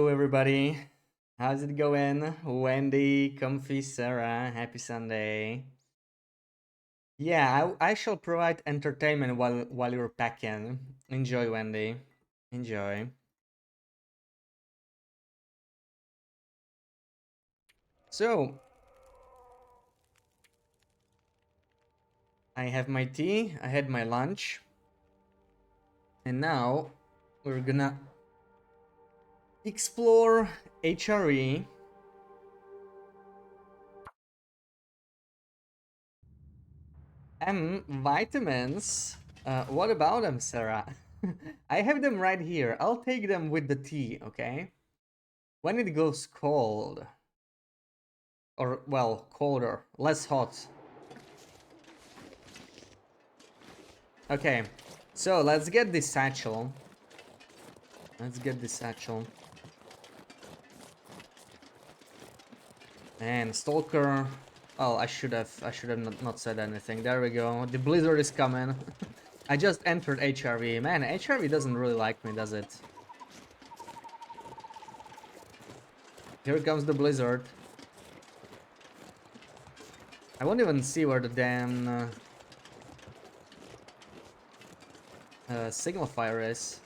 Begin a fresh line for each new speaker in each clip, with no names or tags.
Hello, everybody. How's it going? Wendy, Comfy, Sarah, happy Sunday. Yeah, I shall provide entertainment while you're packing. Enjoy, Wendy. Enjoy. So, I have my tea, I had my lunch, and now we're gonna explore HRE. Vitamins. What about them, Sarah? I have them right here. I'll take them with the tea, okay? When it goes cold, or well, colder, less hot. Okay, so let's get this satchel. Let's get this satchel. And Stalker. Oh, I should have not said anything. There we go. The blizzard is coming. I just entered HRV. Man, HRV doesn't really like me, does it? Here comes the blizzard. I won't even see where the damn signal fire is.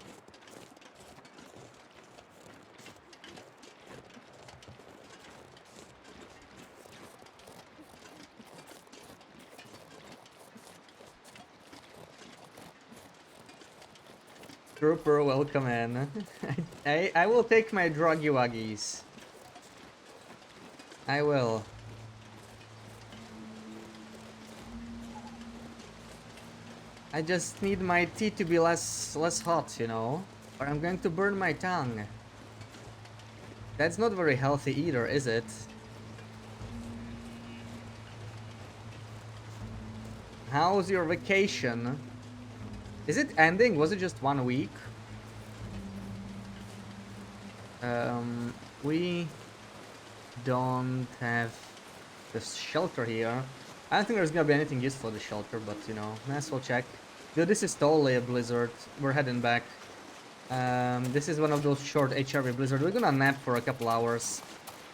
Trooper, welcome in. I will take my druggy wuggies. I will. I just need my tea to be less hot, you know? Or I'm going to burn my tongue. That's not very healthy either, is it? How's your vacation? Is it ending? Was it just 1 week? We don't have the shelter here. I don't think there's gonna be anything useful at the shelter, but you know, might as well check. Dude, this is totally a blizzard. We're heading back. This is one of those short HRV blizzard. We're gonna nap for a couple hours.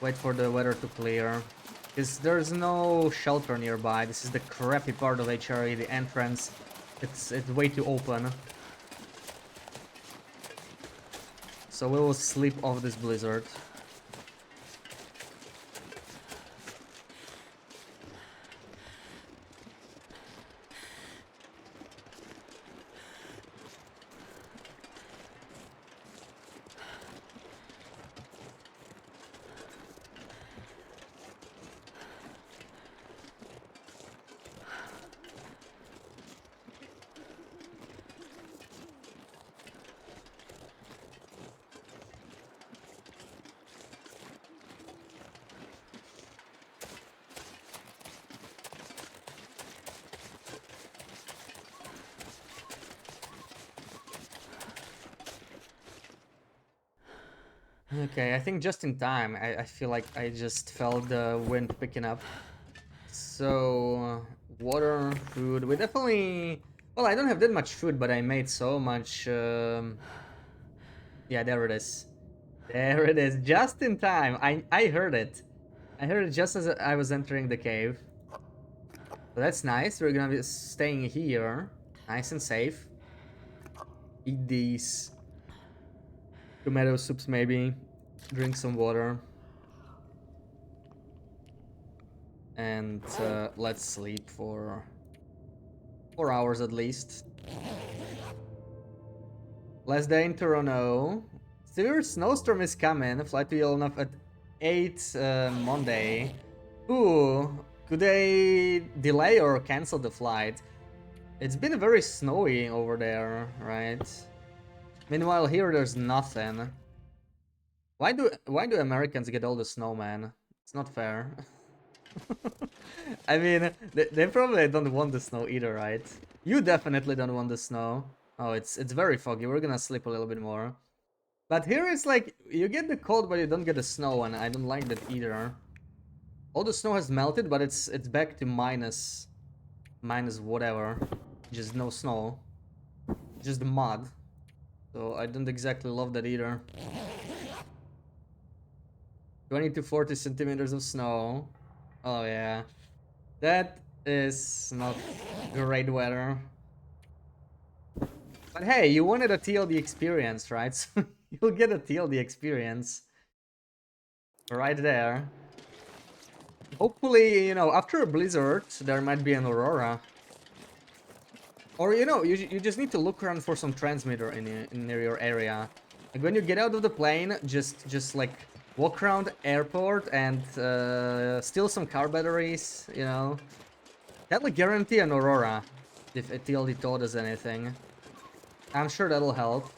Wait for the weather to clear. Because there's no shelter nearby. This is the crappy part of HRE, the entrance. It's way too open. So we will sleep off this blizzard. Okay, I think just in time. I feel like I just felt the wind picking up. So, water, food. We definitely... Well, I don't have that much food, but I made so much... Yeah, there it is. There it is, just in time. I heard it. I heard it just as I was entering the cave. So that's nice. We're gonna be staying here. Nice and safe. Eat these tomato soups maybe. Drink some water. And let's sleep for 4 hours at least. Last day in Toronto. Severe snowstorm is coming. Flight to Yellowknife at 8 Monday. Ooh, could they delay or cancel the flight? It's been very snowy over there, right? Meanwhile, here there's nothing. Why do Americans get all the snow, man? It's not fair. I mean, they probably don't want the snow either, right? You definitely don't want the snow. Oh, it's very foggy. We're gonna sleep a little bit more. But here it's like, you get the cold, but you don't get the snow, and I don't like that either. All the snow has melted, but it's back to minus whatever. Just no snow. Just mud. So I don't exactly love that either. 20 to 40 centimeters of snow. Oh yeah. That is not great weather. But hey, you wanted a TLD experience, right? So you'll get a TLD experience right there. Hopefully, after a blizzard, there might be an aurora. Or, you just need to look around for some transmitter in near your area. Like, when you get out of the plane, just like, walk around airport and steal some car batteries. That'll guarantee an aurora, if a TLD told us anything. I'm sure that'll help.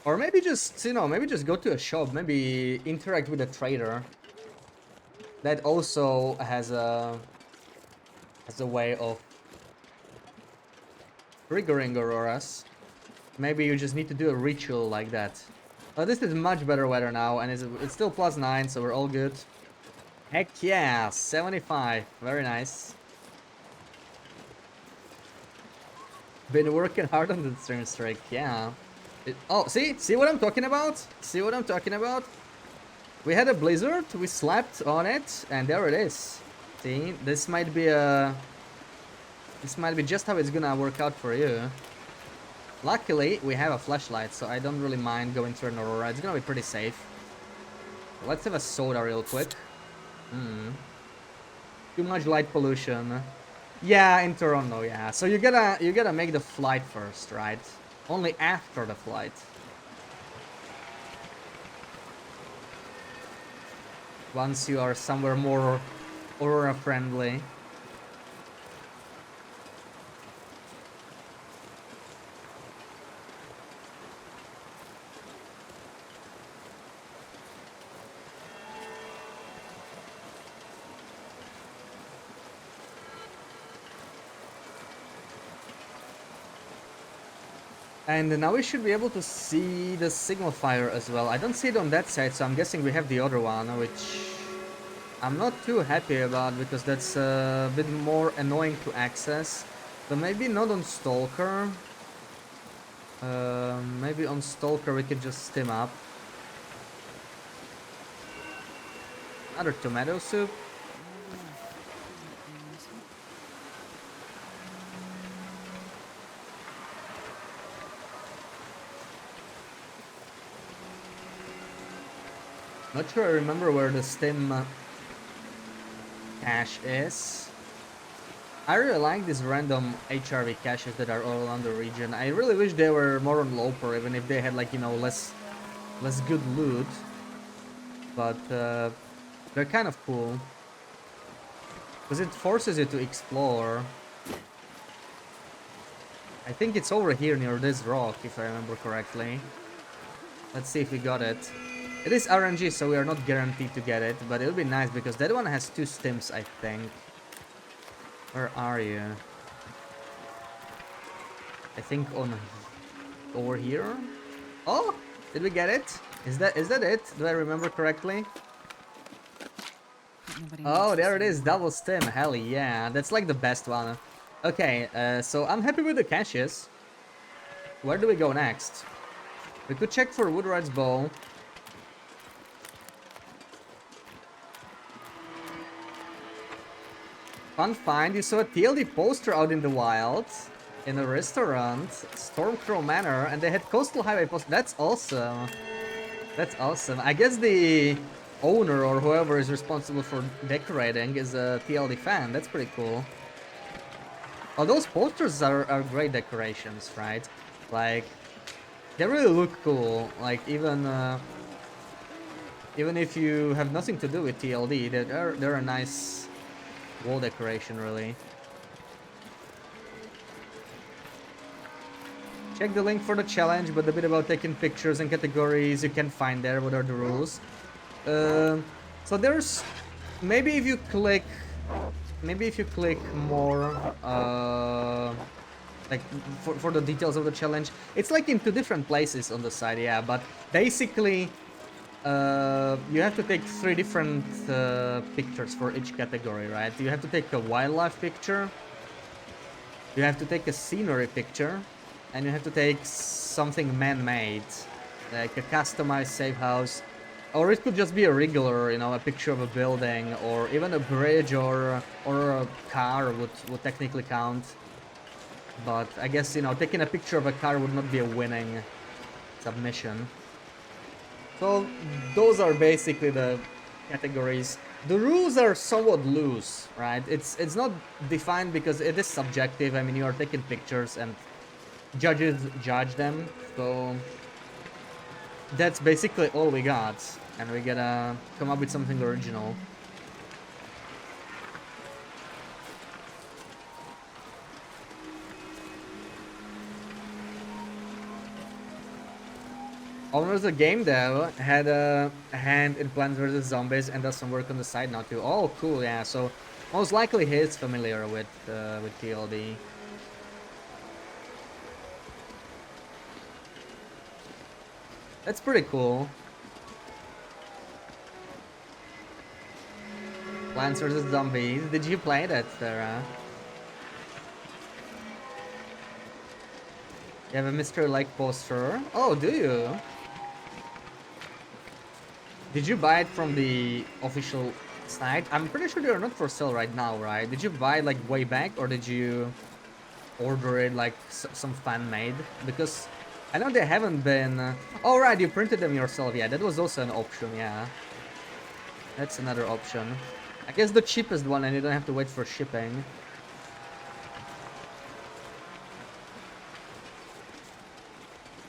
Or maybe just go to a shop, maybe interact with a trader. That also has a way of triggering auroras. Maybe you just need to do a ritual like that. But this is much better weather now, and it's still +9, so we're all good. Heck yeah, 75, very nice. Been working hard on the stream streak, yeah. Oh, see what I'm talking about? See what I'm talking about? We had a blizzard, we slept on it, and there it is. See, this might be just how it's gonna work out for you. Luckily, we have a flashlight, so I don't really mind going through an aurora. It's gonna be pretty safe. Let's have a soda real quick. Too much light pollution. Yeah, in Toronto, yeah. So you gotta make the flight first, right? Only after the flight. Once you are somewhere more aurora friendly. And now we should be able to see the signal fire as well. I don't see it on that side, so I'm guessing we have the other one, which I'm not too happy about because that's a bit more annoying to access. But maybe not on Stalker. Maybe on Stalker we can just stim up. Another tomato soup. Not sure I remember where the stim cache is. I really like these random HRV caches that are all around the region. I really wish they were more on Loper, even if they had like, less good loot. But they're kind of cool. Because it forces you to explore. I think it's over here near this rock, if I remember correctly. Let's see if we got it. It is RNG, so we are not guaranteed to get it, but it'll be nice because that one has 2 stims, I think. Where are you? I think over here. Oh, did we get it? Is that it? Do I remember correctly? Oh, there it is, double stim. Hell yeah, that's like the best one. Okay, so I'm happy with the caches. Where do we go next? We could check for Woodwright's bow. Fun find, you saw a TLD poster out in the wild, in a restaurant, Stormcrow Manor, and they had Coastal Highway poster. That's awesome. That's awesome. I guess the owner or whoever is responsible for decorating is a TLD fan. That's pretty cool. Oh, those posters are great decorations, right? Like, they really look cool. Like, even if you have nothing to do with TLD, they're a nice wall decoration, really. Check the link for the challenge, but the bit about taking pictures and categories you can find there. What are the rules? So there's maybe if you click more like for the details of the challenge, it's like in 2 different places on the side, yeah. But basically, you have to take 3 different pictures for each category, right? You have to take a wildlife picture, you have to take a scenery picture, and you have to take something man-made. like a customized safe house, or it could just be a regular, you know, a picture of a building, or even a bridge, or a car would technically count. But I guess, you know, taking a picture of a car would not be a winning submission. So those are basically the categories. The rules are somewhat loose, right? It's not defined because it is subjective. I mean, you are taking pictures and judges judge them. So that's basically all we got, and we gotta come up with something original. Owners of game though had a hand in Plants vs Zombies and does some work on the side now too. Oh, cool, yeah. So most likely he's familiar with TLD. That's pretty cool. Plants vs Zombies. Did you play that, Sarah? You have a Mr. Like poster. Oh, do you? Did you buy it from the official site? I'm pretty sure they're not for sale right now, right? Did you buy it like way back, or did you order it like some fan made? Because I know they haven't been. Oh right, you printed them yourself. Yeah, that was also an option. Yeah, that's another option. I guess the cheapest one, and you don't have to wait for shipping.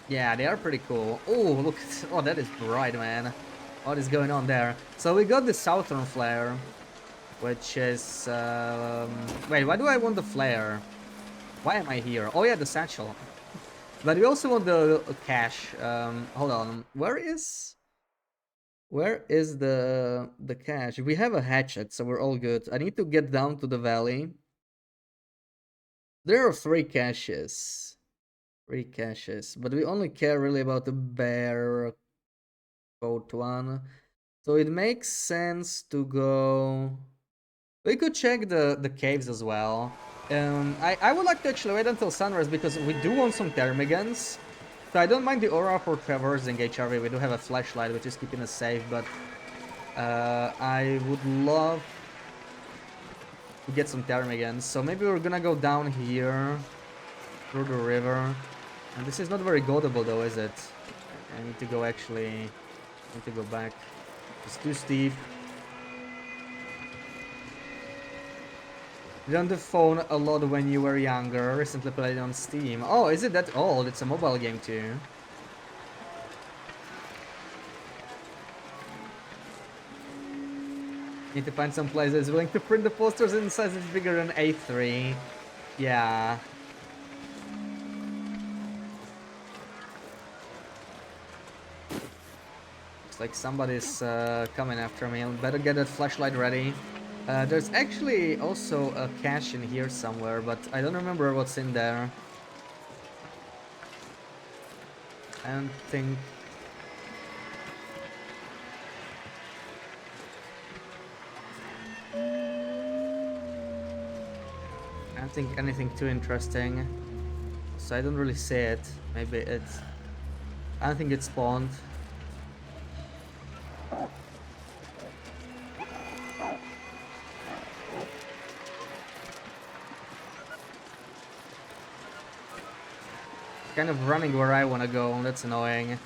Yeah, they are pretty cool. Oh, look! Oh, that is bright, man. What is going on there? So we got the Southern Flare, which is... Wait, why do I want the flare? Why am I here? Oh yeah, the satchel. But we also want the cache. Hold on. Where is the cache? We have a hatchet, so we're all good. I need to get down to the valley. There are 3 caches. 3 caches. But we only care really about the bear coat one. So it makes sense to go... We could check the caves as well. I would like to actually wait until sunrise because we do want some ptermigans. So I don't mind the aura for traversing HRV. We do have a flashlight which is keeping us safe, but I would love to get some ptermigans. So maybe we're gonna go down here through the river. And this is not very goadable though, is it? I need to go actually... I need to go back. It's too steep. Did on the phone a lot when you were younger. Recently played on Steam. Oh, is it that old? It's a mobile game too. Need to find some place that's willing to print the posters in sizes bigger than A3. Yeah. Looks like somebody's coming after me. I better get that flashlight ready. There's actually also a cache in here somewhere, but I don't remember what's in there. I don't think... I don't think anything too interesting. So I don't really see it. Maybe it's... I don't think it spawned. Kind of running where I want to go, that's annoying.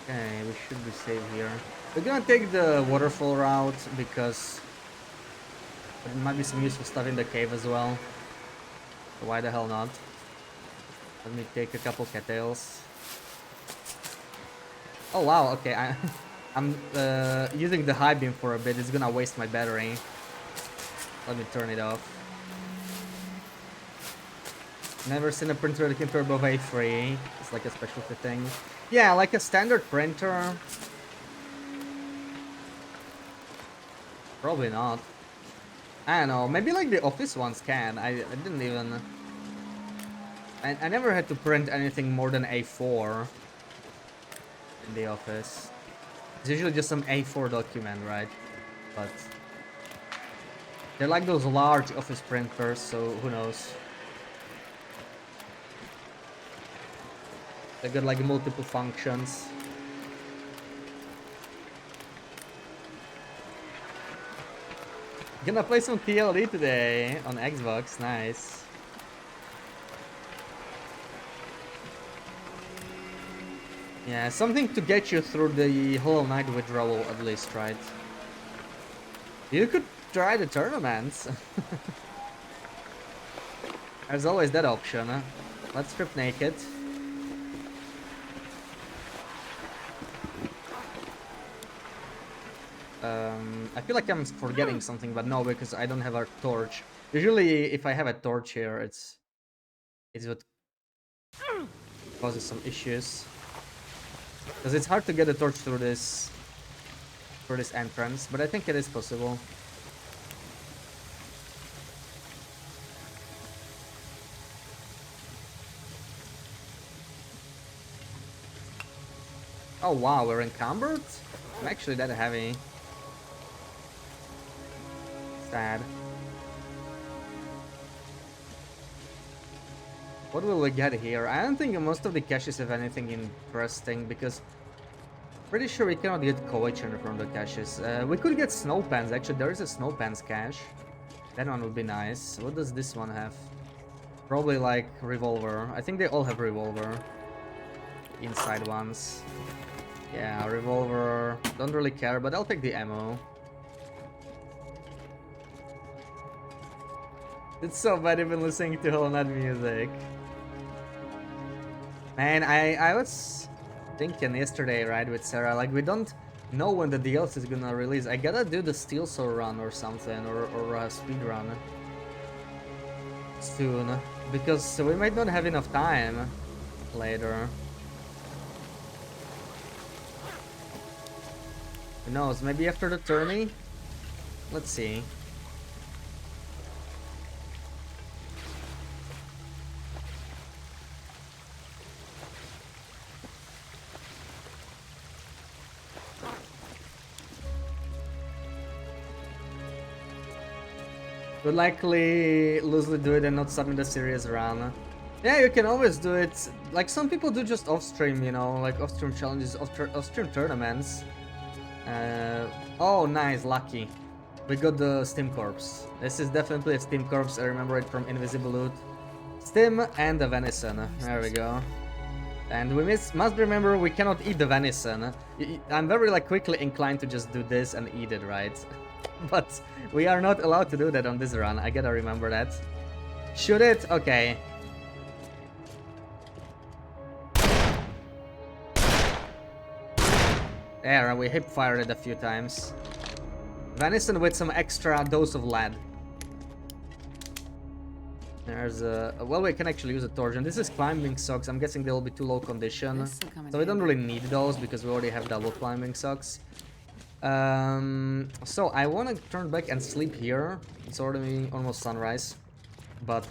Okay, we should be safe here. We're gonna take the waterfall route because there might be some useful stuff in the cave as well. So why the hell not? Let me take a couple cattails. Oh wow, okay, I'm using the high beam for a bit. It's gonna waste my battery. Let me turn it off. Never seen a printer that can turbo A3. It's like a specialty thing. Yeah, like a standard printer. Probably not. I don't know. Maybe like the office ones can. I didn't even... And I never had to print anything more than A4 in the office. It's usually just some A4 document, right? But they're like those large office printers, so who knows? They got like multiple functions. Gonna play some TLD today on Xbox, nice. Yeah, something to get you through the Hollow Knight withdrawal at least, right? You could try the tournaments. There's always that option. Huh? Let's strip naked. I feel like I'm forgetting something, but no, because I don't have a torch. Usually, if I have a torch here, it's what causes some issues. Because it's hard to get a torch through this entrance, but I think it is possible. Oh wow, we're encumbered? I'm actually that heavy. Sad. What will we get here? I don't think most of the caches have anything interesting, because pretty sure we cannot get Koichen from the caches. We could get snow pans. Actually, there is a snow pans cache. That one would be nice. What does this one have? Probably like revolver. I think they all have revolver. Inside ones. Yeah, revolver. Don't really care, but I'll take the ammo. It's so bad even listening to Hollow Knight music. Man, I was thinking yesterday, right, with Sarah, like, we don't know when the DLC is gonna release. I gotta do the Steel Soul run or something, or a speed run soon, because we might not have enough time later. Who knows, maybe after the tourney? Let's see. Would likely loosely do it and not submit a serious run. Yeah, you can always do it. Like, some people do just off-stream, you know, like off-stream challenges, off-stream tournaments. Oh, nice, lucky. We got the Steam Corpse. This is definitely a Steam Corpse, I remember it from Invisible Loot. Steam and the venison, there we go. And we must remember we cannot eat the venison. I'm very like quickly inclined to just do this and eat it, right? But we are not allowed to do that on this run, I gotta remember that. Shoot it? Okay. There, we hip fired it a few times. Venison with some extra dose of lead. There's a... Well, we can actually use a torch, and this is climbing socks. I'm guessing they'll be too low condition. So we don't really need those, because we already have double climbing socks. So I want to turn back and sleep here. It's already almost sunrise. But...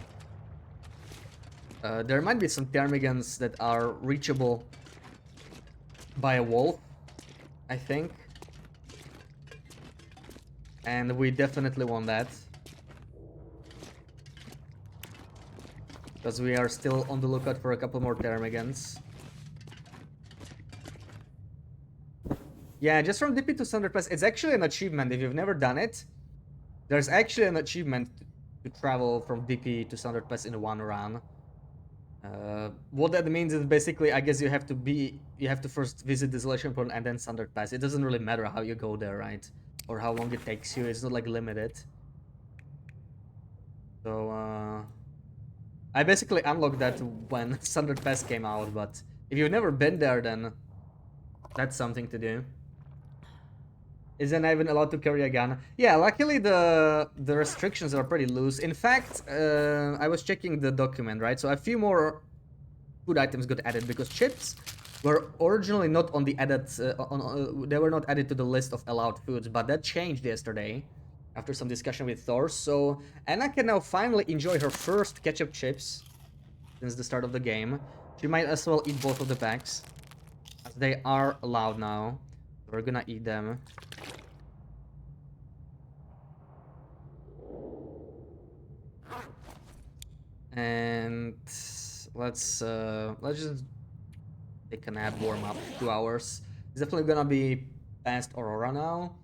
there might be some ptarmigans that are reachable by a wolf, I think. And we definitely want that. Because we are still on the lookout for a couple more ptarmigans. Yeah, just from DP to Thunder Pass, it's actually an achievement if you've never done it. There's actually an achievement to travel from DP to Thunder Pass in one run. What that means is basically, I guess you have to first visit Desolation Point and then Thunder Pass. It doesn't really matter how you go there, right? Or how long it takes you, it's not like limited. So, I basically unlocked that when Thunder Pass came out, but if you've never been there, then that's something to do. Isn't even allowed to carry a gun. Yeah, luckily the restrictions are pretty loose. In fact, I was checking the document, right? So a few more food items got added because chips were originally not on the added, they were not added to the list of allowed foods, but that changed yesterday after some discussion with Thor. So Anna can now finally enjoy her first ketchup chips since the start of the game. She might as well eat both of the packs, as they are allowed now. We're gonna eat them. And let's just take a nap, warm up, 2 hours. It's definitely gonna be past Aurora now.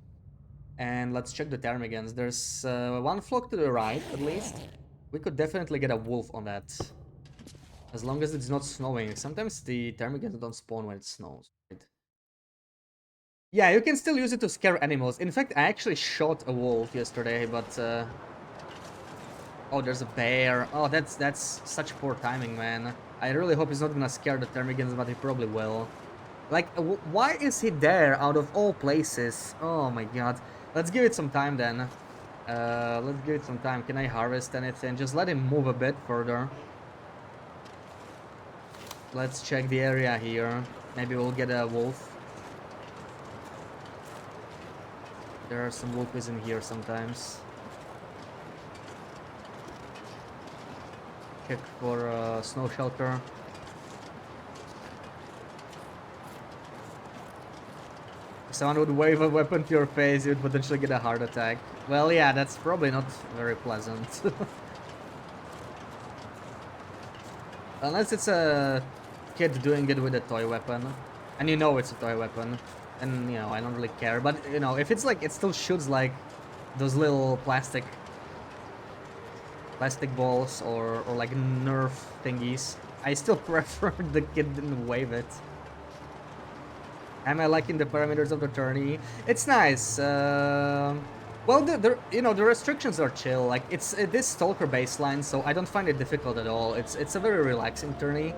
And let's check the ptarmigans. There's one flock to the right, at least. We could definitely get a wolf on that. As long as it's not snowing. Sometimes the ptarmigans don't spawn when it snows, right? Yeah, you can still use it to scare animals. In fact, I actually shot a wolf yesterday, but oh, there's a bear. Oh, that's such poor timing, man. I really hope he's not gonna scare the ptarmigans, but he probably will. Like, why is he there out of all places? Oh my god. Let's give it some time then. Let's give it some time. Can I harvest anything? Just let him move a bit further. Let's check the area here. Maybe we'll get a wolf. There are some wolves in here sometimes. Check for a snow shelter. If someone would wave a weapon to your face, you'd potentially get a heart attack. Well, yeah, that's probably not very pleasant. Unless it's a kid doing it with a toy weapon. And you know it's a toy weapon. And, you know, I don't really care. But, you know, if it's like, it still shoots like those little plastic balls or like Nerf thingies, I still prefer the kid didn't wave it. Am I liking the parameters of the tourney? It's nice. Well, you know, the restrictions are chill. Like it's this stalker baseline, so I don't find it difficult at all. It's a very relaxing tourney.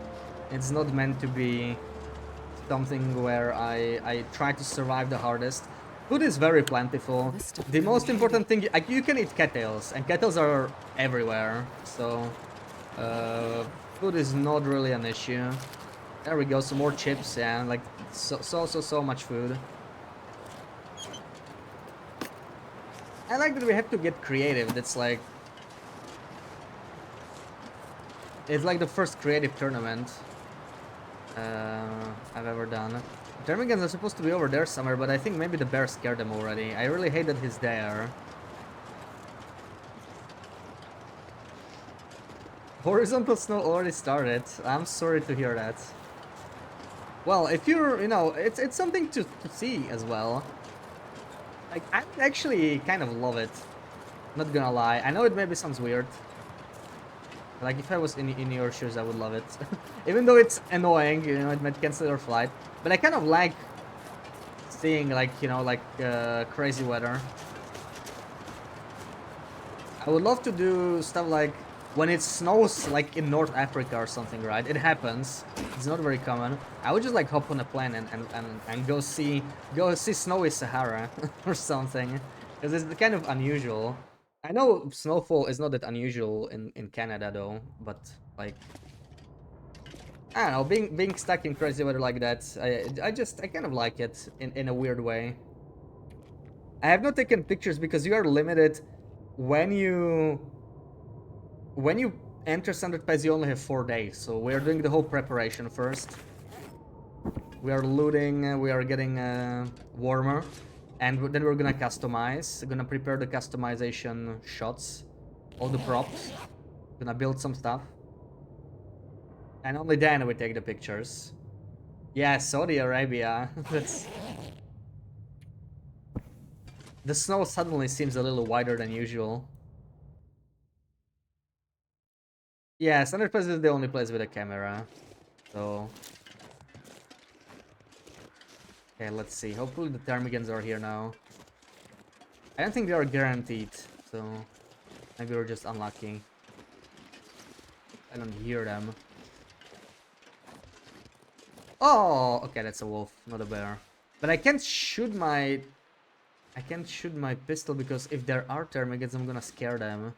It's not meant to be something where I try to survive the hardest. Food is very plentiful. The most important thing, like you can eat cattails, and cattails are everywhere. So food is not really an issue. There we go, some more chips, yeah, like so much food. I like that we have to get creative. That's like, it's like the first creative tournament I've ever done. Termigans are supposed to be over there somewhere, but I think maybe the bear scared them already. I really hate that he's there. Horizontal snow already started. I'm sorry to hear that. Well, if you're, you know, it's something to see as well. Like, I actually kind of love it. Not gonna lie. I know it maybe sounds weird. Like, if I was in your shoes, I would love it. Even though it's annoying, you know, it might cancel your flight. But I kind of like seeing, like, you know, like, crazy weather. I would love to do stuff like when it snows, like in North Africa or something, right? It happens. It's not very common. I would just like hop on a plane and go see snowy Sahara or something, because it's kind of unusual. I know snowfall is not that unusual in Canada though, but like I don't know, being stuck in crazy weather like that, I kind of like it in a weird way. I have not taken pictures because you are limited when you enter Standard Pass. You only have 4 days, so we are doing the whole preparation first. We are looting, we are getting warmer, and then we're gonna customize. We're gonna prepare the customization shots, all the props. Gonna build some stuff, and only then we take the pictures. Yeah, Saudi Arabia. That's the snow suddenly seems a little wider than usual. Yeah, Standard Pass is the only place with a camera, so. Okay, let's see. Hopefully the ptarmigans are here now. I don't think they are guaranteed, so maybe we're just unlucky. I don't hear them. Oh, okay, that's a wolf, not a bear. But I can't shoot my pistol because if there are ptarmigans, I'm gonna scare them.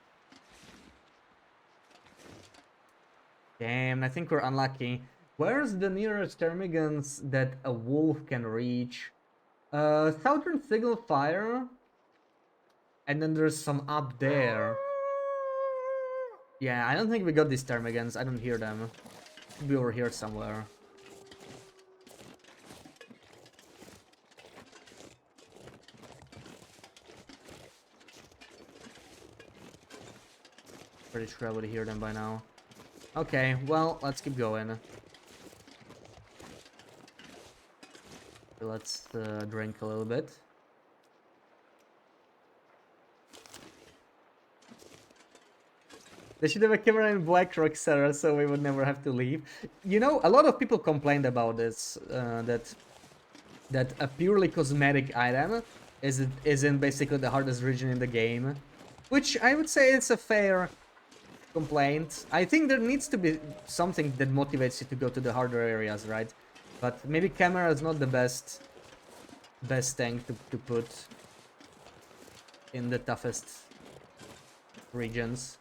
Damn, I think we're unlucky. Where's the nearest ptarmigans that a wolf can reach? Southern Signal Fire. And then there's some up there. Yeah, I don't think we got these ptarmigans. I don't hear them. Should be over here somewhere. Pretty sure I would hear them by now. Okay, well, let's keep going. Let's drink a little bit. They should have a camera in Blackrock, Sarah, so we would never have to leave. You know, a lot of people complained about this, that a purely cosmetic item isn't basically the hardest region in the game. Which I would say it's a fair complaint. I think there needs to be something that motivates you to go to the harder areas, right? But maybe camera is not the best thing to put in the toughest regions.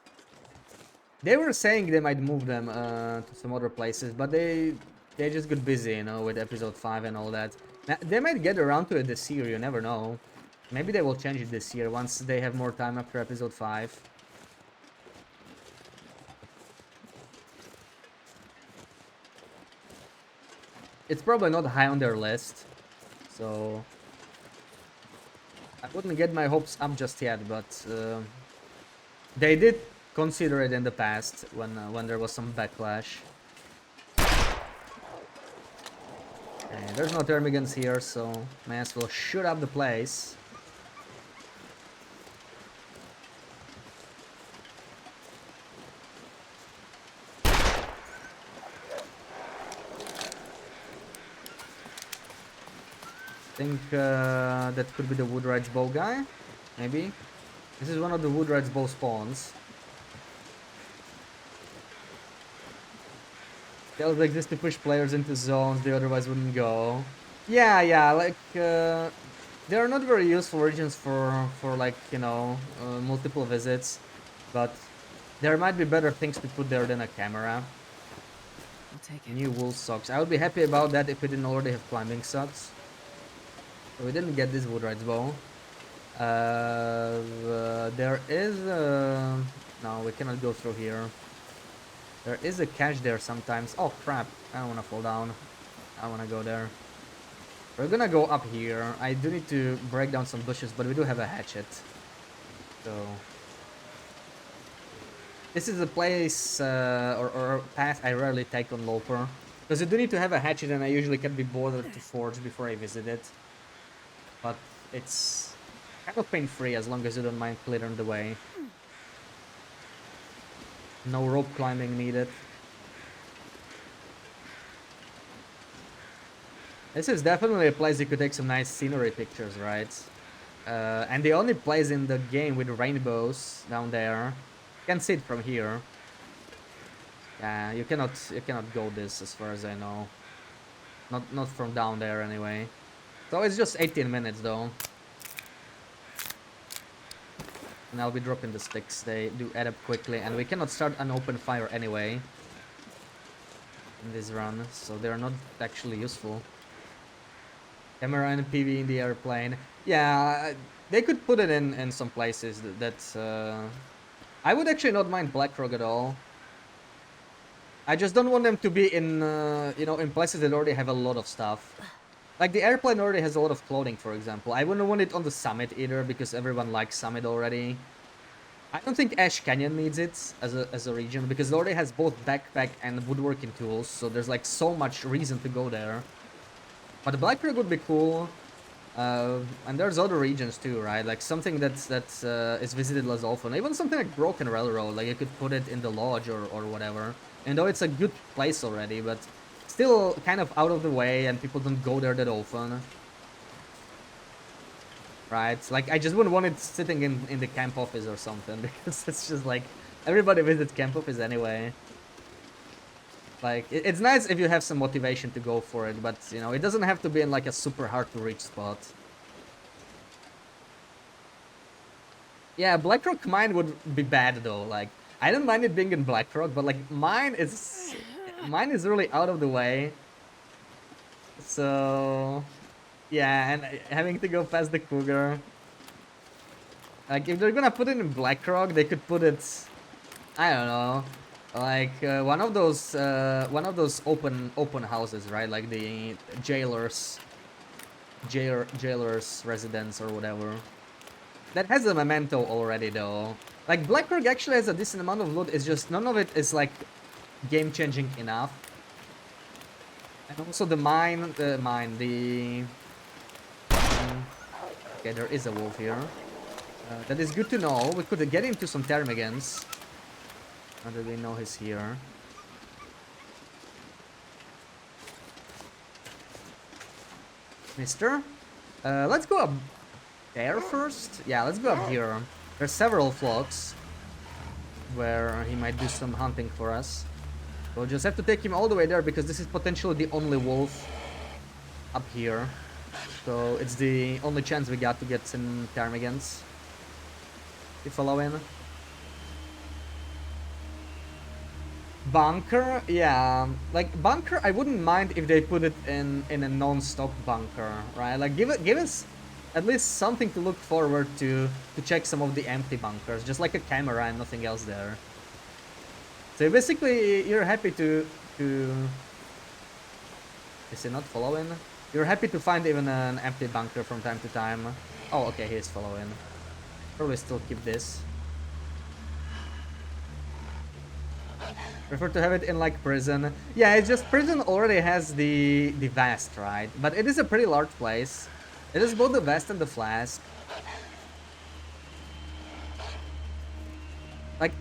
They were saying they might move them to some other places, but they just got busy, you know, with episode 5 and all that. Now, they might get around to it this year, you never know. Maybe they will change it this year once they have more time after episode 5. It's probably not high on their list, so I wouldn't get my hopes up just yet, but they did consider it in the past when there was some backlash. Okay, there's no Termigans here, so may as well shoot up the place. I think that could be the Woodridge bow guy, maybe. This is one of the Woodridge bow spawns. They also exist to push players into zones they otherwise wouldn't go. Yeah, like they are not very useful regions for like, you know, multiple visits, but there might be better things to put there than a camera.
I'll take it.
New wool socks. I would be happy about that if we didn't already have climbing socks. So we didn't get this Woodridge bow. There is no, we cannot go through here. There is a cache there sometimes. Oh crap, I don't want to fall down. I want to go there. We're gonna go up here. I do need to break down some bushes, but we do have a hatchet. So this is a place or a path I rarely take on Loper. Because you do need to have a hatchet, and I usually can be bothered to forge before I visit it. But it's kind of pain-free as long as you don't mind clearing the way. No rope climbing needed. This is definitely a place you could take some nice scenery pictures, right? And the only place in the game with rainbows down there. You can see it from here. Yeah, you cannot go this as far as I know. Not from down there anyway. So it's just 18 minutes though. And I'll be dropping the sticks. They do add up quickly, and we cannot start an open fire anyway in this run, so they're not actually useful. Camera and PV in the airplane. Yeah, they could put it in some places that I would actually not mind Blackrock at all. I just don't want them to be in you know, in places that already have a lot of stuff. Like the airplane already has a lot of clothing, for example. I wouldn't want it on the summit either, because everyone likes summit already. I don't think Ash Canyon needs it as a region, because it already has both backpack and woodworking tools, so there's like so much reason to go there. But Blackrock would be cool. And there's other regions too, right? Like something that is visited less often. Even something like Broken Railroad, like you could put it in the lodge or whatever. And though it's a good place already, but still kind of out of the way, and people don't go there that often. Right? Like I just wouldn't want it sitting in the camp office or something, because it's just like everybody visits camp office anyway. Like it's nice if you have some motivation to go for it, but you know, it doesn't have to be in like a super hard to reach spot. Yeah, Blackrock mine would be bad though. Like I don't mind it being in Blackrock, but like mine is really out of the way. So yeah, and having to go past the cougar. Like if they're gonna put it in Blackrock, they could put it I don't know, like one of those open houses, right? Like the jailer's residence or whatever. That has a memento already though. Like Blackrock actually has a decent amount of loot. It's just none of it is like game changing enough. And also the okay, there is a wolf here. That is good to know. We could get into some ptarmigans. Now that we know he's here. Mister? Let's go up there first. Yeah, let's go up here. There's several flocks where he might do some hunting for us. We'll just have to take him all the way there because this is potentially the only wolf up here. So it's the only chance we got to get some ptarmigans. You follow in? Bunker, yeah, like bunker. I wouldn't mind if they put it in a non-stop bunker, right? Like give us at least something to look forward to check some of the empty bunkers, just like a camera and nothing else there. So basically, you're happy to is he not following? You're happy to find even an empty bunker from time to time. Oh, okay, he's following. Probably still keep this. Prefer to have it in like prison. Yeah, it's just prison already has the vest, right? But it is a pretty large place. It is both the vest and the flask. Like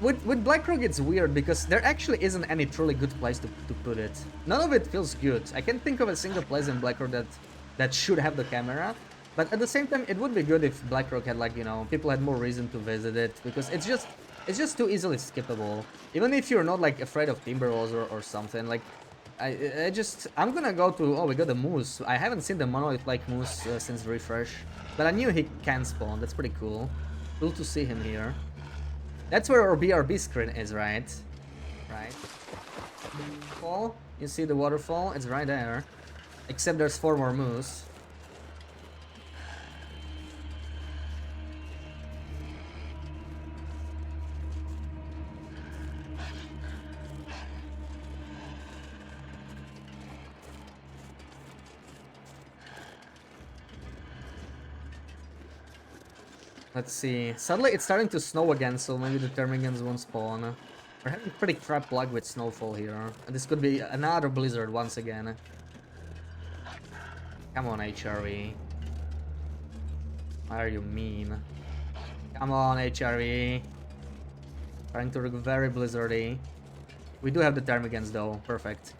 with Blackrock it's weird because there actually isn't any truly good place to put it. None of it feels good. I can't think of a single place in Blackrock that should have the camera. But at the same time, it would be good if Blackrock had, like, you know, people had more reason to visit it because it's just too easily skippable. Even if you're not like afraid of timber walls or something, like I'm gonna go to, oh, we got a moose. I haven't seen the monolith like moose since refresh, but I knew he can spawn. That's pretty cool. Cool to see him here. That's where our BRB screen is, right? Right. Fall. You see the waterfall? It's right there. Except there's 4 more moose. Let's see. Suddenly it's starting to snow again, so maybe the ptarmigans won't spawn. We're having pretty crap luck with snowfall here. And this could be another blizzard once again. Come on, HRE. Why are you mean? Come on, HRE. Trying to look very blizzardy. We do have the ptarmigans though. Perfect.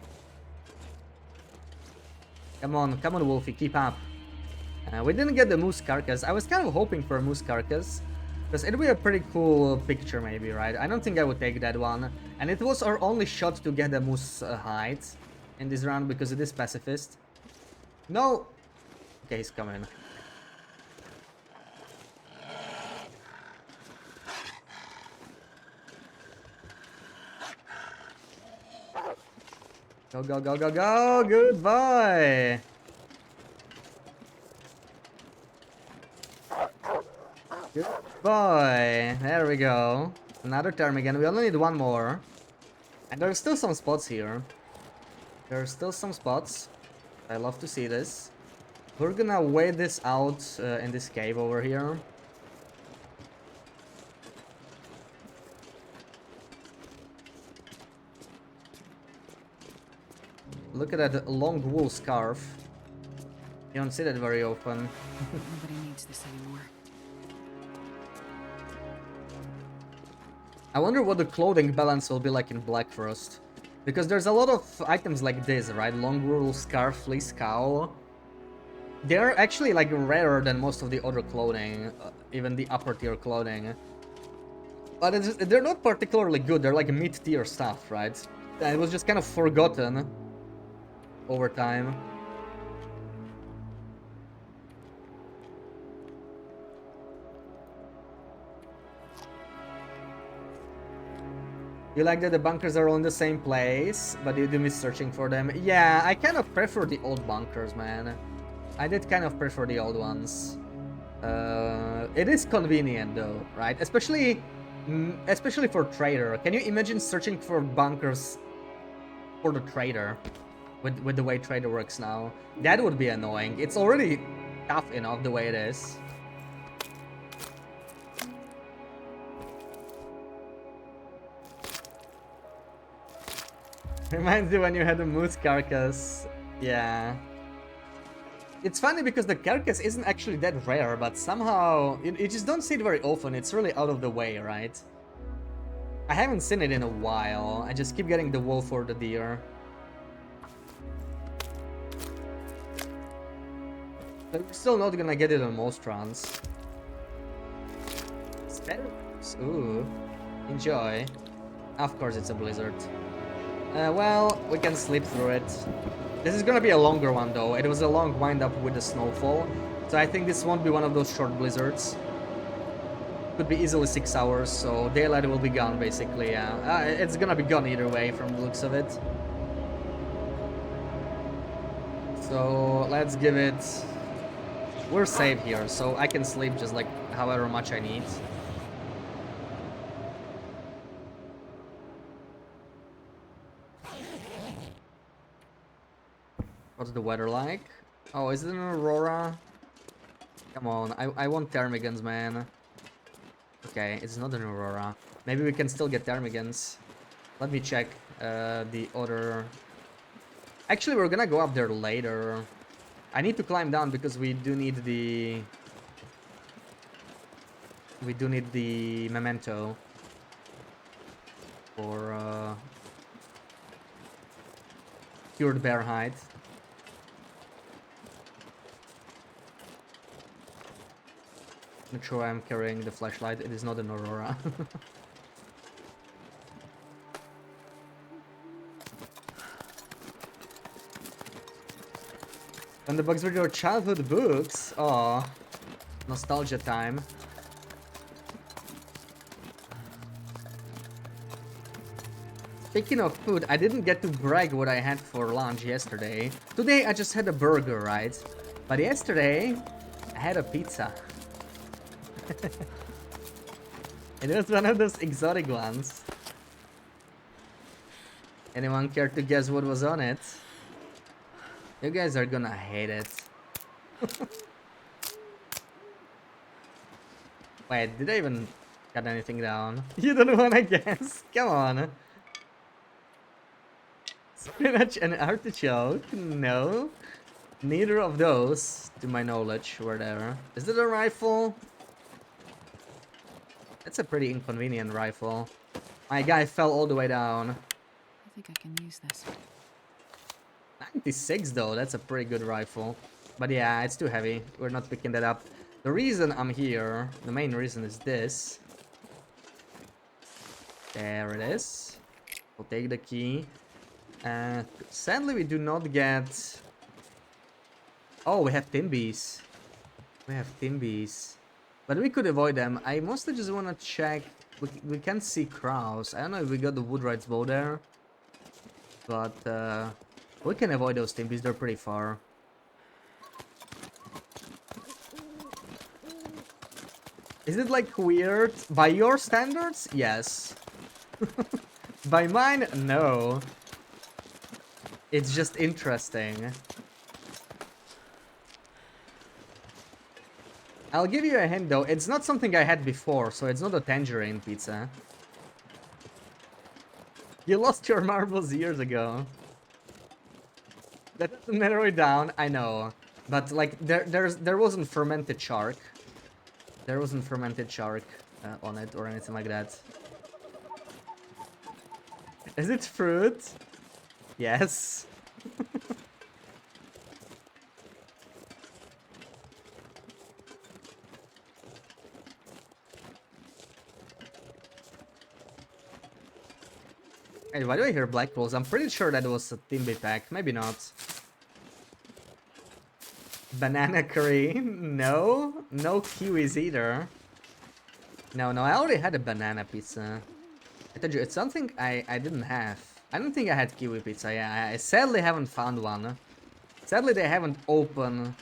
Come on, Wolfie, keep up. We didn't get the moose carcass. I was kind of hoping for a moose carcass, because it'd be a pretty cool picture maybe, right? I don't think I would take that one. And it was our only shot to get the moose hide in this round, because it is pacifist. No! Okay, he's coming. Go, go, go, go, go! Goodbye! Good boy. There we go. Another ptarmigan. We only need one more. And there's still some spots here. There's still some spots. I love to see this. We're gonna wait this out in this cave over here. Look at that long wool scarf. You don't see that very often.
Nobody needs this anymore.
I wonder what the clothing balance will be like in Black Frost. Because there's a lot of items like this, right? Long wool scarf, fleece cowl. They're actually like rarer than most of the other clothing, even the upper tier clothing. But they're not particularly good, they're like mid-tier stuff, right? And it was just kind of forgotten over time. You like that the bunkers are all in the same place, but you do miss searching for them? Yeah, I kind of prefer the old bunkers, man. I did kind of prefer the old ones. It is convenient though, right? Especially Especially for trader. Can you imagine searching for bunkers for the trader? With the way trader works now. That would be annoying. It's already tough enough the way it is. Reminds me when you had a moose carcass. Yeah. It's funny because the carcass isn't actually that rare, but somehow you just don't see it very often. It's really out of the way, right? I haven't seen it in a while. I just keep getting the wolf or the deer. But we're still not gonna get it on most runs. Sparrows. Ooh. Enjoy. Of course it's a blizzard. Well, we can sleep through it. This is gonna be a longer one though. It was a long wind-up with the snowfall. So I think this won't be one of those short blizzards. Could be easily 6 hours, so daylight will be gone basically, yeah. It's gonna be gone either way from the looks of it. So let's give it... We're safe here, so I can sleep just like however much I need. What's the weather like? Oh, is it an aurora? Come on, I want ptarmigans, man. Okay, it's not an aurora. Maybe we can still get ptarmigans. Let me check the other... Actually, we're gonna go up there later. I need to climb down because we do need the... We do need the memento for cured bear hide. Not sure I'm carrying the flashlight. It is not an aurora. And the books were your childhood books. Oh, nostalgia time. Speaking of food, I didn't get to brag what I had for lunch yesterday. Today I just had a burger, right? But yesterday I had a pizza. It was one of those exotic ones. Anyone care to guess what was on it? You guys are gonna hate it. Wait, did I even cut anything down? You don't wanna guess? Come on. Spinach and artichoke? No. Neither of those, to my knowledge, were there. Is it a rifle? That's a pretty inconvenient rifle. My guy fell all the way down.
I think I can use this.
96 though, that's a pretty good rifle. But yeah, it's too heavy. We're not picking that up. The reason I'm here, the main reason is this. There it is. We'll take the key. Sadly, we do not get... Oh, we have timbies. We have timbies. But we could avoid them. I mostly just want to check. We can't see crows. I don't know if we got the Woodwright's bow there. But we can avoid those timbies. They're pretty far. Is it like weird? By your standards? Yes. By mine? No. It's just interesting. I'll give you a hint though, it's not something I had before, so it's not a tangerine pizza. You lost your marbles years ago. That doesn't narrow it down, I know. But like, there wasn't fermented shark. There wasn't fermented shark on it or anything like that. Is it fruit? Yes. Hey, why do I hear black rolls? I'm pretty sure that was a Timby pack. Maybe not. Banana curry? No. No kiwis either. No, I already had a banana pizza. I told you, it's something I didn't have. I don't think I had kiwi pizza. Yeah, I sadly haven't found one. Sadly, they haven't opened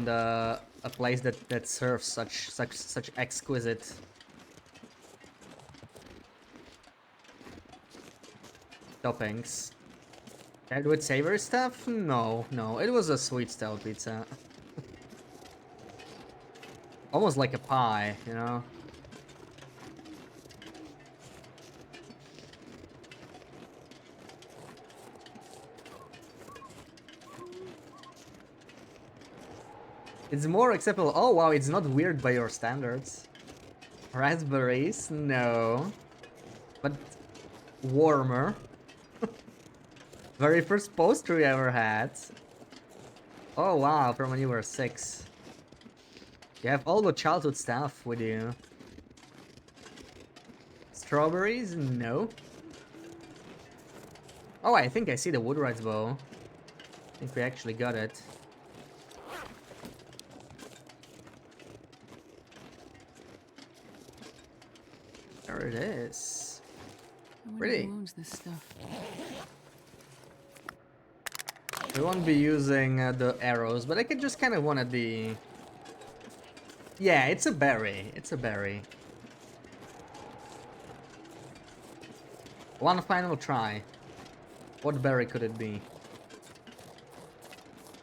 a place that serves such exquisite toppings. Paired with savory stuff? No, no. It was a sweet style pizza. Almost like a pie, you know? It's more acceptable. Oh wow, it's not weird by your standards. Raspberries? No. But warmer. Very first pastry I ever had. Oh wow, from when you were 6. You have all the childhood stuff with you. Strawberries? No. Oh, I think I see the Woodwright's bow. I think we actually got it. There it is.
I wonder
Pretty.
who owns this stuff.
We won't be using the arrows, but I could just kind of want the... Yeah, it's a berry. It's a berry. One final try. What berry could it be?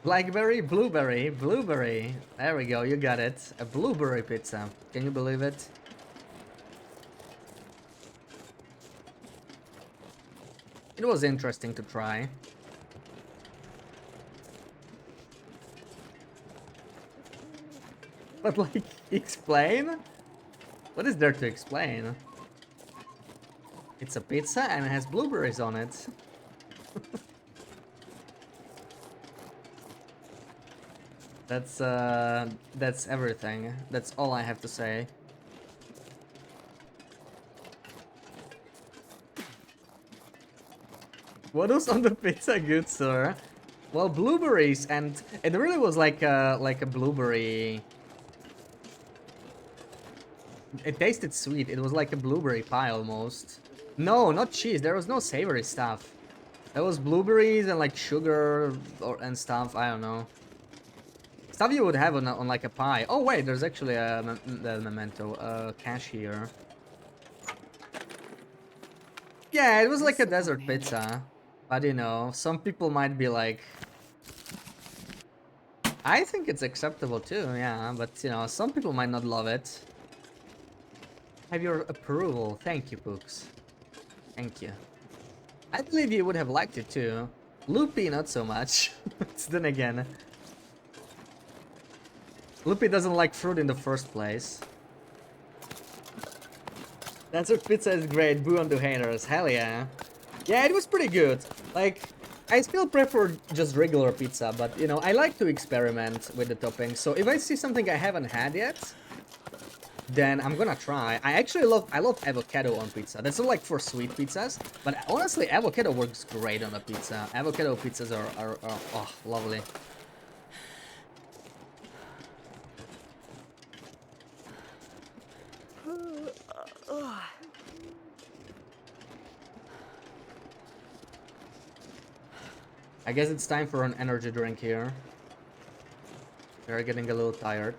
Blackberry, blueberry, blueberry. There we go, you got it. A blueberry pizza. Can you believe it? It was interesting to try. But like, explain? What is there to explain? It's a pizza and it has blueberries on it. That's everything. That's all I have to say. What was on the pizza, good sir? Well, blueberries, and it really was like a blueberry. It tasted sweet. It was like a blueberry pie almost. No, not cheese. There was no savory stuff. There was blueberries and like sugar and stuff. I don't know. Stuff you would have on like a pie. Oh wait, there's actually a memento cache here. Yeah, it was like a desert pizza. But you know, some people might be like... I think it's acceptable too, yeah. But you know, some people might not love it. Have your approval. Thank you, Pooks. Thank you. I believe you would have liked it too. Loopy, not so much. But then again... Loopy doesn't like fruit in the first place. Desert pizza is great, boo on the haters, hell yeah. Yeah, it was pretty good. Like, I still prefer just regular pizza, but you know, I like to experiment with the toppings. So if I see something I haven't had yet, then I'm gonna try. I love avocado on pizza. That's not like for sweet pizzas, but honestly, avocado works great on a pizza. Avocado pizzas are oh, lovely. I guess it's time for an energy drink here. They're getting a little tired.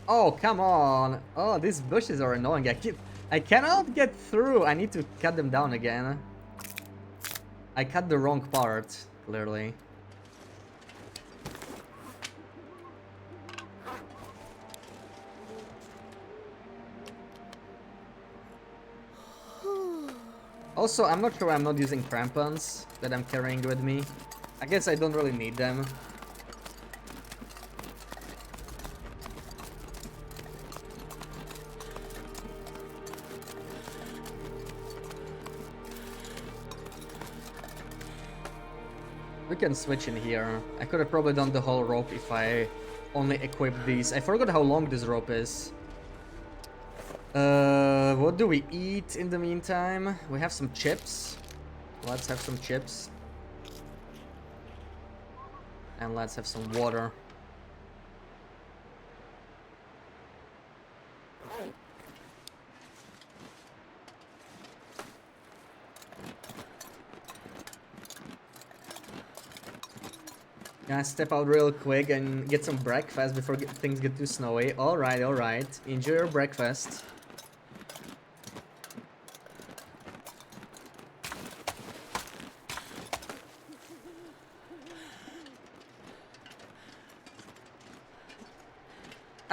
Oh, come on. Oh, these bushes are annoying. I cannot get through. I need to cut them down again. I cut the wrong part, clearly. Also, I'm not sure I'm not using crampons that I'm carrying with me. I guess I don't really need them. We can switch in here. I could have probably done the whole rope if I only equipped these. I forgot how long this rope is. What do we eat in the meantime? We have some chips. Let's have some chips. And let's have some water. Gonna step out real quick and get some breakfast before things get too snowy. Alright, alright. Enjoy your breakfast.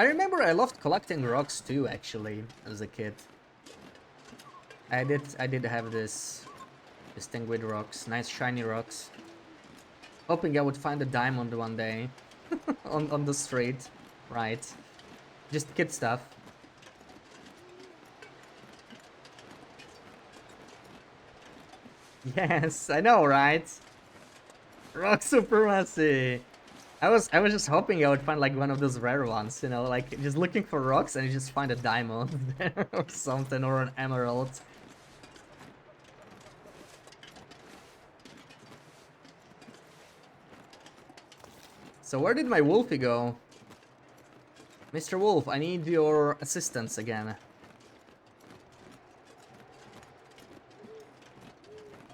I remember I loved collecting rocks too, actually, as a kid. I did have this thing with rocks, nice shiny rocks. Hoping I would find a diamond one day on the street, right? Just kid stuff. Yes, I know, right? Rock supremacy. I was just hoping I would find like one of those rare ones, you know, like just looking for rocks and you just find a diamond there or something, or an emerald. So where did my Wolfie go? Mr. Wolf, I need your assistance again.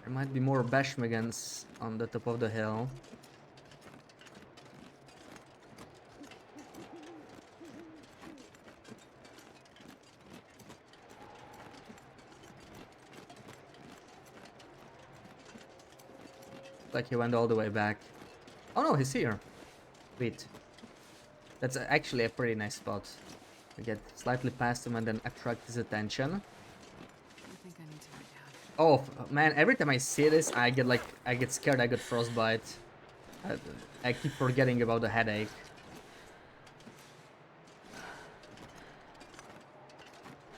There might be more Bashmigans on the top of the hill. Like he went all the way back. Oh no, he's here. Sweet. That's actually a pretty nice spot. We get slightly past him and then attract his attention.
I think I need to write down.
Oh man, every time I see this, I get scared. I get frostbite. I keep forgetting about the headache.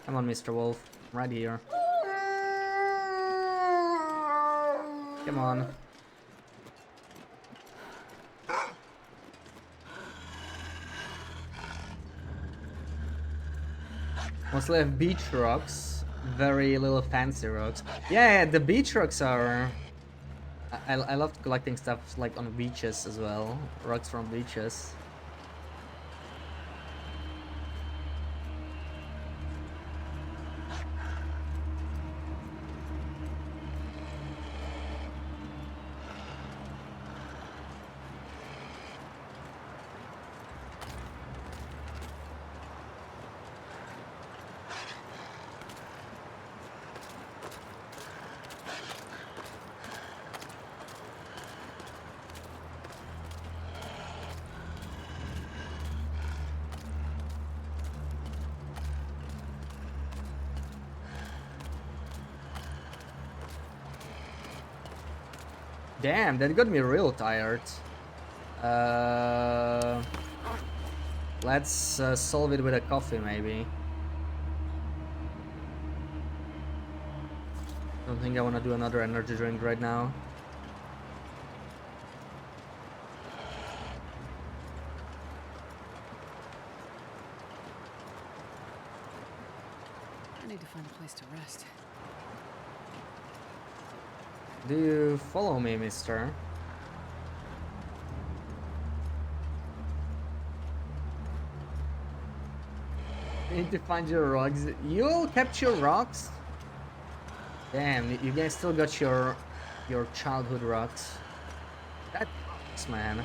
Come on, Mr. Wolf, I'm right here. Come on. Mostly have beach rocks, very little fancy rocks. Yeah, the beach rocks are... I love collecting stuff like on beaches as well, rocks from beaches. Damn, that got me real tired. Let's solve it with a coffee, maybe. Don't think I want to do another energy drink right now.
I need to find a place to rest.
Do you follow me, mister? You need to find your rocks. You kept your rocks? Damn, you guys still got your childhood rocks. That sucks, man.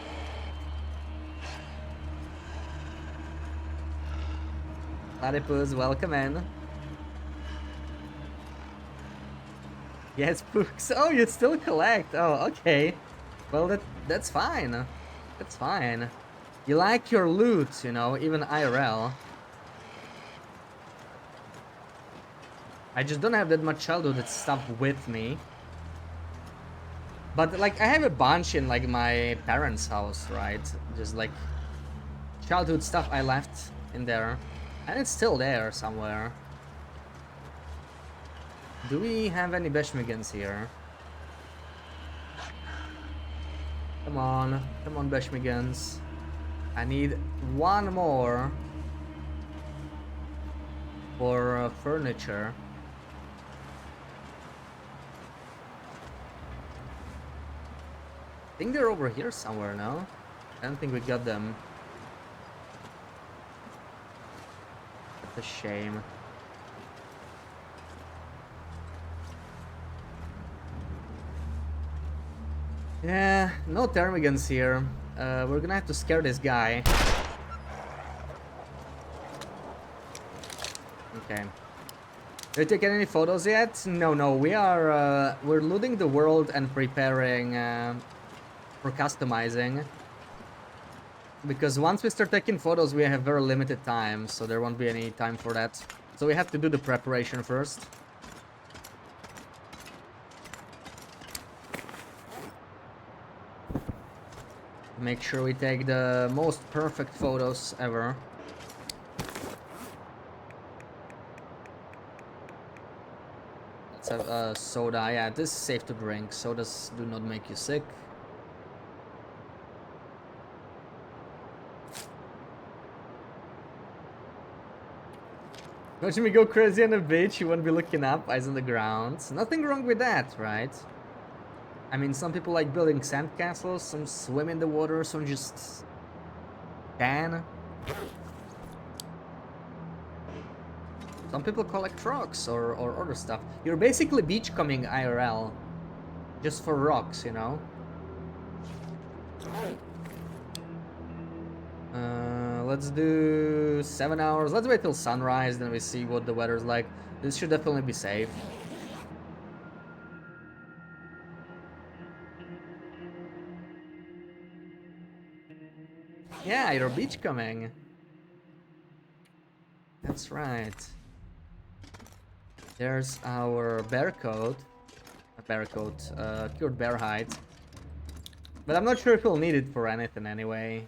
Platypus, welcome in. Yes, Pooks. Oh, you still collect. Oh, okay. Well, that's fine. That's fine. You like your loot, you know, even IRL. I just don't have that much childhood stuff with me. But, like, I have a bunch in, like, my parents' house, right? Just, like, childhood stuff I left in there. And it's still there somewhere. Do we have any Bashmigans here? Come on Bashmigans. I need one more for furniture. I think they're over here somewhere, no? I don't think we got them. That's a shame. Yeah, no Termigans here. We're gonna have to scare this guy. Okay. Did you take any photos yet? No, we're looting the world and preparing for customizing. Because once we start taking photos, we have very limited time, so there won't be any time for that. So we have to do the preparation first. Make sure we take the most perfect photos ever. Let's have a soda. Yeah, this is safe to drink. Sodas do not make you sick. Watch me go crazy on the beach, you won't be looking up, eyes on the ground. Nothing wrong with that, right? I mean, some people like building sandcastles, some swim in the water, some just tan. Some people collect rocks or other stuff. You're basically beachcombing IRL. Just for rocks, you know? Let's do 7 hours. Let's wait till sunrise, then we see what the weather's like. This should definitely be safe. Yeah, you're beachcombing. That's right. There's our bear coat. Cured bear hide. But I'm not sure if we'll need it for anything anyway.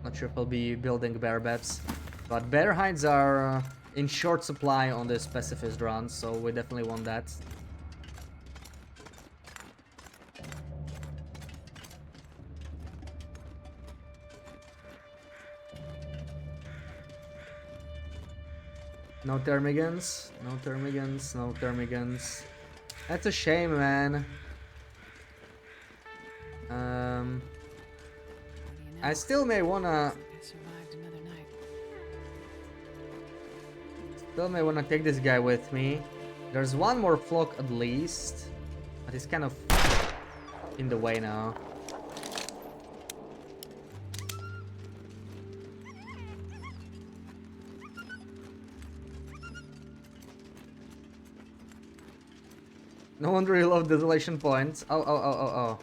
Not sure if we'll be building bear beds. But bear hides are in short supply on this pacifist run, so we definitely want that. No termigans, no termigans, no termigans. That's a shame, man. I still may wanna take this guy with me. There's one more flock at least, but he's kind of in the way now. No wonder you love desolation points. Oh.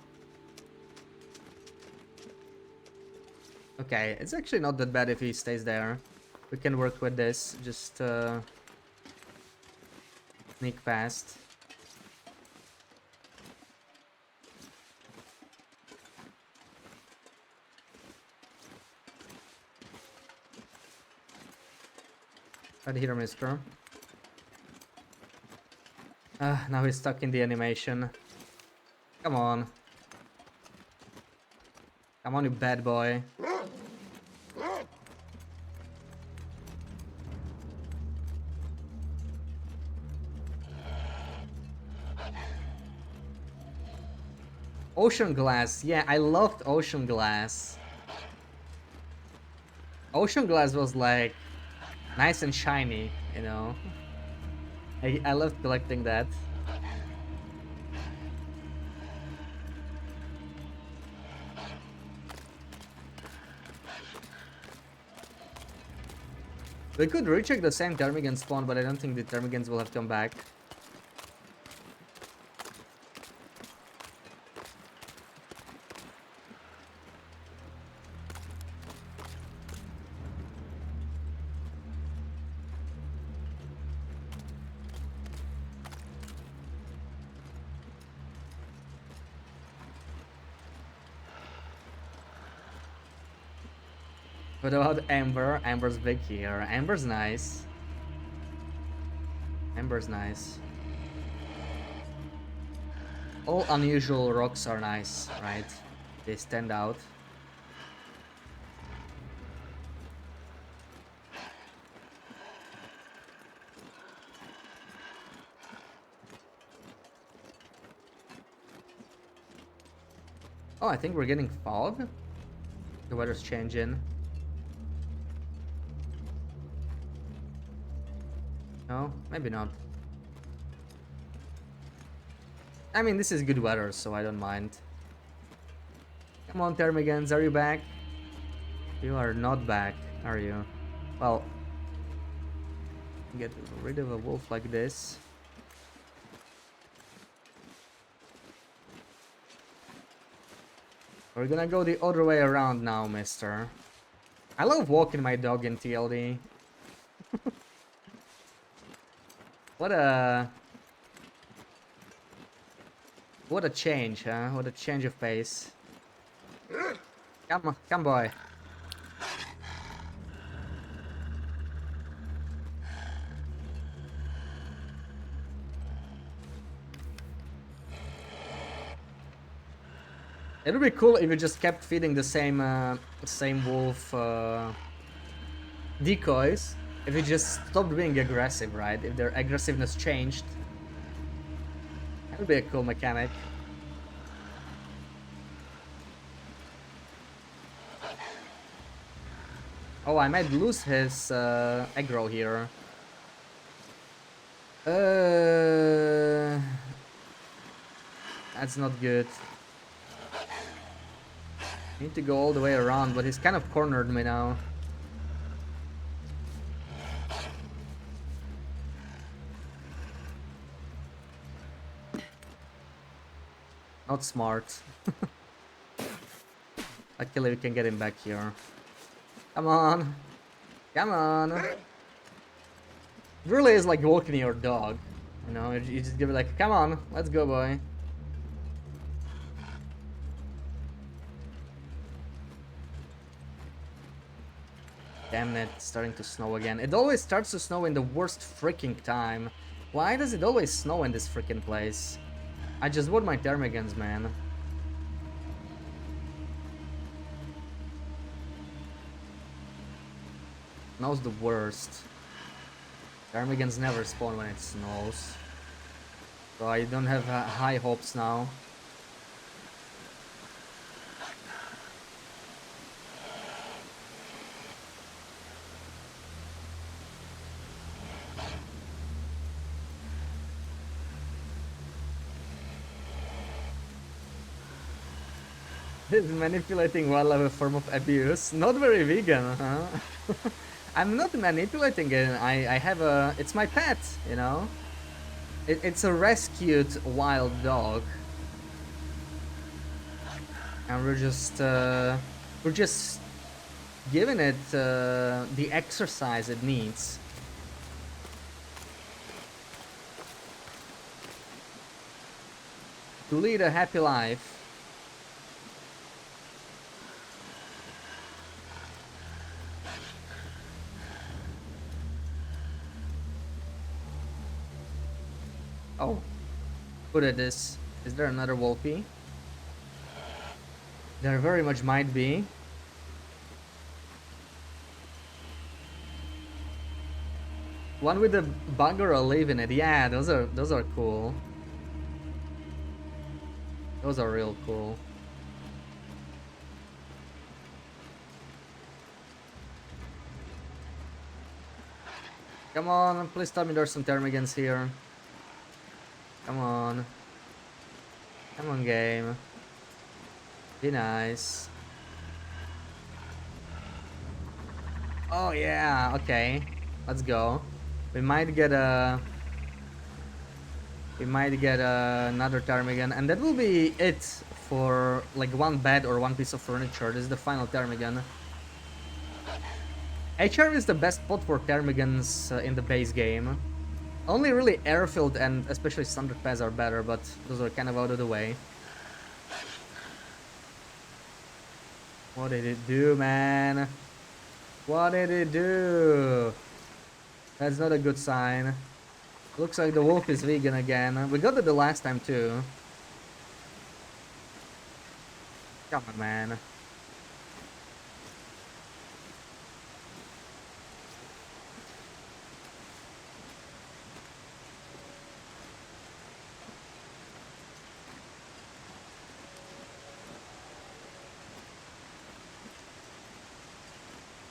Okay, it's actually not that bad if he stays there. We can work with this, just sneak past. Right here, mister. Now he's stuck in the animation. Come on. Come on, you bad boy. Ocean glass. Yeah, I loved ocean glass. Ocean glass was like nice and shiny, you know. I loved collecting that. We could recheck the same Termigan spawn, but I don't think the Termigans will have come back. What about Amber? Amber's big here. Amber's nice. Amber's nice. All unusual rocks are nice, right? They stand out. Oh, I think we're getting fog. The weather's changing. No, maybe not. I mean, this is good weather, so I don't mind. Come on, Termigans, are you back? You are not back, are you? Well, get rid of a wolf like this. We're gonna go the other way around now, mister. I love walking my dog in TLD. What a... What a change, huh? What a change of pace. Come boy. It would be cool if you just kept feeding the same wolf decoys. If you just stopped being aggressive, right? If their aggressiveness changed, that would be a cool mechanic. Oh, I might lose his aggro here. That's not good. Need to go all the way around, but he's kind of cornered me now. Not smart. Luckily we can get him back here. Come on. Come on. It really is like walking your dog. You know, you just give it like, come on, let's go, boy. Damn it, it's starting to snow again. It always starts to snow in the worst freaking time. Why does it always snow in this freaking place? I just want my ptarmigans, man. Snow's the worst. Ptarmigans never spawn when it snows. So I don't have high hopes now. This manipulating wildlife a form of abuse. Not very vegan, huh? I'm not manipulating it. I have a... It's my pet, you know? It's a rescued wild dog. And we're just giving it the exercise it needs. To lead a happy life. Oh, good at this. Is there another Wolfie? There very much might be. One with a bug or a leaf in it. Yeah, those are cool. Those are real cool. Come on, please tell me there's some ptarmigans here. Come on. Come on, game. Be nice. Oh yeah, okay. Let's go. We might get another ptarmigan, and that will be it for like one bed or one piece of furniture. This is the final ptarmigan. HR is the best spot for ptarmigans in the base game. Only really airfield and especially standard paths are better, but those are kind of out of the way. What did it do, man? What did it do? That's not a good sign. Looks like the wolf is vegan again. We got it the last time too. Come on, man.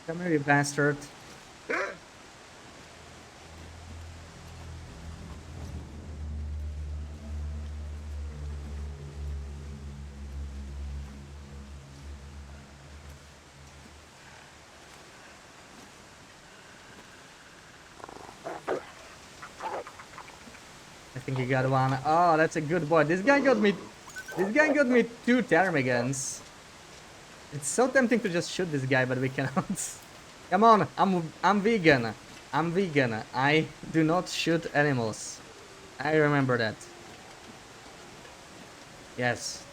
Come here, you bastard. I think he got one. Oh, that's a good boy. This guy got me 2 ptarmigans. It's so tempting to just shoot this guy, but we cannot. Come on, I'm vegan. I'm vegan. I do not shoot animals. I remember that. Yes.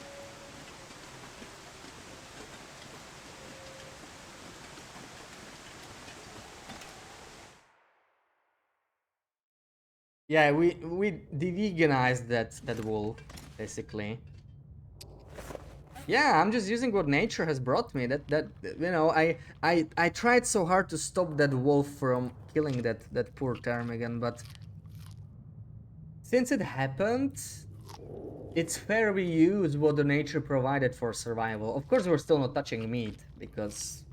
Yeah, we de-veganized that wolf, basically. Yeah, I'm just using what nature has brought me. That you know, I tried so hard to stop that wolf from killing that poor ptarmigan, but since it happened, it's fair we use what the nature provided for survival. Of course, we're still not touching meat because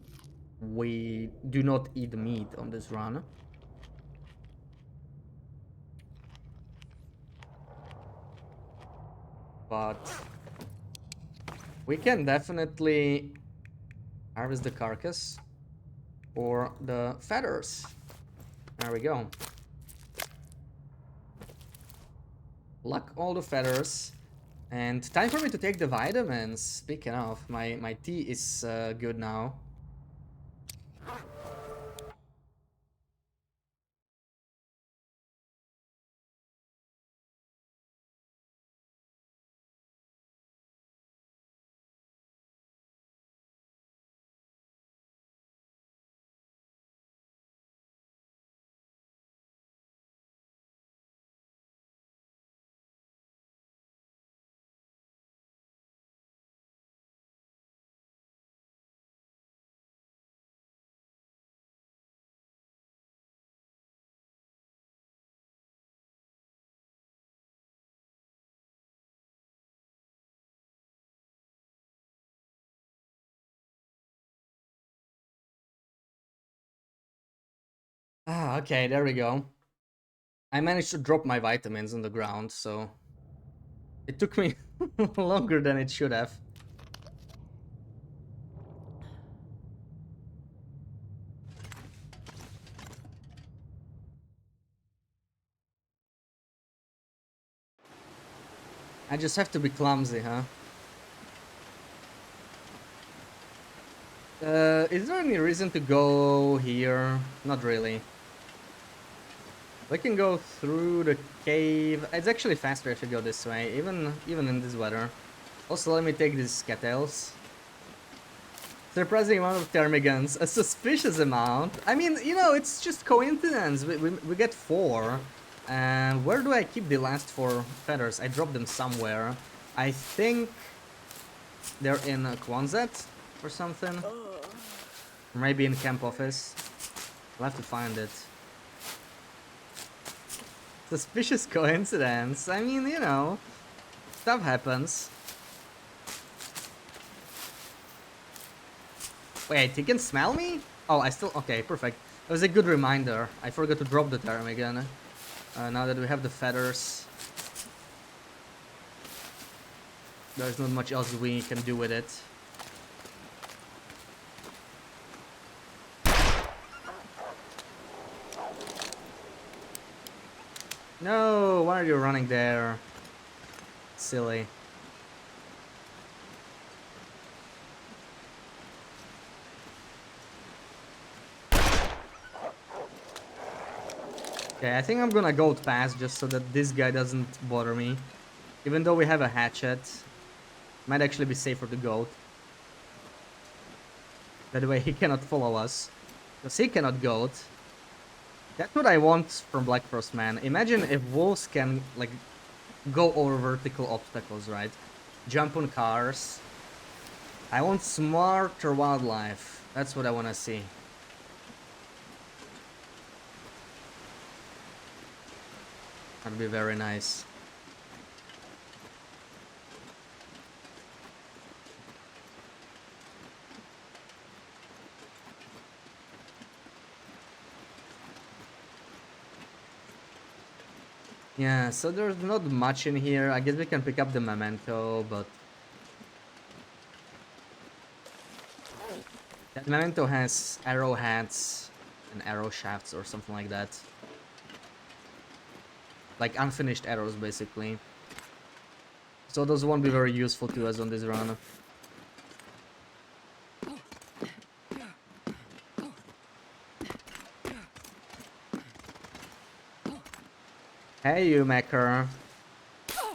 we do not eat meat on this run. But we can definitely harvest the carcass or the feathers. There we go. Pluck all the feathers. And time for me to take the vitamins. Speaking of, my tea is good now. Ah, okay, there we go. I managed to drop my vitamins on the ground, so it took me longer than it should have. I just have to be clumsy, huh? Is there any reason to go here? Not really. We can go through the cave. It's actually faster if you go this way, even in this weather. Also, let me take these cattails. Surprising amount of ptarmigans. A suspicious amount. I mean, you know, it's just coincidence. We get 4. And where do I keep the last 4 feathers? I dropped them somewhere. I think they're in Quonset or something. Maybe in camp office. I'll have to find it. Suspicious coincidence. I mean, you know, stuff happens. Wait, he can smell me? Oh, I still... Okay, perfect. That was a good reminder. I forgot to drop the ptarmigan. Now that we have the feathers, there's not much else we can do with it. No, why are you running there? Silly. Okay, I think I'm gonna go past just so that this guy doesn't bother me. Even though we have a hatchet, might actually be safer to goat. That way he cannot follow us. Because he cannot goat. That's what I want from Black Frost, man. Imagine if wolves can, like, go over vertical obstacles, right? Jump on cars. I want smarter wildlife. That's what I want to see. That'd be very nice. Yeah, so there's not much in here. I guess we can pick up the memento, but that memento has arrowheads and arrow shafts or something like that. Like unfinished arrows, basically. So those won't be very useful to us on this run. Hey, you Macker.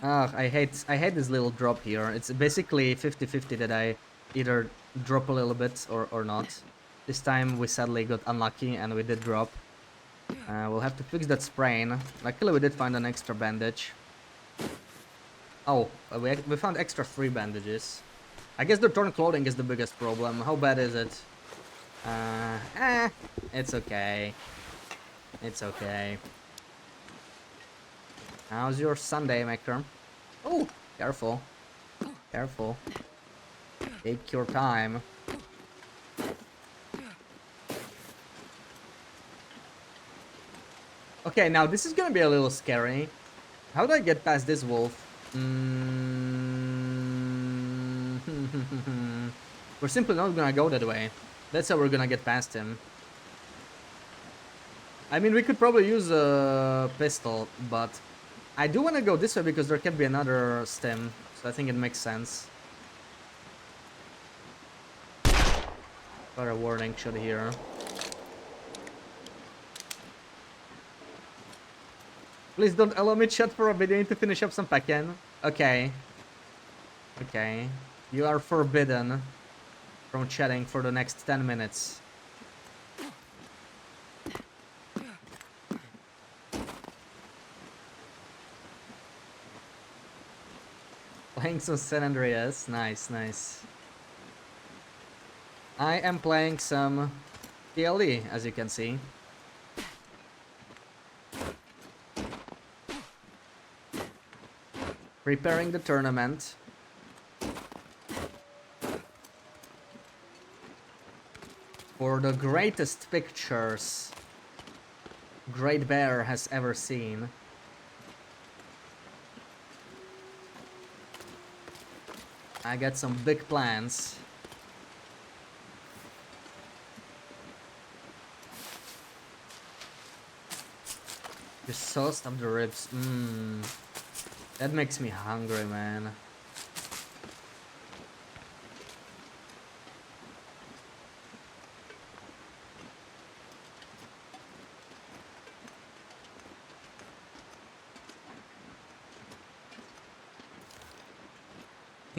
Ugh, I hate this little drop here. It's basically 50-50 that I either drop a little bit or not. This time we sadly got unlucky and we did drop. We'll have to fix that sprain. Luckily we did find an extra bandage. Oh, we found extra 3 bandages. I guess the torn clothing is the biggest problem. How bad is it? It's okay. It's okay. How's your Sunday, Macker? Oh, careful. Careful. Take your time. Okay, now this is gonna be a little scary. How do I get past this wolf? We're simply not gonna go that way. That's how we're gonna get past him. I mean, we could probably use a pistol, but I do want to go this way because there can be another stem, so I think it makes sense. Got a warning shot here. Please don't allow me to chat for a bit. I need to finish up some packing. Okay. Okay. You are forbidden from chatting for the next 10 minutes. Playing some San Andreas. Nice, nice. I am playing some PLE, as you can see. Preparing the tournament. For the greatest pictures Great Bear has ever seen. I got some big plans. Just sauce of the ribs. That makes me hungry, man.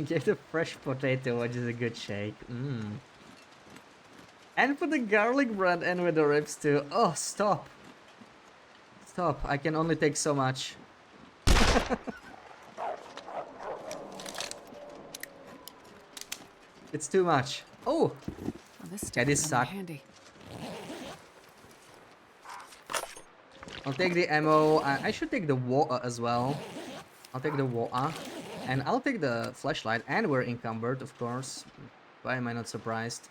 Get a fresh potato, which is a good shake. And put the garlic bread in with the ribs too. Oh, stop. Stop. I can only take so much. It's too much. Oh!
Well, this
Yeah,
stuff
this
will come in
sucks.
handy.
I'll take the ammo. I should take the water as well. I'll take the water. And I'll take the flashlight. And we're encumbered, of course. Why am I not surprised?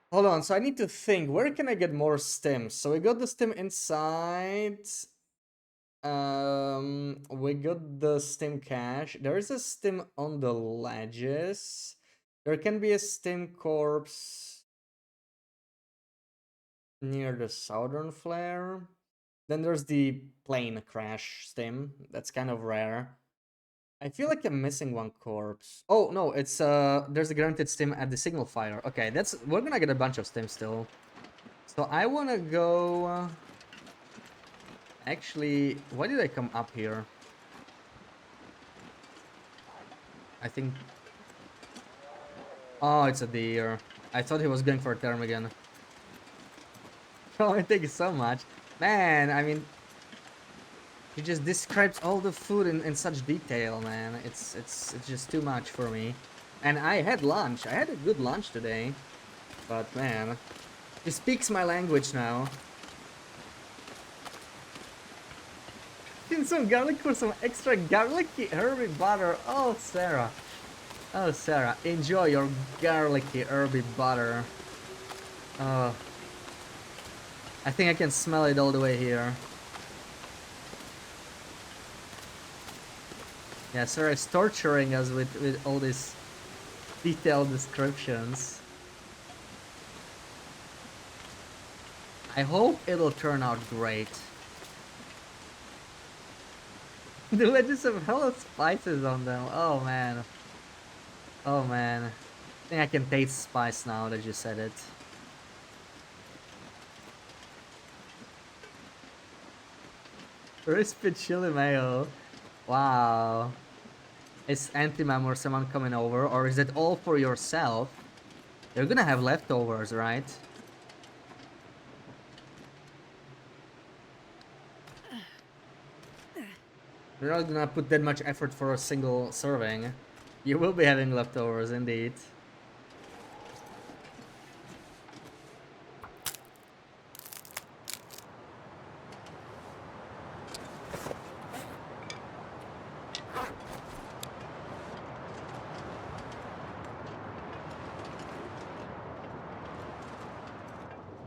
Hold on, so I need to think. Where can I get more stims? So we got the stim inside. We got the stim cache. There is a stim on the ledges. There can be a stim corpse near the southern flare. Then there's the plane crash stim. That's kind of rare. I feel like I'm missing one corpse. Oh no, it's there's a guaranteed stim at the signal fire. Okay, we're gonna get a bunch of stims still. So I wanna go. Actually, why did I come up here? I think. Oh, it's a deer. I thought he was going for a term. Oh, thank you so much, man. I mean, he just describes all the food in such detail, man. It's just too much for me. And I had lunch. I had a good lunch today. But man, he speaks my language now. In some garlic for some extra garlicky herby butter. Oh, Sarah. Oh, Sarah. Enjoy your garlicky herby butter. Oh. I think I can smell it all the way here. Yeah, Sarah is torturing us with all these detailed descriptions. I hope it'll turn out great. The wedges have hella spices on them. Oh man. Oh man. I think I can taste spice now that you said it. Crispy chili mayo. Wow. Is Antimam or someone coming over, or is it all for yourself? You're gonna have leftovers, right? You're not gonna put that much effort for a single serving. You will be having leftovers, indeed.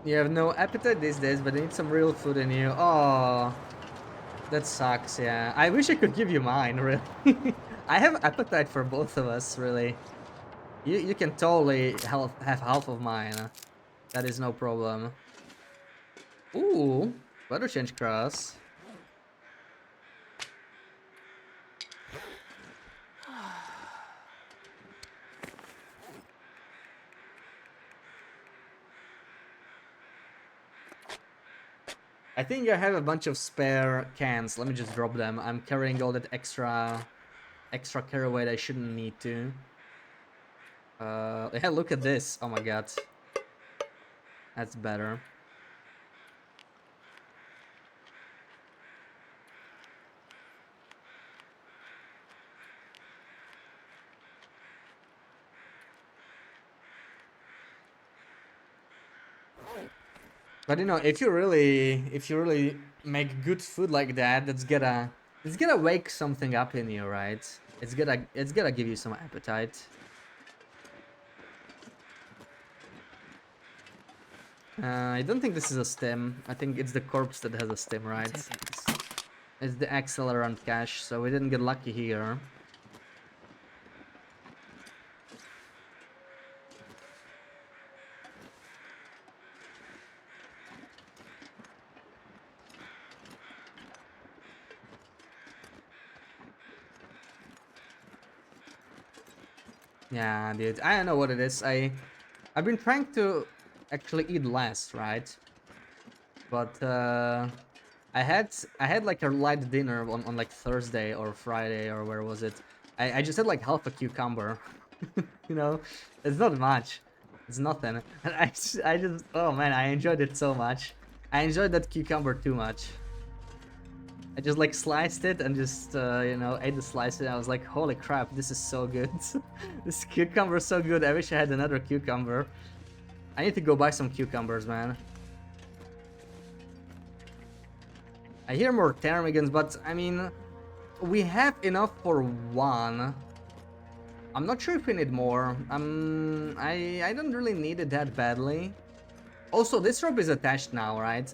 You have no appetite these days, but you need some real food in you. Oh, that sucks, yeah. I wish I could give you mine, really. I have appetite for both of us, really. You can totally have half of mine. That is no problem. Ooh, weather change cross. I think I have a bunch of spare cans. Let me just drop them. I'm carrying all that extra carry weight I shouldn't need to. Yeah, look at this. Oh my god. That's better. But you know, if you really make good food like that, it's gonna wake something up in you, right? It's gonna give you some appetite. I don't think this is a stem. I think it's the corpse that has a stem,
I'll
right?
take it.
It's the accelerant cache, so we didn't get lucky here. Yeah, dude. I don't know what it is. I've been trying to actually eat less, right? But I had like a light dinner on like Thursday or Friday or where was it? I just had like half a cucumber. You know, it's not much. It's nothing. And I just oh man, I enjoyed it so much. I enjoyed that cucumber too much. I just like sliced it and just you know, ate the slice and I was like, holy crap, this is so good. This cucumber is so good. I wish I had another cucumber. I need to go buy some cucumbers, man. I hear more ptermigans, but I mean, we have enough for one. I'm not sure if we need more. I don't really need it that badly. Also, this rope is attached now, right?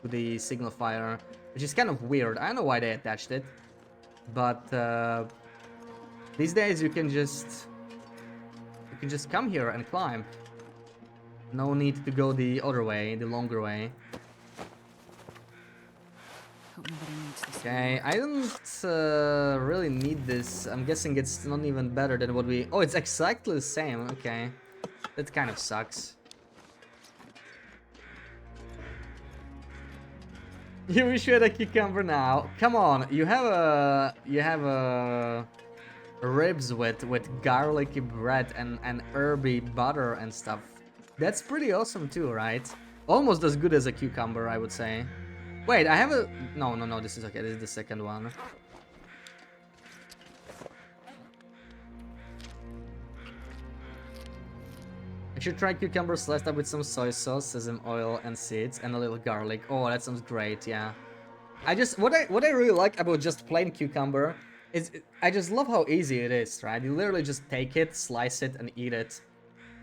To the signal fire, which is kind of weird. I don't know why they attached it, but these days you can just come here and climb. No need to go the other way, the longer way.
Hope nobody needs this
Okay,
anymore.
I don't really need this. I'm guessing it's not even better than what we... Oh, it's exactly the same. Okay, that kind of sucks. You wish you had a cucumber now. Come on, you have a ribs with garlicky bread and herby butter and stuff. That's pretty awesome too, right? Almost as good as a cucumber, I would say. Wait, I have a... No, no, no, this is okay. This is the second one. I should try cucumber sliced up with some soy sauce, sesame oil, and seeds, and a little garlic. Oh, that sounds great, yeah. What I really like about just plain cucumber is I just love how easy it is, right? You literally just take it, slice it, and eat it.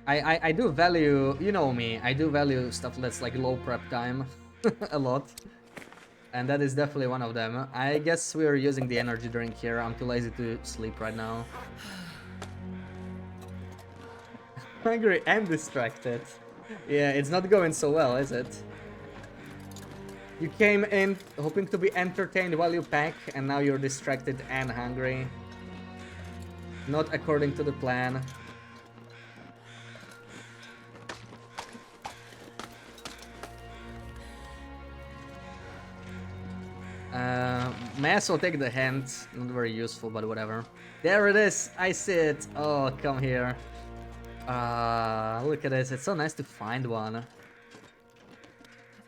I do value, you know me, I do value stuff that's like low prep time a lot. And that is definitely one of them. I guess we are using the energy drink here. I'm too lazy to sleep right now. Hungry and distracted. Yeah, it's not going so well, is it? You came in hoping to be entertained while you pack, and now you're distracted and hungry. Not according to the plan. May as well take the hand. Not very useful, but whatever. There it is. I see it. Oh, come here. Look at this. It's so nice to find one.
I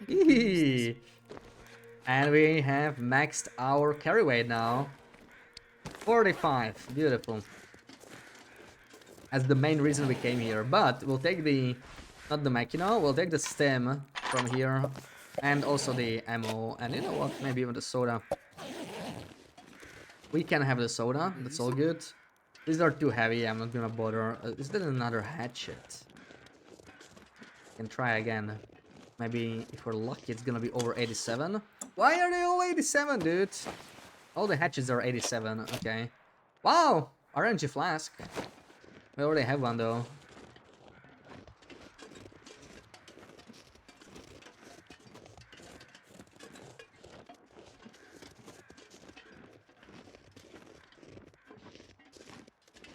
think I can use this.
Eee. And we have maxed our carry weight now. 45. Beautiful. That's the main reason we came here. But we'll take the... Not the Machino. We'll take the stem from here. And also the ammo. And you know what? Maybe even the soda. We can have the soda. That's all good. These are too heavy. I'm not gonna bother. Is there another hatchet? Can try again. Maybe if we're lucky, it's gonna be over 87. Why are they all 87, dude? All the hatches are 87. Okay. Wow! RNG flask. We already have one though.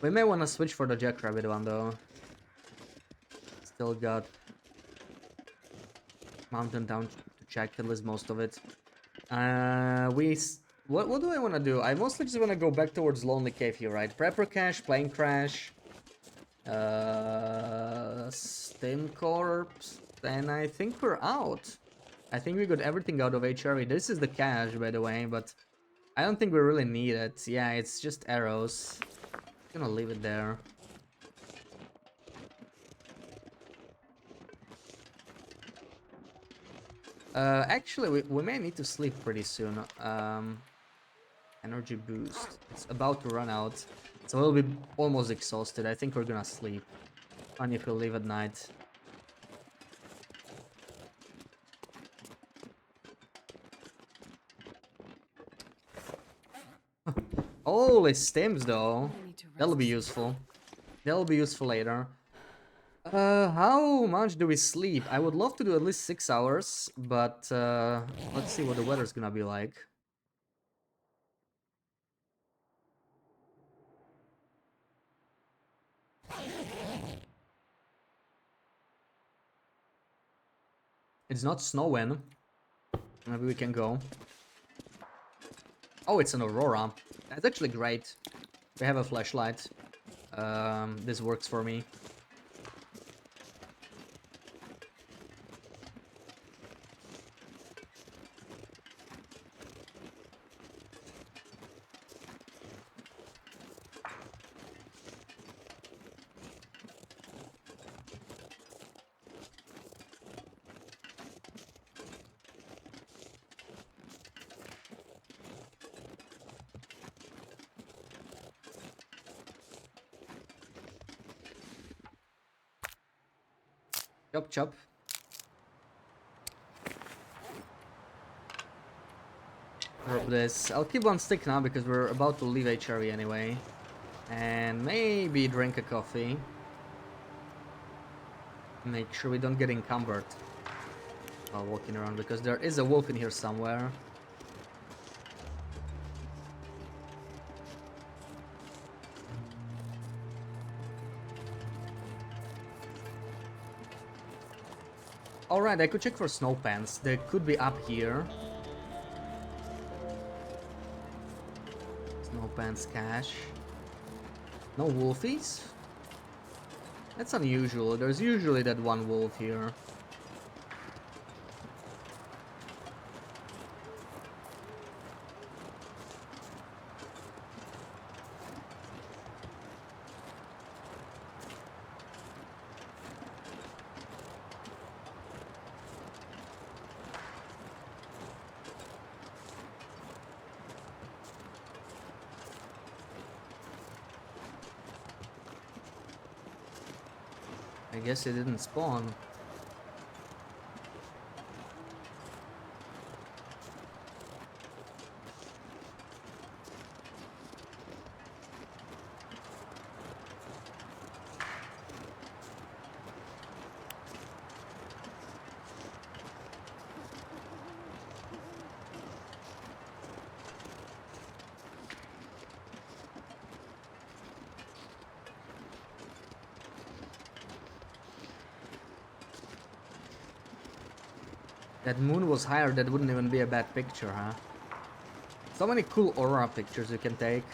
We may want to switch for the jackrabbit one though. Still got mountain down to check at least most of it. What do I want to do? I mostly just want to go back towards Lonely Cave here, right? Prepper cache, plane crash, Stim corpse, and I think we're out. I think we got everything out of HRV. This is the cache, by the way, but I don't think we really need it. Yeah, it's just arrows. I'm gonna leave it there. Actually, we may need to sleep pretty soon. Energy boost. It's about to run out. So we'll be almost exhausted. I think we're gonna sleep. Fun if we leave at night. Holy stims though. That'll be useful. That'll be useful later. How much do we sleep? I would love to do at least 6 hours, but let's see what the weather's gonna be like. It's not snowing. Maybe we can go. Oh, it's an aurora. That's actually great. We have a flashlight. This works for me. Chop chop. Drop this. I'll keep one stick now because we're about to leave HRE anyway. And maybe drink a coffee. Make sure we don't get encumbered while walking around because there is a wolf in here somewhere. Alright, I could check for snow pants. They could be up here. Snow pants cache. No wolfies? That's unusual. There's usually that one wolf here. I guess it didn't spawn. That moon was higher, that wouldn't even be a bad picture, huh? So many cool aurora pictures you can take.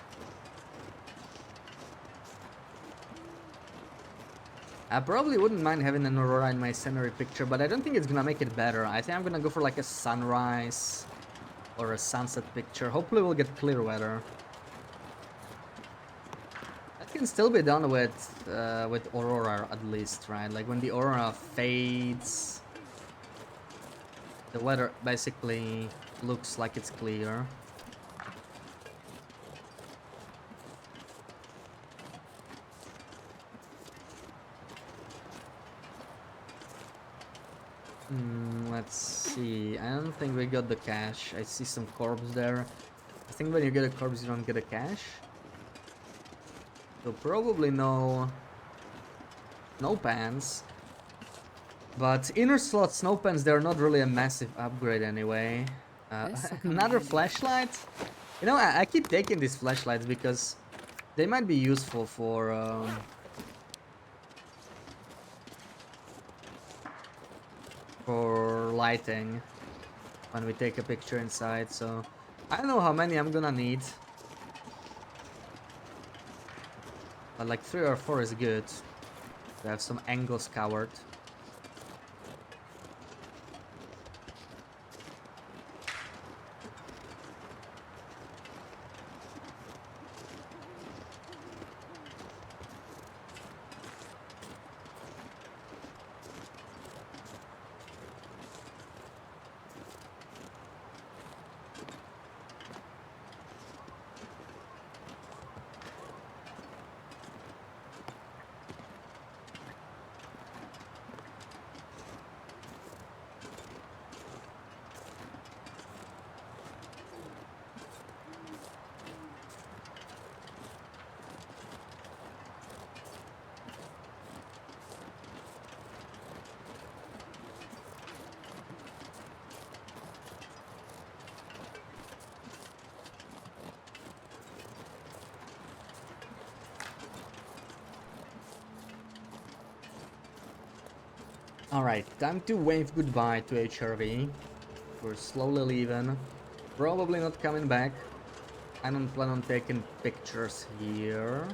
I probably wouldn't mind having an aurora in my scenery picture, but I don't think it's gonna make it better. I think I'm gonna go for like a sunrise or a sunset picture. Hopefully we'll get clear weather. That can still be done with aurora at least, right? Like when the aurora fades, the weather basically looks like it's clear. Let's see. I don't think we got the cash. I see some corpse there. I think when you get a corpse, you don't get a cash. So probably no pants. But inner slot snow pants, they're not really a massive upgrade anyway.
This'll come in
Another
handy.
flashlight. You know, I keep taking these flashlights because they might be useful for lighting when we take a picture inside. So I don't know how many I'm gonna need, but like 3 or 4 is good to have some angles covered. Alright, time to wave goodbye to HRV. We're slowly leaving. Probably not coming back. I don't plan on taking pictures here.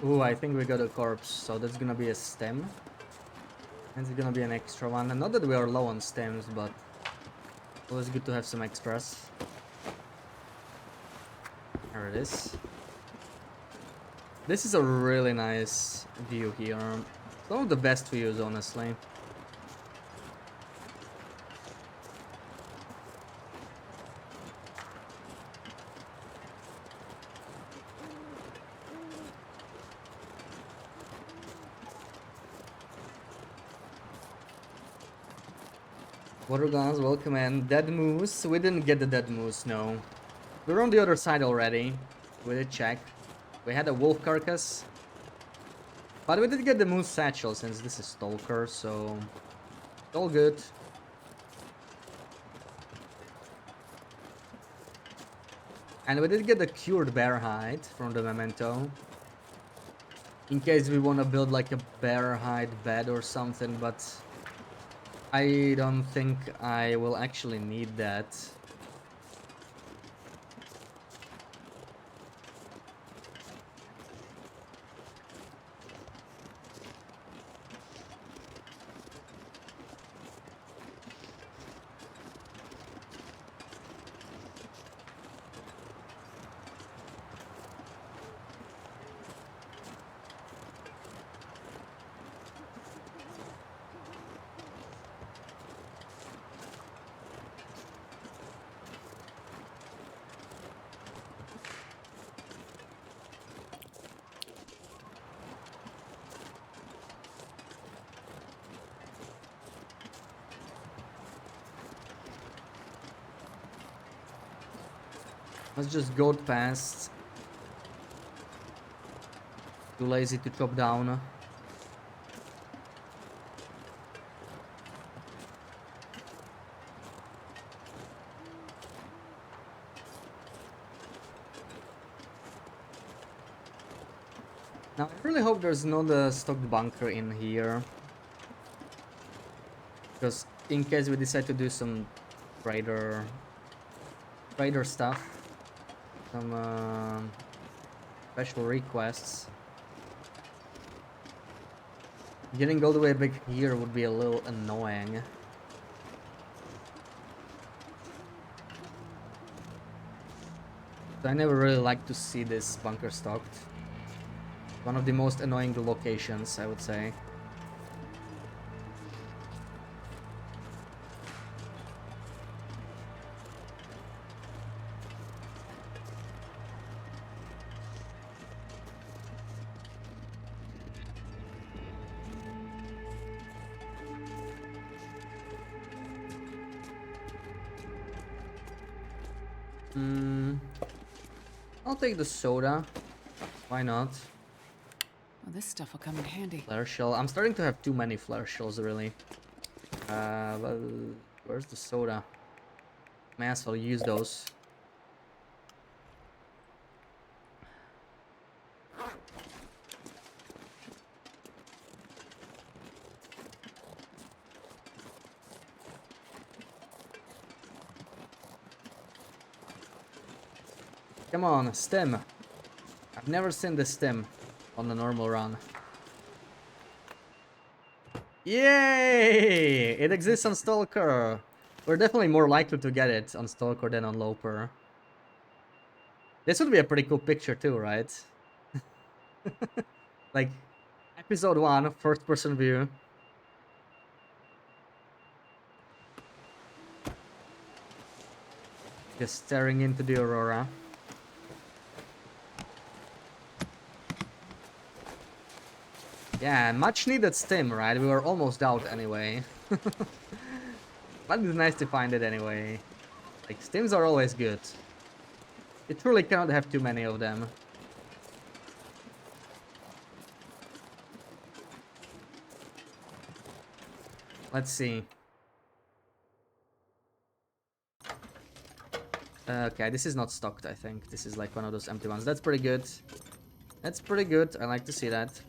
Ooh, I think we got a corpse, so that's gonna be a stem. And it's gonna be an extra one. And not that we are low on stems, but always good to have some extras. There it is. This is a really nice view here. One of the best views, honestly. Water guns, welcome in. Dead moose. We didn't get the dead moose, no. We're on the other side already. We did check. We had a wolf carcass. But we did get the moose satchel since this is Stalker, so it's all good. And we did get the cured bear hide from the memento. In case we want to build like a bear hide bed or something, but I don't think I will actually need that. Let's just go past. Too lazy to chop down. Now, I really hope there's not a stocked bunker in here. Because in case we decide to do some trader stuff, some special requests, getting all the way back here would be a little annoying. So I never really like to see this bunker stocked. One of the most annoying locations, I would say. I'll take the soda. Why not?
Well, this stuff will come in handy.
Flare shell. I'm starting to have too many flare shells, really. Well, where's the soda? May as well use those. Come on, stem. I've never seen the stem on the normal run. Yay! It exists on Stalker. We're definitely more likely to get it on Stalker than on Loper. This would be a pretty cool picture too, right? Like, episode 1, first person view. Just staring into the aurora. Yeah, much needed stim, right? We were almost out anyway. But it's nice to find it anyway. Like, stims are always good. You truly cannot have too many of them. Let's see. Okay, this is not stocked, I think. This is like one of those empty ones. That's pretty good. That's pretty good. I like to see that.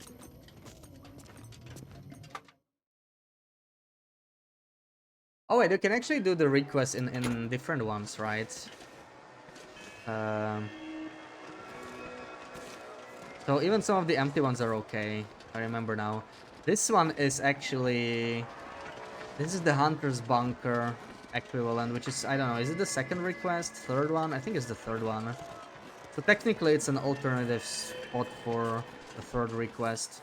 Oh wait, you can actually do the request in different ones, right? So even some of the empty ones are okay. I remember now. This one is actually... This is the Hunter's Bunker equivalent, which is, I don't know, is it the second request? Third one? I think it's the third one. So technically it's an alternative spot for the third request.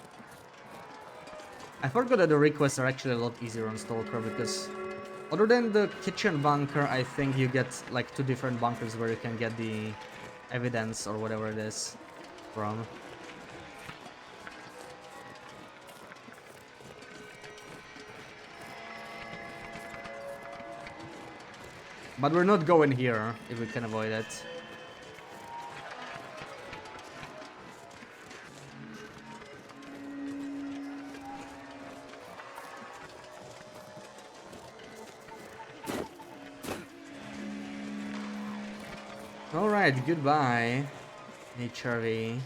I forgot that the requests are actually a lot easier on Stalker because other than the kitchen bunker, I think you get like 2 different bunkers where you can get the evidence or whatever it is from. But we're not going here if we can avoid it. Alright, goodbye, HRV.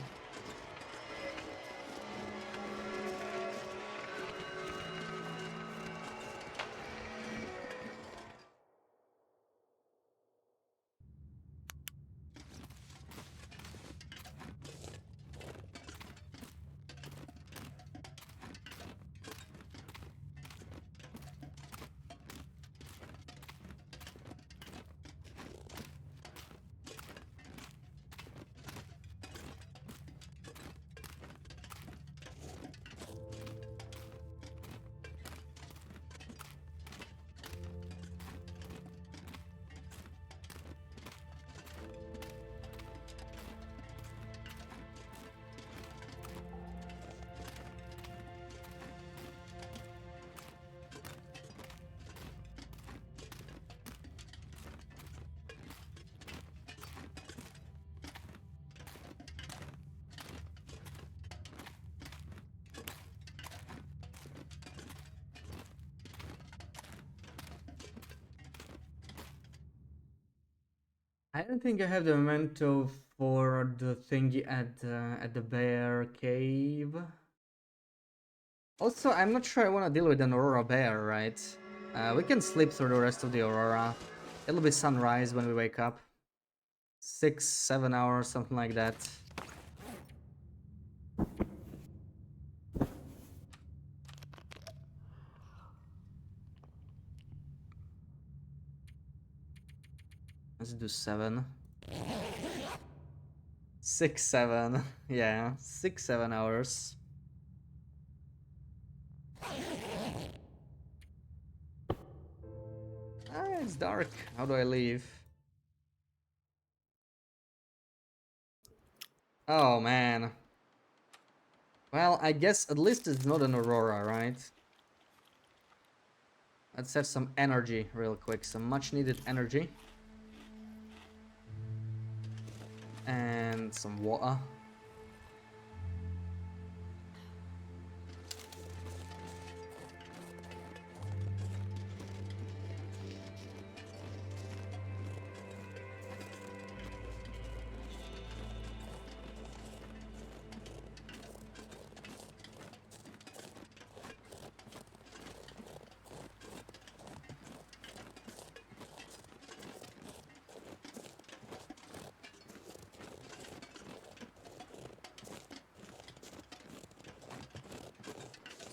I don't think I have the memento for the thingy at the bear cave. Also, I'm not sure I want to deal with an Aurora bear, right? We can sleep through the rest of the Aurora. It'll be sunrise when we wake up. 6, 7 hours, something like that. Let's do 7. 6, 7. Yeah, 6, 7 hours. Ah, it's dark. How do I leave? Oh, man. Well, I guess at least it's not an Aurora, right? Let's have some energy real quick. Some much needed energy. And some water.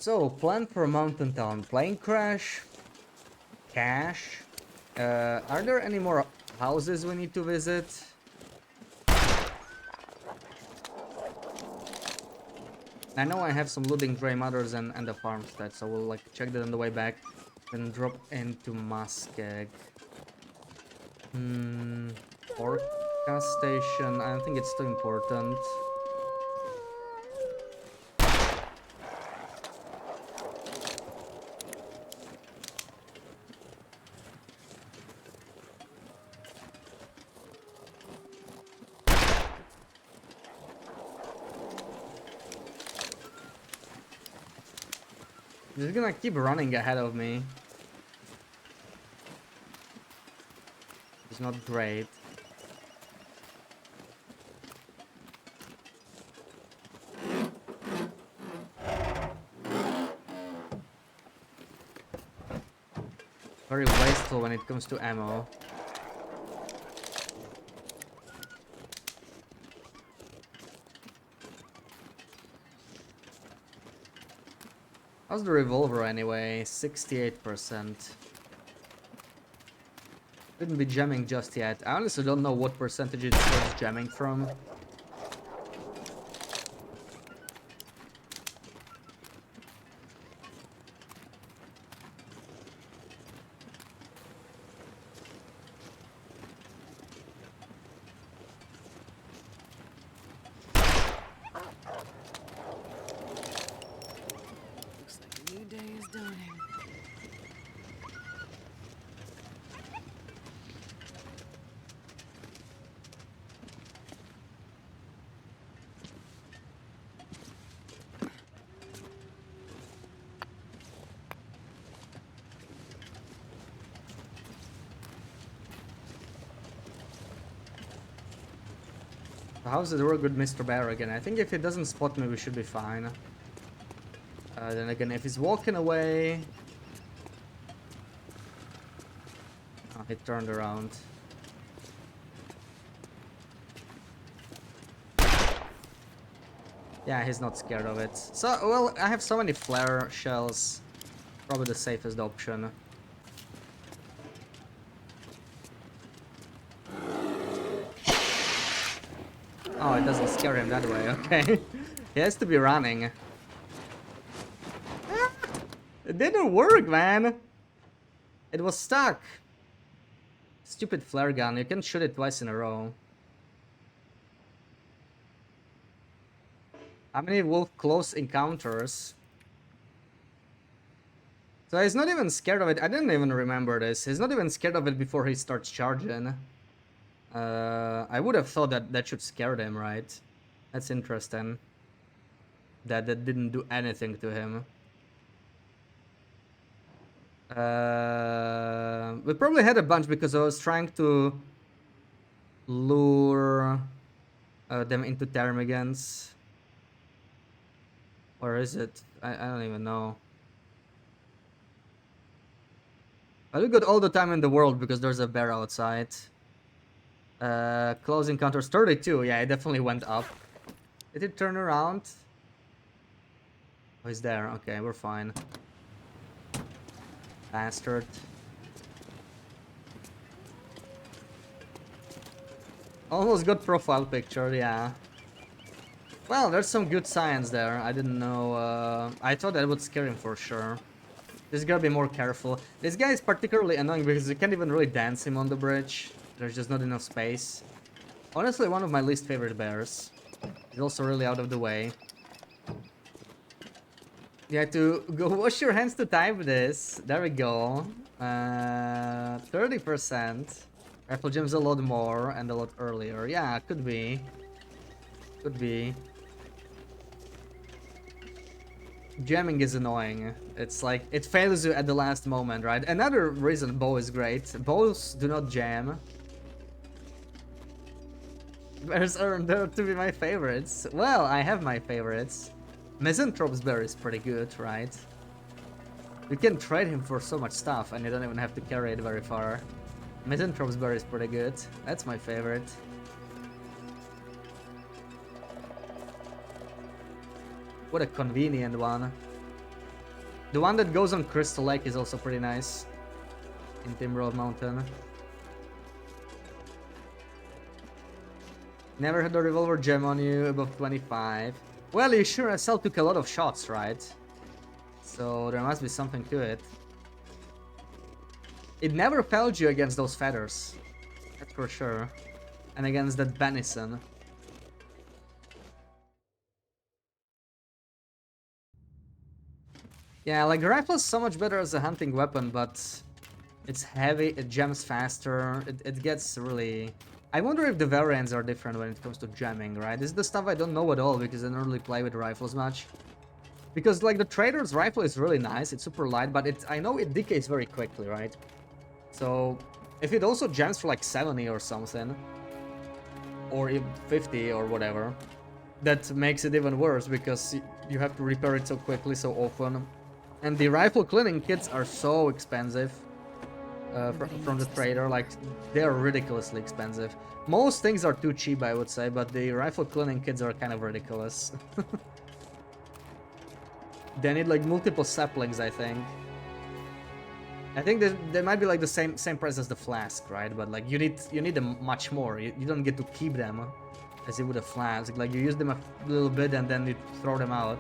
So, plan for a mountain town. Plane crash. Cash. Are there any more houses we need to visit? I know I have some looting Grey Mothers and the farmstead, so we'll like check that on the way back. Then drop into Muskeg. Forecast station. I don't think it's too important. He's gonna keep running ahead of me. It's not great. Very wasteful when it comes to ammo. How's the revolver anyway? 68%. Didn't be jamming just yet. I honestly don't know what percentage it starts jamming from.
Looks like a new day is dawning.
How's it work with Mr. Bear again? I think if he doesn't spot me, we should be fine. Then again, if he's walking away... Oh, he turned around. Yeah, he's not scared of it. So, well, I have so many flare shells. Probably the safest option. Oh, it doesn't scare him that way, okay. He has to be running. It didn't work, man! It was stuck. Stupid flare gun, you can shoot it twice in a row. How many wolf close encounters? So he's not even scared of it. I didn't even remember this. He's not even scared of it before he starts charging. I would have thought that that should scare him, right? That's interesting. That didn't do anything to him. We probably had a bunch because I was trying to lure them into ptermigans. Or is it? I don't even know. But we got all the time in the world because there's a bear outside. Close encounters 32. Yeah, it definitely went up. Did it turn around? Oh, he's there. Okay, we're fine. Bastard. Almost good profile picture, yeah. Well, there's some good science there. I didn't know. I thought that would scare him for sure. Just gotta be more careful. This guy is particularly annoying because you can't even really dance him on the bridge. There's just not enough space. Honestly, one of my least favorite bears. He's also really out of the way. You have to go wash your hands to type this. There we go. 30%. Rifle gems a lot more and a lot earlier. Yeah, could be. Could be. Jamming is annoying. It's like, it fails you at the last moment, right? Another reason bow is great. Bows do not jam. Bears are there to be my favorites. Well, I have my favorites. Misanthrope's bear is pretty good, right? You can trade him for so much stuff and you don't even have to carry it very far. Misanthrope's bear is pretty good. That's my favorite. What a convenient one. The one that goes on Crystal Lake is also pretty nice. In Timberwolf Mountain. Never had a revolver gem on you above 25. Well, you sure as hell took a lot of shots, right? So there must be something to it. It never failed you against those feathers. That's for sure. And against that venison. Yeah, like the rifle is so much better as a hunting weapon, but it's heavy, it jams faster, it gets really... I wonder if the variants are different when it comes to jamming, right? This is the stuff I don't know at all because I don't really play with rifles much. Because like the trader's rifle is really nice, it's super light, but I know it decays very quickly, right? So if it also jams for like 70 or something, or 50 or whatever, that makes it even worse because you have to repair it so quickly, so often. And the rifle cleaning kits are so expensive from the trader, like they are ridiculously expensive. Most things are too cheap, I would say, but the rifle cleaning kits are kind of ridiculous. They need like multiple saplings, I think. I think they might be like the same price as the flask, right? But like you need them much more. You don't get to keep them as you would a flask. Like you use them a little bit and then you throw them out.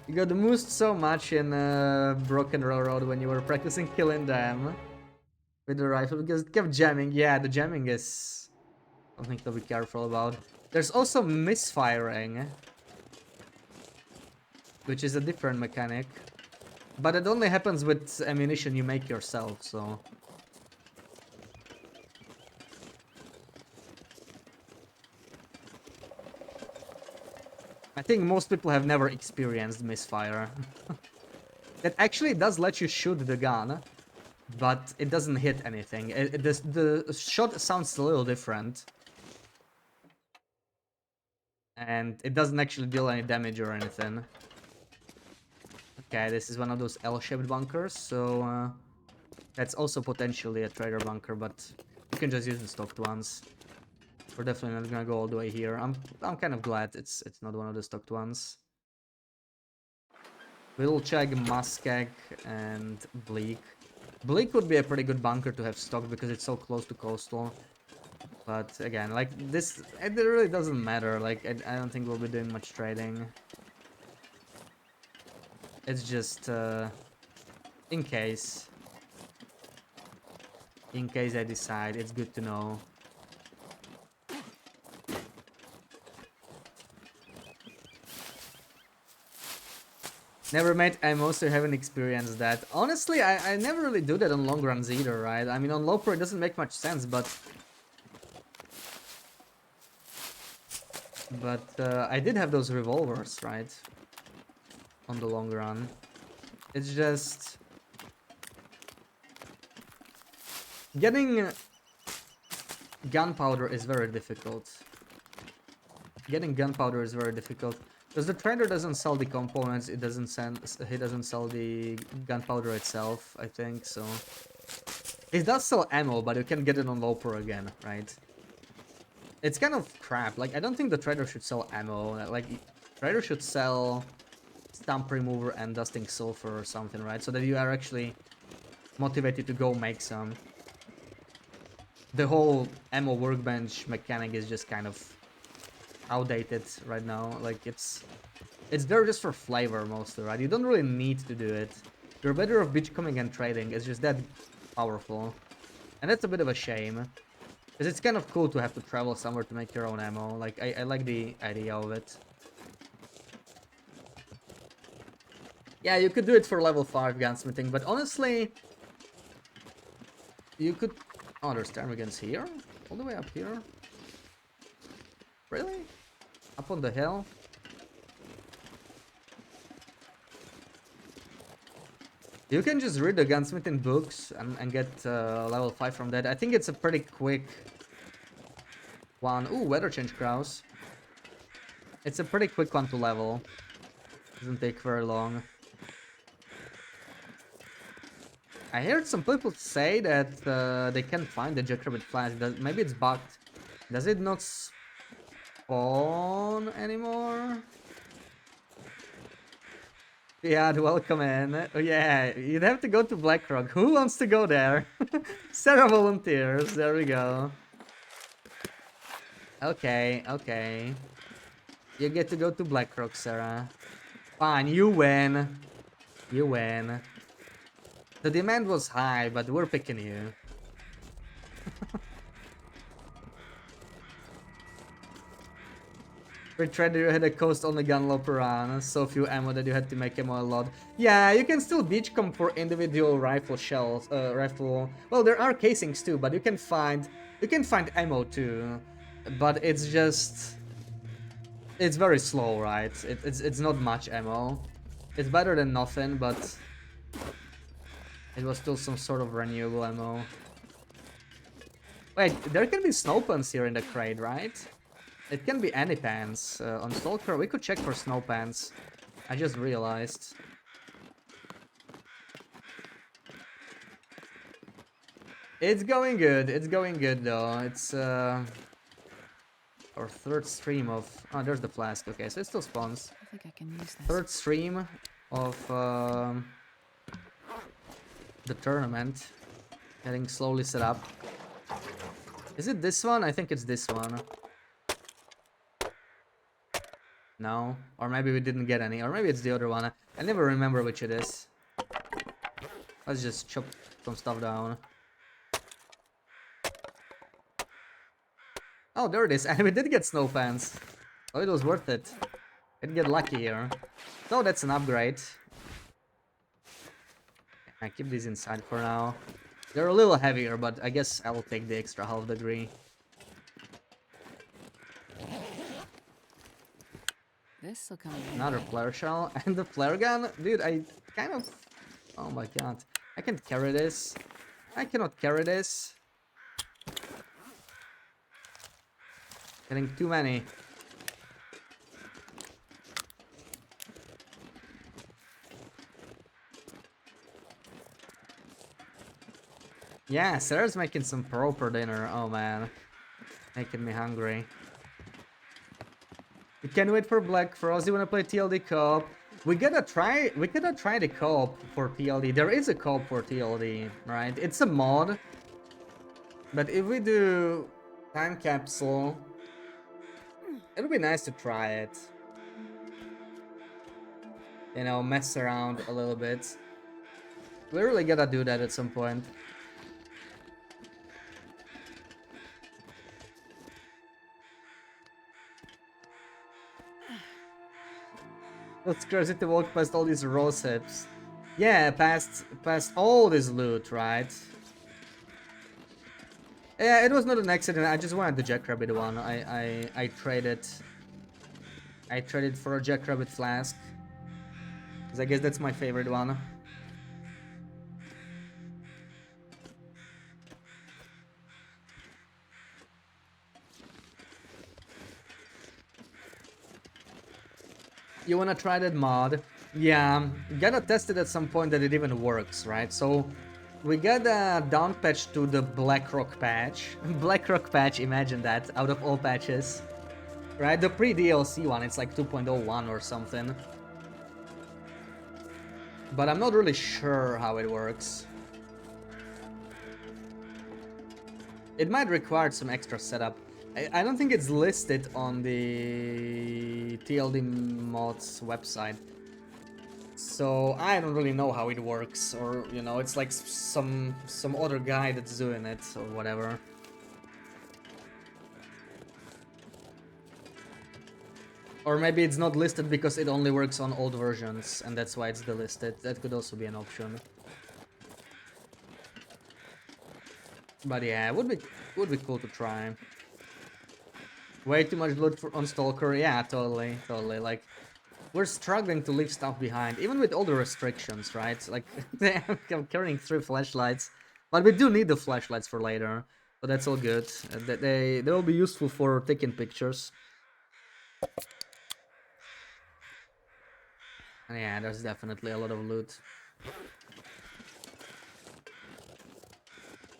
You got moosed so much in Broken Railroad when you were practicing killing them with the rifle because it kept jamming. Yeah, the jamming is something to be careful about. There's also misfiring, which is a different mechanic. But it only happens with ammunition you make yourself, so... I think most people have never experienced misfire. It actually does let you shoot the gun, but it doesn't hit anything. The shot sounds a little different. And it doesn't actually deal any damage or anything. Okay, this is one of those L-shaped bunkers, so that's also potentially a trader bunker, but you can just use the stocked ones. We're definitely not gonna go all the way here. I'm kind of glad it's not one of the stocked ones. We'll check Muskeg and Bleak. Bleak would be a pretty good bunker to have stocked because it's so close to coastal. But again, like this, it really doesn't matter. Like I don't think we'll be doing much trading. It's just in case. In case I decide, it's good to know. Never met, I mostly haven't experienced that. Honestly, I never really do that on long runs either, right? I mean, on low pro it doesn't make much sense, but... I did have those revolvers, right? On the long run. It's just... Getting gunpowder is very difficult. Getting gunpowder is very difficult because the trader doesn't sell the components. It doesn't send. He doesn't sell the gunpowder itself. I think so. He does sell ammo, but you can get it on Loper again, right? It's kind of crap. Like I don't think the trader should sell ammo. Like trader should sell stump remover and dusting sulfur or something, right? So that you are actually motivated to go make some. The whole ammo workbench mechanic is just kind of outdated right now. Like it's there just for flavor mostly, right? You don't really need to do it. You're better off beachcombing and trading. It's just that powerful, and that's a bit of a shame. Because it's kind of cool to have to travel somewhere to make your own ammo. Like I like the idea of it. Yeah, you could do it for level 5 gunsmithing, but honestly, you could... Oh, there's termagants here? All the way up here? Really? Up on the hill? You can just read the gunsmithing books and get level 5 from that. I think it's a pretty quick one. Ooh, weather change crows. It's a pretty quick one to level. Doesn't take very long. I heard some people say that they can't find the Jackrabbit Flash. Maybe it's bugged. Does it not spawn anymore? Yeah, welcome in. Oh, yeah, you'd have to go to Blackrock. Who wants to go there? Sarah volunteers. There we go. Okay, okay. You get to go to Blackrock, Sarah. Fine, you win. You win. The demand was high, but we're picking you. We tried to hit a coast on the gunlope run, so few ammo that you had to make ammo a lot. Yeah, you can still beachcomb for individual rifle shells, well, there are casings too, but you can find ammo too. But it's just... It's very slow, right? It's not much ammo. It's better than nothing, but... It was still some sort of renewable ammo. Wait, there can be snow pants here in the crate, right? It can be any pants. On Stalker, we could check for snow pants. I just realized. It's going good. It's going good, though. It's, our third stream of... Oh, there's the flask. Okay, so it still spawns.
I think I can use this.
Third stream of, the tournament. Getting slowly set up. Is it this one? I think it's this one. No, or maybe we didn't get any, or maybe it's the other one. I never remember which it is. Let's just chop some stuff down. Oh, there it is, and we did get snow pants. Oh, it was worth it. Did get lucky here. So that's an upgrade. I keep these inside for now. They're a little heavier, but I guess I will take the extra half degree.
This'll come.
Another flare shell and the flare gun. Dude, I kind of... Oh my god. I can't carry this. I cannot carry this. Getting too many. Yeah, Sarah's making some proper dinner. Oh man. Making me hungry. We can't wait for Black Frost. You wanna play TLD co-op? We gotta try the co-op for TLD. There is a co-op for TLD, right? It's a mod. But if we do time capsule, it'll be nice to try it. You know, mess around a little bit. We really gotta do that at some point. It's crazy to walk past all these rose hips. Yeah, past all this loot, right? Yeah, it was not an accident. I just wanted the Jackrabbit one. I traded for a Jackrabbit flask. Cause I guess that's my favorite one. You wanna try that mod? Yeah, gotta test it at some point that it even works, right? So we got a down patch to the Blackrock patch. Blackrock patch, imagine that, out of all patches. Right, the pre-DLC one, it's like 2.01 or something. But I'm not really sure how it works. It might require some extra setup. I don't think it's listed on the TLD mods website. So I don't really know how it works, or you know, it's like some other guy that's doing it or whatever. Or maybe it's not listed because it only works on old versions and that's why it's delisted. That could also be an option. But yeah, it would be cool to try. Way too much loot on Stalker, yeah, totally, totally. Like we're struggling to leave stuff behind, even with all the restrictions, right? Like I'm carrying 3 flashlights, but we do need the flashlights for later, so that's all good. They will be useful for taking pictures. And yeah, there's definitely a lot of loot.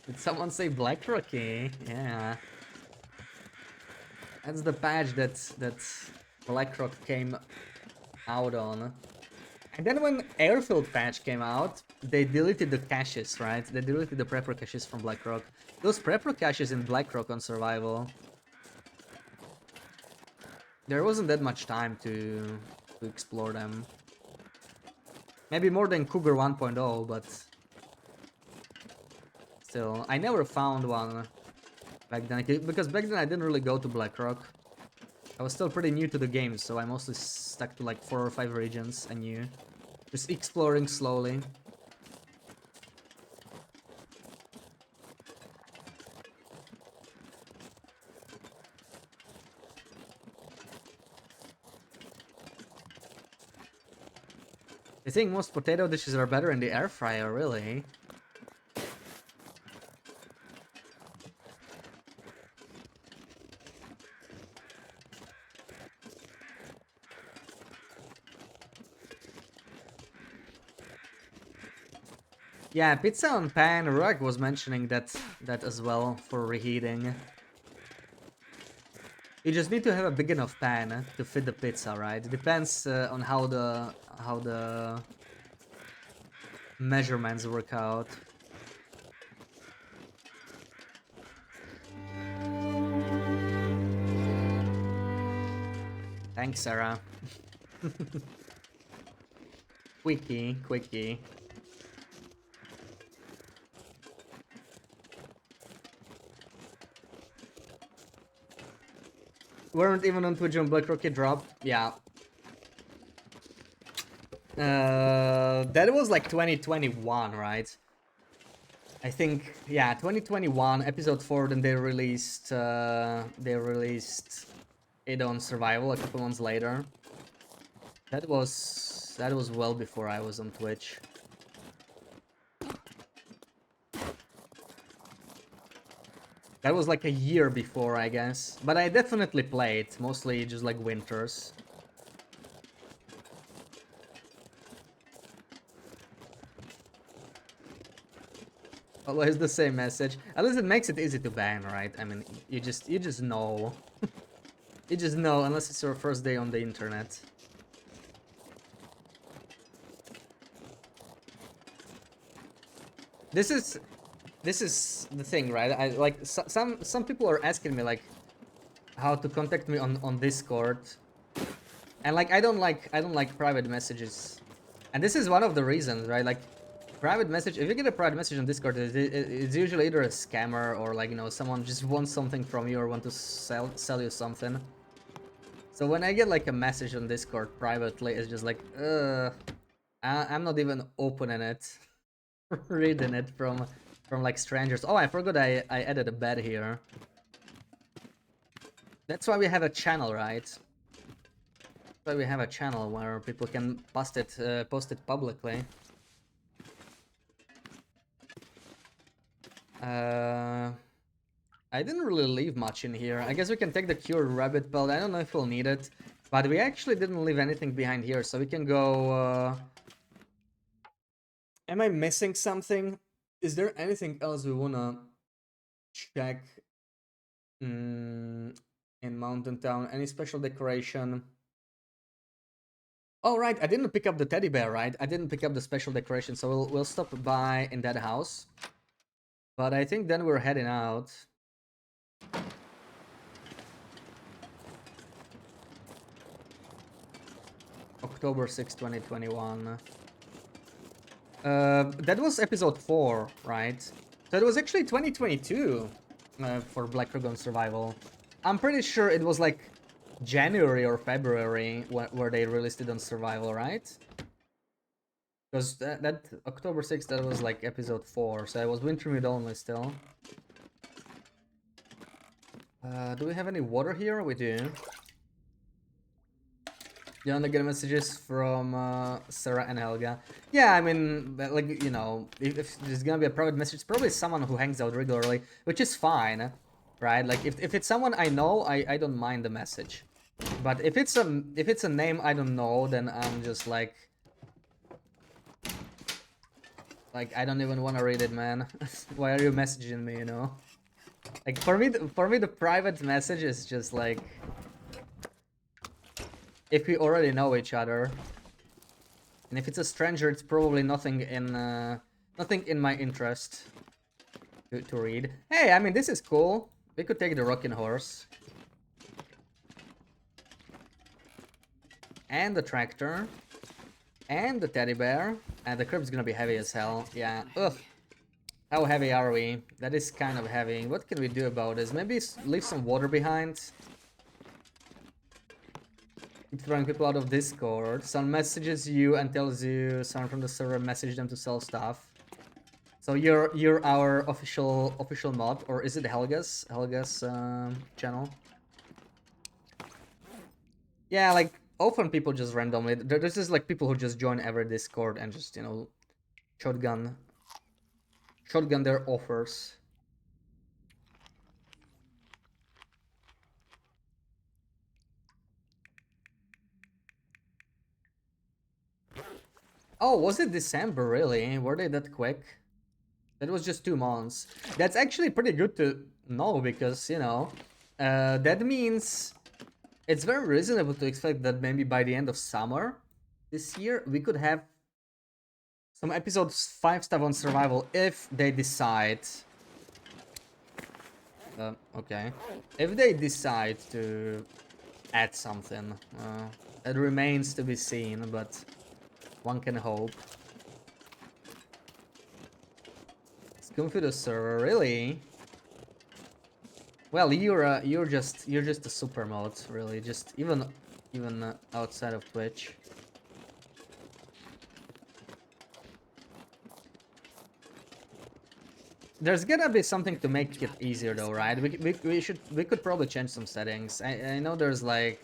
Did someone say Black Rocky? Yeah, that's the patch that Blackrock came out on. And then when Airfield patch came out, they deleted the caches, right? They deleted the prepper caches from Blackrock. Those prepper caches in Blackrock on survival, there wasn't that much time to explore them. Maybe more than Cougar 1.0, but still, I never found one back then because back then I didn't really go to Blackrock. I was still pretty new to the game, so I mostly stuck to like 4 or 5 regions I knew, just exploring slowly. I think most potato dishes are better in the air fryer, really. Yeah, pizza on pan. Ruak was mentioning that as well for reheating. You just need to have a big enough pan to fit the pizza, right? It depends on how the measurements work out. Thanks, Sarah. Quickie, quickie. Weren't even on Twitch when Black Rocket dropped. Yeah. That was like 2021, right? I think, yeah, 2021 episode 4. Then they released it on survival a couple months later. That was well before I was on Twitch. That was like a year before, I guess. But I definitely played, mostly just like winters. Always the same message. At least it makes it easy to ban, right? I mean, you just know. You just know, unless it's your first day on the internet. This is the thing, right? I like some people are asking me like how to contact me on Discord, and like I don't like private messages, and this is one of the reasons, right? Like private message. If you get a private message on Discord, it's usually either a scammer or like someone just wants something from you or want to sell you something. So when I get like a message on Discord privately, it's just like I'm not even opening it, reading it from like strangers. Oh, I forgot I added a bed here. That's why we have a channel, right? That's why we have a channel where people can post it publicly. I didn't really leave much in here. I guess we can take the cured rabbit pelt. I don't know if we'll need it. But we actually didn't leave anything behind here, so we can go... Am I missing something? Is there anything else we wanna check in Mountain Town? Any special decoration? Oh, right, I didn't pick up the teddy bear, right? I didn't pick up the special decoration, so we'll stop by in that house. But I think then we're heading out. October 6, 2021. That was episode 4, right? So it was actually 2022 for Black Dragon Survival. I'm pretty sure it was like January or February where they released it on Survival, right? Because that October 6th, that was like episode 4, so I was winter mid only still. Do we have any water here? We do. You wanna get messages from Sarah and Helga? Yeah, I mean, like, you know, if there's gonna be a private message, it's probably someone who hangs out regularly, which is fine, right? Like, if it's someone I know, I don't mind the message. But if it's a name I don't know, then I'm just like I don't even want to read it, man. Why are you messaging me? You know, like for me, the private message is just like if we already know each other. And if it's a stranger, it's probably nothing in my interest to read. Hey, I mean, this is cool. We could take the rocking horse. And the tractor. And the teddy bear. And the crib's gonna be heavy as hell. Yeah, ugh. How heavy are we? That is kind of heavy. What can we do about this? Maybe leave some water behind? Keep throwing people out of Discord. Someone messages you and tells you someone from the server messaged them to sell stuff. So you're our official mod, or is it Helga's channel? Yeah, like often people just randomly. There's just like people who just join every Discord and just, you know, shotgun their offers. Oh, was it December really? Were they that quick? That was just 2 months. That's actually pretty good to know because, you know, that means it's very reasonable to expect that maybe by the end of summer this year we could have some episodes 5 stuff on survival if they decide. Okay. If they decide to add something, it remains to be seen, but one can hope. Scum for the server, really? Well, you're just a super mod, really. Just even outside of Twitch. There's gonna be something to make it easier, though, right? We could probably change some settings. I know there's like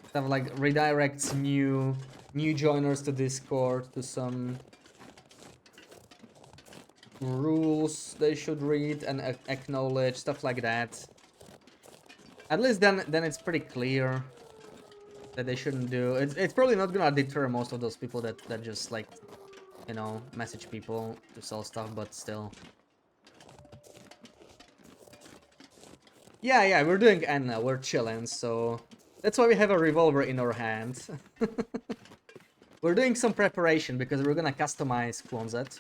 stuff like redirects new joiners to Discord to some rules they should read and acknowledge, stuff like that. At least then it's pretty clear that they shouldn't do. It's probably not gonna deter most of those people that just like, you know, message people to sell stuff, but still. Yeah, we're doing N now, we're chilling, so that's why we have a revolver in our hand. We're doing some preparation because we're gonna customize Quonset.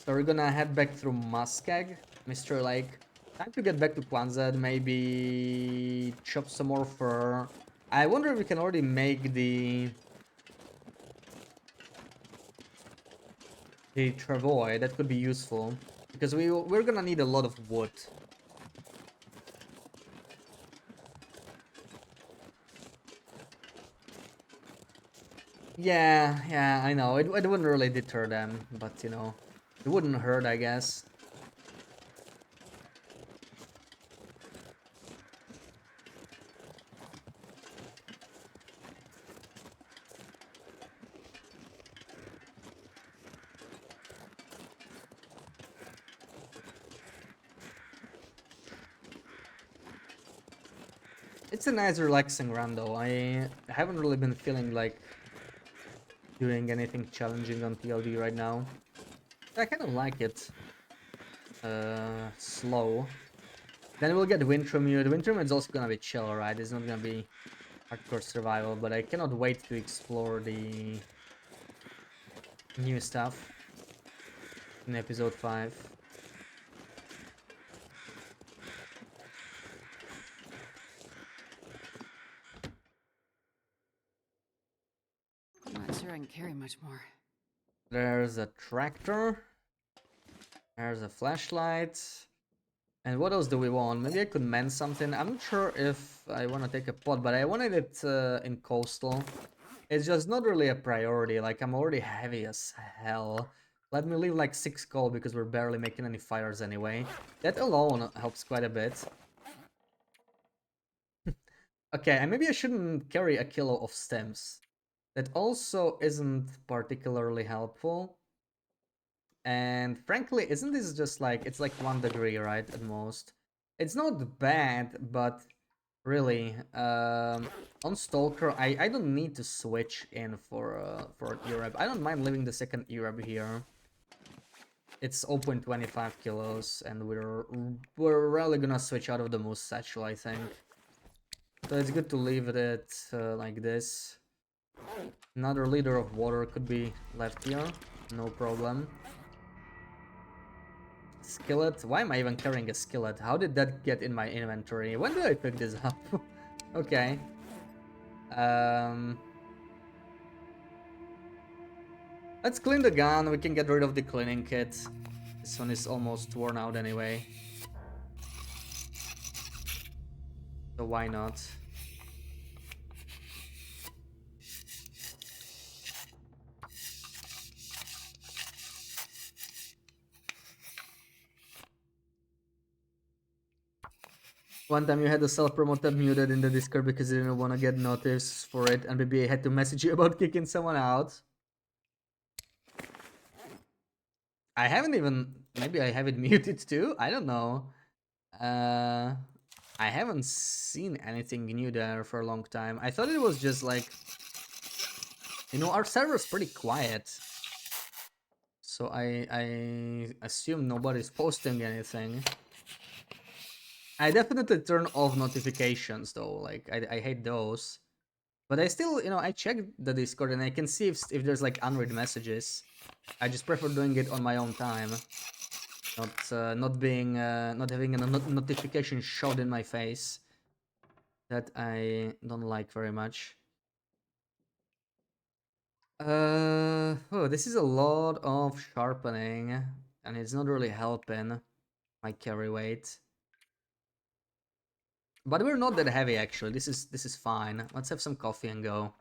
So we're gonna head back through Muskeg, Mr. Lake. Time to get back to Kwanzaa, maybe chop some more fur. I wonder if we can already make the travois. That could be useful because we're gonna need a lot of wood. Yeah, I know. It wouldn't really deter them, but you know, it wouldn't hurt, I guess. It's a nice relaxing run though. I haven't really been feeling like doing anything challenging on TLD right now. I kind of like it. Slow. Then we'll get Wintermute. Wintermute is also gonna be chill, right? It's not gonna be hardcore survival, but I cannot wait to explore the new stuff in episode 5.
I'm not sure I can carry much more.
There's a tractor. There's a flashlight. And what else do we want? Maybe I could mend something. I'm not sure if I want to take a pot, but I wanted it in coastal. It's just not really a priority. Like, I'm already heavy as hell. Let me leave like 6 coal because we're barely making any fires anyway. That alone helps quite a bit. Okay, and maybe I shouldn't carry a kilo of stems. That also isn't particularly helpful. And frankly, isn't this just like, it's like 1 degree, right, at most? It's not bad, but really, on Stalker, I don't need to switch in for Europe. I don't mind leaving the second Europe here. It's 0.25 kilos, and we're really gonna switch out of the Moose Satchel, I think. So it's good to leave it like this. Another liter of water could be left here, no problem. Skillet? Why am I even carrying a skillet? How did that get in my inventory? When did I pick this up? Okay. Let's clean the gun. We can get rid of the cleaning kit. This one is almost worn out anyway. So why not? One time you had a self-promote tab muted in the Discord because you didn't want to get noticed for it, and maybe I had to message you about kicking someone out. I haven't even... Maybe I have it muted too? I don't know. I haven't seen anything new there for a long time. I thought it was just like... You know, our server's pretty quiet. So I assume nobody's posting anything. I definitely turn off notifications though, like I hate those. But I still, you know, I check the Discord and I can see if there's like unread messages. I just prefer doing it on my own time. Not having a notification shot in my face. That I don't like very much. Oh, this is a lot of sharpening, and it's not really helping my carry weight. But we're not that heavy actually. This is fine. Let's have some coffee and go.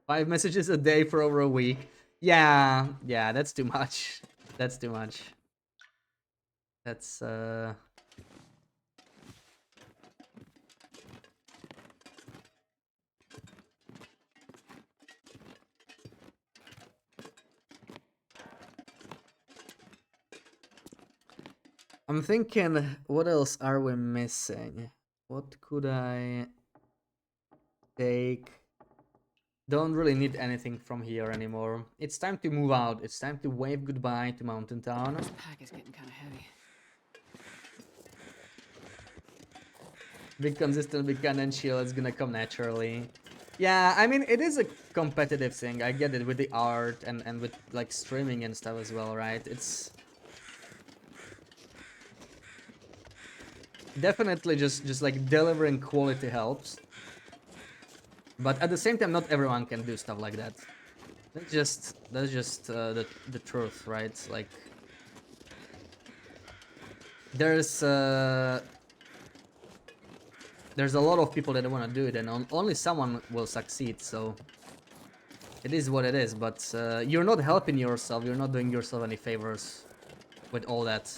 5 messages a day for over a week. Yeah, that's too much. That's too much. That's I'm thinking, what else are we missing? What could I take? Don't really need anything from here anymore. It's time to move out. It's time to wave goodbye to Mountain Town.
This pack is getting kind of heavy.
Be consistent, be kind and chill. It's gonna come naturally. Yeah, I mean, it is a competitive thing. I get it with the art and with like streaming and stuff as well, right? It's definitely just like delivering quality helps. But at the same time, not everyone can do stuff like that. That's just the truth, right? Like there's a lot of people that want to do it, and only someone will succeed. So it is what it is. But you're not helping yourself. You're not doing yourself any favors with all that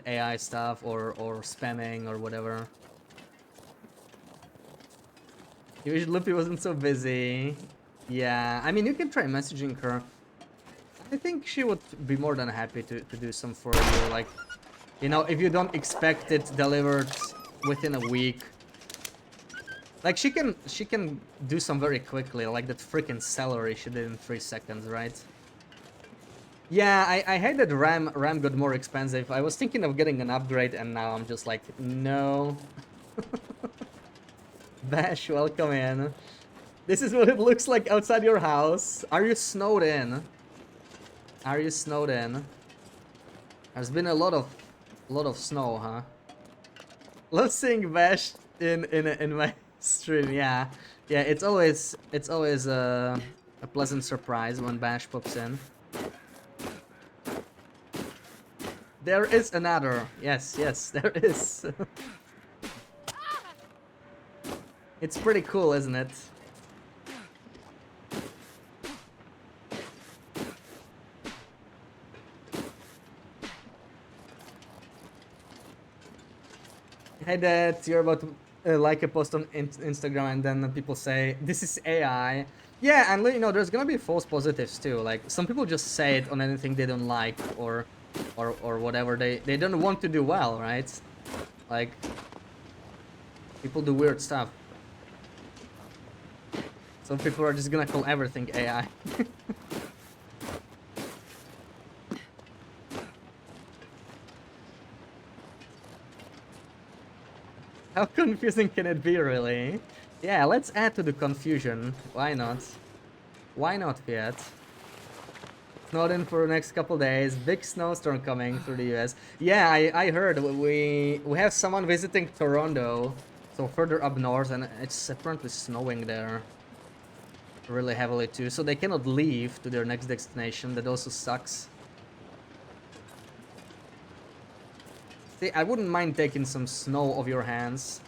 AI stuff or spamming or whatever. You wish Luffy wasn't so busy. Yeah, I mean, you can try messaging her. I think she would be more than happy to do some for you. Like, You know, if you don't expect it delivered within a week. Like, she can do some very quickly, like that freaking celery she did in 3 seconds, right? Yeah, I hate that RAM got more expensive. I was thinking of getting an upgrade, and now I'm just like, no. Bash, welcome in. This is what it looks like outside your house. Are you snowed in? Are you snowed in? There's been a lot of snow, huh? Love seeing Bash in my stream. Yeah, yeah. It's always a pleasant surprise when Bash pops in. There is another. Yes, yes, there is. It's pretty cool, isn't it? Hey, that you're about to like a post on Instagram, and then people say this is AI. Yeah, and you know, there's gonna be false positives too. Like some people just say it on anything they don't like, or whatever they don't want to do well, right? Like people do weird stuff. Some people are just gonna call everything AI. How confusing can it be, really? Yeah, let's add to the confusion. Why not? Why not, Fiat? Snowed in for the next couple days. Big snowstorm coming through the US. Yeah, I heard. We have someone visiting Toronto, so further up north, and it's apparently snowing there really heavily too. So they cannot leave to their next destination. That also sucks. See, I wouldn't mind taking some snow off your hands.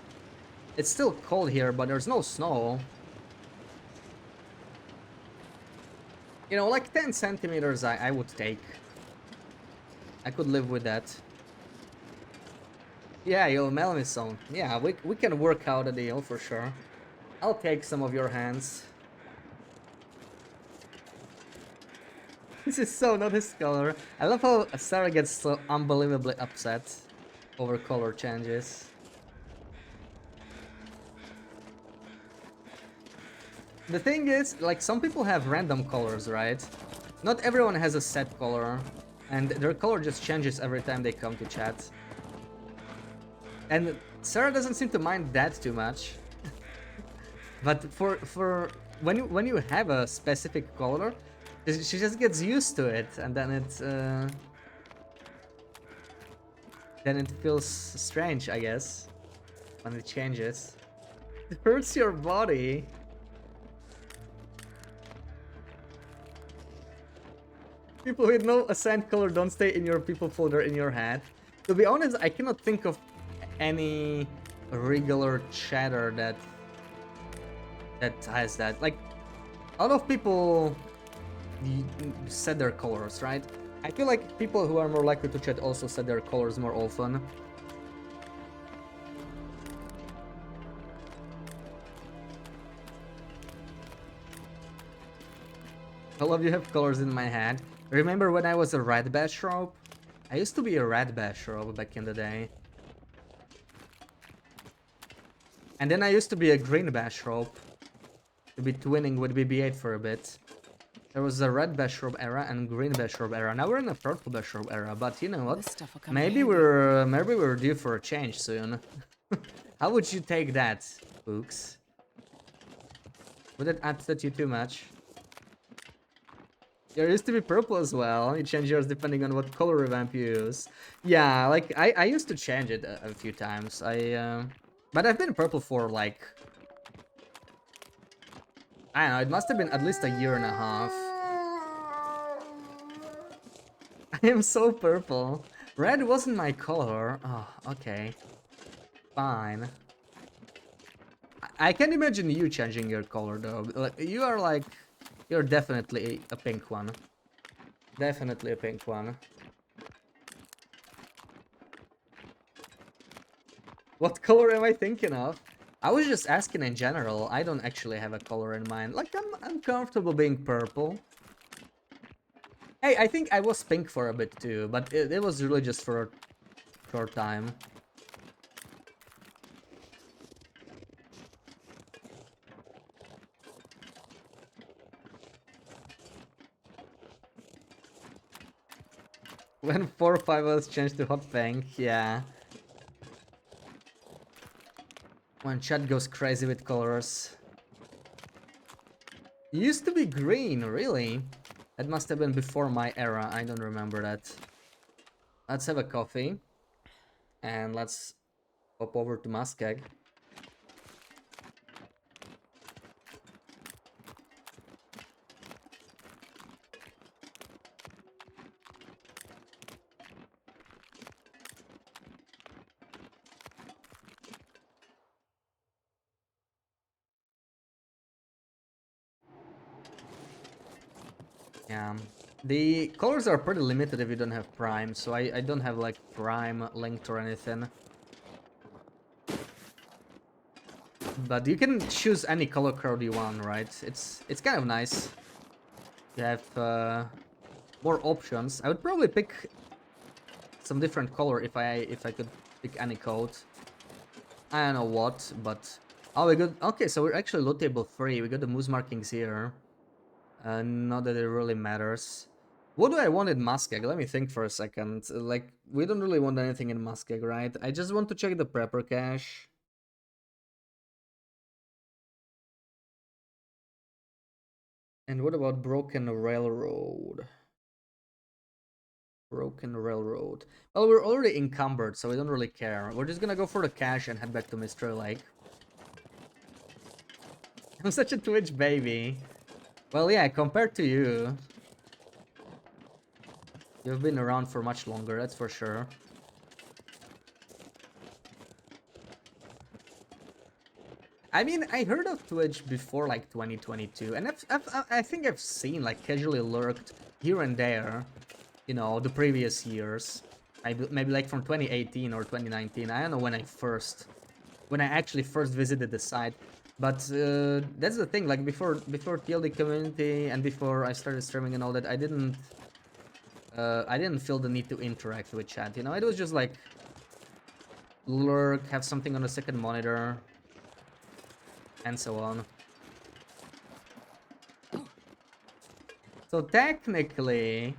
It's still cold here, but there's no snow. You know, like 10 centimeters I would take. I could live with that. Yeah, you'll mail me some. Yeah, we can work out a deal for sure. I'll take some of your hands. This is so not his color. I love how Sarah gets so unbelievably upset over color changes. The thing is, like, some people have random colors, right? Not everyone has a set color, and their color just changes every time they come to chat. And Sarah doesn't seem to mind that too much. But for when you have a specific color, she just gets used to it, and then it feels strange, I guess, when it changes. It hurts your body. People with no assigned color don't stay in your people folder in your head. To be honest, I cannot think of any regular chatter that has that. Like, a lot of people set their colors, right? I feel like people who are more likely to chat also set their colors more often. All of you have colors in my head. Remember when I was a red bathrobe? I used to be a red bathrobe back in the day. And then I used to be a green bathrobe. To be twinning with BB-8 for a bit. There was a red bathrobe era and green bathrobe era. Now we're in a purple bathrobe era, but you know what? Maybe we're due for a change soon. How would you take that, Books? Would it upset you too much? There used to be purple as well. You change yours depending on what color revamp you use. Yeah, like I used to change it a few times. But I've been purple for like, I don't know, it must have been at least a year and a half. I am so purple. Red wasn't my color. Oh, okay. Fine. I can imagine you changing your color though. Like, you are like, you're definitely a pink one. Definitely a pink one. What color am I thinking of? I was just asking in general. I don't actually have a color in mind. Like, I'm comfortable being purple. Hey, I think I was pink for a bit too, but it was really just for short time. When 4 or 5 hours change to hot pink, yeah. When chat goes crazy with colors. Used to be green, really? That must have been before my era, I don't remember that. Let's have a coffee. And let's hop over to Muskeg. Yeah. The colors are pretty limited if you don't have Prime, so I don't have like Prime linked or anything. But you can choose any color code you want, right? It's kind of nice. You have more options. I would probably pick some different color if I could pick any code. I don't know what, but oh, we got okay. So we're actually loot table 3. We got the moose markings here. Not that it really matters. What do I want in Muskeg? Let me think for a second. Like, we don't really want anything in Muskeg, right? I just want to check the prepper cache. And what about Broken Railroad? Broken Railroad. Well, we're already encumbered, so we don't really care. We're just gonna go for the cache and head back to Mystery Lake. I'm such a Twitch baby. Well, yeah, compared to you, you've been around for much longer, that's for sure. I mean, I heard of Twitch before like 2022, and I think I've seen like casually lurked here and there, you know, the previous years. Maybe like from 2018 or 2019. I don't know when I actually first visited the site. But that's the thing. Like before TLD community and before I started streaming and all that, I didn't feel the need to interact with chat. You know, it was just like lurk, have something on the second monitor, and so on. So technically,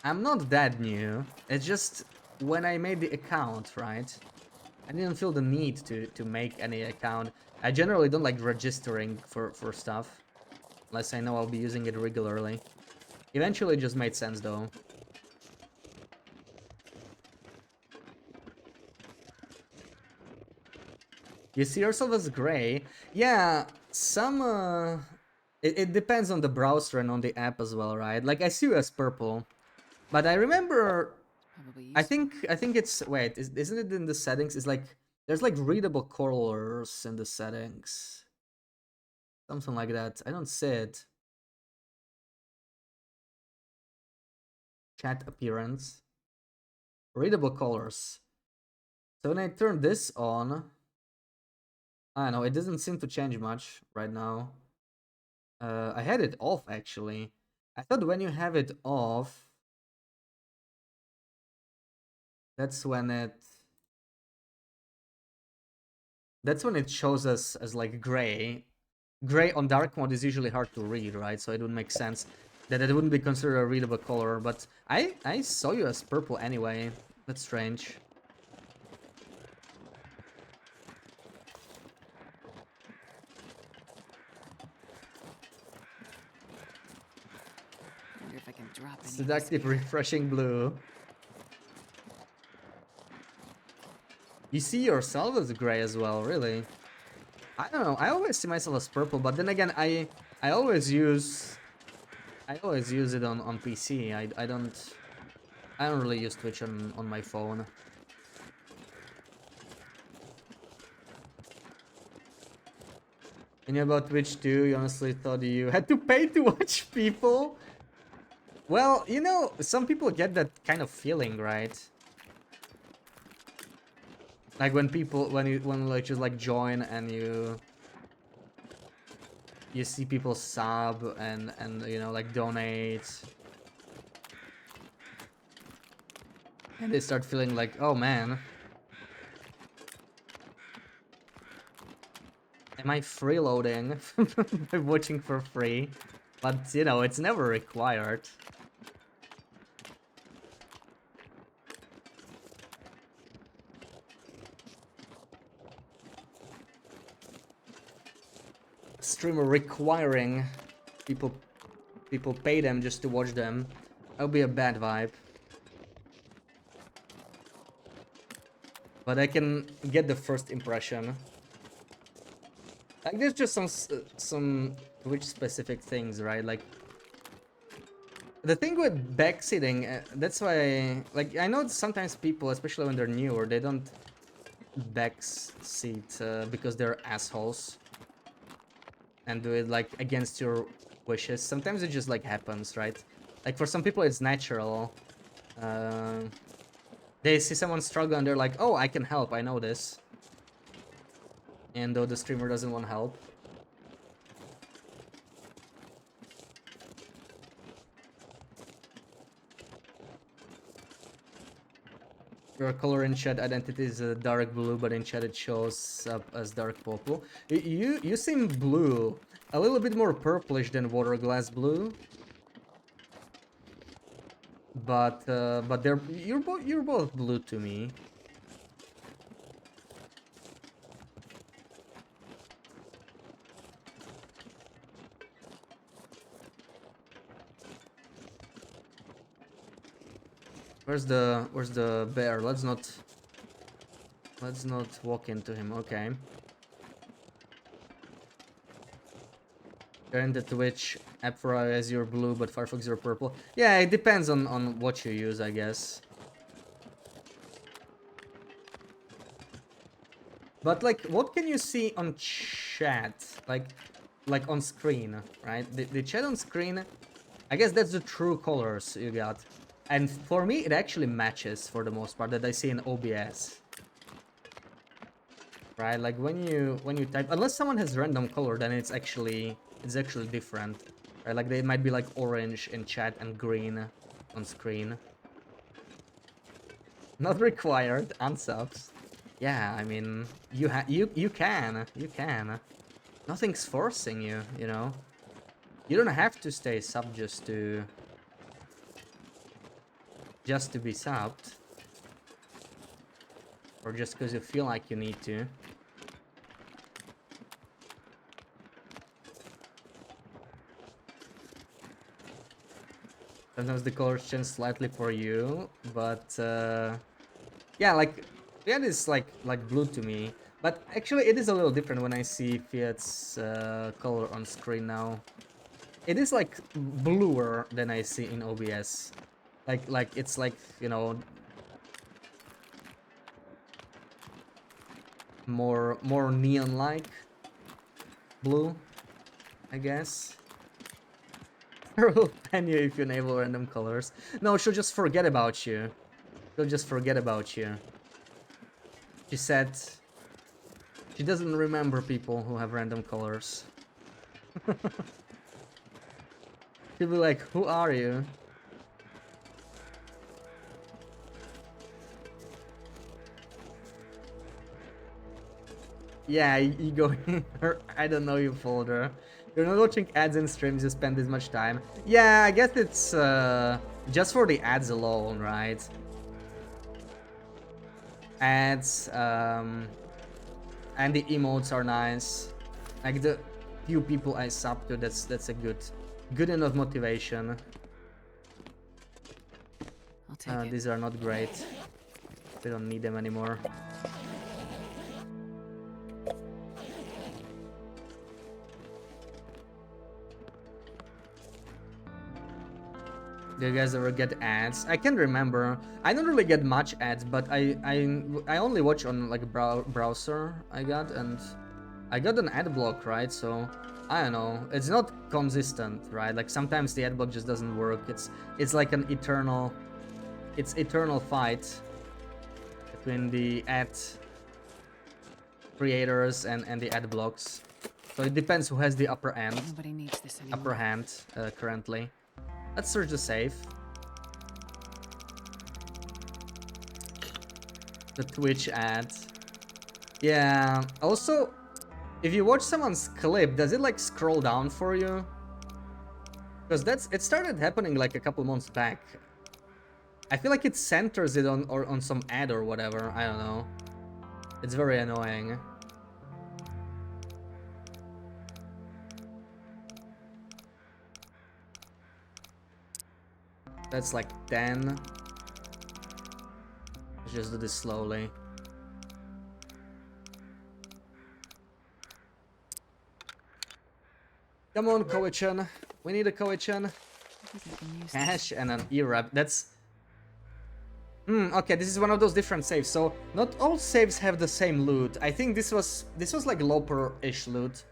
I'm not that new. It's just when I made the account, right? I didn't feel the need to make any account. I generally don't like registering for stuff, unless I know I'll be using it regularly. Eventually it just made sense though. You see yourself as gray? Yeah, some it depends on the browser and on the app as well, right? Like I see you as purple. But I remember
Probably
I
useful.
think I think it's wait, isn't it in the settings? It's like there's like readable colors in the settings. Something like that. I don't see it. Chat appearance. Readable colors. So when I turn this on, I don't know, it doesn't seem to change much right now. I had it off actually. I thought when you have it off, that's when it shows us as like gray. Gray on dark mode is usually hard to read, right? So it would make sense that it wouldn't be considered a readable color. But I saw you as purple anyway. That's strange.
Wonder if I can drop any of this
Seductive,
gear.
refreshing blue. You see yourself as gray as well, really. I don't know. I always see myself as purple, but then again, I always use it on PC. I don't really use Twitch on my phone. And about Twitch too, you honestly thought you had to pay to watch people? Well, you know, some people get that kind of feeling, right? Like when people when like just like join and you you see people sub and you know, like, donate, and they start feeling like, oh man, am I freeloading by watching for free? But you know, it's never required. Streamer requiring people pay them just to watch them. That would be a bad vibe. But I can get the first impression. Like, there's just some Twitch specific things, right? Like, the thing with backseating, that's why, like, I know sometimes people, especially when they're newer, they don't backseat because they're assholes and do it like against your wishes. Sometimes it just like happens, right? Like, for some people it's natural. Uh, they see someone struggle and they're like, oh, I can help, I know this. And though the streamer doesn't want help. Your color in chat identity is dark blue, but in chat it shows up as dark purple. You seem blue, a little bit more purplish than water glass blue. But you're both blue to me. Where's the bear? Let's not walk into him. Okay. Turn the Twitch app for iOS you're blue, but Firefox you're purple. Yeah, it depends on what you use, I guess. But like, what can you see on chat? Like on screen, right? The chat on screen, I guess that's the true colors you got. And for me, it actually matches for the most part that I see in OBS. Right? Like when you type, unless someone has random color, then it's actually different. Right? Like they might be like orange in chat and green on screen. Not required. Unsubs. Yeah, I mean, you can. Nothing's forcing you, you know. You don't have to stay sub just to be subbed, or just because you feel like you need to. Sometimes the colors change slightly for you, but yeah, like Fiat is like blue to me. But actually, it is a little different when I see Fiat's color on screen now. It is like bluer than I see in OBS. Like it's like, you know, more neon-like blue, I guess. Will ban you if you enable random colors. No, she'll just forget about you. She'll just forget about you. She said she doesn't remember people who have random colors. She'll be like, who are you? Yeah, you go in her I don't know you folder. You're not watching ads and streams, you spend this much time. Yeah, I guess it's just for the ads alone, right? Ads, and the emotes are nice. Like the few people I sub to, that's a good enough motivation.
I'll take it.
These are not great. We don't need them anymore. Do you guys ever get ads? I can't remember. I don't really get much ads, but I only watch on like browser I got, and I got an ad block, right? So I don't know. It's not consistent, right? Like sometimes the ad block just doesn't work. It's like an eternal fight between the ad creators and the ad blocks. So it depends who has the upper
Nobody needs this anymore.
hand currently. Let's search the safe. The Twitch ad. Yeah. Also, if you watch someone's clip, does it like scroll down for you? Because it started happening like a couple months back. I feel like it centers it on some ad or whatever. I don't know. It's very annoying. That's like 10. Let's just do this slowly. Come on, Koichan. We need a Koichan. Cash and an E-Rap. That's... okay, this is one of those different saves. So, not all saves have the same loot. I think this was like Loper-ish loot.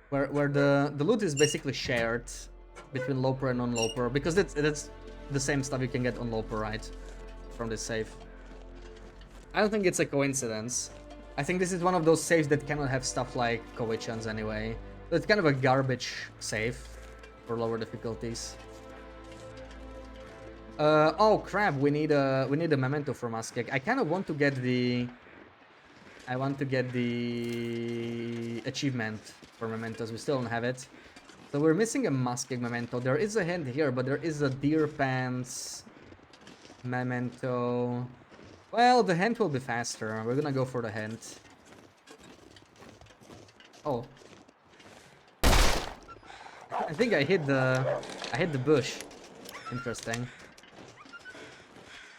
Where the loot is basically shared between Loper and non-Loper. Because that's the same stuff you can get on Loper, right? From this save. I don't think it's a coincidence. I think this is one of those saves that cannot have stuff like Koichans anyway. So it's kind of a garbage save for lower difficulties. Oh crap! We need a memento from Muskeg. I kind of want to get the. I want to get the achievement for mementos. We still don't have it. So we're missing a Muskeg memento. There is a hint here, but there is a deer pants memento. Well, the hint will be faster. We're gonna go for the hint. Oh. I think I hit the bush. Interesting.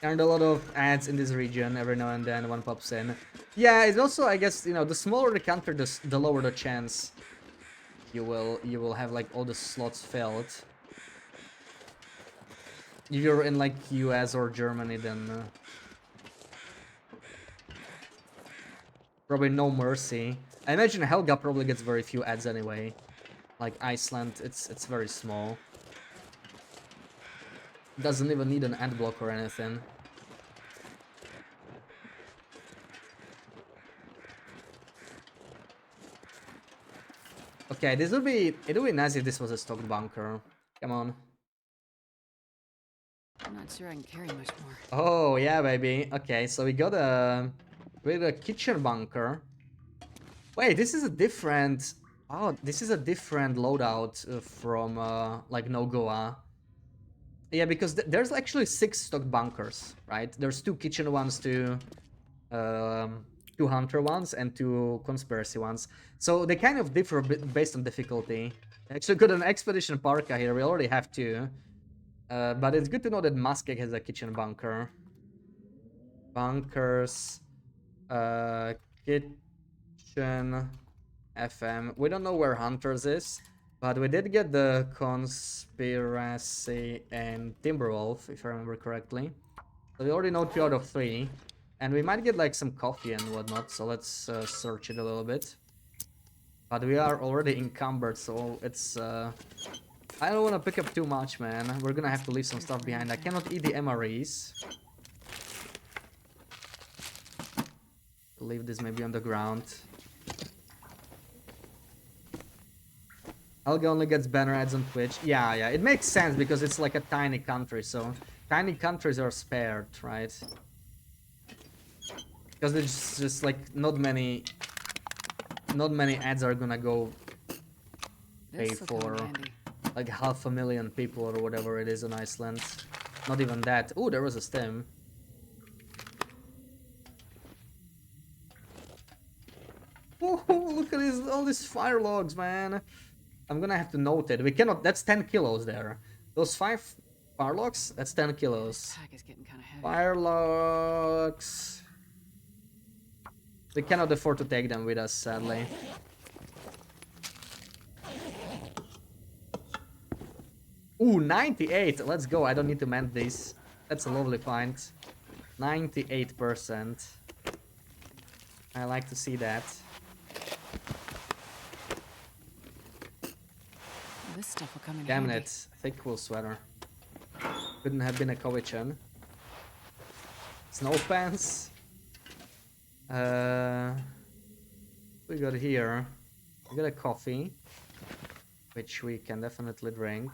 And a lot of ads in this region. Every now and then one pops in. Yeah, it's also, I guess, you know, the smaller the country, the lower the chance you will have like all the slots filled. If you're in like US or Germany, then probably no mercy. I imagine Helga probably gets very few ads anyway. Like Iceland, it's very small. Doesn't even need an ad block or anything. Okay, it would be nice if this was a stock bunker. Come on.
I'm not sure I can carry much more.
Oh yeah, baby. Okay, so we got a kitchen bunker. Wait, this is a different. Oh, this is a different loadout from like Nogoa. Yeah, because there's actually 6 stock bunkers, right? There's 2 kitchen ones, 2 hunter ones, and 2 conspiracy ones. So they kind of differ based on difficulty. Actually, got an expedition parka here. We already have 2. But it's good to know that Muskeg has a kitchen bunker. Bunkers, kitchen, FM. We don't know where Hunters is, but we did get the Conspiracy and Timberwolf, if I remember correctly. So we already know 2 out of 3. And we might get like some coffee and whatnot, so let's search it a little bit. But we are already encumbered, so it's... I don't want to pick up too much, man. We're gonna have to leave some stuff behind. I cannot eat the MREs. Leave this maybe on the ground. Helga only gets banner ads on Twitch. Yeah, it makes sense because it's like a tiny country, so tiny countries are spared, right? Because there's just like not many ads are gonna go pay for like 500,000 people or whatever it is in Iceland. Not even that. Oh, there was a stem. Oh, look at all these fire logs, man. I'm gonna have to note it. We cannot. That's 10 kilos there. Those 5 fire logs. That's 10 kilos.
Pack is getting kind of heavy.
Fire logs. We cannot afford to take them with us, sadly. Ooh, 98. Let's go. I don't need to mend these. That's a lovely find. 98%. I like to see that.
This stuff will come in
Damn
handy.
it. Thick wool sweater. Couldn't have been a Kovichan. Snow pants. We got here. We got a coffee, which we can definitely drink.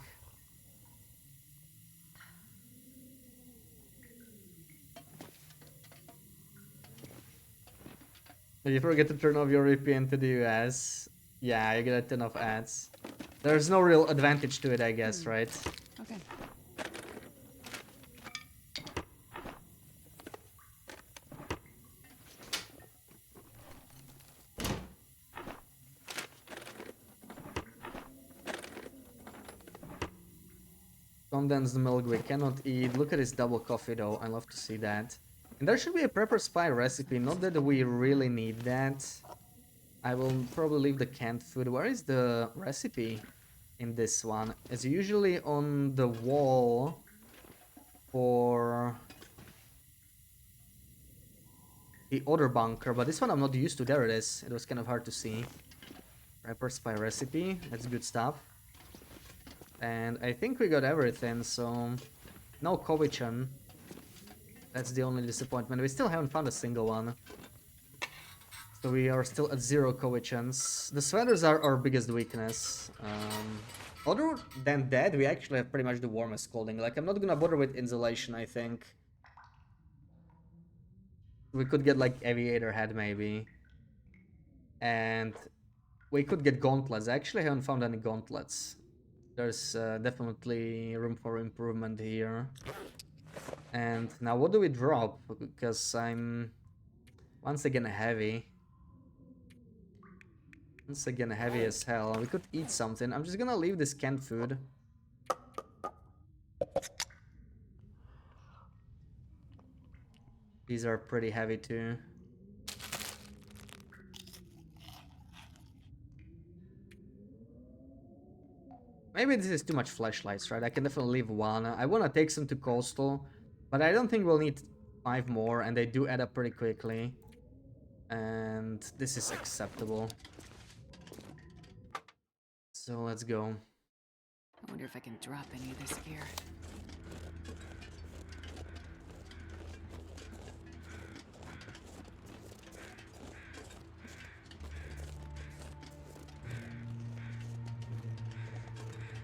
If you forget to turn off your VPN to the US, yeah, you get a ton of ads. There's no real advantage to it, I guess, right?
Okay.
Condensed milk we cannot eat. Look at this double coffee though. I love to see that. And there should be a pepper spy recipe. Not that we really need that. I will probably leave the canned food. Where is the recipe in this one? It's usually on the wall for the other bunker, but this one I'm not used to. There it is. It was kind of hard to see. Pepper spy recipe. That's good stuff. And I think we got everything, so no Kovichan. That's the only disappointment. We still haven't found a single one. So we are still at 0 Kovichans. The sweaters are our biggest weakness. Other than that, we actually have pretty much the warmest clothing. Like, I'm not gonna bother with insulation, I think. We could get, like, aviator head, maybe. And we could get gauntlets. I actually haven't found any gauntlets. There's definitely room for improvement here. And now what do we drop? Because I'm once again heavy. Once again heavy as hell. We could eat something. I'm just gonna leave this canned food. These are pretty heavy too. Maybe this is too much flashlights, right? I can definitely leave one. I want to take some to coastal, but I don't think we'll need 5 more, and they do add up pretty quickly. And this is acceptable. So let's go.
I wonder if I can drop any of this gear.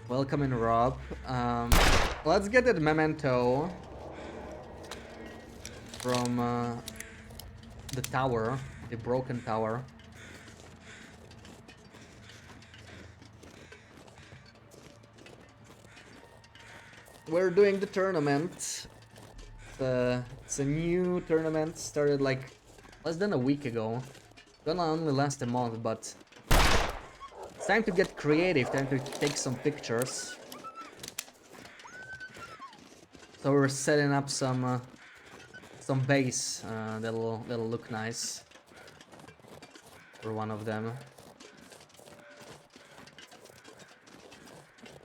Welcome in, Rob. Let's get that memento from the tower, the broken tower. We're doing the tournament. It's a new tournament, started like less than a week ago. Gonna only last a month, but it's time to get creative, time to take some pictures. So we're setting up some base that'll look nice for one of them.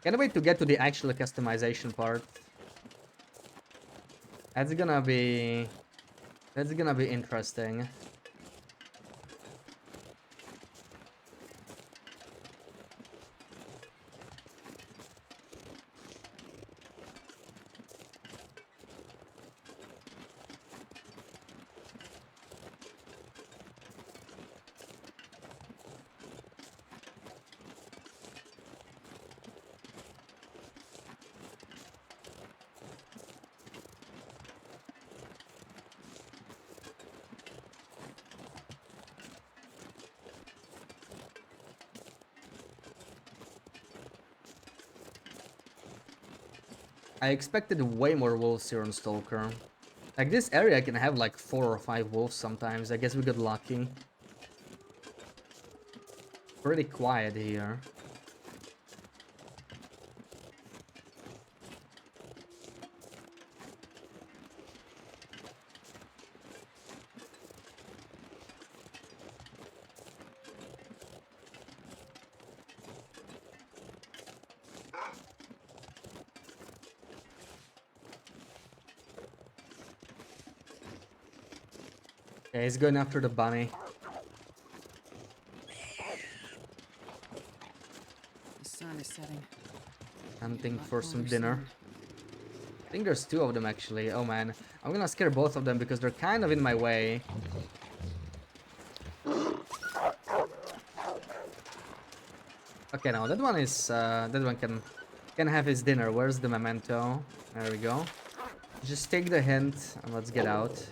Can't wait to get to the actual customization part. That's gonna be interesting. I expected way more wolves here on Stalker. Like, this area can have like 4 or 5 wolves sometimes. I guess we got lucky. Pretty quiet here. Yeah, he's going after the bunny.
The sun is setting.
Hunting
A lot
for some
colder
dinner.
soon.
I think there's 2 of them actually. Oh man. I'm gonna scare both of them because they're kind of in my way. Okay, now that one is that one can have his dinner. Where's the memento? There we go. Just take the hint and let's get out.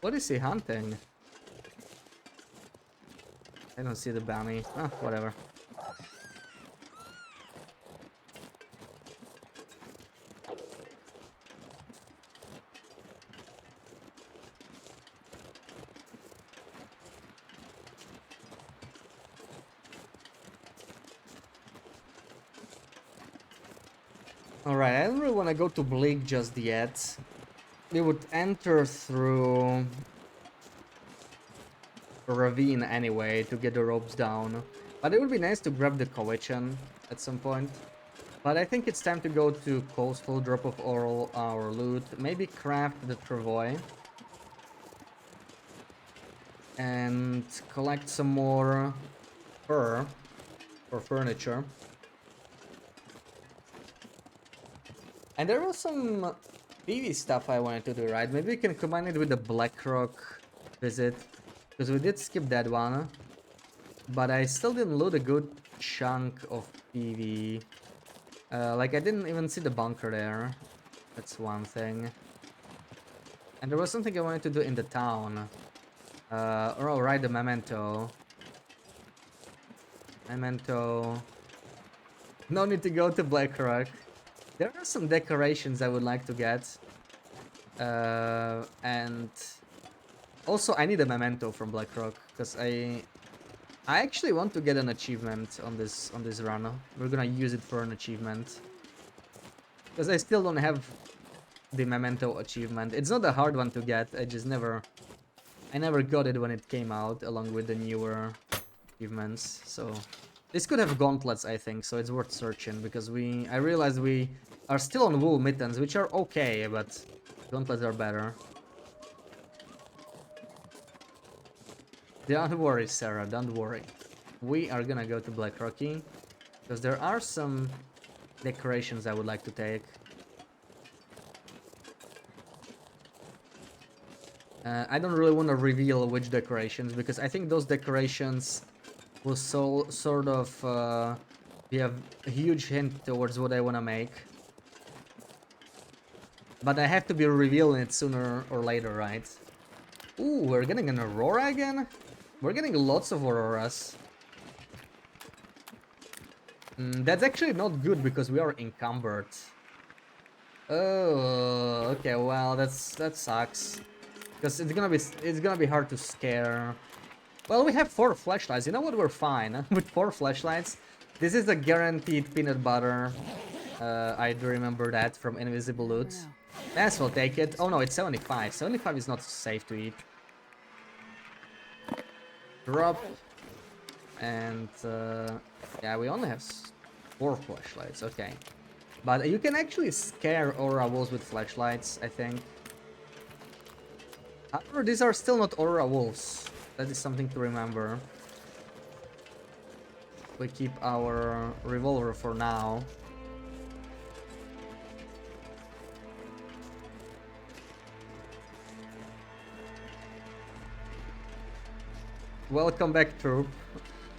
What is he hunting? I don't see the bounty. Ah, whatever. Alright, I don't really want to go to Bleak just yet. We would enter through a ravine anyway to get the ropes down. But it would be nice to grab the Kowichan at some point. But I think it's time to go to Coastal, drop off all our loot, maybe craft the Travois. And collect some more fur for furniture. And there was some PV stuff I wanted to do, right? Maybe we can combine it with the Blackrock visit. Because we did skip that one. But I still didn't loot a good chunk of PV. Like, I didn't even see the bunker there. That's one thing. And there was something I wanted to do in the town. Oh, right, the memento. Memento. No need to go to Blackrock. There are some decorations I would like to get. And also I need a memento from Blackrock because I actually want to get an achievement on this run. We're gonna use it for an achievement. Because I still don't have the memento achievement. It's not a hard one to get, I never got it when it came out along with the newer achievements. So this could have gauntlets, I think, so it's worth searching because I realized we are still on wool mittens, which are okay, but gauntlets are better. Don't worry, Sarah, don't worry. We are gonna go to Black Rocky because there are some decorations I would like to take. I don't really want to reveal which decorations because I think those decorations will sort of be a huge hint towards what I want to make. But I have to be revealing it sooner or later, right? Ooh, we're getting an Aurora again? We're getting lots of Auroras. That's actually not good because we are encumbered. Oh, okay, well, that sucks. Because it's gonna be hard to scare. Well, we have 4 flashlights. You know what? We're fine with 4 flashlights. This is a guaranteed peanut butter. I do remember that from Invisible Loot. Yes, we'll take it. Oh no, it's 75. 75 is not safe to eat. Drop. And yeah, we only have 4 flashlights. Okay. But you can actually scare Aura Wolves with flashlights, I think. However, these are still not Aura Wolves. That is something to remember. We keep our revolver for now. Welcome back, troop.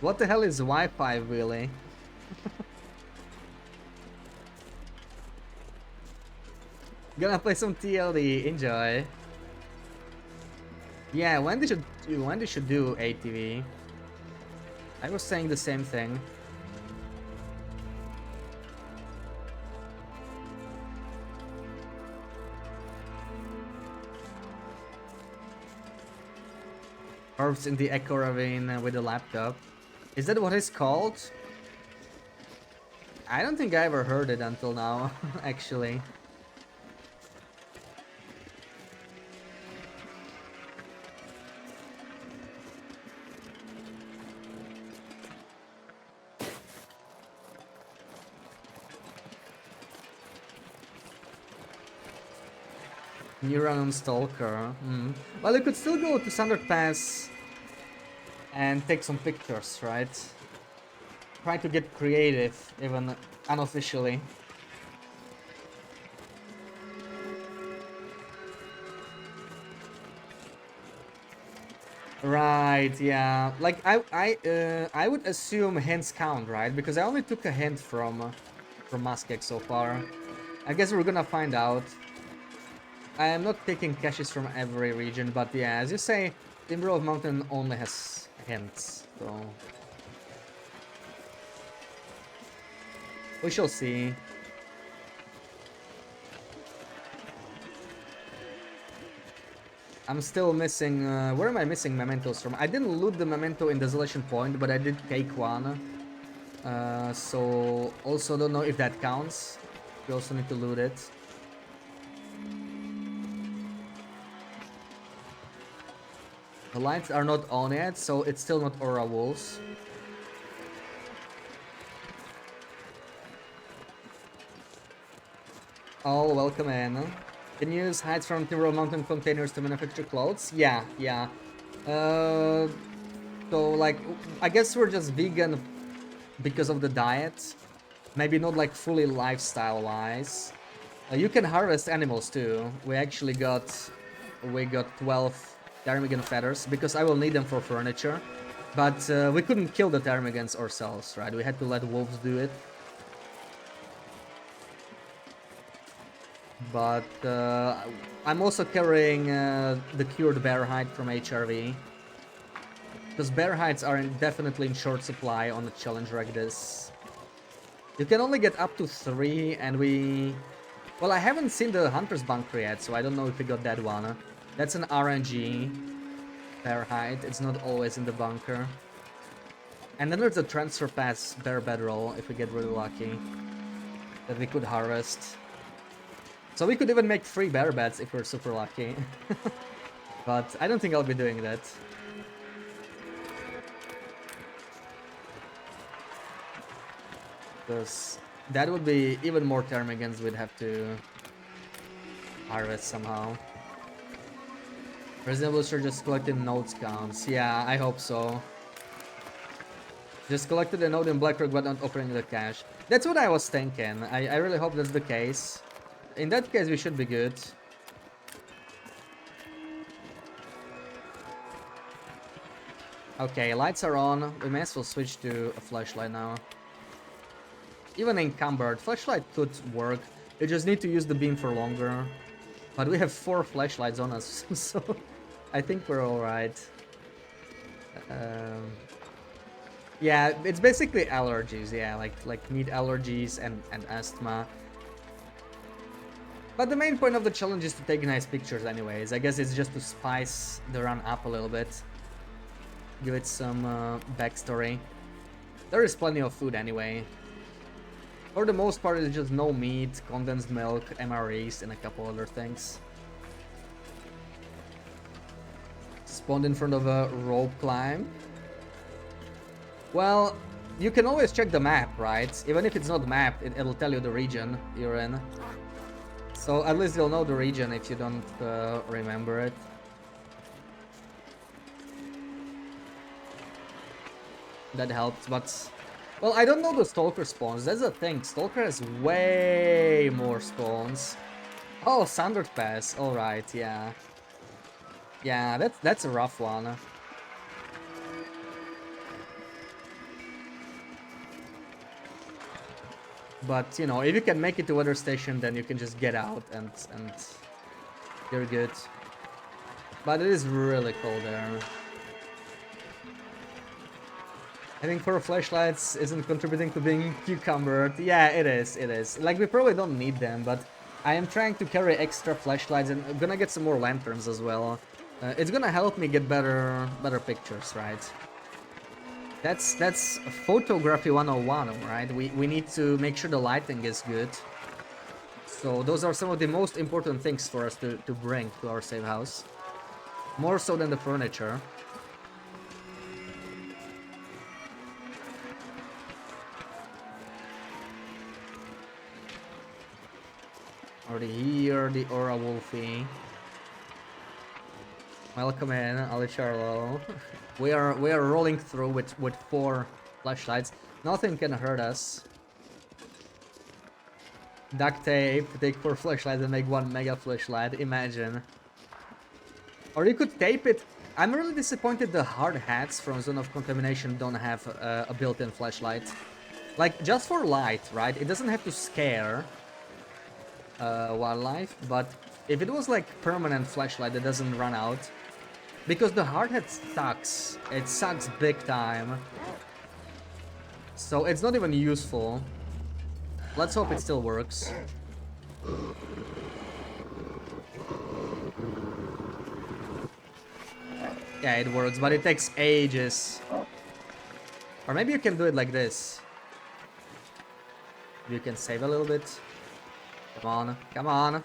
What the hell is Wi-Fi, really? Gonna play some TLD. Enjoy. Yeah, when they should do ATV. I was saying the same thing. Herbs in the Echo Ravine with the laptop. Is that what it's called? I don't think I ever heard it until now, actually. Neuron Stalker. Well, you could still go to Thunder Pass and take some pictures, right? Try to get creative, even unofficially. Right, yeah. Like I would assume hints count, right? Because I only took a hint from Muskeg so far. I guess we're gonna find out. I am not taking caches from every region, but yeah, as you say, Timber of Mountain only has hints, so we shall see. I'm still missing. Where am I missing mementos from? I didn't loot the memento in Desolation Point, but I did take one. So also don't know if that counts. We also need to loot it. The lights are not on yet, so it's still not Aura Wolves. Oh, welcome in. Can you use hides from Timber Mountain containers to manufacture clothes? Yeah, yeah. Uh, so like, I guess we're just vegan because of the diet. Maybe not like fully lifestyle-wise. You can harvest animals too. We got 12 ptarmigan feathers because I will need them for furniture. But we couldn't kill the ptarmigans ourselves, right? We had to let wolves do it. But I'm also carrying the cured bear hide from HRV. Because bear hides are definitely in short supply on a challenge like this. You can only get up to 3 and we... Well, I haven't seen the Hunter's Bunker yet, so I don't know if we got that one. That's an RNG bear hide. It's not always in the bunker. And then there's a transfer pass bear bedroll if we get really lucky. That we could harvest. So we could even make 3 bear beds if we're super lucky. But I don't think I'll be doing that. Because that would be even more ptarmigans we'd have to harvest somehow. Resident Evil just collected nodes counts. Yeah, I hope so. Just collected a node in Blackrock but not opening the cache. That's what I was thinking. I really hope that's the case. In that case, we should be good. Okay, lights are on. We may as well switch to a flashlight now. Even encumbered, flashlight could work. You just need to use the beam for longer. But we have 4 flashlights on us, so I think we're alright. Yeah, it's basically allergies, yeah, like meat allergies and asthma. But the main point of the challenge is to take nice pictures anyways. I guess it's just to spice the run up a little bit. Give it some backstory. There is plenty of food anyway. For the most part, it's just no meat, condensed milk, MREs, and a couple other things. Spawned in front of a rope climb. Well, you can always check the map, right? Even if it's not mapped, it'll tell you the region you're in. So at least you'll know the region if you don't remember it. That helps, but... Well, I don't know the Stalker spawns. That's the thing. Stalker has way more spawns. Oh, Sundered Pass. Alright, yeah. Yeah, that's a rough one. But, you know, if you can make it to Weather Station, then you can just get out and you're good. But it is really cold there. I think 4 flashlights isn't contributing to being cucumbered. Yeah, it is, it is. Like, we probably don't need them, but I am trying to carry extra flashlights and I'm gonna get some more lanterns as well. It's gonna help me get better pictures, right? That's photography 101, right? We need to make sure the lighting is good. So those are some of the most important things for us to bring to our safe house. More so than the furniture. Already here, the Aura Wolfie. Welcome in, Ali Charlo. We are rolling through with 4 flashlights. Nothing can hurt us. Duct tape, take 4 flashlights and make 1 mega flashlight. Imagine. Or you could tape it. I'm really disappointed the hard hats from Zone of Contamination don't have a built-in flashlight. Like, just for light, right? It doesn't have to scare wildlife, but if it was like permanent flashlight that doesn't run out, because the hard hat sucks. It sucks big time. So it's not even useful. Let's hope it still works. Yeah, it works, but it takes ages. Or maybe you can do it like this. You can save a little bit. Come on, come on.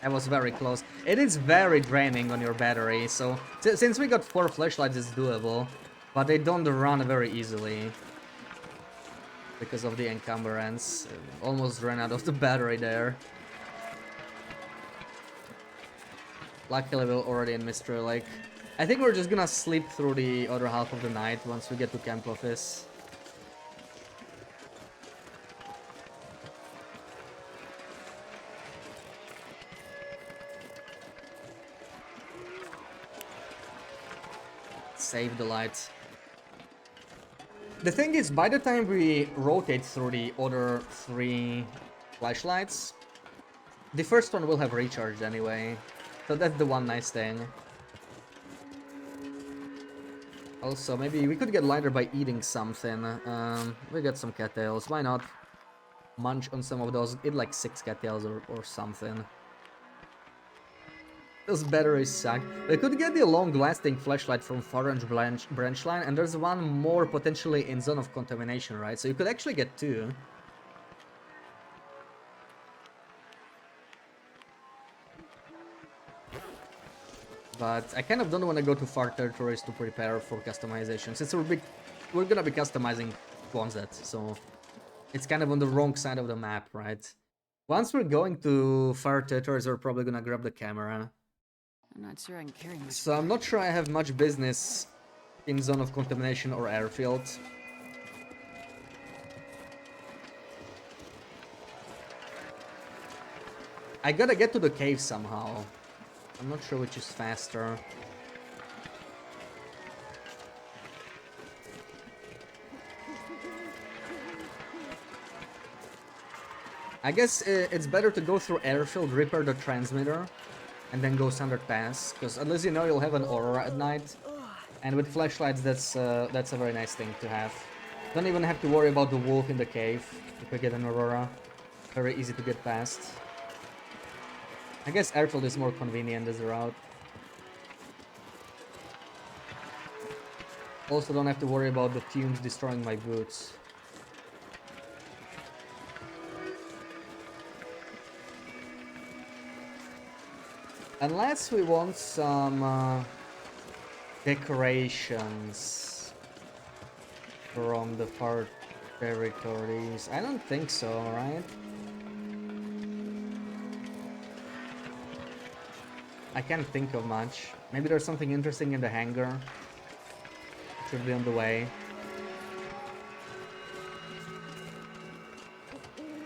That was very close. It is very draining on your battery, so since we got 4 flashlights, it's doable. But they don't run very easily. Because of the encumbrance. Almost ran out of the battery there. Luckily we're already in Mystery Lake. I think we're just gonna sleep through the other half of the night once we get to camp office. Save the lights. The thing is, by the time we rotate through the other 3 flashlights, the first one will have recharged anyway. So that's the one nice thing. Also, maybe we could get lighter by eating something. We got some cattails, why not? Munch on some of those, eat like 6 cattails or something. Those batteries suck. We could get the long-lasting flashlight from Orange branch line, and there's one more potentially in Zone of Contamination, right? So you could actually get 2. But I kind of don't want to go to far territories to prepare for customization, since we're gonna be customizing Quonset, so it's kind of on the wrong side of the map, right? Once we're going to far territories, we're probably gonna grab the camera.
I'm not sure I can carry much
So
more.
I'm not sure I have much business in Zone of Contamination or Airfield. I gotta get to the cave somehow. I'm not sure which is faster. I guess it's better to go through Airfield, repair the transmitter, and then go Standard Pass, because at least you know you'll have an aurora at night, and with flashlights that's a very nice thing to have. Don't even have to worry about the wolf in the cave if we get an aurora. Very easy to get past. I guess Airfield is more convenient as a route. Also don't have to worry about the fumes destroying my boots. Unless we want some decorations from the far territories. I don't think so, right? I can't think of much. Maybe there's something interesting in the hangar. Should be on the way.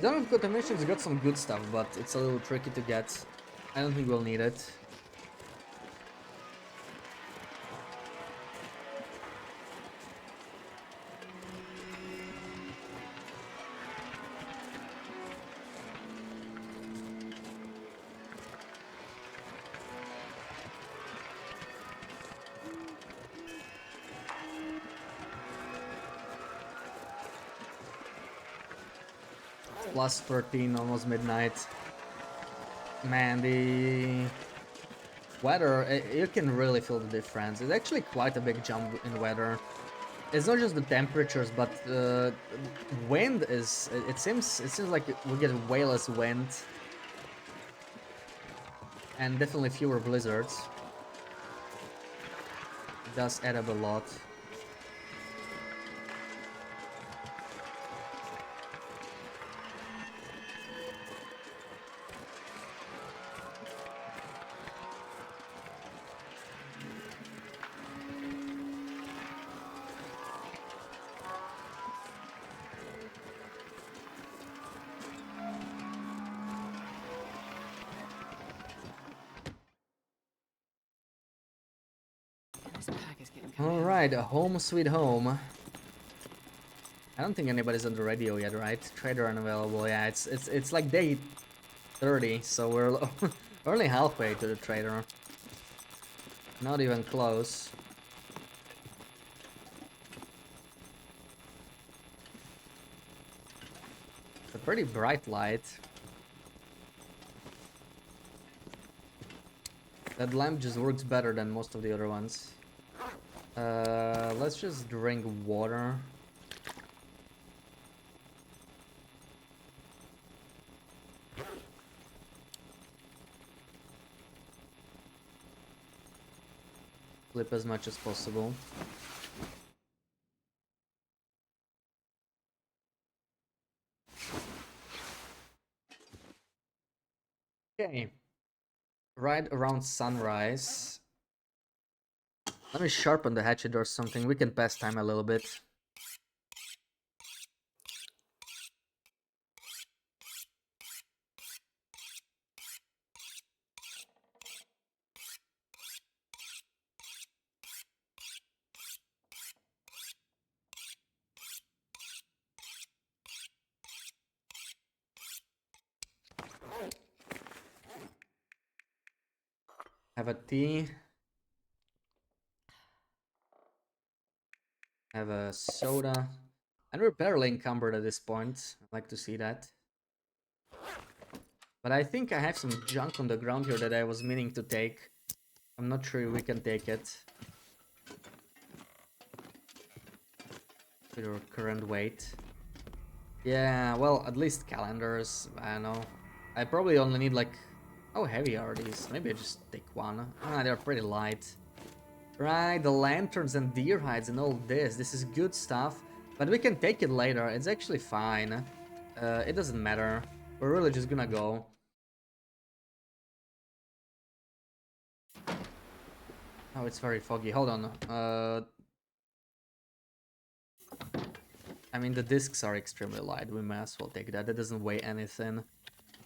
Zone of Contamination's got some good stuff, but it's a little tricky to get. I don't think we'll need it. Plus 13, almost midnight. Man, the weather, you can really feel the difference. It's actually quite a big jump in weather. It's not just the temperatures, but the wind is. It seems like we get way less wind, and definitely fewer blizzards. It does add up a lot. Alright, home sweet home. I don't think anybody's on the radio yet, right? Trader unavailable. Yeah, it's like day 30, so we're we're only halfway to the trader. Not even close. It's a pretty bright light. That lamp just works better than most of the other ones. Let's just drink water. Flip as much as possible. Okay. Right around sunrise. Let me sharpen the hatchet or something. We can pass time a little bit. Have a tea. Have a soda. And we're barely encumbered at this point. I'd like to see that. But I think I have some junk on the ground here that I was meaning to take. I'm not sure we can take it. With our current weight. Yeah, well, at least calendars. I don't know. I probably only need like... How heavy are these? Maybe I just take one. Ah, they're pretty light. Right, the lanterns and deer hides and all this. This is good stuff. But we can take it later. It's actually fine. It doesn't matter. We're really just gonna go. Oh, it's very foggy. Hold on. I mean, the discs are extremely light. We may as well take that. It doesn't weigh anything.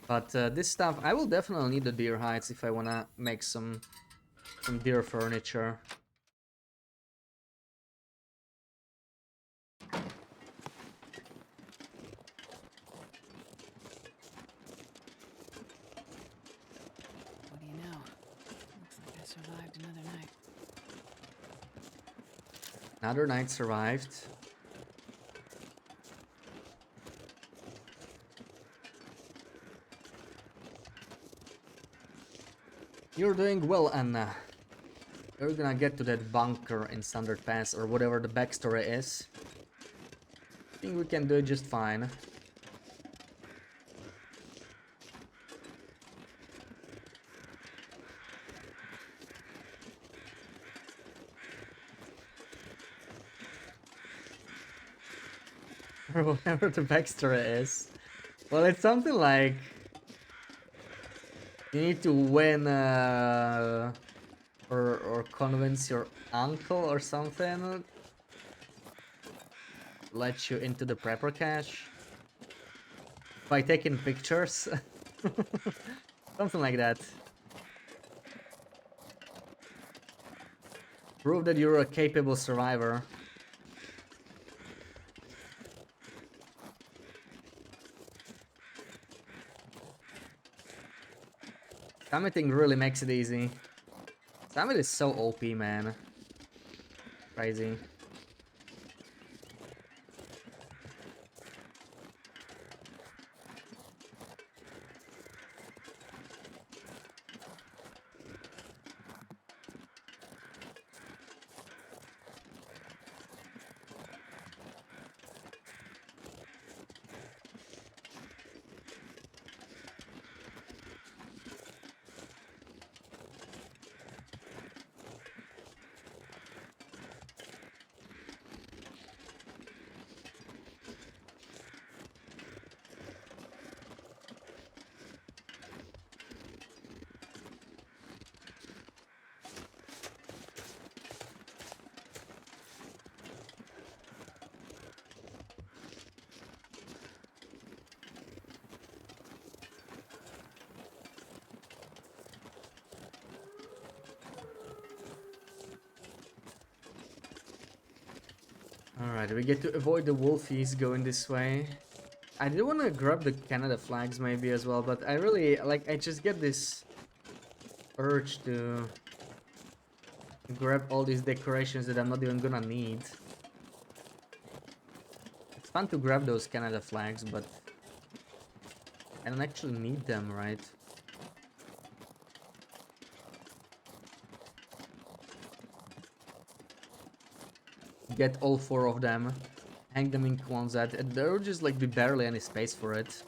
But this stuff, I will definitely need the deer hides if I wanna make some deer furniture.
What do you know? Looks like I survived another night.
Another night survived. You're doing well, Anna. We're gonna get to that bunker in Standard Pass or whatever the backstory is. I think we can do it just fine. Or whatever the backstory is. Well, it's something like... You need to win, or convince your uncle or something. Let you into the prepper cache. By taking pictures. Something like that. Prove that you're a capable survivor. Summiting really makes it easy. Summit is so OP, man. Crazy. Alright, we get to avoid the wolfies going this way. I do want to grab the Canada flags maybe as well, but I really, like, I just get this urge to grab all these decorations that I'm not even gonna need. It's fun to grab those Canada flags, but I don't actually need them, right? Get all 4 of them, hang them in Kwanzaa, and there would just like be barely any space for it.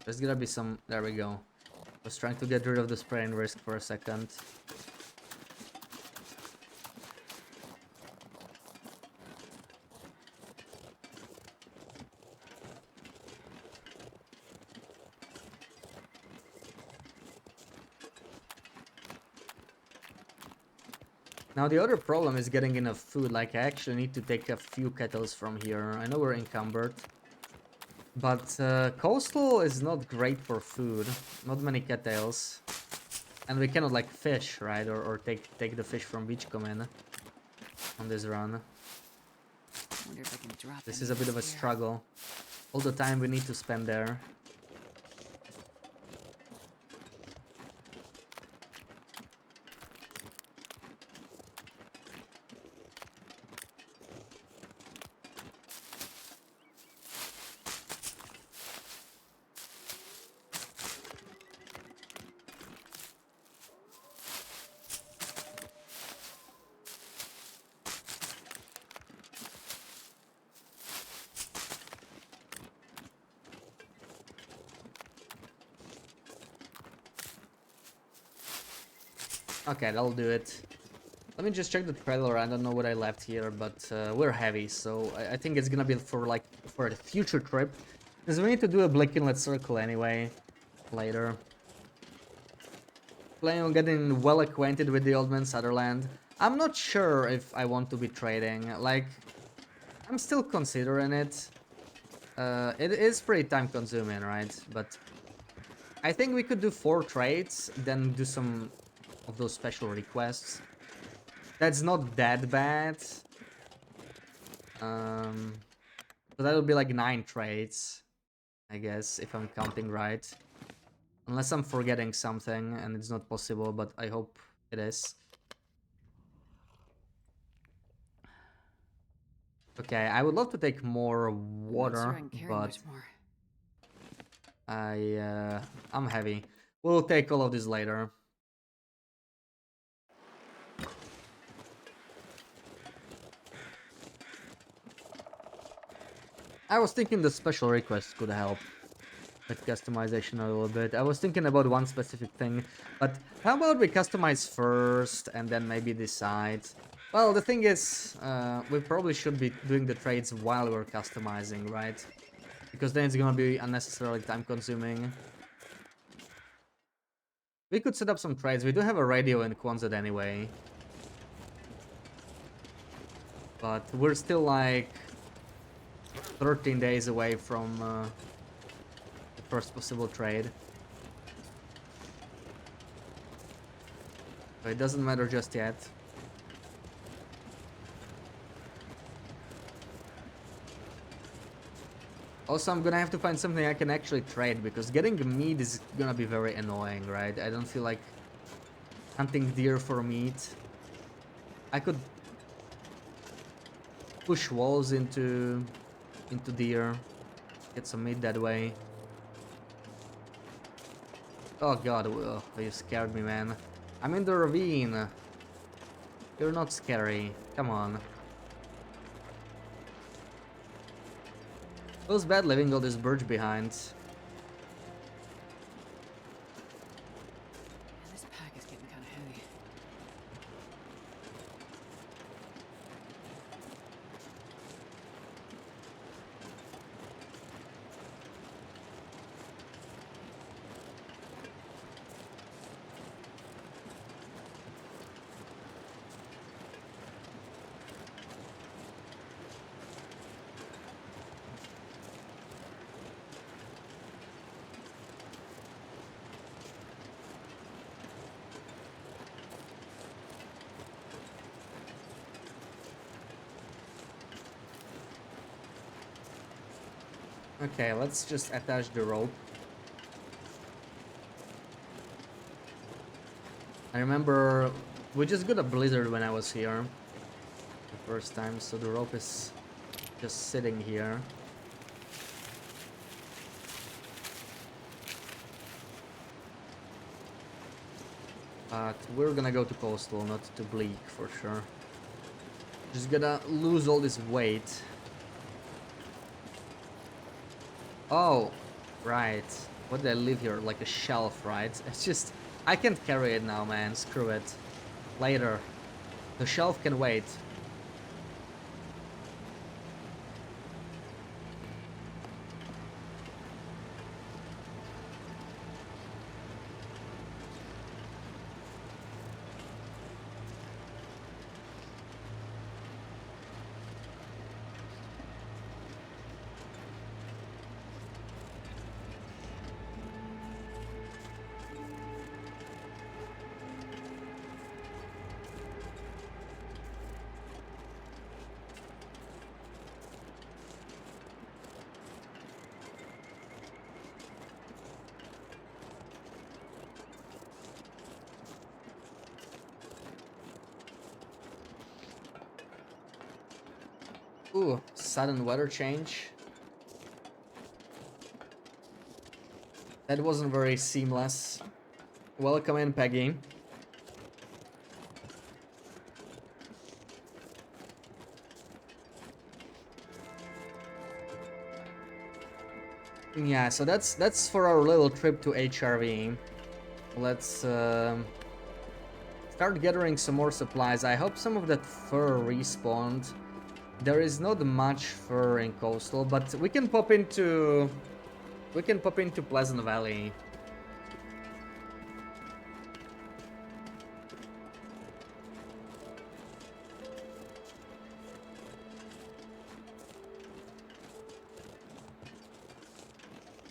There's gonna be some. There we go. I was trying to get rid of the spray and risk for a second. Now the other problem is getting enough food. Like I actually need to take a few kettles from here. I know we're encumbered. But coastal is not great for food. Not many cattails. And we cannot like fish, right? Or take the fish from Beachcombe on this run.
Wonder if I can drop
This
any
is a bit of a
here.
struggle. All the time we need to spend there. Okay, that'll do it. Let me just check the trailer. I don't know what I left here, but we're heavy, so I think it's gonna be for like for the future trip. Because we need to do a Blick Inlet Circle anyway, later. Planning on getting well acquainted with the Old Man Sutherland. I'm not sure if I want to be trading. Like, I'm still considering it. It is pretty time consuming, right? But I think we could do 4 trades, then do some of those special requests. That's not that bad. So that would be like 9 trades, I guess, if I'm counting right. Unless I'm forgetting something and it's not possible, but I hope it is. Okay, I would love to take more
I'm not sure
water,
I can carry
but
much more.
I'm heavy. We'll take all of this later. I was thinking the special requests could help with customization a little bit. I was thinking about one specific thing, but how about we customize first and then maybe decide? Well, the thing is, we probably should be doing the trades while we're customizing, right? Because then it's gonna be unnecessarily time consuming. We could set up some trades. We do have a radio in Quonset anyway. But we're still like 13 days away from the first possible trade. So it doesn't matter just yet. Also, I'm gonna have to find something I can actually trade, because getting meat is gonna be very annoying, right? I don't feel like hunting deer for meat. I could push walls into deer, get some meat that way. Oh god, ugh, you scared me, man. I'm in the ravine. You're not scary. Come on. Feels bad leaving all this birch behind.
Man, this pack is getting kind of heavy.
Okay, let's just attach the rope. I remember we just got a blizzard when I was here the first time, so the rope is just sitting here. But we're gonna go to coastal, not to bleak for sure. Just gotta lose all this weight. Oh, right. What did I leave here? Like a shelf, right? It's just... I can't carry it now, man. Screw it. Later. The shelf can wait. Ooh, sudden weather change. That wasn't very seamless. Welcome in, Peggy. Yeah, so that's for our little trip to HRV. Let's start gathering some more supplies. I hope some of that fur respawned. There is not much fur in coastal, but we can pop into Pleasant Valley.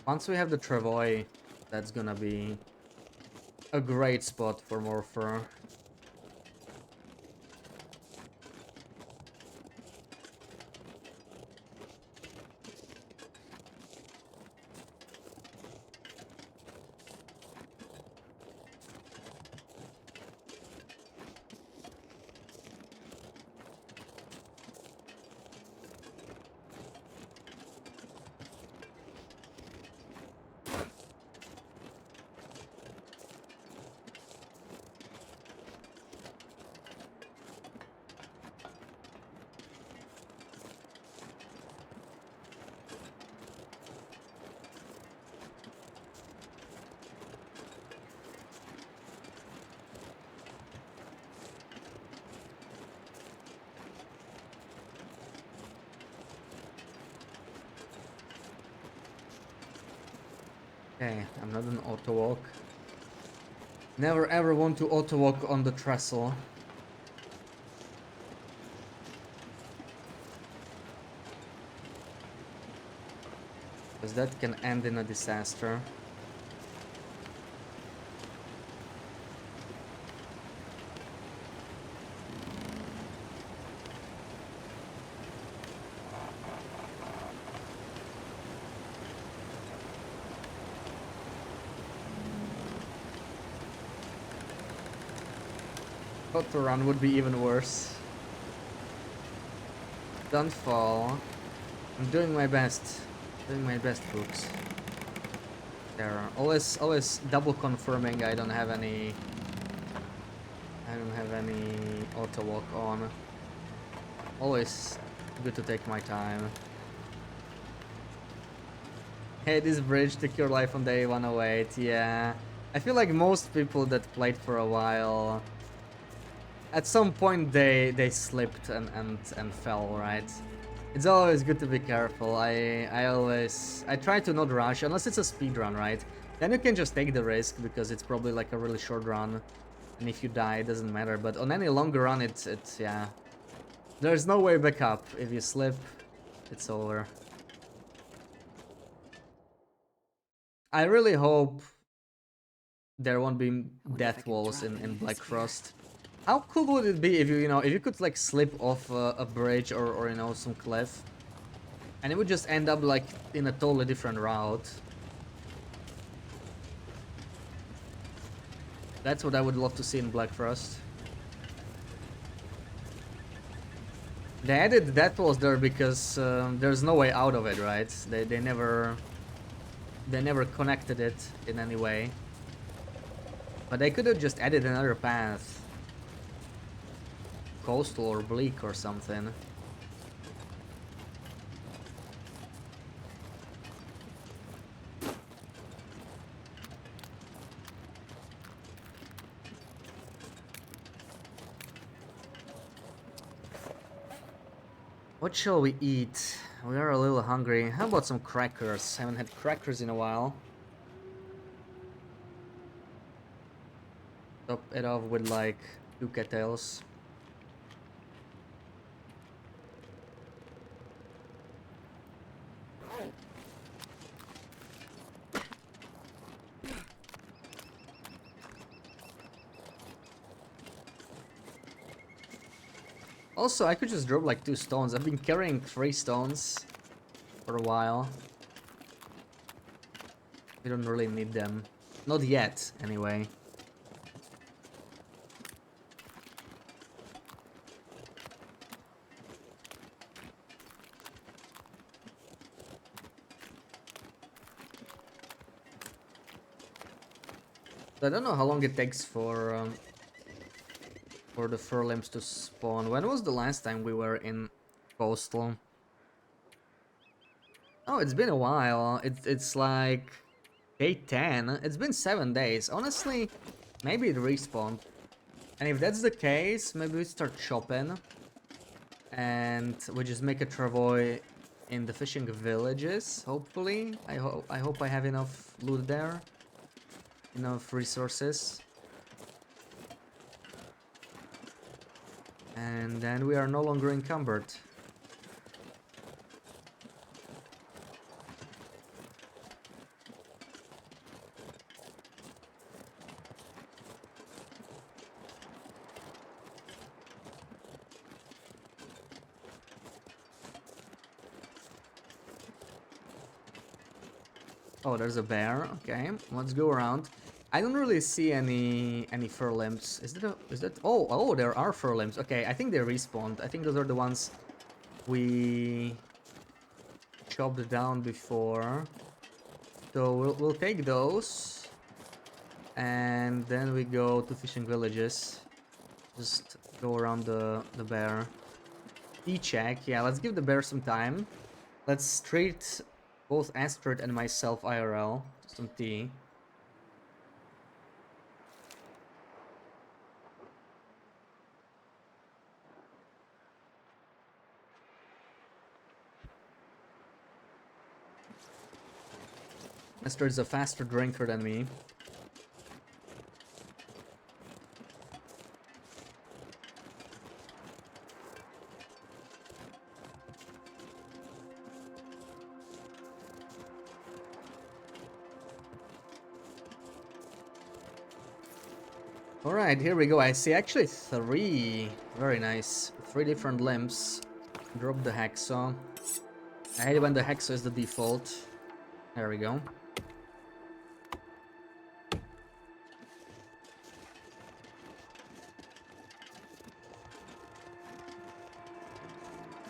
Once we have the Travois, that's gonna be a great spot for more fur. Okay, I'm not an auto walk. Never ever want to auto walk on the trestle. Because that can end in a disaster. Auto run would be even worse. Don't fall. I'm doing my best. Doing my best, folks. There. Always double confirming I don't have any auto walk on. Always good to take my time. Hey, this bridge took your life on day 108. Yeah. I feel like most people that played for a while, at some point they slipped and fell, right? It's always good to be careful. I try to not rush unless it's a speed run, right? Then you can just take the risk because it's probably like a really short run, and if you die, it doesn't matter. But on any longer run, it's yeah. There's no way back up. If you slip, it's over. I really hope there won't be
I wonder if I
death
can
walls
drop any
in
of
Black
this gear.
Frost. How cool would it be if you know if you could like slip off a bridge or you know some cliff And it would just end up like in a totally different route. That's what I would love to see in Black Frost. They added that was there because there's no way out of it, right? They never connected it in any way. But they could have just added another path, coastal or bleak or something. What shall we eat? We are a little hungry. How about some crackers? Haven't had crackers in a while. Top it off with like 2 cattails. Also, I could just drop like 2 stones. I've been carrying 3 stones for a while. We don't really need them. Not yet, anyway. I don't know how long it takes for the fur limbs to spawn. When was the last time we were in coastal? Oh, it's been a while. It's like day 10. It's been 7 days. Honestly, maybe it respawned. And if that's the case, maybe we start shopping. And we just make a travoy in the fishing villages, hopefully. I hope I have enough loot there. Enough resources. And then we are no longer encumbered. Oh, there's a bear. Okay, let's go around. I don't really see any fur limbs. Is that oh there are fur limbs. Okay, I think they respawned. I think those are the ones we chopped down before. So we'll take those, and then we go to fishing villages. Just go around the bear. E-check. Yeah, let's give the bear some time. Let's treat both Astrid and myself IRL to some tea. Astrid's a faster drinker than me. Alright, here we go. I see actually 3. Very nice. 3 different limbs. Drop the hacksaw. I hate it when the hacksaw is the default. There we go.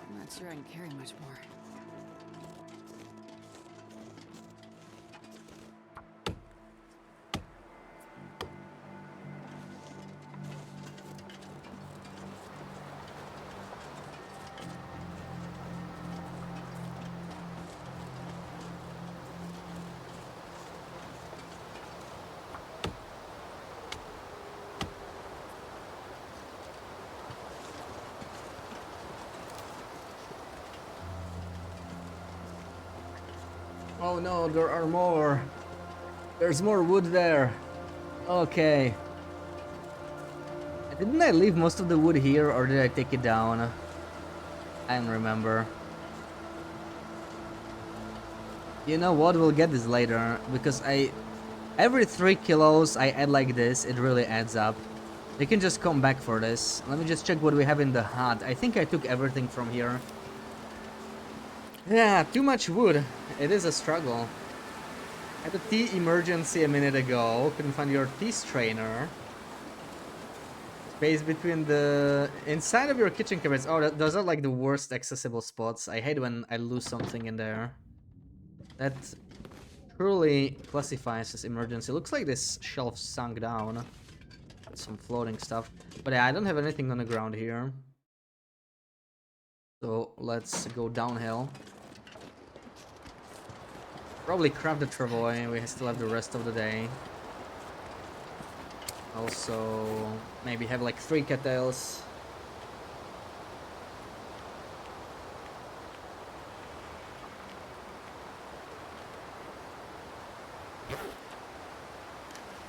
I'm not sure I can carry much more.
Oh no, there are more. There's more wood there. Okay. Didn't I leave most of the wood here, or did I take it down? I don't remember. You know what? We'll get this later, because every 3 kilos I add like this, it really adds up. They can just come back for this. Let me just check what we have in the hut. I think I took everything from here. Yeah, too much wood. It is a struggle. Had a tea emergency a minute ago. Couldn't find your tea strainer. Space between the inside of your kitchen cabinets. Oh, those are like the worst accessible spots. I hate when I lose something in there. That truly classifies as emergency. Looks like this shelf sunk down. Some floating stuff. But yeah, I don't have anything on the ground here. So let's go downhill. Probably craft the travoy. We still have the rest of the day. Also, maybe have like 3 cattails.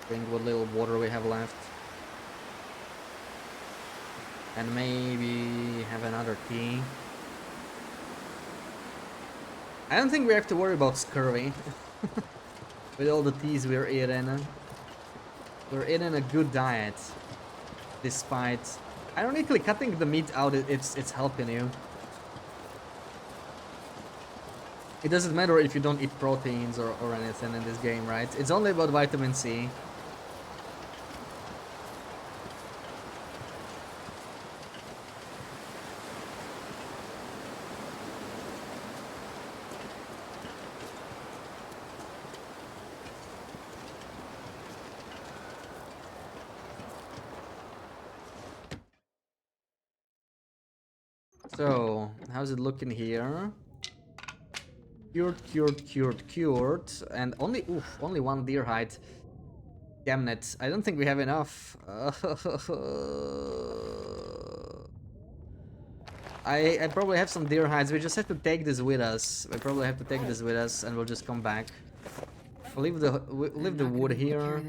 Drink what little water we have left. And maybe have another tea. I don't think we have to worry about scurvy. With all the teas we're eating. We're eating a good diet. Despite... Ironically, cutting the meat out, it's helping you. It doesn't matter if you don't eat proteins or anything in this game, right? It's only about vitamin C. So, how's it looking here? Cured, cured, cured, cured, and only only 1 deer hide. Damn it! I don't think we have enough. I probably have some deer hides. We just have to take this with us. We probably have to take this with us, and we'll just come back. We'll leave the wood here.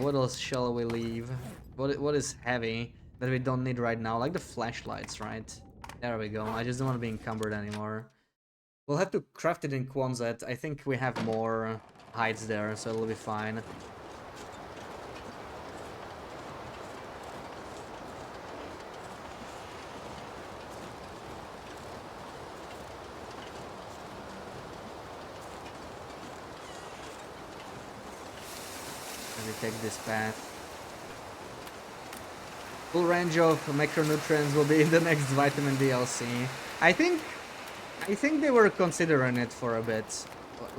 What else shall we leave? What is heavy that we don't need right now? Like the flashlights, right? There we go. I just don't want to be encumbered anymore. We'll have to craft it in Quonset. I think we have more hides there, so it'll be fine. Let me take this path. Full range of macronutrients will be in the next vitamin DLC. I think they were considering it for a bit.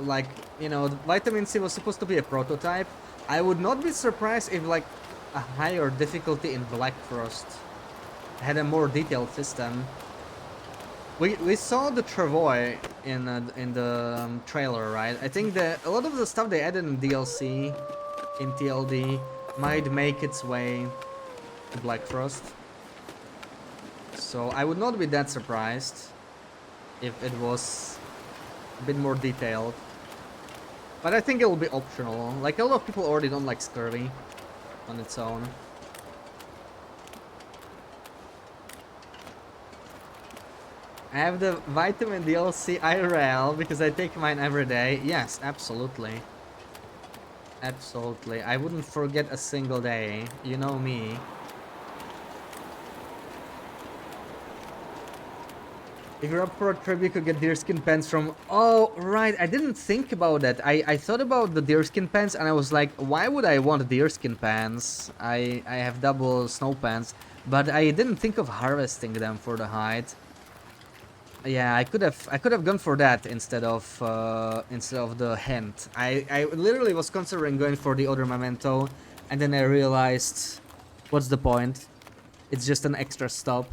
Like, you know, vitamin C was supposed to be a prototype. I would not be surprised if like a higher difficulty in Black Frost had a more detailed system. We saw the travoy in the trailer, right? I think that a lot of the stuff they added in DLC, in TLD, might make its way to Black Frost. So I would not be that surprised if it was a bit more detailed. But I think it will be optional. Like, a lot of people already don't like scurvy on its own. I have the vitamin DLC IRL because I take mine every day. Yes, absolutely. Absolutely. I wouldn't forget a single day. You know me. If you're up for a trip, you could get deerskin pants from... Oh, right. I didn't think about that. I thought about the deerskin pants and I was like, why would I want deerskin pants? I have double snow pants. But I didn't think of harvesting them for the hide. Yeah, I could have gone for that instead of the hint. I literally was considering going for the other memento, and then I realized, what's the point? It's just an extra stop.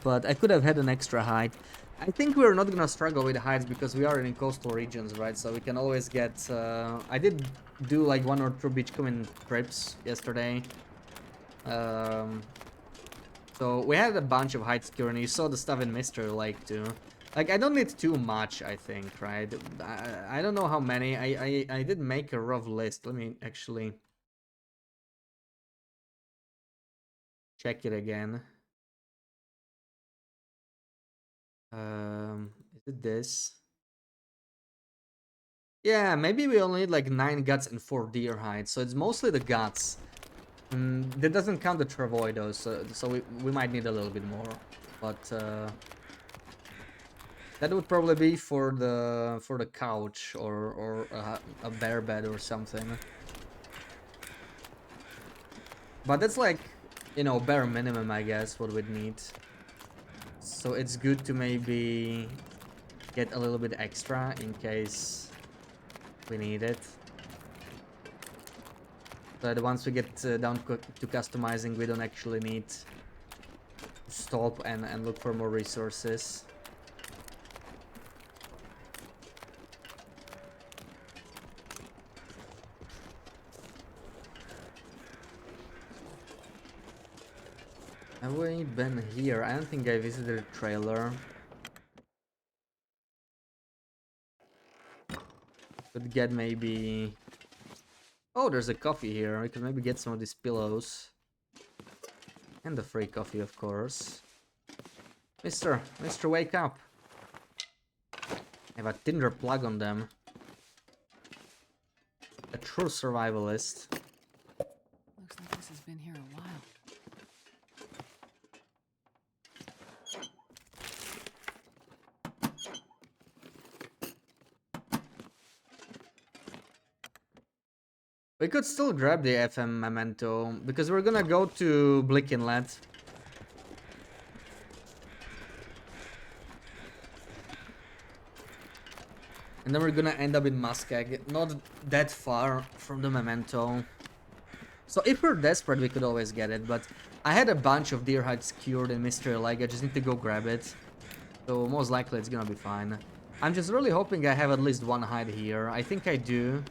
But I could have had an extra hide. I think we're not gonna struggle with hides because we are in coastal regions, right? So we can always get. I did do like 1 or 2 beachcoming trips yesterday. So we had a bunch of hide securing. You saw the stuff in Mystery Lake too. Like, I don't need too much, I think, right? I don't know how many. I did make a rough list. Let me actually check it again. Is it this? Yeah, maybe we only need like 9 guts and 4 deer hides. So it's mostly the guts. That doesn't count the travoy though, so we might need a little bit more. But That would probably be for the couch or a bear bed or something. But that's like, you know, bare minimum, I guess, what we'd need. So it's good to maybe get a little bit extra in case we need it. So that once we get down to customizing, we don't actually need to stop and look for more resources. Have we been here? I don't think I visited a trailer. Could get maybe... Oh, there's a coffee here. I could maybe get some of these pillows. And the free coffee, of course. Mister, wake up. I have a Tinder plug on them. A true survivalist.
Looks like this has been here a while.
We could still grab the FM memento, because we're gonna go to Blick Inlet. And then we're gonna end up in Muskeg, not that far from the memento. So if we're desperate, we could always get it, but I had a bunch of deer hides cured in Mystery Lake, I just need to go grab it. So most likely it's gonna be fine. I'm just really hoping I have at least one hide here. I think I do.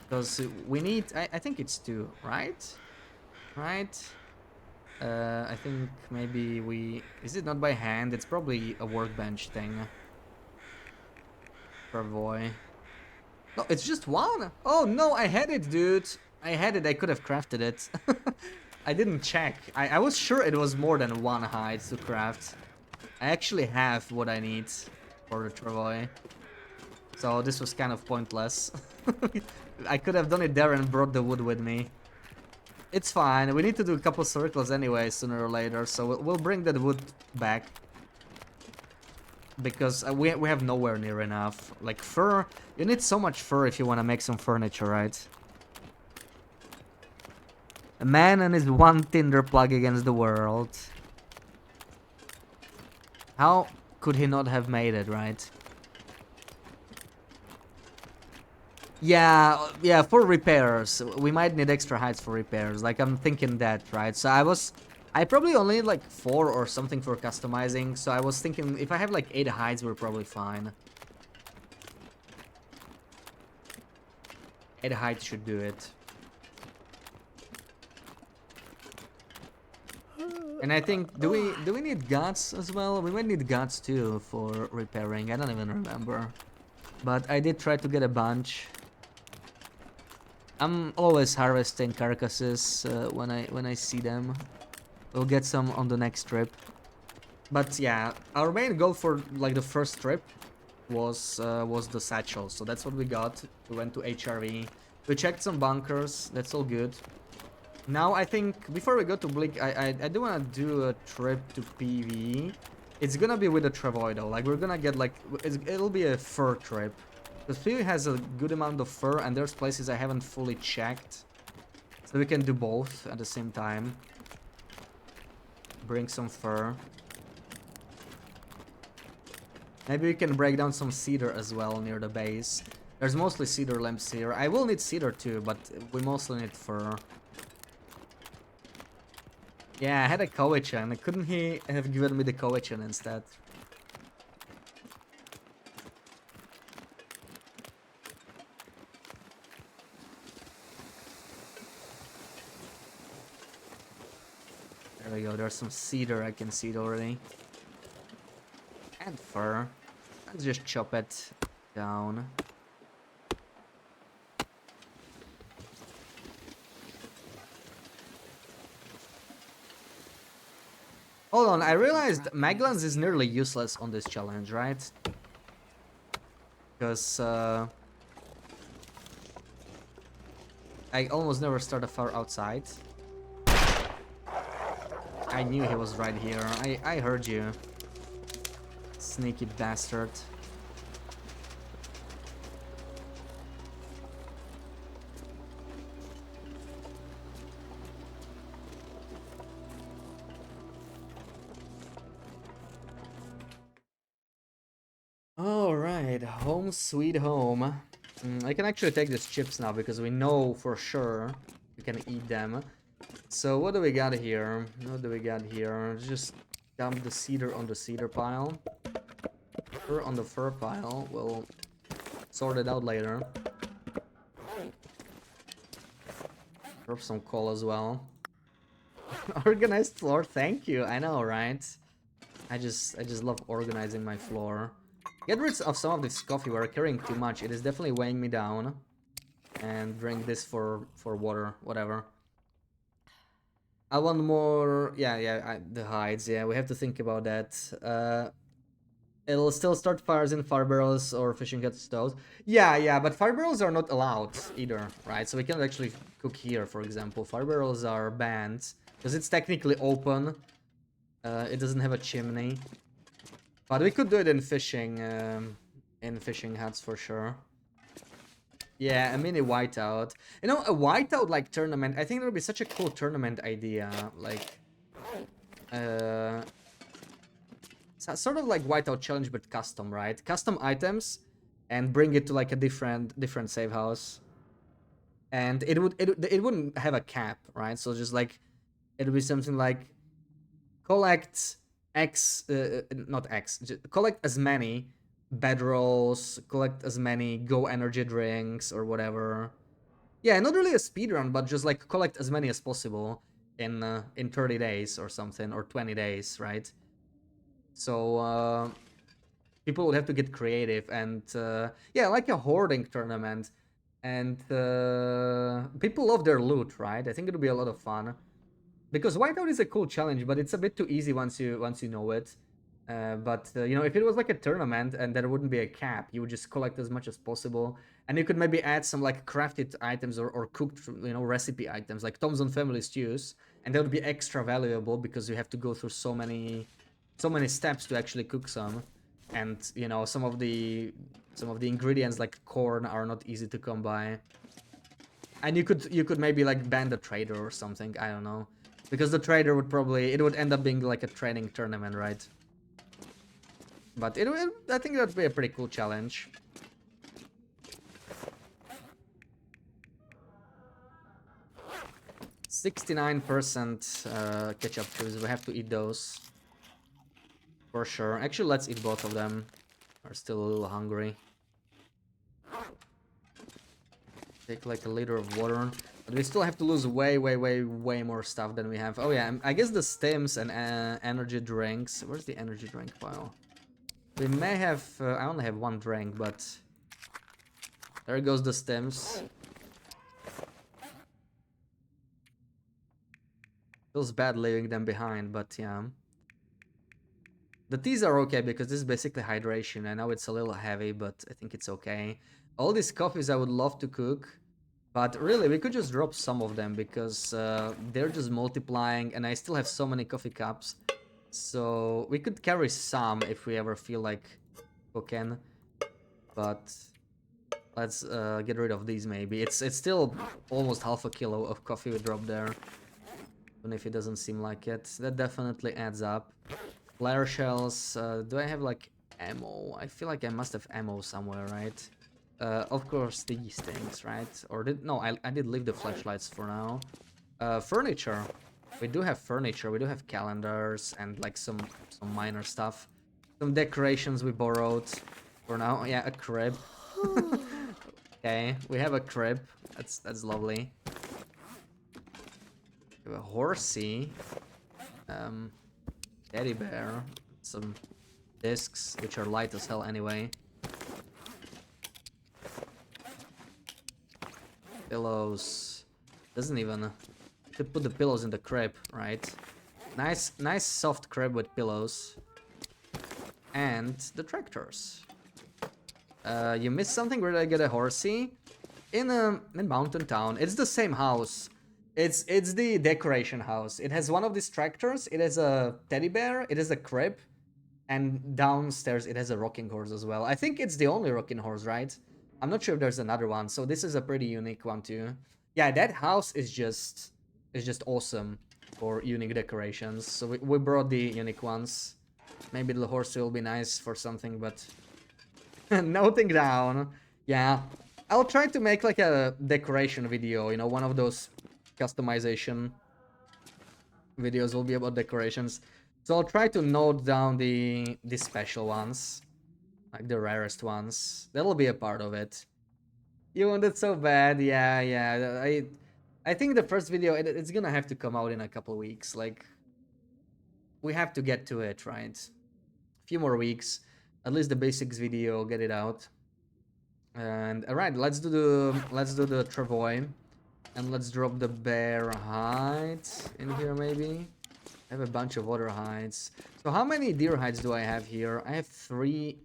Because we need, I think it's two, right? Right? I think maybe we... Is it not by hand? It's probably a workbench thing. Boy. No, it's just one! Oh no, I had it, dude! I had it, I could have crafted it. I didn't check. I was sure it was more than one hide to craft. I actually have what I need for the travoy. So this was kind of pointless. I could have done it there and brought the wood with me. It's fine, we need to do a couple circles anyway, sooner or later, so we'll bring that wood back. Because we have nowhere near enough. Like fur, you need so much fur if you want to make some furniture, right? A man and his one Tinder plug against the world. How could he not have made it, right? Yeah, for repairs. We might need extra hides for repairs. Like, I'm thinking that, right? So I probably only need like 4 or something for customizing. So I was thinking if I have like 8 hides, we're probably fine. 8 hides should do it. And I think, do we need guts as well? We might need guts too for repairing. I don't even remember. But I did try to get a bunch. I'm always harvesting carcasses when I see them. We'll get some on the next trip. But yeah, our main goal for like the first trip was the satchel. So that's what we got. We went to HRV. We checked some bunkers. That's all good. Now I think before we go to Blick, I do want to do a trip to PV. It's gonna be with a Travoy though. Like we're gonna get like it'll be a fur trip. Because PV has a good amount of fur, and there's places I haven't fully checked. So we can do both at the same time. Bring some fur. Maybe we can break down some cedar as well near the base. There's mostly cedar limbs here. I will need cedar too, but we mostly need fur. Yeah, I had a Kowichan. Couldn't he have given me the Kowichan instead? There we go, there's some cedar, I can see it already. And fur. Let's just chop it down. Hold on, I realized Maglans is nearly useless on this challenge, right? Because I almost never start a fire outside. I knew he was right here. I heard you. Sneaky bastard. Alright, home sweet home. I can actually take these chips now because we know for sure we can eat them. So what do we got here? What do we got here? Just dump the cedar on the cedar pile. Fur on the fur pile. We'll sort it out later. Drop some coal as well. Organized floor, thank you. I know, right? I just love organizing my floor. Get rid of some of this coffee. We're carrying too much. It is definitely weighing me down. And drink this for water, whatever. I want more. Yeah, the hides. Yeah, we have to think about that. It'll still start fires in fire barrels or fishing at stoves. Yeah, but fire barrels are not allowed either, right? So we can't actually cook here, for example. Fire barrels are banned because it's technically open. It doesn't have a chimney, but we could do it in fishing huts for sure. Yeah, a mini whiteout. You know, a whiteout like tournament. I think that would be such a cool tournament idea. Like, sort of like whiteout challenge but custom, right? Custom items, and bring it to like a different save house. And it wouldn't have a cap, right? So just like it would be something like collect X, not X, just collect as many bedrolls, collect as many go energy drinks or whatever. Yeah, not really a speed run, but just like collect as many as possible in 30 days or something, or 20 days, right? So people would have to get creative, and yeah, like a hoarding tournament. And people love their loot, right? I think it'll be a lot of fun. Because whiteout is a cool challenge, but it's a bit too easy once you know it. But you know, if it was like a tournament and there wouldn't be a cap, you would just collect as much as possible, and you could maybe add some like crafted items or cooked, you know, recipe items like Tom's Own Family stews, and that would be extra valuable because you have to go through so many steps to actually cook some, and you know, some of the ingredients like corn are not easy to come by. And you could maybe like ban the trader or something. I don't know, because the trader would probably it would end up being like a training tournament, right? But I think that'd be a pretty cool challenge. 69% ketchup cubes. We have to eat those for sure. Actually, let's eat both of them. We're still a little hungry. Take like a liter of water. But we still have to lose way more stuff than we have. Oh yeah, I guess the stims and energy drinks. Where's the energy drink pile? We may have... I only have one drink, but... There goes the stims. Feels bad leaving them behind, but yeah. The teas are okay because this is basically hydration. I know it's a little heavy, but I think it's okay. All these coffees I would love to cook. But really, we could just drop some of them because they're just multiplying, and I still have so many coffee cups. So we could carry some if we ever feel like cooking. But let's get rid of these maybe. It's still almost half a kilo of coffee we dropped there. Even if it doesn't seem like it. That definitely adds up. Flare shells. Do I have like ammo? I feel like I must have ammo somewhere, right? Of course, these things, right? Or I did leave the flashlights for now. Furniture. We do have furniture. We do have calendars and like some minor stuff. Some decorations we borrowed for now. Yeah, a crib. Okay, we have a crib. That's lovely. We have a horsey. Teddy bear. Some discs, which are light as hell anyway. Pillows. Doesn't even... Could put the pillows in the crib, right? Nice soft crib with pillows. And the tractors. You missed something? Where did I get a horsey? In Mountain Town. It's the same house. It's the decoration house. It has one of these tractors. It has a teddy bear. It has a crib. And downstairs it has a rocking horse as well. I think it's the only rocking horse, right? I'm not sure if there's another one. So this is a pretty unique one too. Yeah, that house is just awesome for unique decorations. So we brought the unique ones. Maybe the horse will be nice for something, but nothing down. Yeah, I'll try to make like a decoration video. You know, one of those customization videos will be about decorations. So I'll try to note down the special ones, like the rarest ones. That'll be a part of it. You want it so bad, yeah, yeah. I think the first video it's gonna have to come out in a couple weeks. Like we have to get to it, right? A few more weeks, at least the basics video, get it out. And all right, let's do the travois, and let's drop the bear hide in here maybe. I have a bunch of other hides. So how many deer hides do I have here? I have 3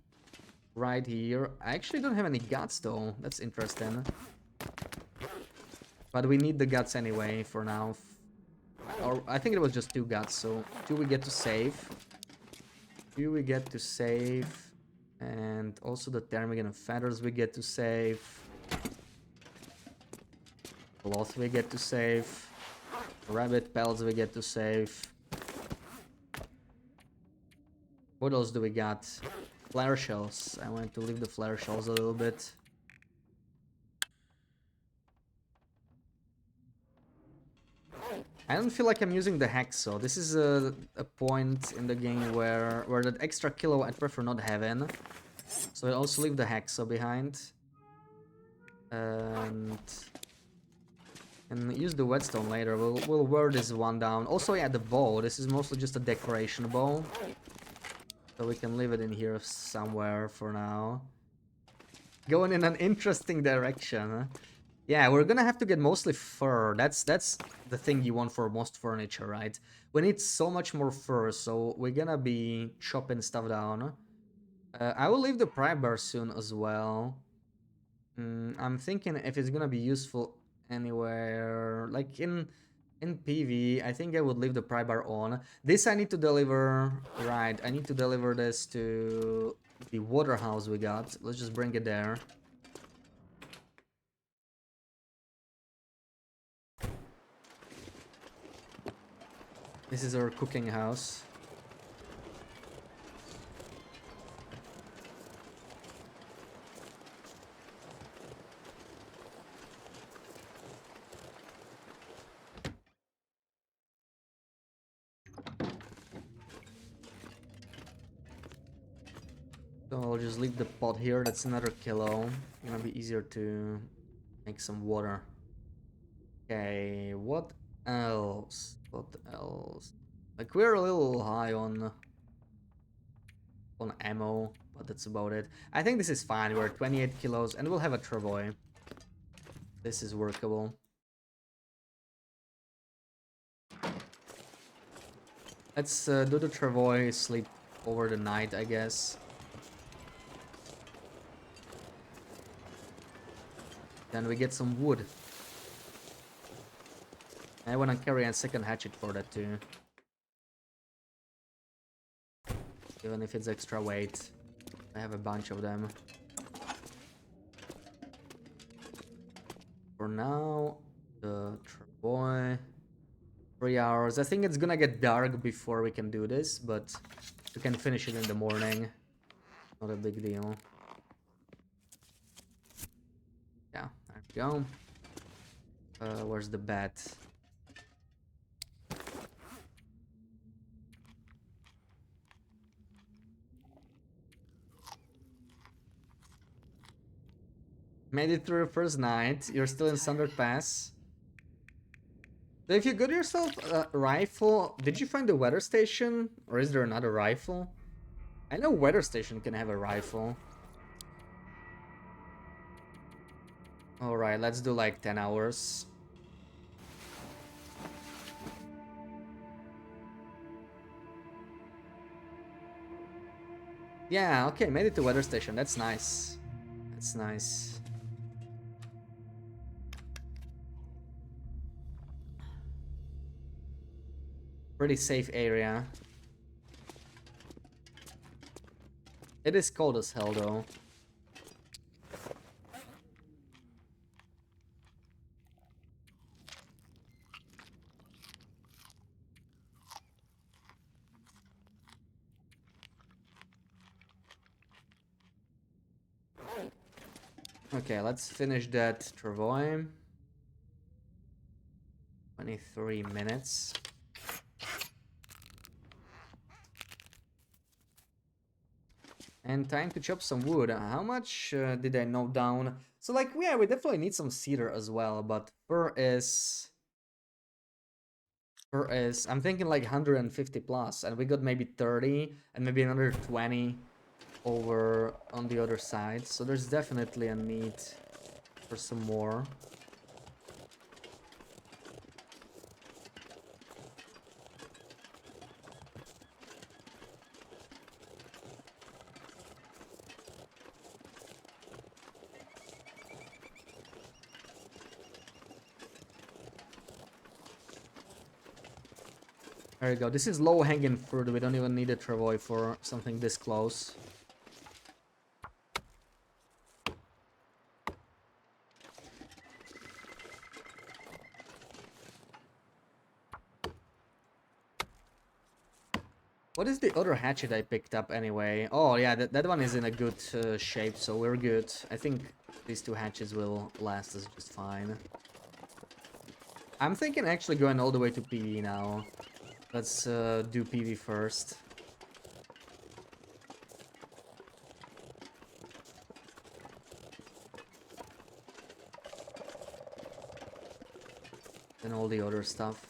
right here. I actually don't have any guts though. That's interesting. But we need the guts anyway for now. Or I think it was just 2 guts. So 2 we get to save. 2 we get to save. And also the ptarmigan feathers we get to save. Cloth we get to save. Rabbit pelts we get to save. What else do we got? Flare shells. I want to leave the flare shells a little bit. I don't feel like I'm using the hacksaw. This is a point in the game where that extra kilo I'd prefer not having. So I also leave the hacksaw behind. And use the whetstone later. We'll wear this one down. Also, yeah, the bow. This is mostly just a decoration bow. So we can leave it in here somewhere for now. Going in an interesting direction. Yeah, we're gonna have to get mostly fur. That's the thing you want for most furniture, right? We need so much more fur, so we're gonna be chopping stuff down. I will leave the pry bar soon as well. I'm thinking if it's gonna be useful anywhere, like in PV, I think I would leave the pry bar on. This I need to deliver, right? I need to deliver this to the water house we got. Let's just bring it there. This is our cooking house. So I'll just leave the pot here. That's another kilo. Gonna be easier to make some water. Okay, what else? What else? Like we're a little high on ammo, but that's about it. I think this is fine. We're 28 kilos and we'll have a travois. This is workable. Let's do the travois, sleep over the night, I guess. Then we get some wood. I want to carry a second hatchet for that too. Even if it's extra weight. I have a bunch of them. For now, the travois. 3 hours. I think it's gonna get dark before we can do this, but we can finish it in the morning. Not a big deal. Yeah, there we go. Where's the bed? Made it through the first night. You're still in Standard Pass. So if you got yourself a rifle, did you find the weather station? Or is there another rifle? I know weather station can have a rifle. Alright, let's do like 10 hours. Yeah, okay, made it to weather station. That's nice. That's nice. Pretty safe area. It is cold as hell though. Okay, let's finish that travois. 23 minutes. And time to chop some wood. How much did I note down? So like, yeah, we definitely need some cedar as well, but fur is I'm thinking like 150 plus, and we got maybe 30 and maybe another 20 over on the other side. So there's definitely a need for some more. There you go. This is low-hanging fruit. We don't even need a travois for something this close. What is the other hatchet I picked up anyway? Oh yeah, that one is in a good shape, so we're good. I think these two hatchets will last us just fine. I'm thinking actually going all the way to PV now. Let's do PV first. Then all the other stuff.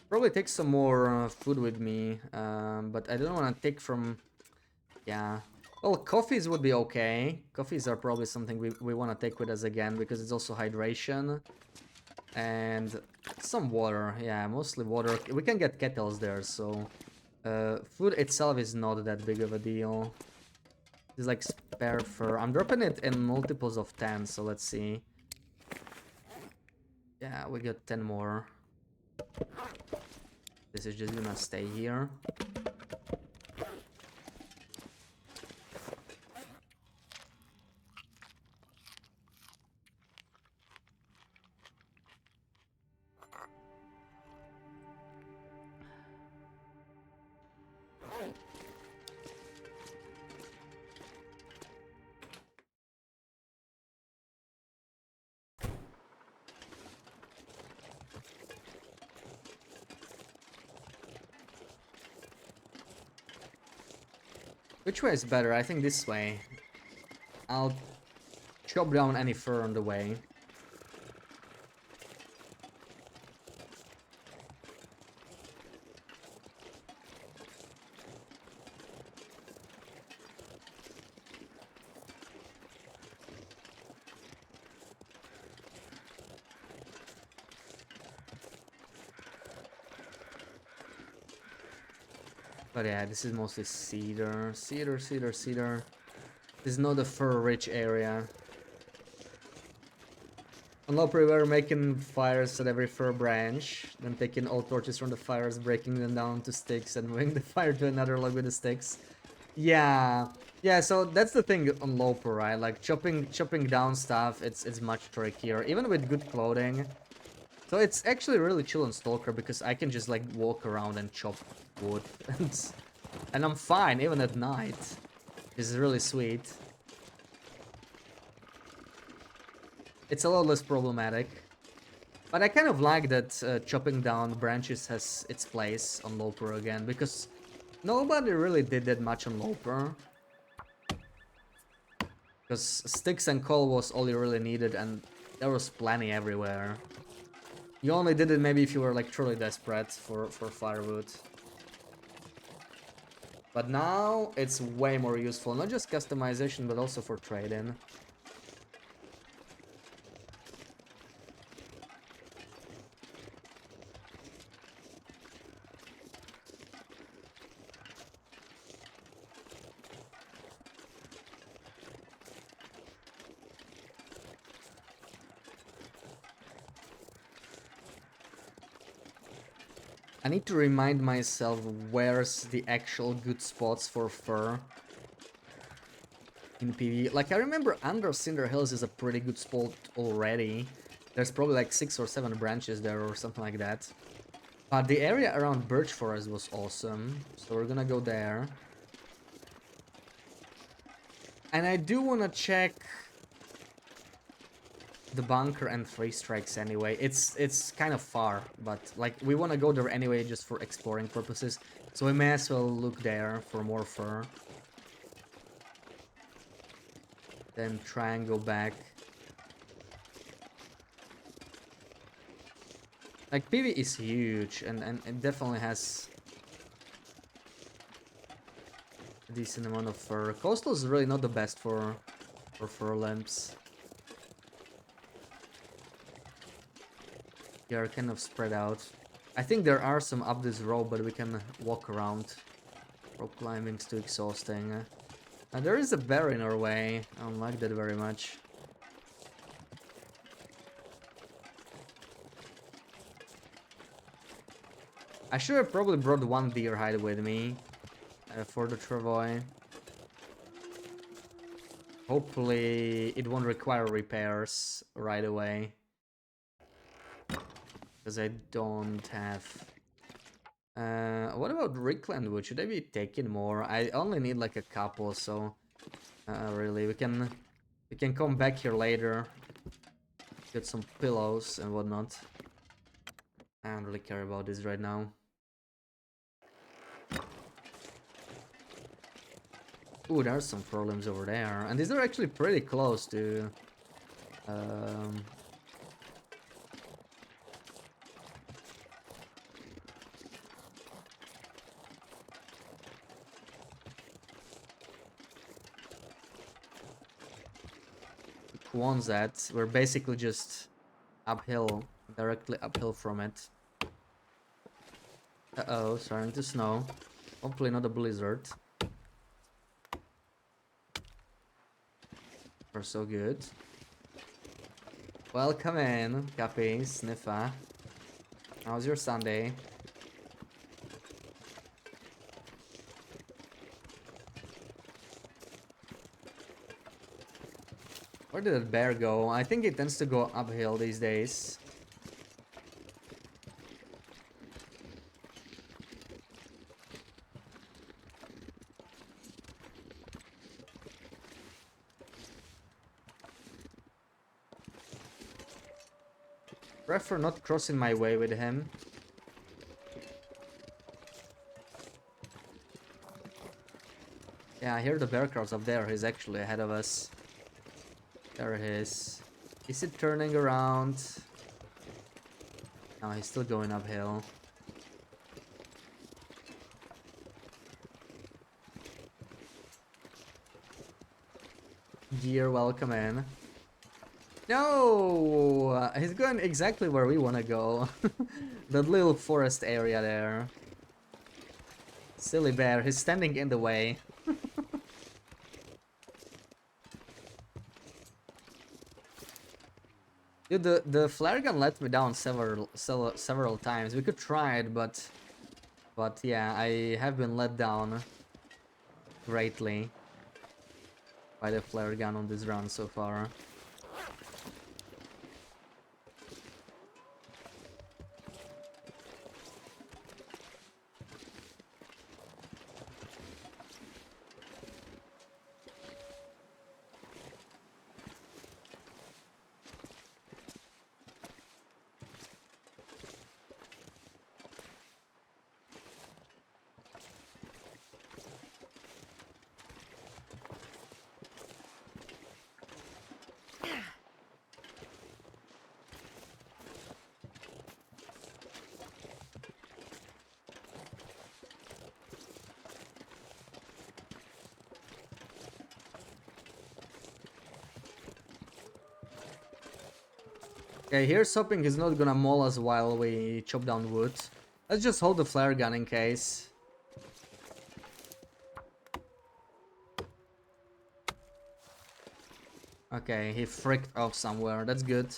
Probably take some more food with me, but I don't want to take from... Yeah. Well, coffees would be okay. Coffees are probably something we want to take with us again, because it's also hydration. And some water. Yeah, mostly water. We can get kettles there, so... food itself is not that big of a deal. It's like spare fur. I'm dropping it in multiples of 10, so let's see. Yeah, we got 10 more. This is just gonna stay here. Which way is better? I think this way. I'll chop down any fur on the way. But yeah, this is mostly cedar. Cedar, cedar, cedar. This is not a fur-rich area. On Lopri, we're making fires at every fir branch, then taking all torches from the fires, breaking them down to sticks, and moving the fire to another log with the sticks. Yeah, yeah. So that's the thing on Loper, right? Like chopping down stuff, it's much trickier, even with good clothing. So it's actually really chill on Stalker because I can just like walk around and chop wood, and I'm fine even at night. This is really sweet. It's a lot less problematic. But I kind of like that chopping down branches has its place on Loper again, because nobody really did that much on Loper. Because sticks and coal was all you really needed, and there was plenty everywhere. You only did it maybe if you were like truly desperate for firewood. But now it's way more useful, not just customization, but also for trading. I need to remind myself where's the actual good spots for fur in PvE. Like, I remember under Cinder Hills is a pretty good spot already. There's probably like 6 or 7 branches there or something like that. But the area around Birch Forest was awesome, so we're gonna go there. And I do wanna check the bunker and 3 strikes anyway. It's kind of far, but like we wanna go there anyway just for exploring purposes. So we may as well look there for more fur. Then try and go back. Like PV is huge and it definitely has a decent amount of fur. Coastal is really not the best for fur lamps. They are kind of spread out. I think there are some up this road, but we can walk around. Rope climbing's too exhausting. There is a bear in our way. I don't like that very much. I should have probably brought one deer hide with me for the travois. Hopefully it won't require repairs right away. Because I don't have... what about Rickland wood? Should I be taking more? I only need like a couple, so... really, we can come back here later. Get some pillows and whatnot. I don't really care about this right now. Ooh, there are some problems over there. And these are actually pretty close to... Quonset. We're basically just uphill, directly uphill from it. Uh-oh, starting to snow. Hopefully not a blizzard. We're so good. Welcome in, Cappy, Sniffa. How's your Sunday? Where did that bear go? I think it tends to go uphill these days. Prefer not crossing my way with him. Yeah, I hear the bear crawls up there. He's actually ahead of us. There he is. Is it turning around? No, he's still going uphill. Dear, welcome in. No! He's going exactly where we want to go. That little forest area there. Silly bear, he's standing in the way. Dude, the flare gun let me down several times. We could try it, but yeah, I have been let down greatly by the flare gun on this run so far. Okay, here's hoping he's not gonna maul us while we chop down wood. Let's just hold the flare gun in case. Okay, he fricked off somewhere. That's good.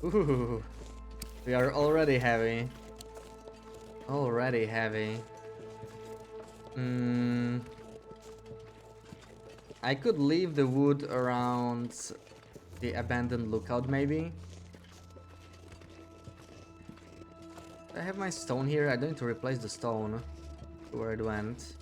Ooh, we are already heavy. Already heavy. I could leave the wood around the abandoned lookout, maybe. I have my stone here. I don't need to replace the stone. Where it went.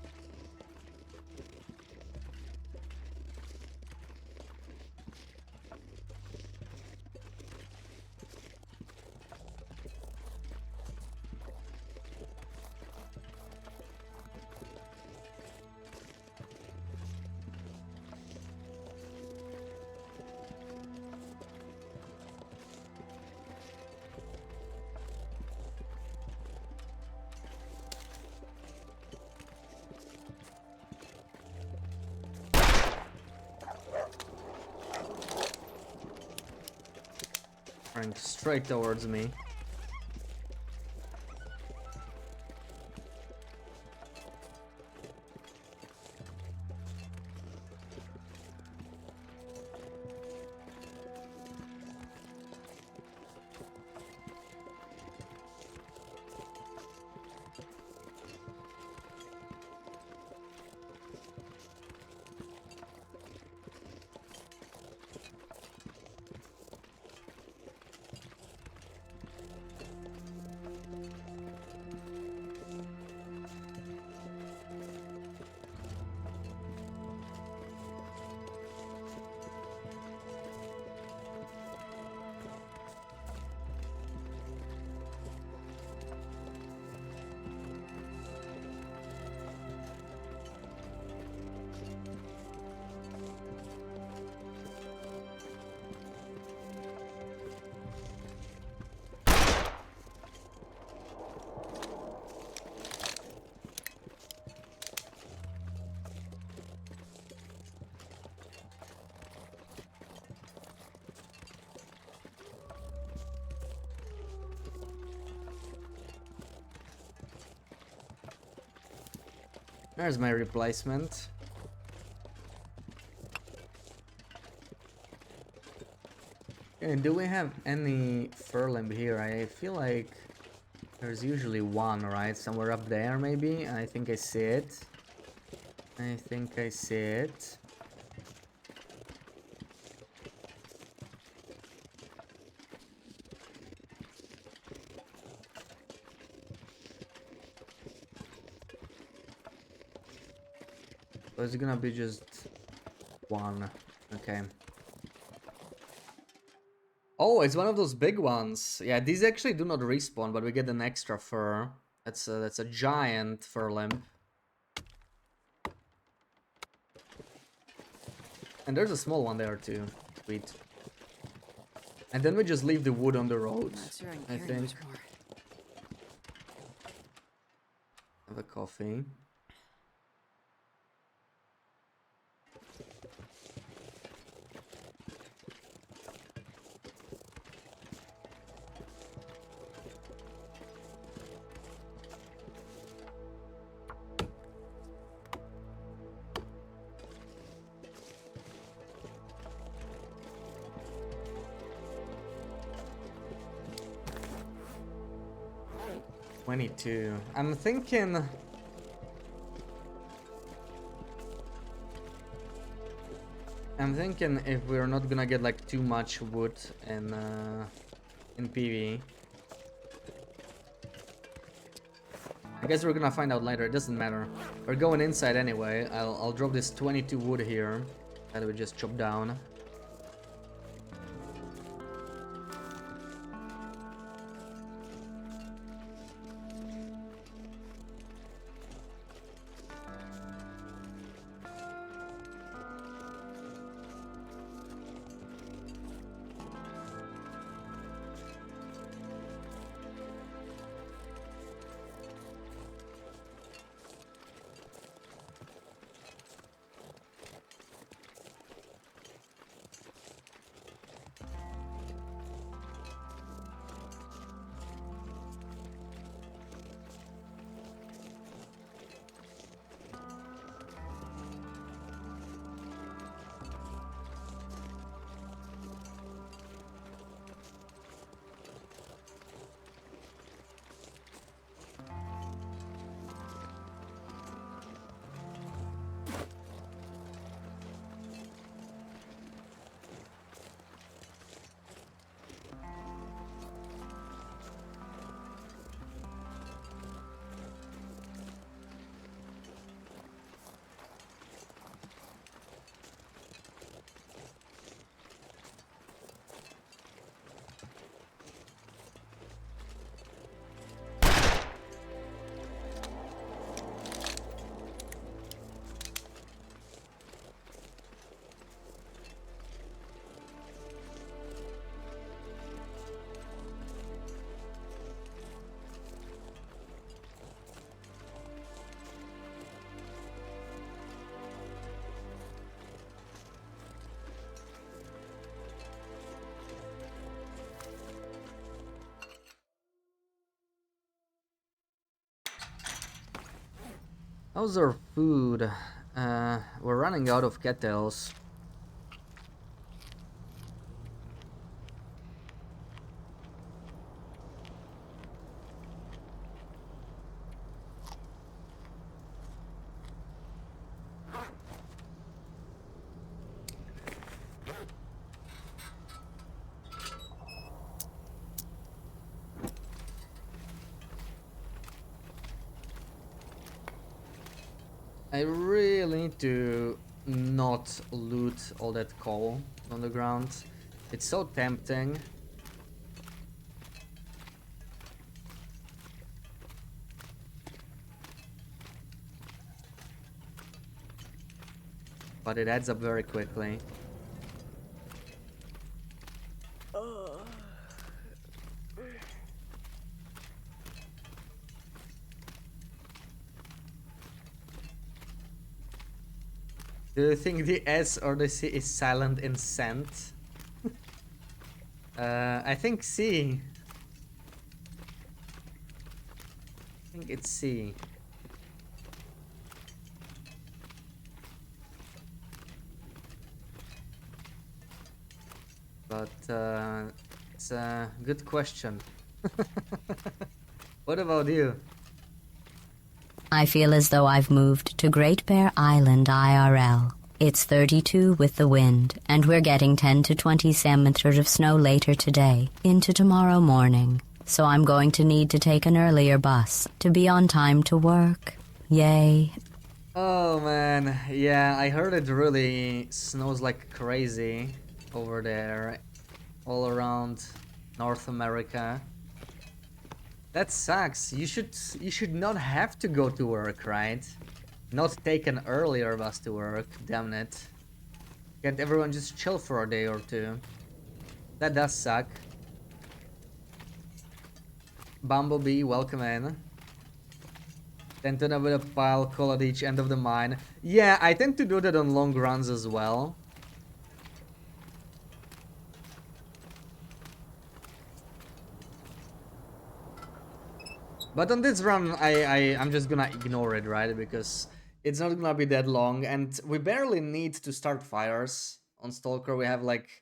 Running straight towards me. There's my replacement. Okay, do we have any fur limb here? I feel like there's usually one, right? Somewhere up there, maybe? I think I see it. I think I see it. So it's gonna be just one. Okay. Oh, it's one of those big ones. Yeah, these actually do not respawn, but we get an extra fur. That's a giant fur limb. And there's a small one there too. Sweet. And then we just leave the wood on the road.
Not sure I can
I
carry
think.
much more.
Have a coffee. $22. I'm thinking if we're not gonna get like too much wood in PV. I guess we're gonna find out later. It doesn't matter. We're going inside anyway. I'll drop this 22 wood here that we just chopped down. How's our food? We're running out of kettles. I really need to not loot all that coal on the ground. It's so tempting. But it adds up very quickly. Do you think the S or the C is silent in scent? I think C. I think it's C. But it's a good question. What about you?
I feel as though I've moved to Great Bear Island IRL. It's 32 with the wind, and we're getting 10 to 20 centimeters of snow later today, into tomorrow morning. So I'm going to need to take an earlier bus to be on time to work. Yay.
Oh man, yeah, I heard it really snows like crazy over there, all around North America. That sucks. You should not have to go to work, right? Not take an earlier bus to work, damn it. Can't everyone just chill for a day or two? That does suck. Bumblebee, welcome in. Tend to have a pile coal at each end of the mine. Yeah, I tend to do that on long runs as well. But on this run, I'm just gonna ignore it, right? Because it's not gonna be that long, and we barely need to start fires on Stalker. We have like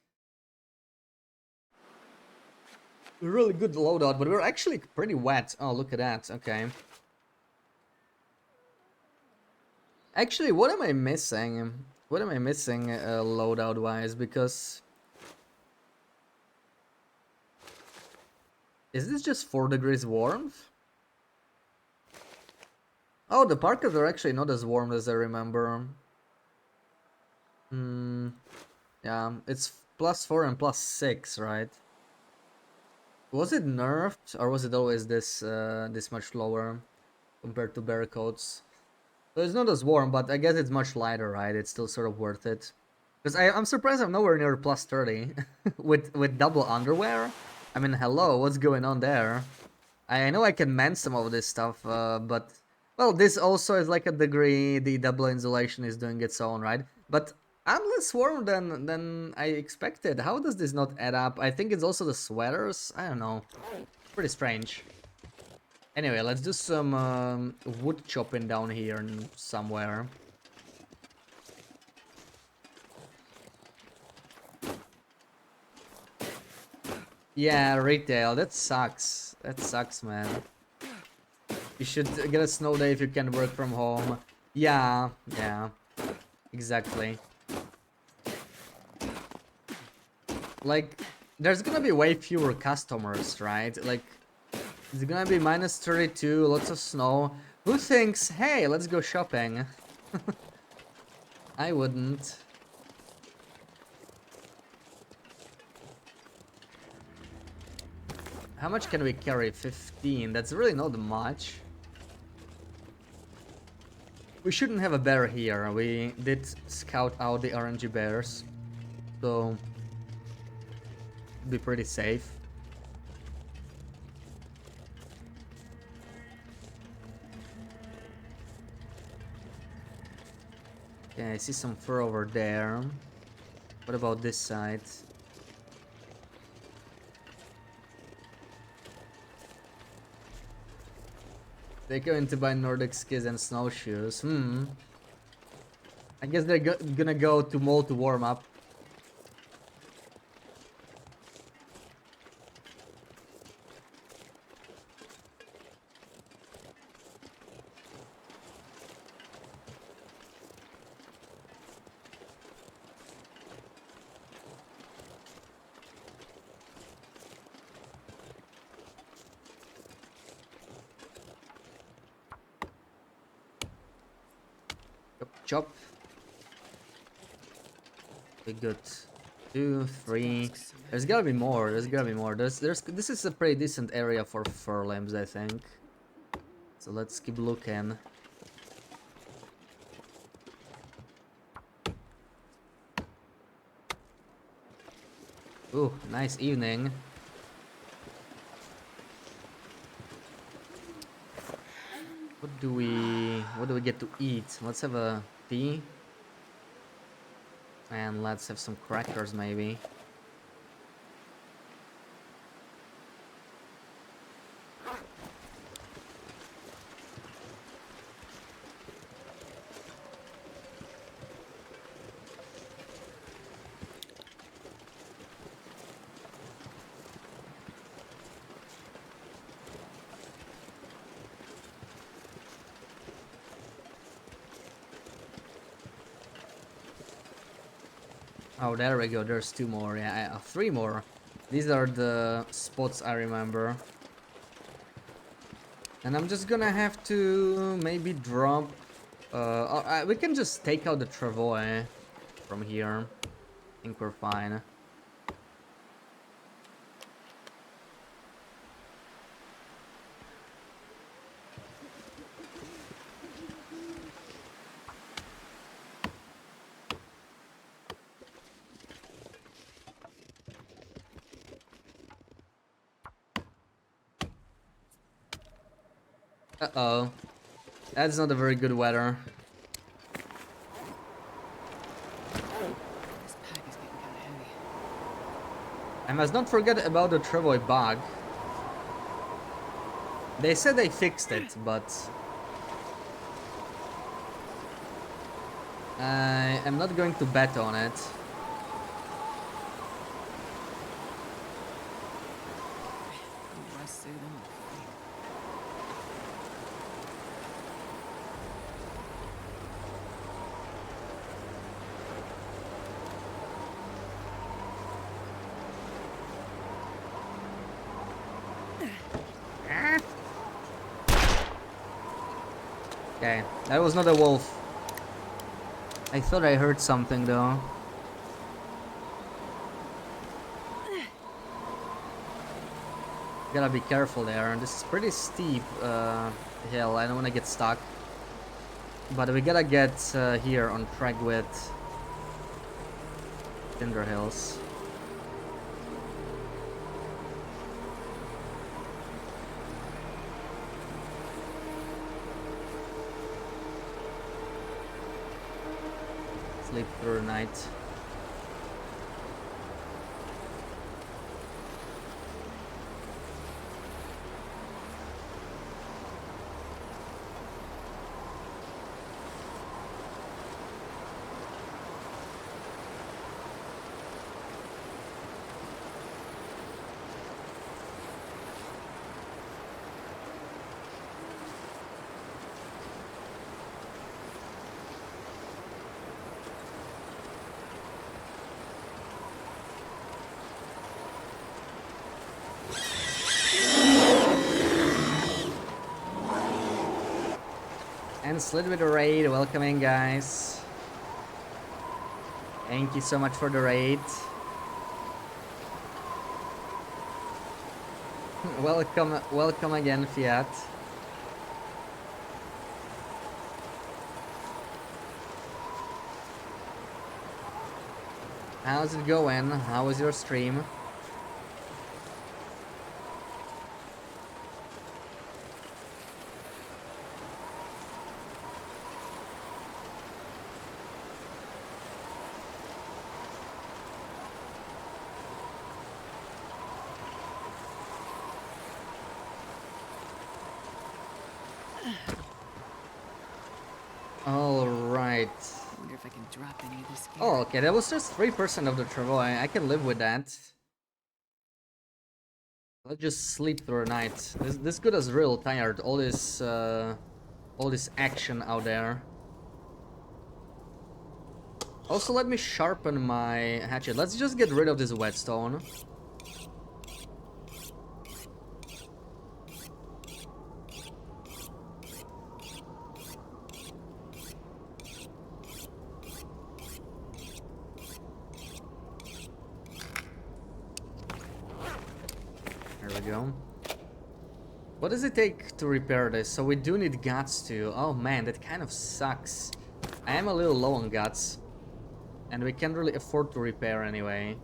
a really good loadout, but we're actually pretty wet. Oh, look at that. Okay. Actually, what am I missing? What am I missing loadout-wise? Because is this just 4 degrees warmth? Oh, the parkas are actually not as warm as I remember. Hmm. Yeah, it's +4 and +6, right? Was it nerfed or was it always this much lower compared to bear coats? So it's not as warm, but I guess it's much lighter, right? It's still sort of worth it. Because I'm surprised I'm nowhere near +30 with double underwear. I mean, hello, what's going on there? I know I can mend some of this stuff, but well, this also is like a degree. The double insulation is doing its own, right? But I'm less warm than I expected. How does this not add up? I think it's also the sweaters. I don't know. Pretty strange. Anyway, let's do some wood chopping down here somewhere. Yeah, retail. That sucks. That sucks, man. You should get a snow day if you can work from home. Yeah, yeah, exactly. Like, there's gonna be way fewer customers, right? Like, it's gonna be -32, lots of snow. Who thinks, hey, let's go shopping? I wouldn't. How much can we carry? 15. That's really not much. We shouldn't have a bear here. We did scout out the RNG bears. So, be pretty safe. Okay, I see some fur over there. What about this side? They're going to buy Nordic skis and snowshoes. I guess they're gonna go to mall to warm up. Chop, chop. We got 2, 3. There's gotta be more. There's gotta be more. This is a pretty decent area for fur limbs, I think. So let's keep looking. Ooh, nice evening. What do we get to eat? Let's have a tea. And let's have some crackers maybe. Oh, there we go. There's 2 more. Yeah, 3 more. These are the spots I remember. And I'm just gonna have to maybe drop... we can just take out the travois from here. I think we're fine. Uh-oh. That's not a very good weather.
This pack is getting kind of heavy.
I must not forget about the travois bug. They said they fixed it, but... I am not going to bet on it.
Do I see them?
Okay, that was not a wolf. I thought I heard something though. Gotta be careful there. This is pretty steep hill. I don't want to get stuck. But we gotta get here on track with Tinder Hills. Sleep through the night. And Slid with the raid, welcome in guys. Thank you so much for the raid. Welcome again, Fiat. How's it going? How was your stream? Alright.
I wonder if I can drop any of this gear.
Oh, okay, that was just 3% of the travel. I can live with that. Let's just sleep through the night. This good is real tired. All this action out there. Also, let me sharpen my hatchet. Let's just get rid of this whetstone. There we go. What does it take to repair this? So we do need guts too. Oh man, that kind of sucks. I am a little low on guts. And we can't really afford to repair anyway.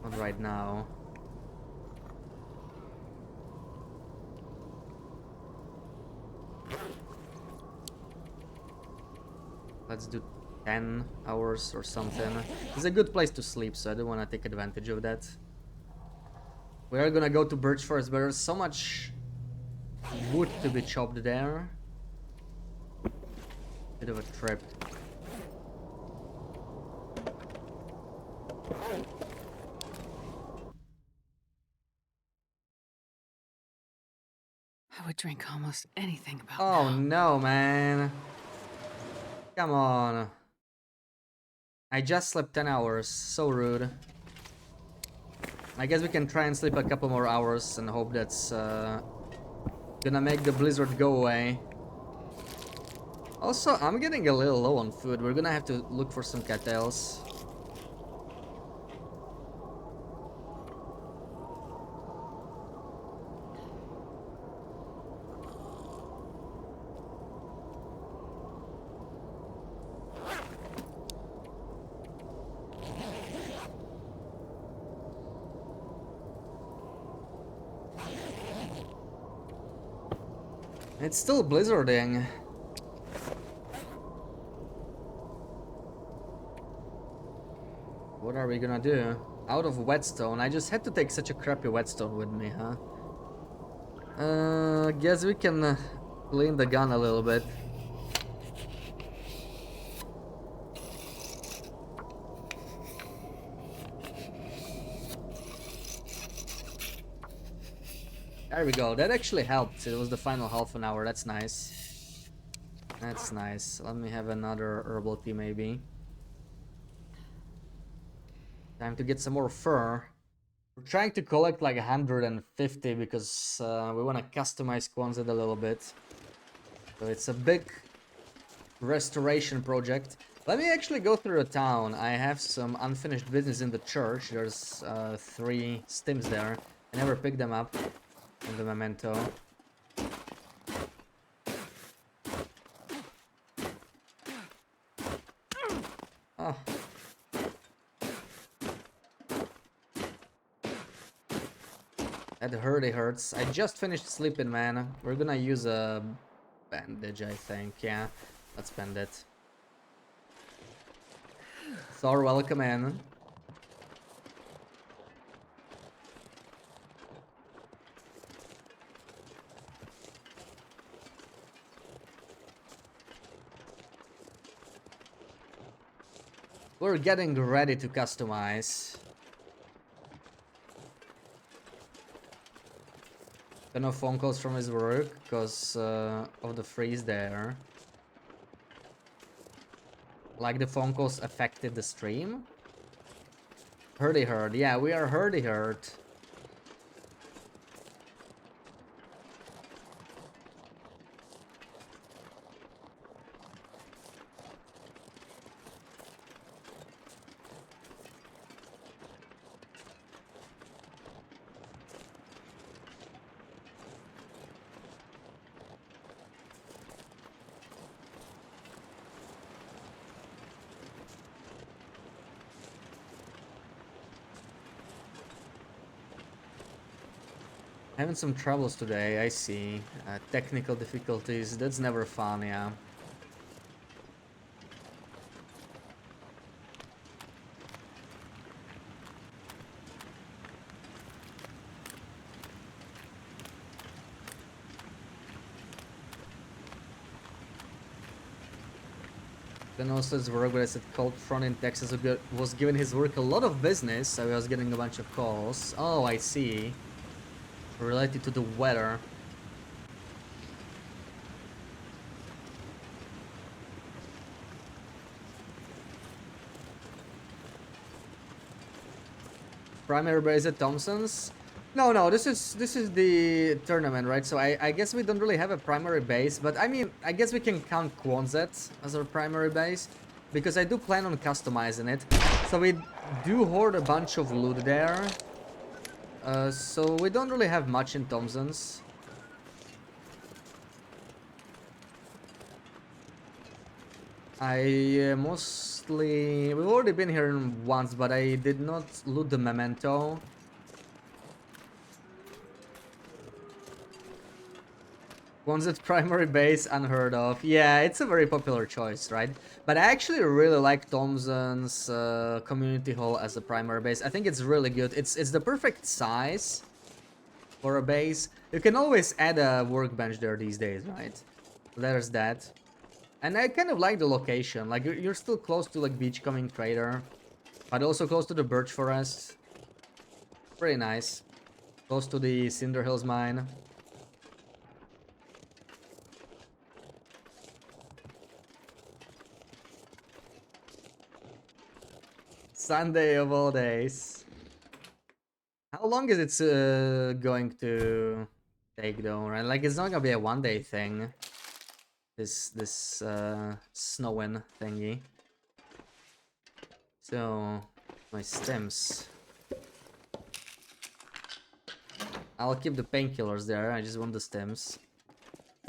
Not right now. Let's do 10 hours or something. It's a good place to sleep, so I don't want to take advantage of that. We are gonna go to Birch Forest, but there's so much wood to be chopped there. Bit of a trip.
I would drink almost anything about
Oh
now.
no, man. Come on. I just slept 10 hours. So rude. I guess we can try and sleep a couple more hours and hope that's gonna make the blizzard go away. Also, I'm getting a little low on food. We're gonna have to look for some cattails. It's still blizzarding. What are we gonna do? Out of whetstone. I just had to take such a crappy whetstone with me, huh? Guess we can clean the gun a little bit. There we go. That actually helped. It was the final half an hour. That's nice. That's nice. Let me have another herbal tea, maybe. Time to get some more fur. We're trying to collect like 150 because we want to customize Quonset a little bit. So it's a big restoration project. Let me actually go through the town. I have some unfinished business in the church. There's 3 stims there. I never picked them up in the memento. Oh. That hurts. I just finished sleeping, man. We're gonna use a bandage, I think. Yeah, let's bend it. Thor, welcome in. We're getting ready to customize. Got no phone calls from his work because of the freeze there. Like the phone calls affected the stream? Hurdy hurt. Yeah, we are hurdy hurt. Having some troubles today, I see. Technical difficulties, that's never fun, yeah. Then also his work, but I said cold front in Texas was giving his work a lot of business, so he was getting a bunch of calls. Oh, I see. Related to the weather. Primary base at Thompson's? No, this is the tournament, right? So I guess we don't really have a primary base, but I mean, I guess we can count Quonset as our primary base, because I do plan on customizing it. So we do hoard a bunch of loot there. So we don't really have much in Thompson's. I mostly... We've already been here once, but I did not loot the memento. One's primary base, unheard of. Yeah, it's a very popular choice, right? But I actually really like Thompson's community hall as a primary base. I think it's really good. It's the perfect size for a base. You can always add a workbench there these days, right? There's that. And I kind of like the location. Like, you're still close to like Beachcoming Crater, but also close to the Birch Forest. Pretty nice. Close to the Cinder Hills mine. Sunday of all days. How long is it going to take though, right? Like, it's not gonna be a one-day thing. This snowing thingy. So my stems. I'll keep the painkillers there. I just want the stems.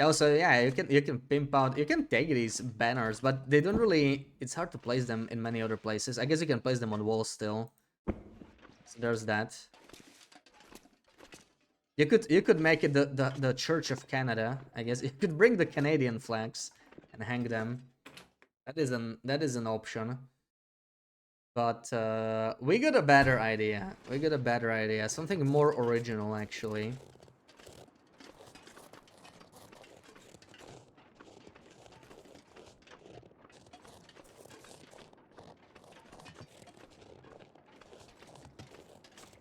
Also, yeah, you can pimp out. You can take these banners, but they don't really. It's hard to place them in many other places. I guess you can place them on walls still. So there's that. You could make it the Church of Canada. I guess you could bring the Canadian flags and hang them. That is an option. But we got a better idea. We got a better idea. Something more original, actually.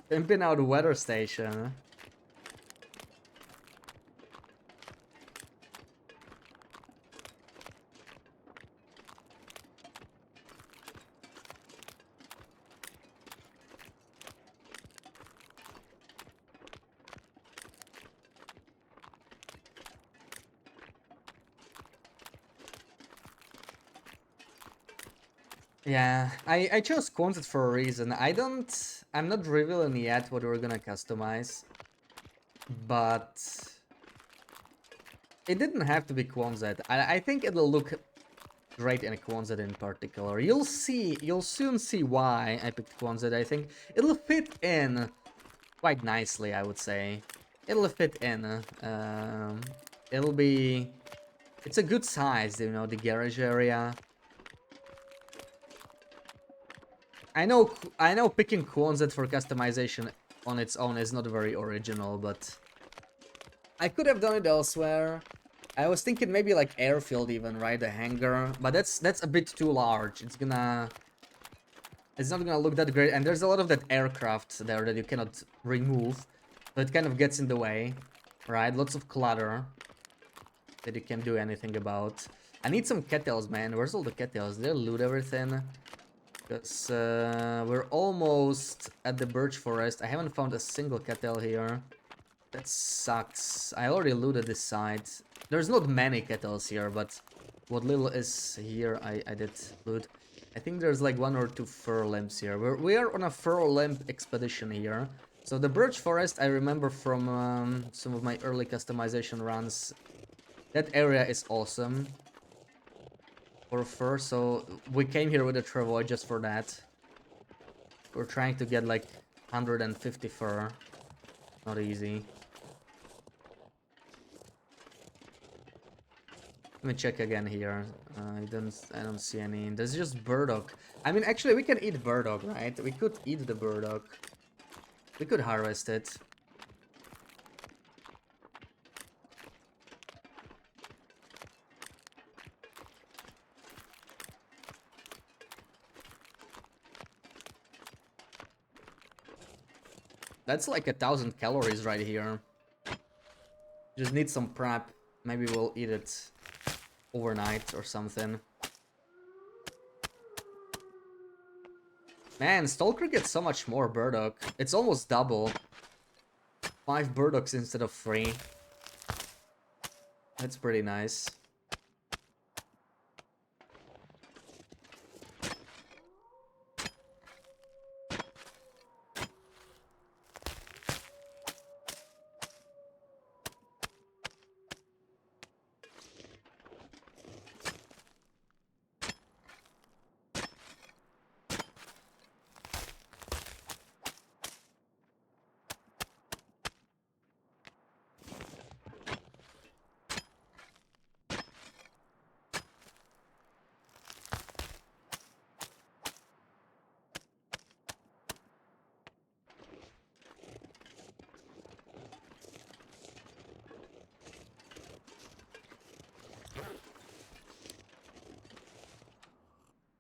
Pimping out weather station. Yeah, I chose Quonset for a reason. I'm not revealing yet what we're gonna customize, but it didn't have to be Quonset. I think it'll look great in a Quonset in particular. You'll soon see why I picked Quonset. I think it'll fit in quite nicely, I would say. It'll fit in. It'll be... It's a good size, you know, the garage area. I know picking Quonset for customization on its own is not very original, but I could have done it elsewhere. I was thinking maybe like airfield even, right? A hangar, but that's a bit too large. It's not gonna look that great, and there's a lot of that aircraft there that you cannot remove, so it kind of gets in the way, right? Lots of clutter that you can't do anything about. I need some kettles, man. Where's all the kettles? Did they loot everything? Because we're almost at the birch forest. I haven't found a single kettle here. That sucks. I already looted this side. There's not many kettles here, but what little is here, I did loot. I think there's like one or two fur limbs here. We are on a fur limb expedition here. So the birch forest, I remember from some of my early customization runs. That area is awesome for fur, so we came here with a travois just for that. We're trying to get like 150 fur. Not easy. Let me check again here. I don't see any. There's just burdock. I mean, actually, we can eat burdock, right? We could eat the burdock. We could harvest it. That's like 1,000 calories right here. Just need some prep. Maybe we'll eat it overnight or something. Man, Stalker gets so much more burdock. It's almost double. 5 burdocks instead of 3. That's pretty nice.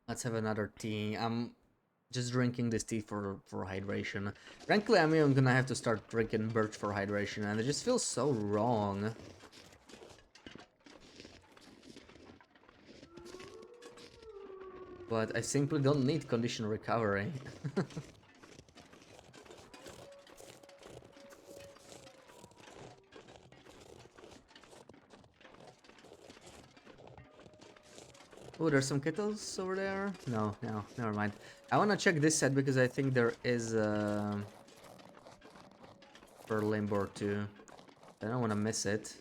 Let's have another tea. I'm just drinking this tea for hydration. Frankly, I mean, I'm gonna have to start drinking birch for hydration, and it just feels so wrong. But I simply don't need condition recovery. Oh, there's some kettles over there? No, never mind. I wanna check this set because I think there is a Berlin board too. I don't wanna miss it.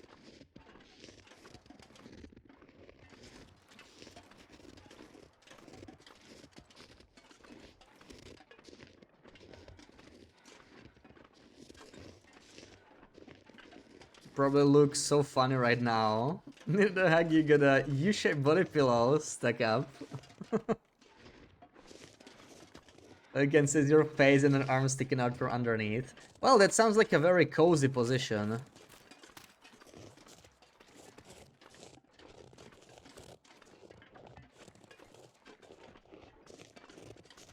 Probably looks so funny right now. The heck you got a U-shaped body pillow stuck up. You can see your face and an arm sticking out from underneath. Well, that sounds like a very cozy position.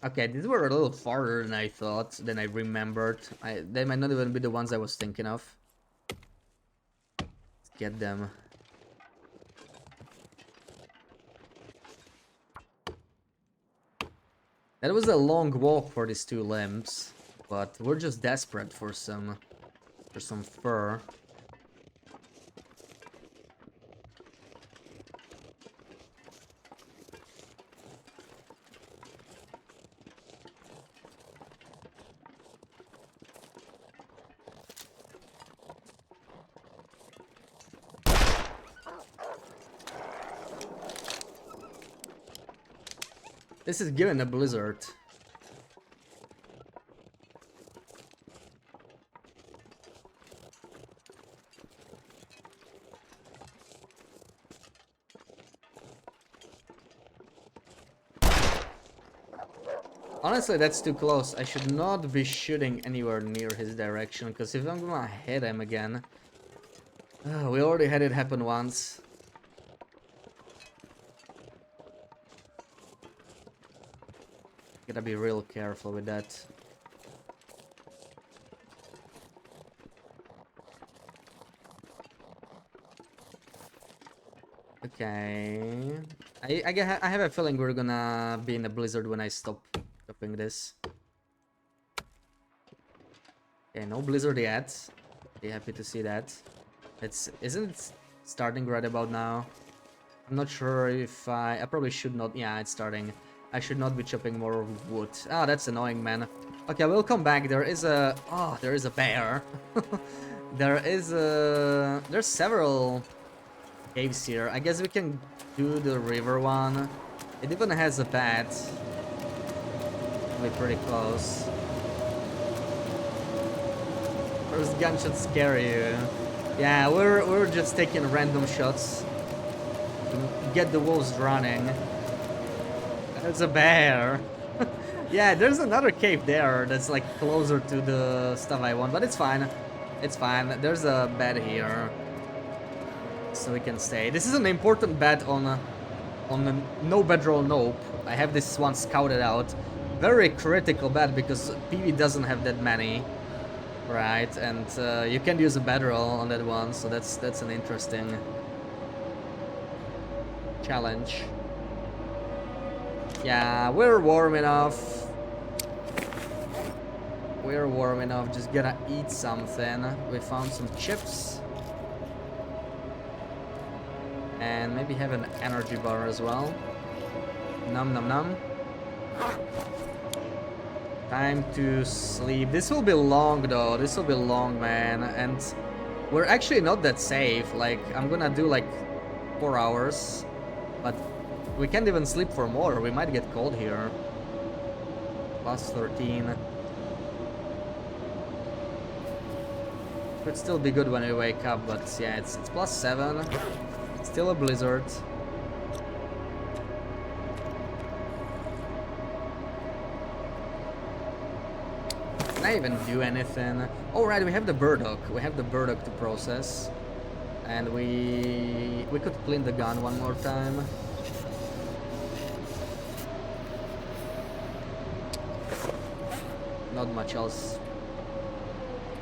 Okay, these were a little farther than I thought, than I remembered. They might not even be the ones I was thinking of. Let's get them. That was a long walk for these 2 limbs, but we're just desperate for some fur. This is given a blizzard. Honestly, that's too close. I should not be shooting anywhere near his direction, because if I'm gonna hit him again... we already had it happen once. Gotta be real careful with that. Okay. I have a feeling we're gonna be in a blizzard when I stop stopping this. Okay, no blizzard yet. Be happy to see that. Isn't it starting right about now? I'm not sure if I probably should not. Yeah, it's starting. I should not be chopping more wood. Ah, that's annoying, man. Okay, we'll come back. There is a... Oh, there is a bear. There's several caves here. I guess we can do the river one. It even has a bed. We're pretty close. First gunshot scare you. Yeah, we're just taking random shots to get the wolves running. There's a bear. Yeah, there's another cave there that's like closer to the stuff I want, but it's fine. It's fine. There's a bed here, so we can stay. This is an important bed on the no bedroll nope. I have this one scouted out. Very critical bed because PV doesn't have that many. Right, and you can use a battle on that one, so that's an interesting challenge. Yeah, we're warm enough. We're warm enough. Just gotta eat something. We found some chips. And maybe have an energy bar as well. Num num num. Time to sleep. This will be long though. This will be long, man. And we're actually not that safe. Like, I'm gonna do like 4 hours. But we can't even sleep for more. We might get cold here. Plus 13. Could still be good when we wake up, but yeah, it's plus 7. Still a blizzard. Can I even do anything? Oh right, we have the burdock. We have the burdock to process. And we could clean the gun one more time. Not much else.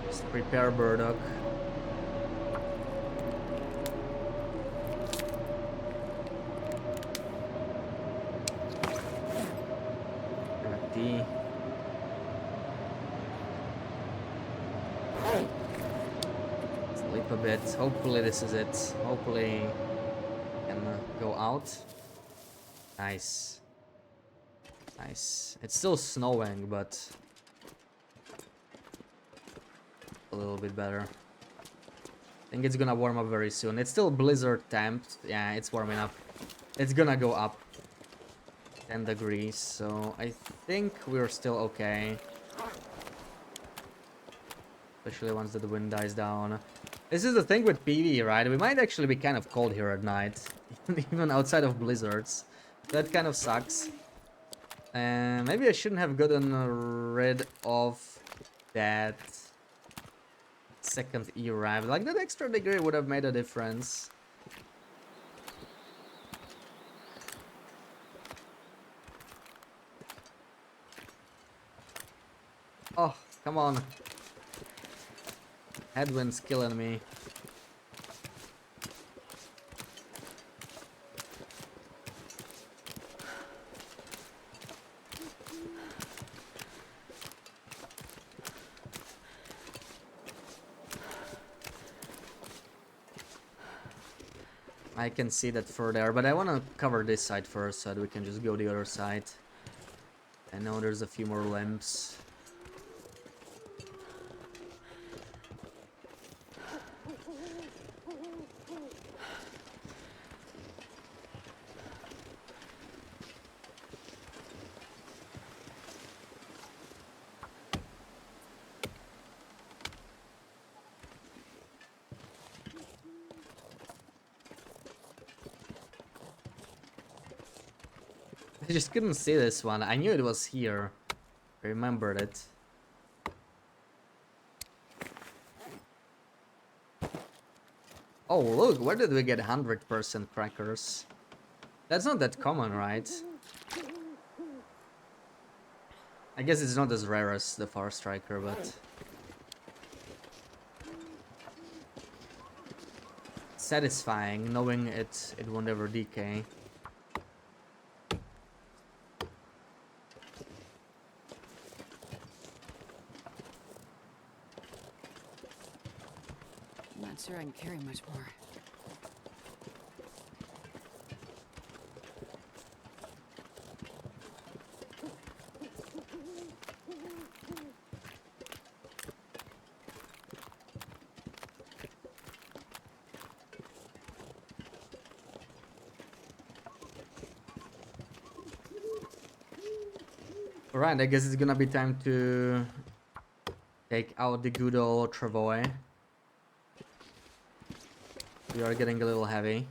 Just prepare burdock. Empty. Sleep a bit. Hopefully this is it. Hopefully I can go out. Nice. Nice. It's still snowing, but a little bit better. I think it's gonna warm up very soon. It's still blizzard temped. Yeah, it's warming up. It's gonna go up 10 degrees, so I think we're still okay. Especially once the wind dies down. This is the thing with PV, right? We might actually be kind of cold here at night. Even outside of blizzards. That kind of sucks. And maybe I shouldn't have gotten rid of that second E-Rev. Like, that extra degree would have made a difference. Oh, come on. Headwind's killing me. I can see that further, but I want to cover this side first so that we can just go the other side. I know there's a few more lamps. I just couldn't see this one. I knew it was here. I remembered it. Oh, look, where did we get 100% crackers? That's not that common, right? I guess it's not as rare as the Far Striker, but... satisfying, knowing it won't ever decay.
I'm not sure I can carry much more.
Alright, I guess it's gonna be time to take out the good old Travoy. We are getting a little heavy.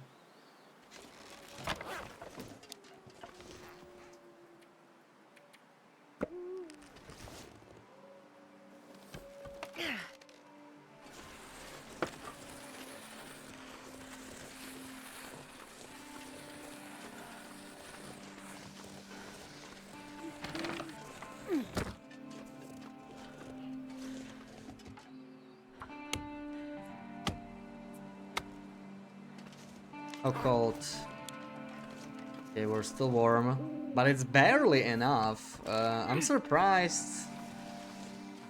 How cold? Okay, we're still warm, but it's barely enough. I'm surprised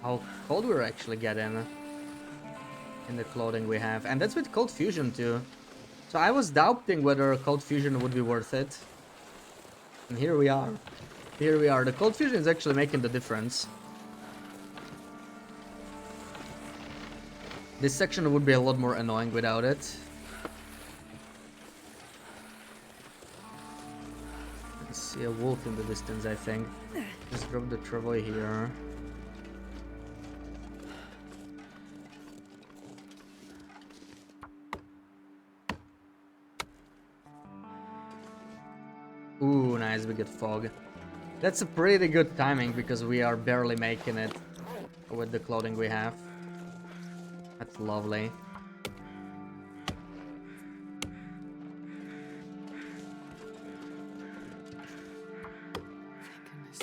how cold we're actually getting in the clothing we have, and that's with cold fusion too. So I was doubting whether cold fusion would be worth it, and here we are. Here we are. The cold fusion is actually making the difference. This section would be a lot more annoying without it. I see a wolf in the distance, I think. Just drop the travois here. Ooh, nice, we get fog. That's a pretty good timing because we are barely making it with the clothing we have. That's lovely.
Thank goodness.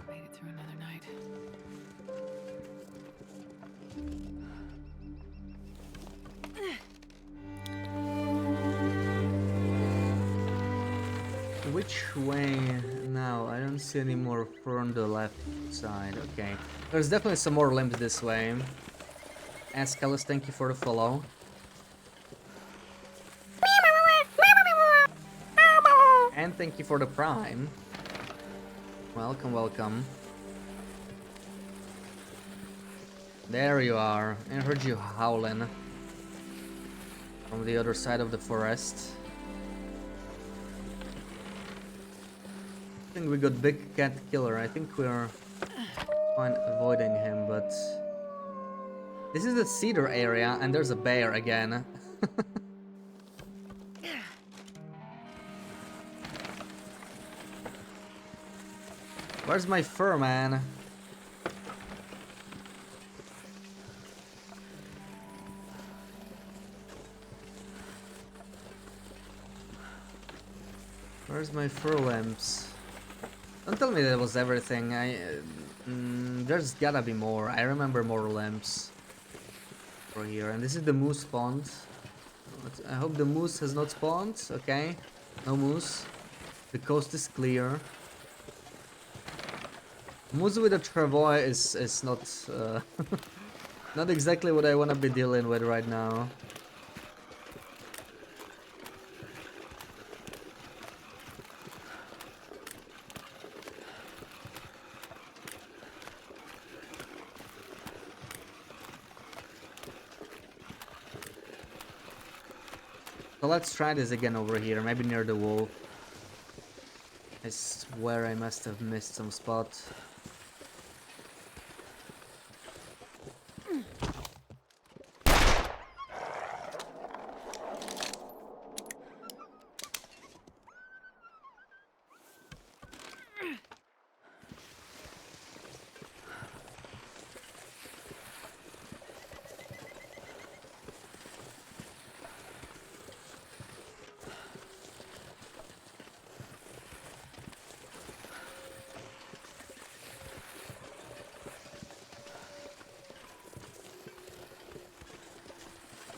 Made it through another night.
Which way now? I don't see any more from the left side. Okay. There's definitely some more limbs this way. Ascalis, thank you for the follow. And thank you for the prime. Welcome, welcome. There you are. I heard you howling from the other side of the forest. I think we got Big Cat Killer. I think we're fine avoiding him, but this is the cedar area and there's a bear again. Where's my fur, man? Where's my fur lamps? Don't tell me that was everything. There's gotta be more. I remember more lamps for here. And this is the moose spawned. I hope the moose has not spawned. Okay, no moose. The coast is clear. Moose with a travois is not not exactly what I wanna be dealing with right now. So let's try this again over here, maybe near the wolf. I swear I must have missed some spot.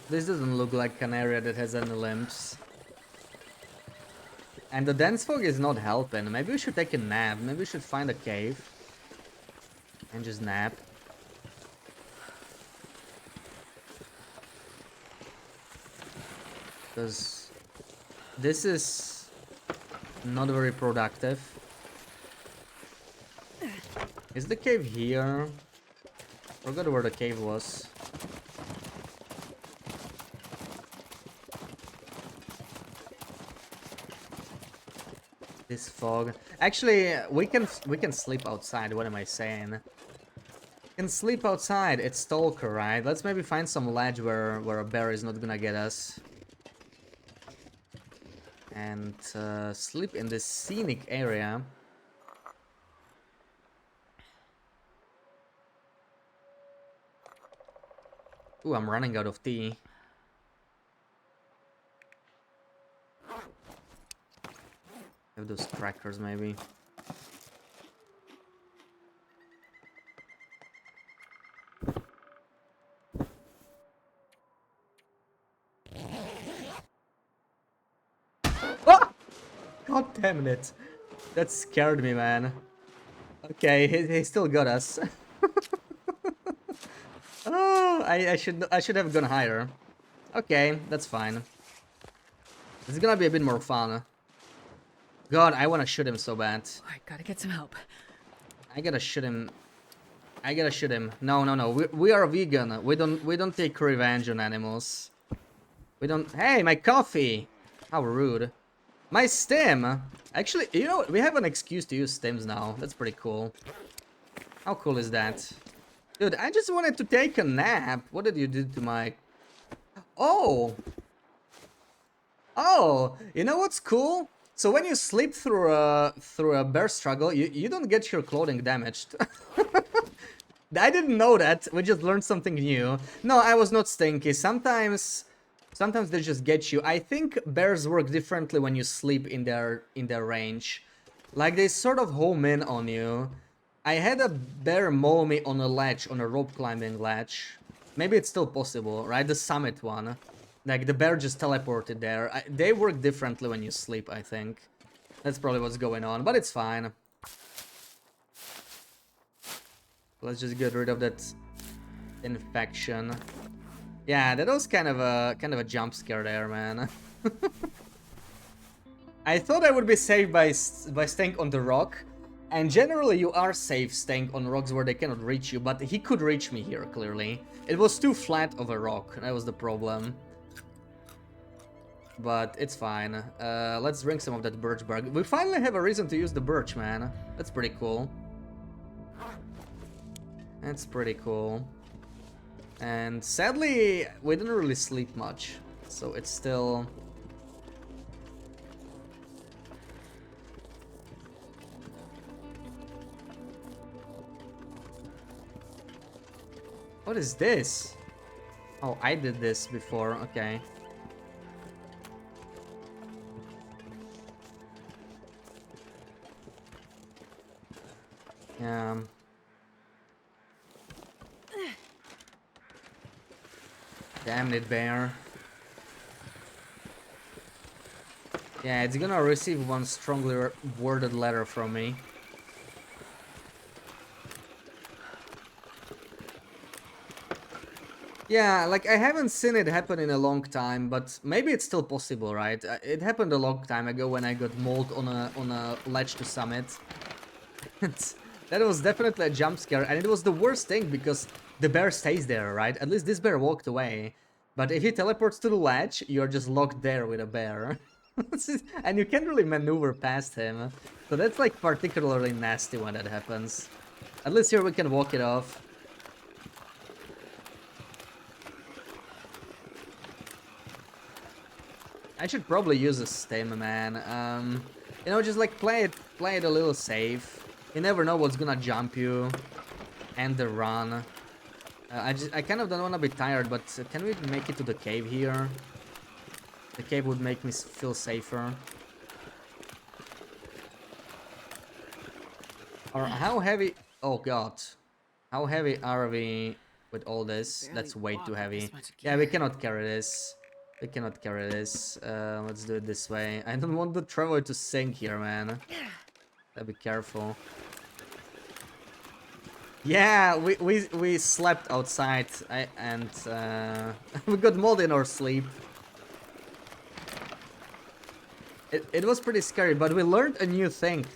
This doesn't look like an area that has any limbs. And the dense fog is not helping. Maybe we should take a nap. Maybe we should find a cave. And just nap. Because this is not very productive. Is the cave here? Forgot where the cave was. This fog. Actually, we can sleep outside. What am I saying? We can sleep outside. It's Stalker, right? Let's maybe find some ledge where a bear is not gonna get us. And sleep in this scenic area. Ooh, I'm running out of tea. Have those crackers maybe. Oh! God damn it. That scared me, man. Okay, he still got us. Oh, I should have gone higher. Okay, that's fine. It's gonna be a bit more fun. God, I wanna shoot him so bad.
All right, gotta get some help.
I gotta shoot him. I gotta shoot him. No, no, no. We are vegan. We don't take revenge on animals. We don't. Hey, my coffee. How rude. My stem. Actually, you know what? We have an excuse to use stems now. That's pretty cool. How cool is that? Dude, I just wanted to take a nap. What did you do to my... Oh! Oh! You know what's cool? So when you sleep through a bear struggle, you don't get your clothing damaged. I didn't know that. We just learned something new. No, I was not stinky. Sometimes they just get you. I think bears work differently when you sleep in their range. Like they sort of home in on you. I had a bear maul me on a ledge, on a rope climbing ledge. Maybe it's still possible, right? The summit one. Like the bear just teleported there. They work differently when you sleep, I think. That's probably what's going on, but it's fine. Let's just get rid of that infection. Yeah, that was kind of a jump scare there, man. I thought I would be safe by staying on the rock, and generally you are safe staying on rocks where they cannot reach you, but he could reach me here, clearly. It was too flat of a rock, that was the problem. But it's fine. Let's drink some of that birch bark. We finally have a reason to use the birch, man. That's pretty cool. That's pretty cool. And sadly, we didn't really sleep much, so it's still... What is this? Oh, I did this before, okay. Yeah. Damn it, bear. Yeah, it's gonna receive one strongly worded letter from me. Yeah, like I haven't seen it happen in a long time, but maybe it's still possible, right? It happened a long time ago when I got mauled on a ledge to summit. That was definitely a jump scare, and it was the worst thing because the bear stays there, right? At least this bear walked away. But if he teleports to the ledge, you're just locked there with a bear. And you can't really maneuver past him. So that's like particularly nasty when that happens. At least here we can walk it off. I should probably use a stem, man. You know, just like play it a little safe. You never know what's gonna jump you. And the run. I kind of don't want to be tired, but can we make it to the cave here? The cave would make me feel safer. Or how heavy... Oh god. How heavy are we with all this? That's way too heavy. Yeah, we cannot carry this. We cannot carry this. Let's do it this way. I don't want the traveler to sink here, man. Gotta be careful. Yeah, we slept outside and we got mold in our sleep. It was pretty scary, but we learned a new thing.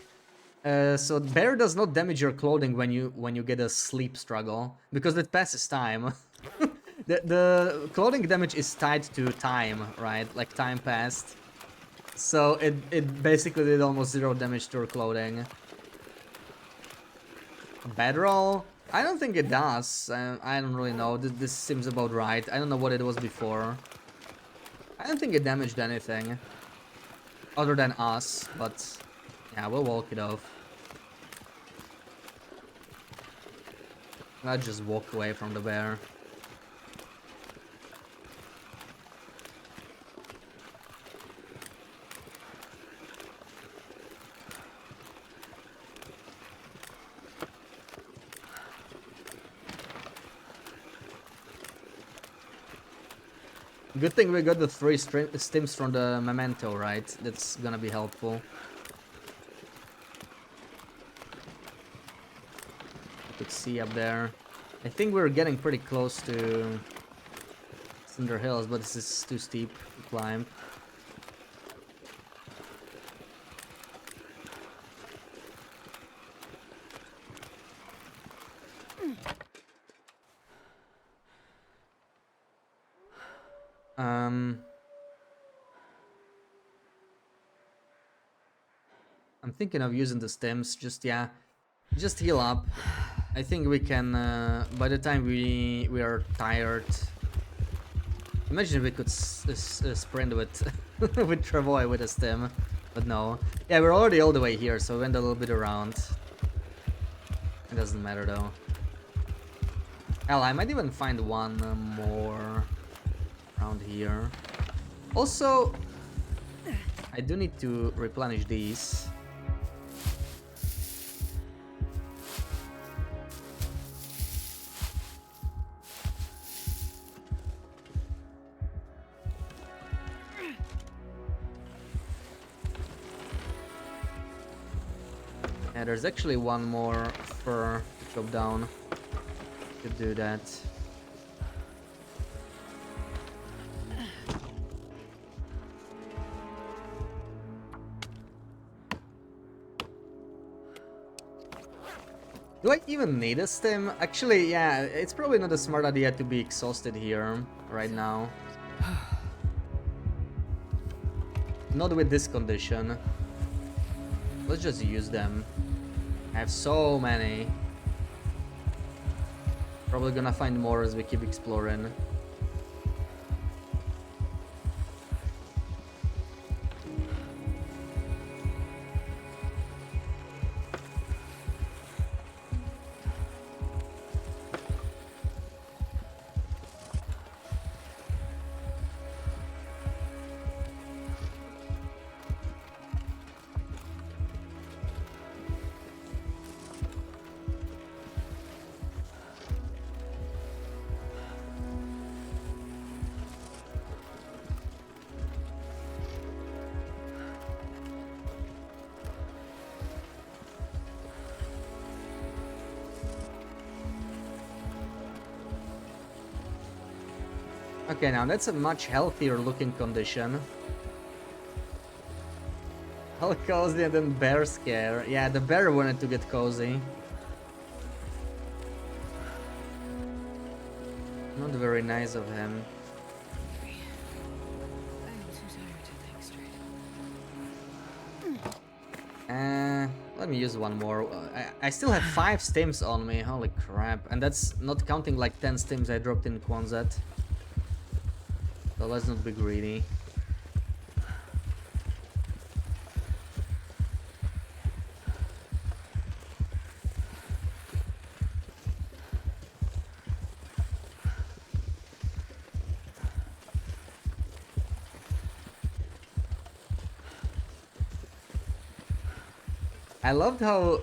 So bear does not damage your clothing when you get a sleep struggle because it passes time. the clothing damage is tied to time, right? Like time passed. So it basically did almost 0 damage to your clothing. Bedroll? I don't think it does. I don't really know. This seems about right. I don't know what it was before. I don't think it damaged anything. Other than us, but yeah, we'll walk it off. Let's just walk away from the bear. Good thing we got the 3 stims from the memento, right? That's gonna be helpful. You could see up there. I think we're getting pretty close to Cinder Hills, but this is too steep to climb. I'm thinking of using the stems, just heal up. I think we can, by the time we are tired. Imagine if we could sprint with with Travoy with a stem, but no. Yeah, we're already all the way here, so we went a little bit around. It doesn't matter though. Hell, I might even find one more around here. Also, I do need to replenish these. Yeah, there's actually one more fur to chop down. Could do that. Do I even need a stem? Actually, yeah, it's probably not a smart idea to be exhausted here right now. Not with this condition. Let's just use them. I have so many. Probably gonna find more as we keep exploring. Okay, now that's a much healthier looking condition. How cozy and then bear scare. Yeah, the bear wanted to get cozy. Not very nice of him.
I'm too tired to think straight.
Let me use one more. I still have 5 stims on me. Holy crap. And that's not counting like 10 stims I dropped in Quonset. So let's not be greedy. I loved how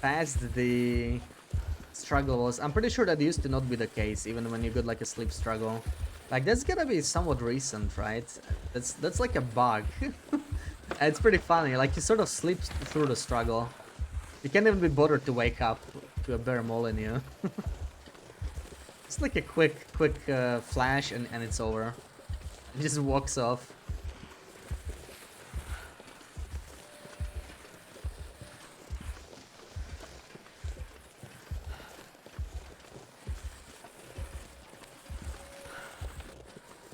fast the struggle was. I'm pretty sure that used to not be the case, even when you got like a sleep struggle. Like that's gotta be somewhat recent, right? That's like a bug. It's pretty funny. Like you sort of sleep through the struggle. You can't even be bothered to wake up to a bear mauling you. It's like a quick flash and it's over. It just walks off.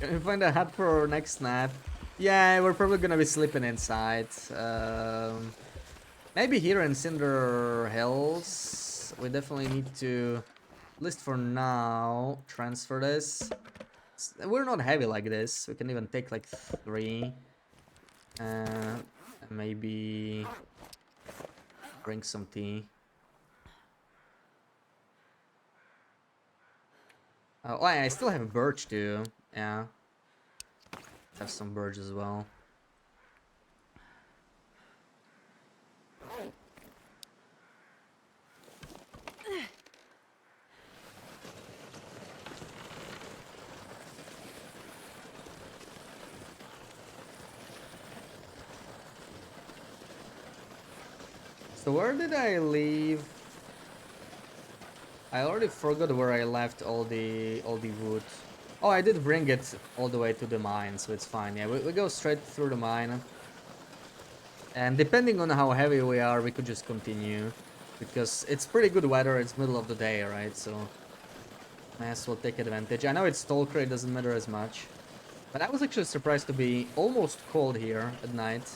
Can we find a hut for our next nap? Yeah, we're probably gonna be sleeping inside. Maybe here in Cinder Hills. We definitely need to, at least for now, transfer this. We're not heavy like this. We can even take like 3. Maybe drink some tea. Oh, I still have birch too. Yeah. Have some birch as well. So where did I leave? I already forgot where I left all the wood. Oh, I did bring it all the way to the mine, so it's fine. Yeah, we go straight through the mine. And depending on how heavy we are, we could just continue. Because it's pretty good weather, it's middle of the day, right? So might as well take advantage. I know it's Stalker, it doesn't matter as much. But I was actually surprised to be almost cold here at night.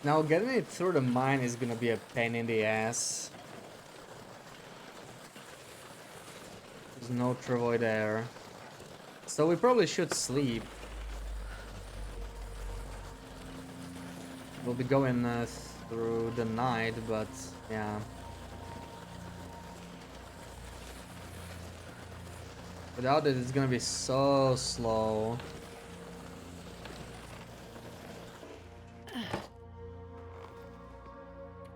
Now getting it through the mine is gonna be a pain in the ass. There's no travoy there. So we probably should sleep. We'll be going through the night, but yeah. Without it, it's gonna be so slow.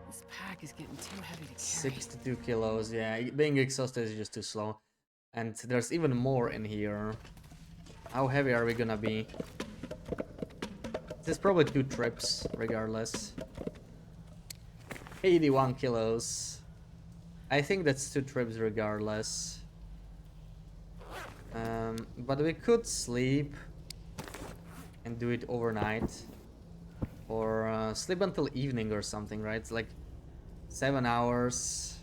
This pack is getting too heavy to carry.
62 kilos, yeah. Being exhausted is just too slow. And there's even more in here. How heavy are we gonna be? This is probably 2 trips, regardless. 81 kilos. I think that's 2 trips regardless. But we could sleep and do it overnight. Or sleep until evening or something, right? It's like 7 hours.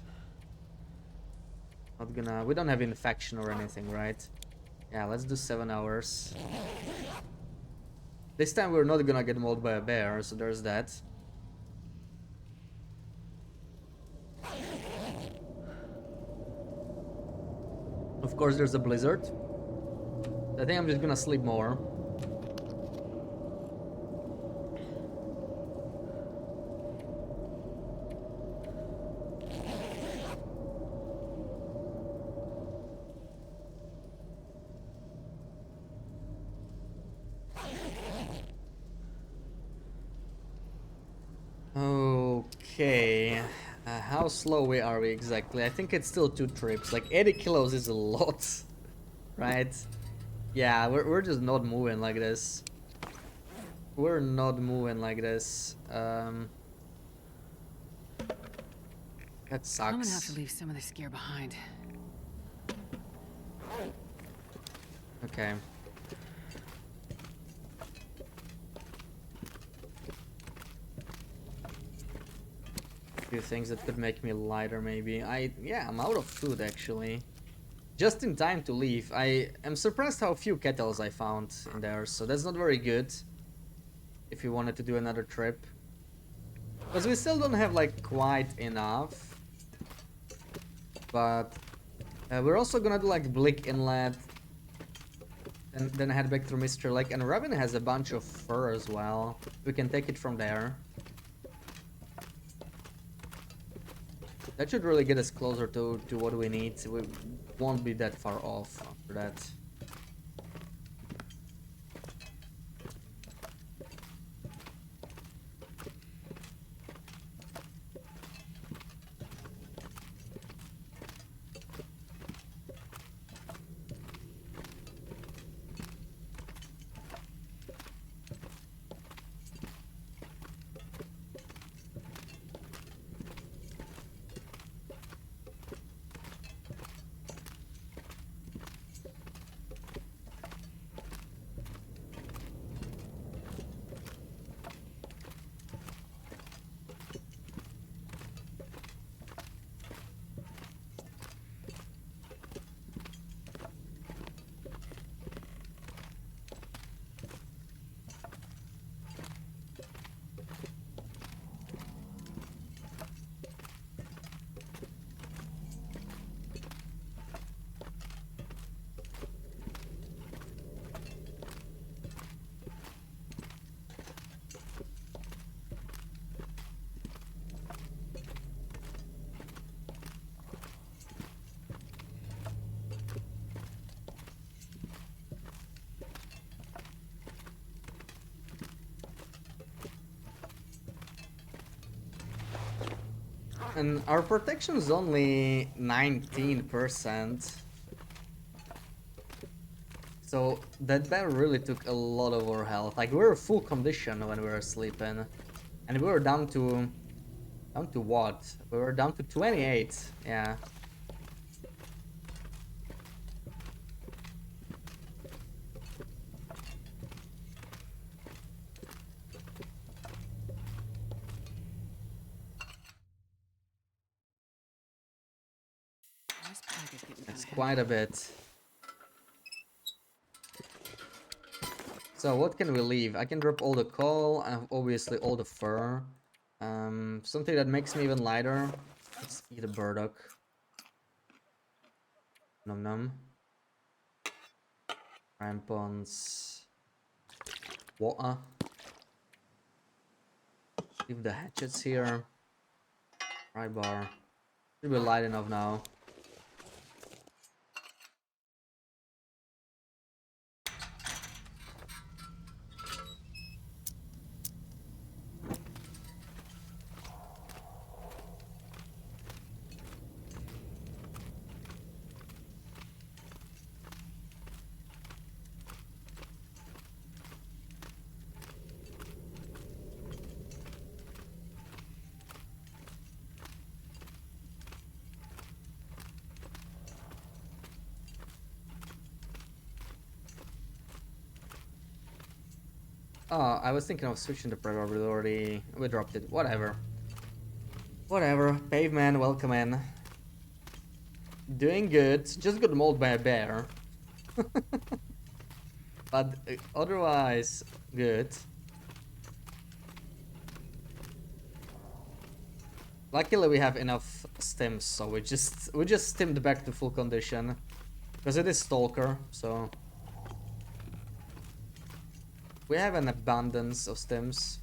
Not gonna... We don't have infection or anything, right? Yeah, let's do 7 hours. This time we're not gonna get mauled by a bear, so there's that. Of course, there's a blizzard. I think I'm just gonna sleep more. Okay. How slow are we exactly? I think it's still 2 trips. Like 80 kilos is a lot, right? Yeah, we're just not moving like this. We're not moving like this. That sucks.
I'm gonna have to leave some of this gear behind.
Okay. Few things that could make me lighter, maybe. Yeah, I'm out of food actually. Just in time to leave. I am surprised how few kettles I found in there, so that's not very good. If you wanted to do another trip. Because we still don't have like quite enough. But we're also gonna do like Blick Inlet. And then head back through Mystery Lake. And Robin has a bunch of fur as well. We can take it from there. That should really get us closer to what we need. We won't be that far off after that. And our protection is only 19%. So that bear really took a lot of our health. Like we were full condition when we were sleeping. And we were down to what? We were down to 28. Yeah.
This pack is getting kind
That's
of heavy.
quite a bit. So what can we leave? I can drop all the coal and obviously all the fur. Something that makes me even lighter. Let's eat a burdock. Num num. Crampons. Water. Leave the hatchets here. Pry bar. Should be light enough now. Oh, I was thinking of switching the prep, but we dropped it. Whatever. Whatever. Pavement, welcome in. Doing good. Just got mauled by a bear. But otherwise, good. Luckily we have enough stims, so we just stimmed back to full condition. Because it is Stalker, so we have an abundance of stims.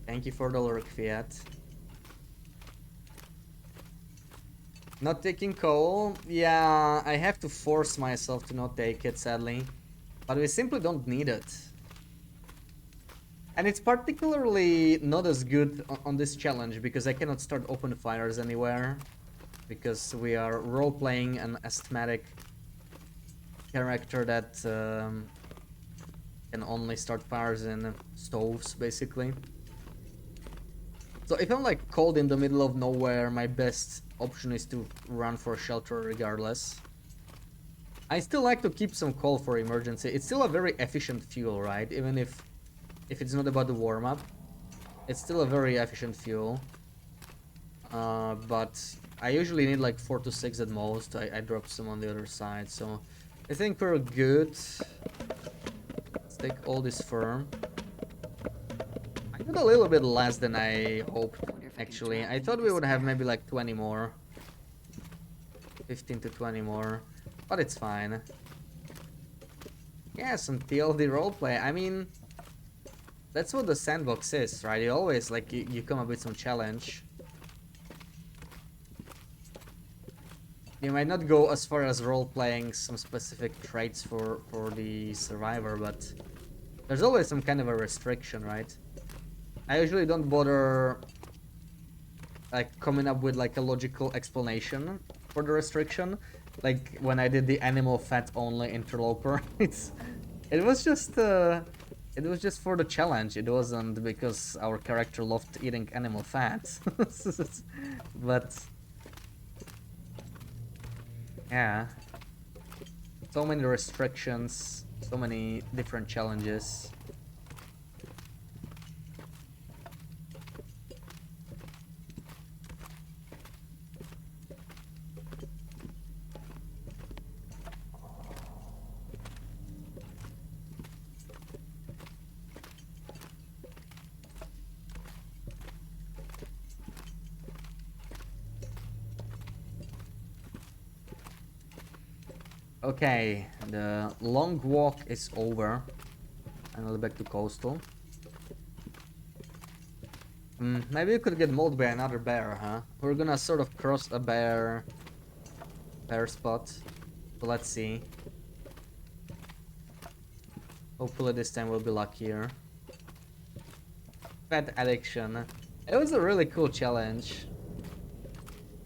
Thank you for the lurk, Fiat. Not taking coal? Yeah, I have to force myself to not take it, sadly. But we simply don't need it. And it's particularly not as good on this challenge because I cannot start open fires anywhere. Because we are role-playing an asthmatic character that can only start fires in stoves, basically. So if I'm like cold in the middle of nowhere, my best option is to run for shelter regardless. I still like to keep some coal for emergency. It's still a very efficient fuel, right? Even if it's not about the warm-up, it's still a very efficient fuel. But I usually need like 4 to 6 at most. I dropped some on the other side, so I think we're good. Let's take all this fur. I got a little bit less than I hoped, actually. I thought we would have maybe like 20 more. 15 to 20 more. But it's fine. Yeah, some TLD roleplay. I mean, that's what the sandbox is, right? You always, like, you come up with some challenge. You might not go as far as role-playing some specific traits for the survivor, but there's always some kind of a restriction, right? I usually don't bother like coming up with like a logical explanation for the restriction. Like when I did the animal fat only interloper, it was just for the challenge. It wasn't because our character loved eating animal fat. But yeah, so many restrictions, so many different challenges. Okay, the long walk is over. And I'll back to coastal. Maybe we could get mauled by another bear, huh? We're gonna sort of cross a bear spot. So let's see. Hopefully this time we'll be luckier. Pet addiction. It was a really cool challenge.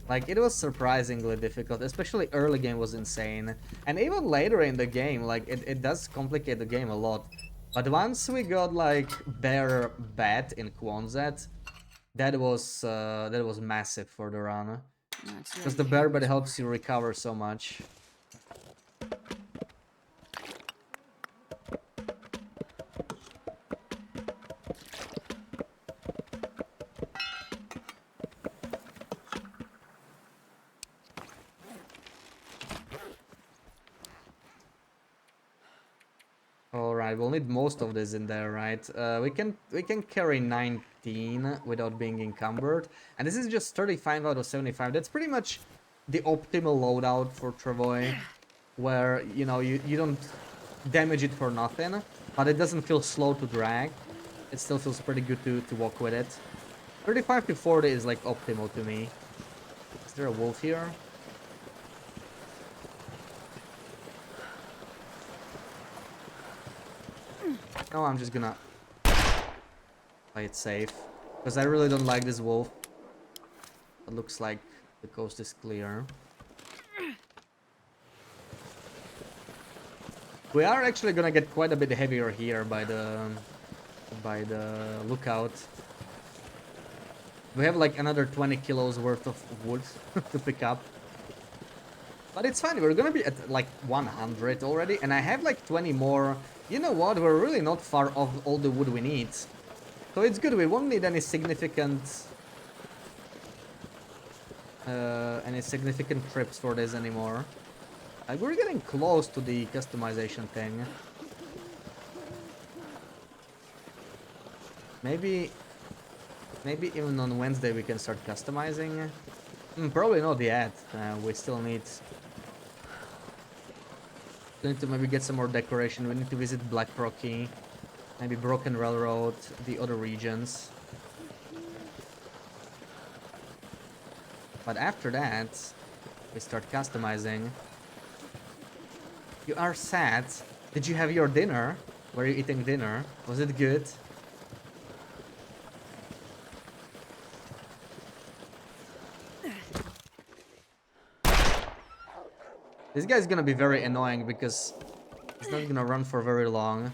Like, it was surprisingly difficult, especially early game was insane. And even later in the game, like, it does complicate the game a lot. But once we got, like, Bear Bat in Quonset, that was massive for the run.
Not sure
Because
I'd
the
care
Bear Bat
much
helps
more.
you recover so much. Alright, we'll need most of this in there, right? We can carry 19 without being encumbered. And this is just 35 out of 75. That's pretty much the optimal loadout for Travoy. Where, you know, you don't damage it for nothing, but it doesn't feel slow to drag. It still feels pretty good to walk with it. 35 to 40 is like optimal to me. Is there a wolf here? No, I'm just gonna play it safe. Because I really don't like this wolf. It looks like the coast is clear. We are actually gonna get quite a bit heavier here by the lookout. We have like another 20 kilos worth of wood to pick up. But it's fine, we're gonna be at like 100 already, and I have like 20 more. You know what, we're really not far off all the wood we need. So it's good, we won't need any significant trips for this anymore. We're getting close to the customization thing. Maybe even on Wednesday we can start customizing. Probably not yet. We still need to maybe get some more decoration. We need to visit Black Rocky, maybe Broken Railroad, the other regions. But after that, we start customizing. You are sad. Did you have your dinner? Were you eating dinner? Was it good? This guy's gonna be very annoying because he's not gonna run for very long.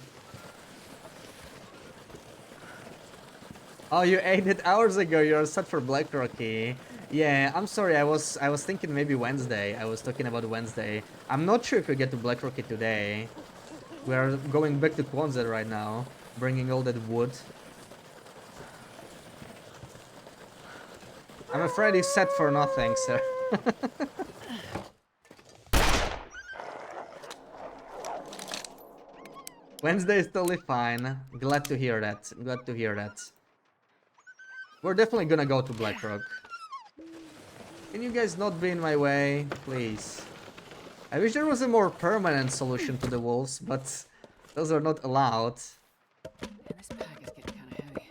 Oh, you ate it hours ago. You're set for Black Rocky. Yeah, I'm sorry. I was thinking maybe Wednesday. I was talking about Wednesday. I'm not sure if we get to Black Rocky today. We are going back to Quonset right now, bringing all that wood. I'm afraid he's set for nothing, sir. Wednesday is totally fine. Glad to hear that. Glad to hear that. We're definitely gonna go to Blackrock. Can you guys not be in my way? Please. I wish there was a more permanent solution to the wolves, but those are not allowed.
Man, this pack is getting kind of heavy.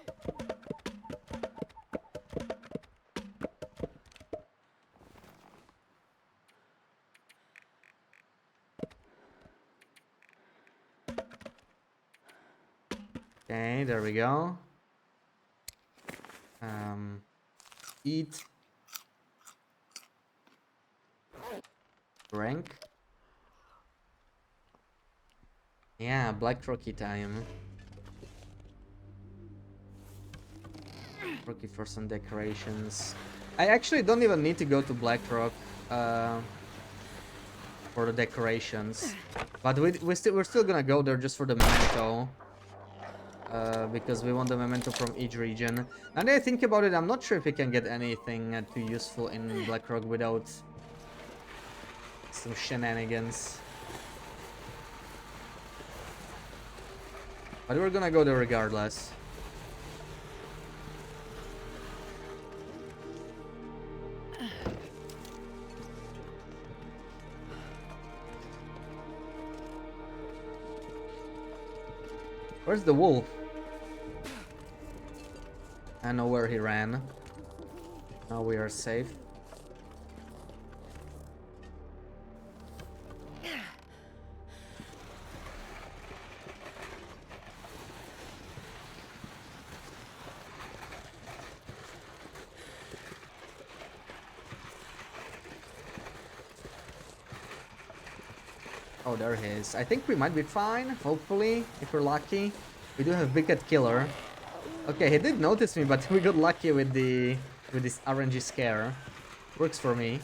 Okay, there we go. Eat. Rank. Yeah, Black Rocky time. Rocky for some decorations. I actually don't even need to go to Blackrock for the decorations, but we're still gonna go there just for the memento. Because we want the memento from each region. Now that I think about it, I'm not sure if we can get anything too useful in Blackrock without some shenanigans. But we're gonna go there regardless. Where's the wolf? I know where he ran. Now we are safe. Oh, there he is. I think we might be fine, hopefully, if we're lucky. We do have Big Cat Killer. Okay, he did notice me, but we got lucky with this RNG scare. Works for me.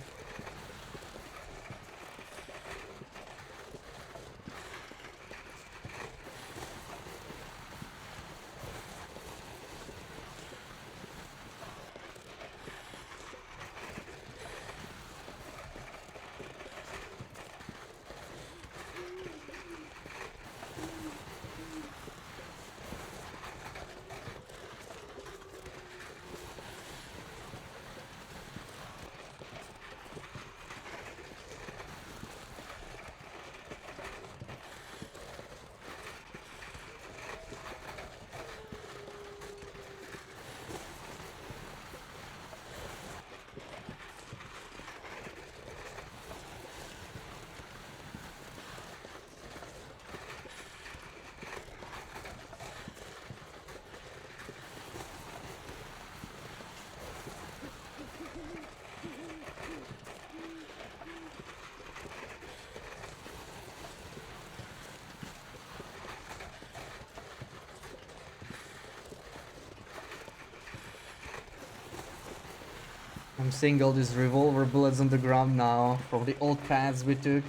I'm seeing all these revolver bullets on the ground now from the old paths we took.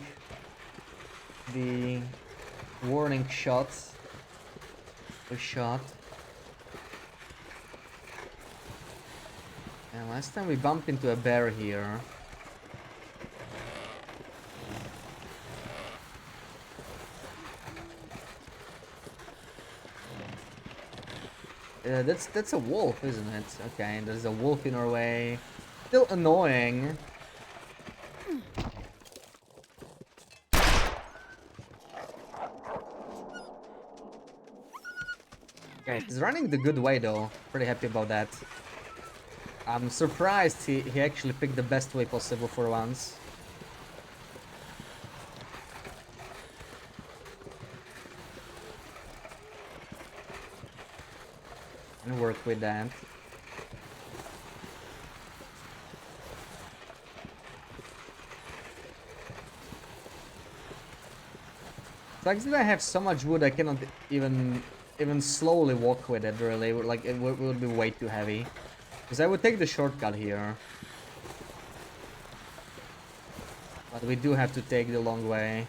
The warning shots we shot. And last time we bumped into a bear here. That's a wolf, isn't it? Okay, there's a wolf in our way. Still annoying. Okay, he's running the good way though. Pretty happy about that. I'm surprised he actually picked the best way possible for once. And work with that. Sucks that I have so much wood I cannot even slowly walk with it really. Like it would be way too heavy. Because I would take the shortcut here. But we do have to take the long way.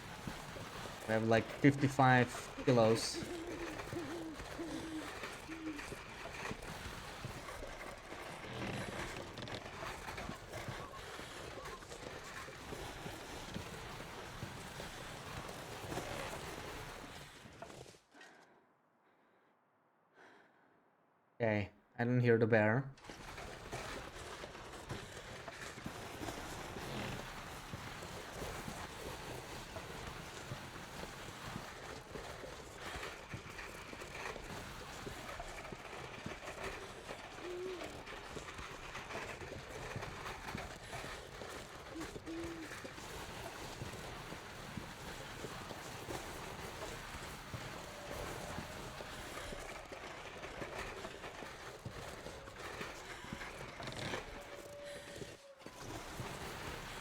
We have like 55 kilos. Okay, I don't hear the bear.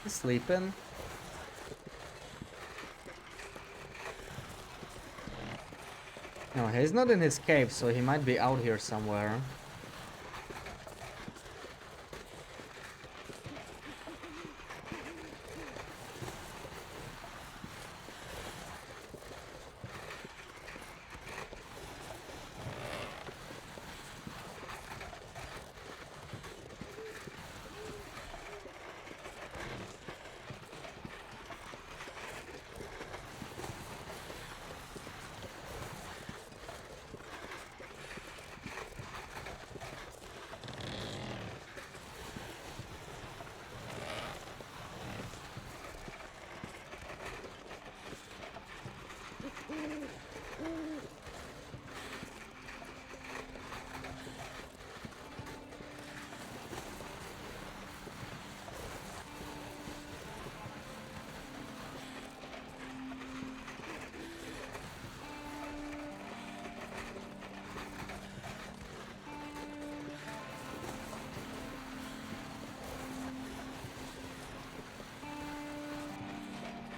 He's sleeping. No, he's not in his cave, so he might be out here somewhere.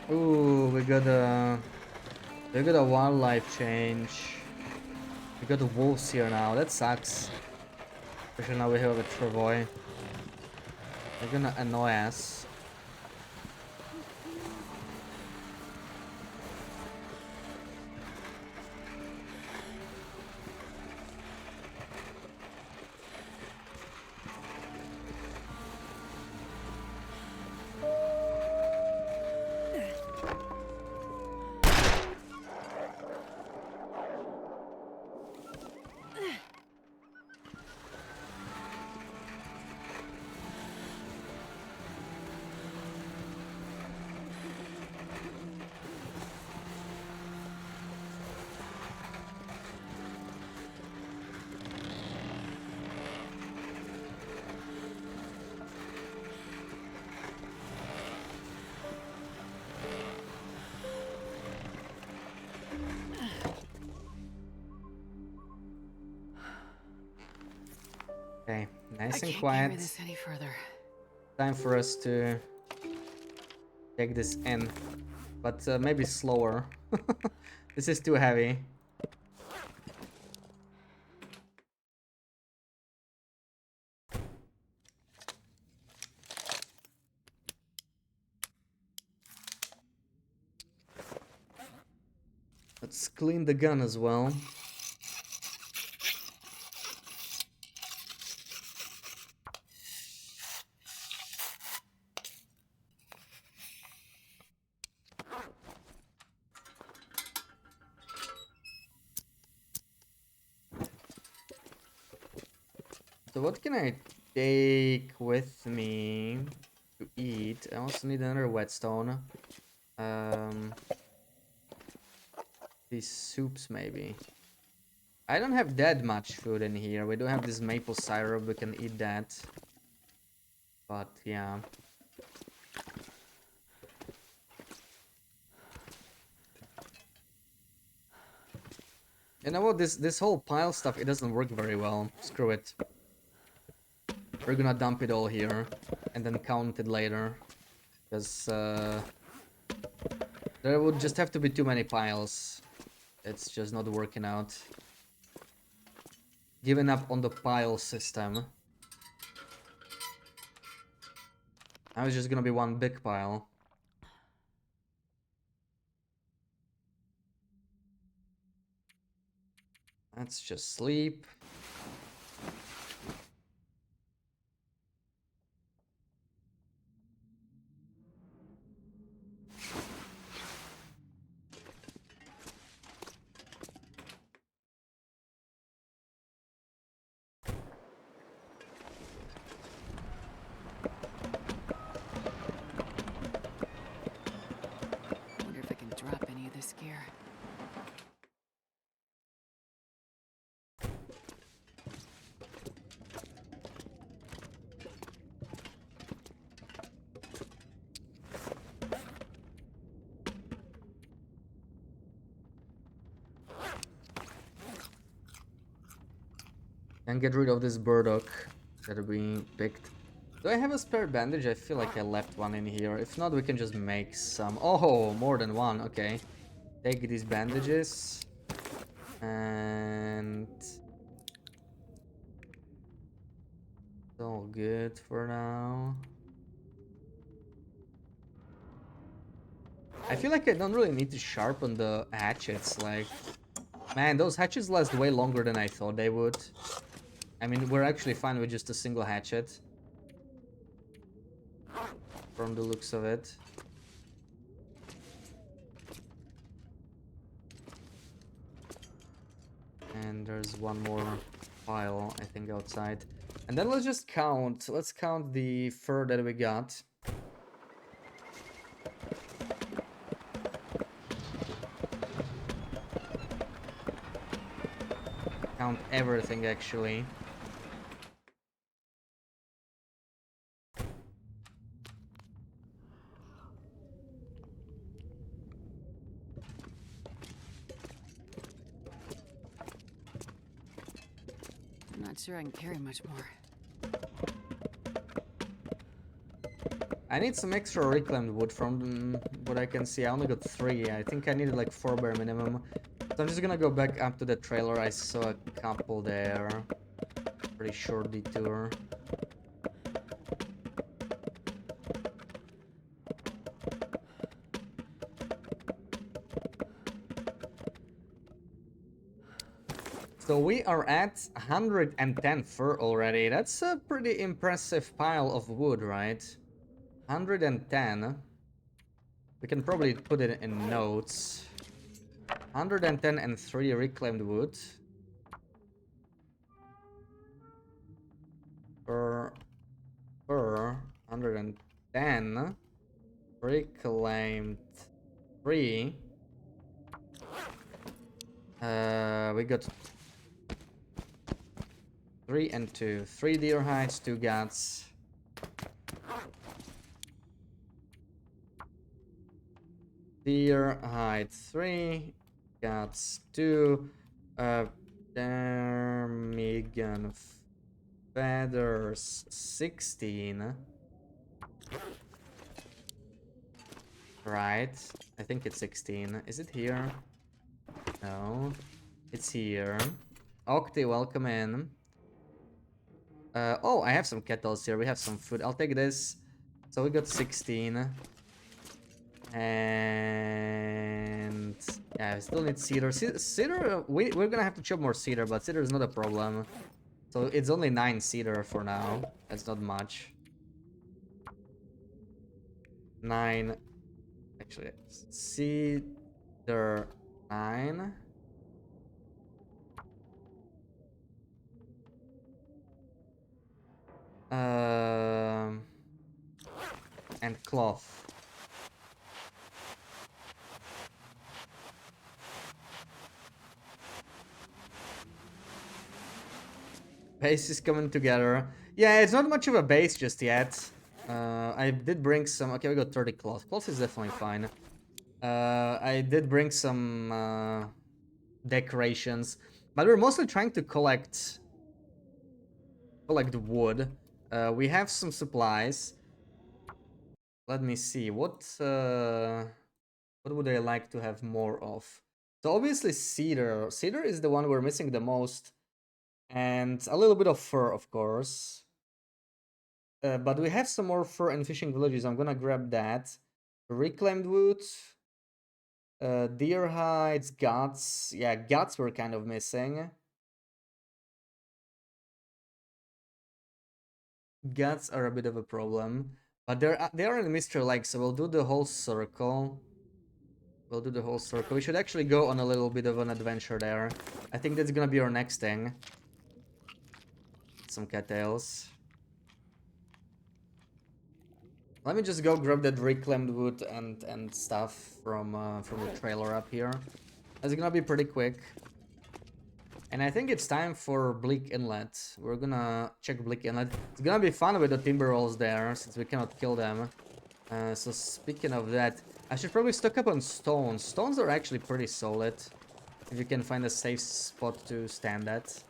Ooh, we got a wildlife change. We got the wolves here now. That sucks. Especially now we have a travois. They're gonna annoy us. Okay, nice and
I can't
quiet.
carry this any further.
Time for us to take this in, but maybe slower. This is too heavy. Let's clean the gun as well. So what can I take with me to eat? I also need another whetstone. These soups maybe. I don't have that much food in here. We do have this maple syrup. We can eat that. But yeah. You know what? This whole pile stuff, it doesn't work very well. Screw it. We're gonna dump it all here and then count it later. Because there would just have to be too many piles. It's just not working out. Giving up on the pile system. Now it's just gonna be one big pile. Let's just sleep.
Wonder if I can drop any of this gear.
And get rid of this burdock that we picked. Do I have a spare bandage? I feel like I left one in here. If not, we can just make some. Oh, more than one. Okay. Take these bandages. And it's all good for now. I feel like I don't really need to sharpen the hatchets. Like, man, those hatchets last way longer than I thought they would. I mean, we're actually fine with just a single hatchet. From the looks of it. And there's one more pile, I think, outside. And then let's just count. Let's count the fur that we got. Count everything, actually.
I'm not sure I can carry much more.
I need some extra reclaimed wood from what I can see. I only got 3. I think I needed like 4 bare minimum. So I'm just gonna go back up to the trailer. I saw a couple there. Pretty short detour. So we are at 110 fur already. That's a pretty impressive pile of wood, right? 110. We can probably put it in notes. 110 and 3 reclaimed wood. Per 110 reclaimed 3. We got 3 and 2. 3 deer hides, 2 guts. Deer hide 3, guts 2. Ptarmigan feathers 16. Right. I think it's 16. Is it here? No. It's here. Octi, welcome in. Oh, I have some kettles here. We have some food. I'll take this. So we got 16. And yeah, I still need cedar. Cedar, we're gonna have to chop more cedar, but cedar is not a problem. So it's only 9 cedar for now. That's not much. 9. Actually, cedar 9. And cloth. Base is coming together. Yeah, it's not much of a base just yet. I did bring some. Okay, we got 30 cloth. Cloth is definitely fine. I did bring some decorations, but we're mostly trying to collect wood. We have some supplies. Let me see what would I like to have more of. So obviously cedar. Cedar is the one we're missing the most, and a little bit of fur, of course. But we have some more fur and fishing villages. I'm gonna grab that. Reclaimed wood. Deer hides, guts. Yeah, guts were kind of missing. Guts are a bit of a problem. But they are in the Mystery Lake, so we'll do the whole circle. We'll do the whole circle. We should actually go on a little bit of an adventure there. I think that's gonna be our next thing. Some cattails. Let me just go grab that reclaimed wood and stuff from the trailer up here. It's gonna be pretty quick. And I think it's time for Bleak Inlet. We're gonna check Bleak Inlet. It's gonna be fun with the timber rolls there, since we cannot kill them. So speaking of that, I should probably stock up on stones. Stones are actually pretty solid, if you can find a safe spot to stand at.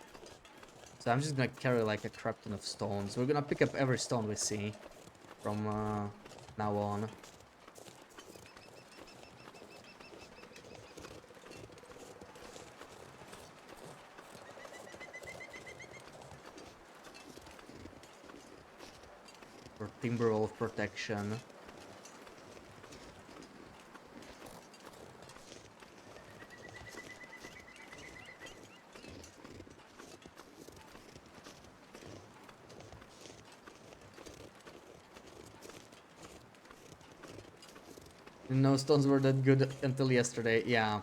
So I'm just gonna carry like a crap ton of stones. We're gonna pick up every stone we see from now on. For timber wolf protection. No stones were that good until yesterday. Yeah.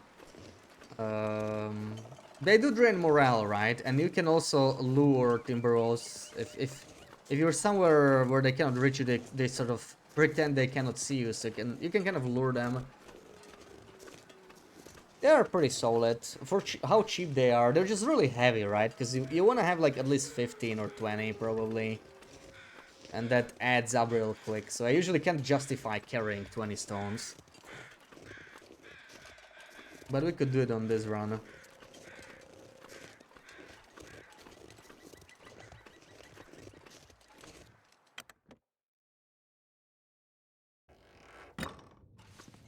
They do drain morale, right? And you can also lure timber wolves if you're somewhere where they cannot reach you. They sort of pretend they cannot see you, so you can kind of lure them. They are pretty solid for how cheap they are. They're just really heavy, right? Because you want to have like at least 15 or 20 probably, and that adds up real quick. So I usually can't justify carrying 20 stones. But we could do it on this run.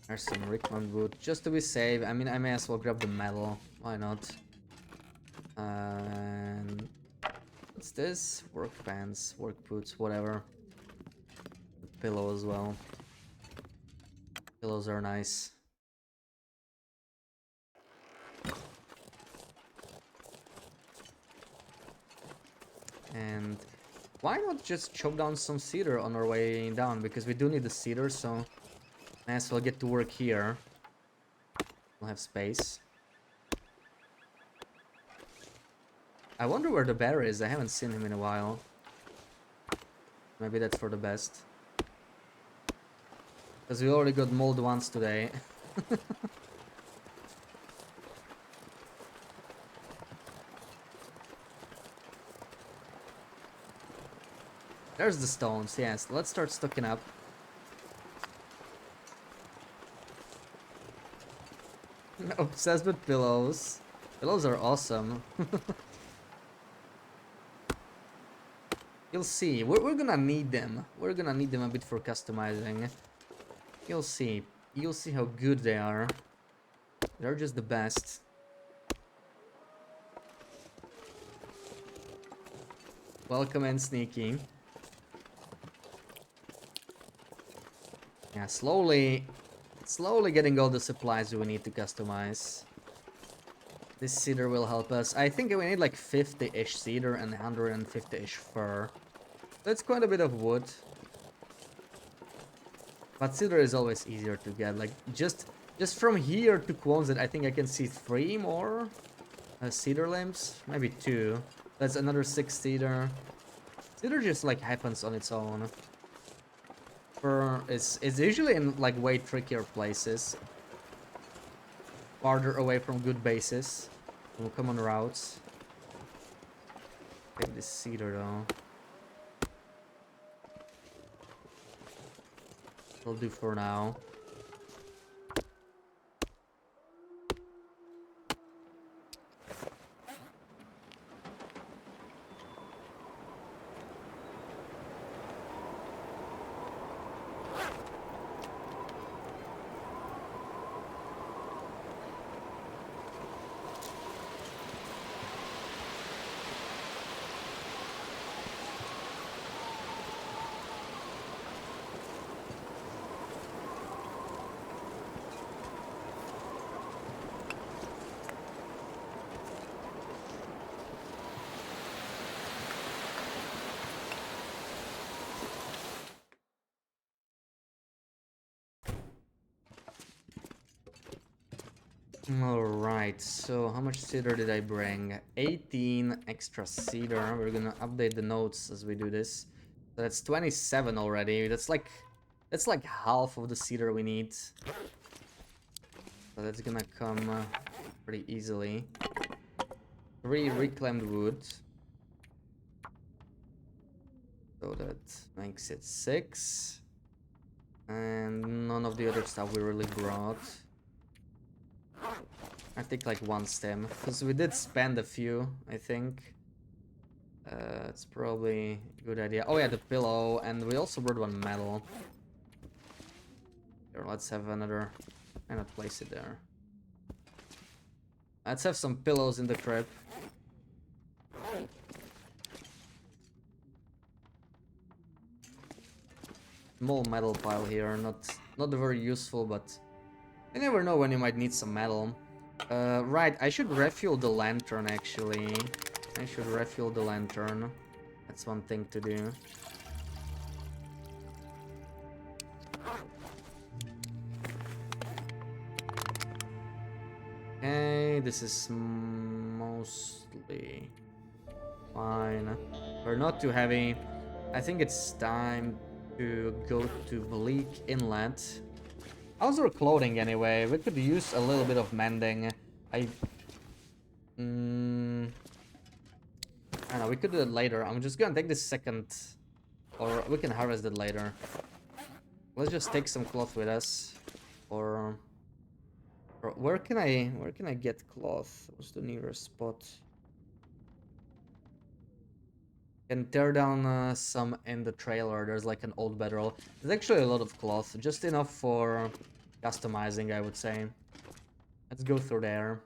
There's some recon wood, just to be safe. I mean, I may as well grab the metal. Why not? And what's this? Work pants, work boots, whatever. The pillow as well. Pillows are nice. And why not just chop down some cedar on our way down? Because we do need the cedar, so may as well get to work here. We'll have space. I wonder where the bear is. I haven't seen him in a while. Maybe that's for the best. Because we already got mauled once today. There's the stones, yes. Let's start stocking up. Obsessed with pillows. Pillows are awesome. You'll see. We're gonna need them. We're gonna need them a bit for customizing. You'll see. You'll see how good they are. They're just the best. Welcome and sneaky. Yeah, slowly getting all the supplies we need to customize. This cedar will help us. I think we need like 50-ish cedar and 150-ish fir. That's quite a bit of wood. But cedar is always easier to get. Like, just from here to Quonset, I think I can see 3 more cedar limbs. Maybe 2. That's another 6 cedar. Cedar just like happens on its own. Fir is usually in like way trickier places. Farther away from good bases. From common routes. Take this cedar though. Will do for now. Alright, so how much cedar did I bring? 18 extra cedar. We're gonna update the notes as we do this. So that's 27 already. That's like half of the cedar we need. So that's gonna come pretty easily. 3 reclaimed wood. So that makes it 6. And none of the other stuff we really brought. I think like 1 stem, because we did spend a few, I think. It's probably a good idea. Oh yeah, the pillow, and we also brought 1 metal. Here, let's have another, why not place it there? Let's have some pillows in the crib. Small metal pile here, not very useful, but you never know when you might need some metal. Right, I should refuel the lantern, actually. I should refuel the lantern. That's one thing to do. Okay, this is mostly fine. We're not too heavy. I think it's time to go to Bleak Inlet. How's our clothing anyway? We could use a little bit of mending. I don't know, we could do it later. I'm just gonna take this second, or we can harvest it later. Let's just take some cloth with us. Or where can I get cloth? What's the nearest spot? Can tear down some in the trailer. There's like an old bedroll. There's actually a lot of cloth, just enough for a customizing, I would say. Let's go through there.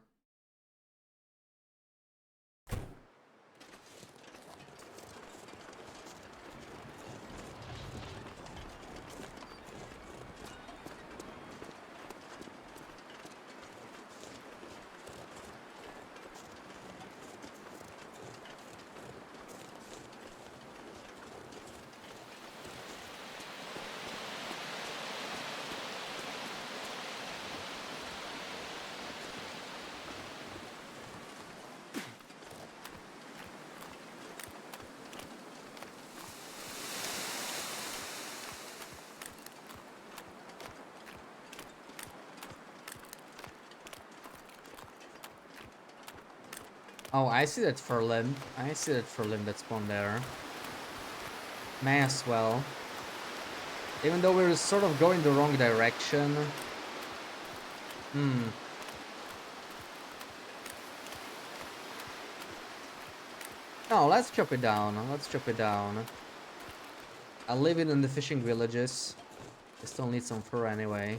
Oh, I see that furlim. I see that furlim that spawned there. May as well. Even though we're sort of going the wrong direction. Hmm. No, let's chop it down. Let's chop it down. I'll leave it in the fishing villages. I still need some fur anyway.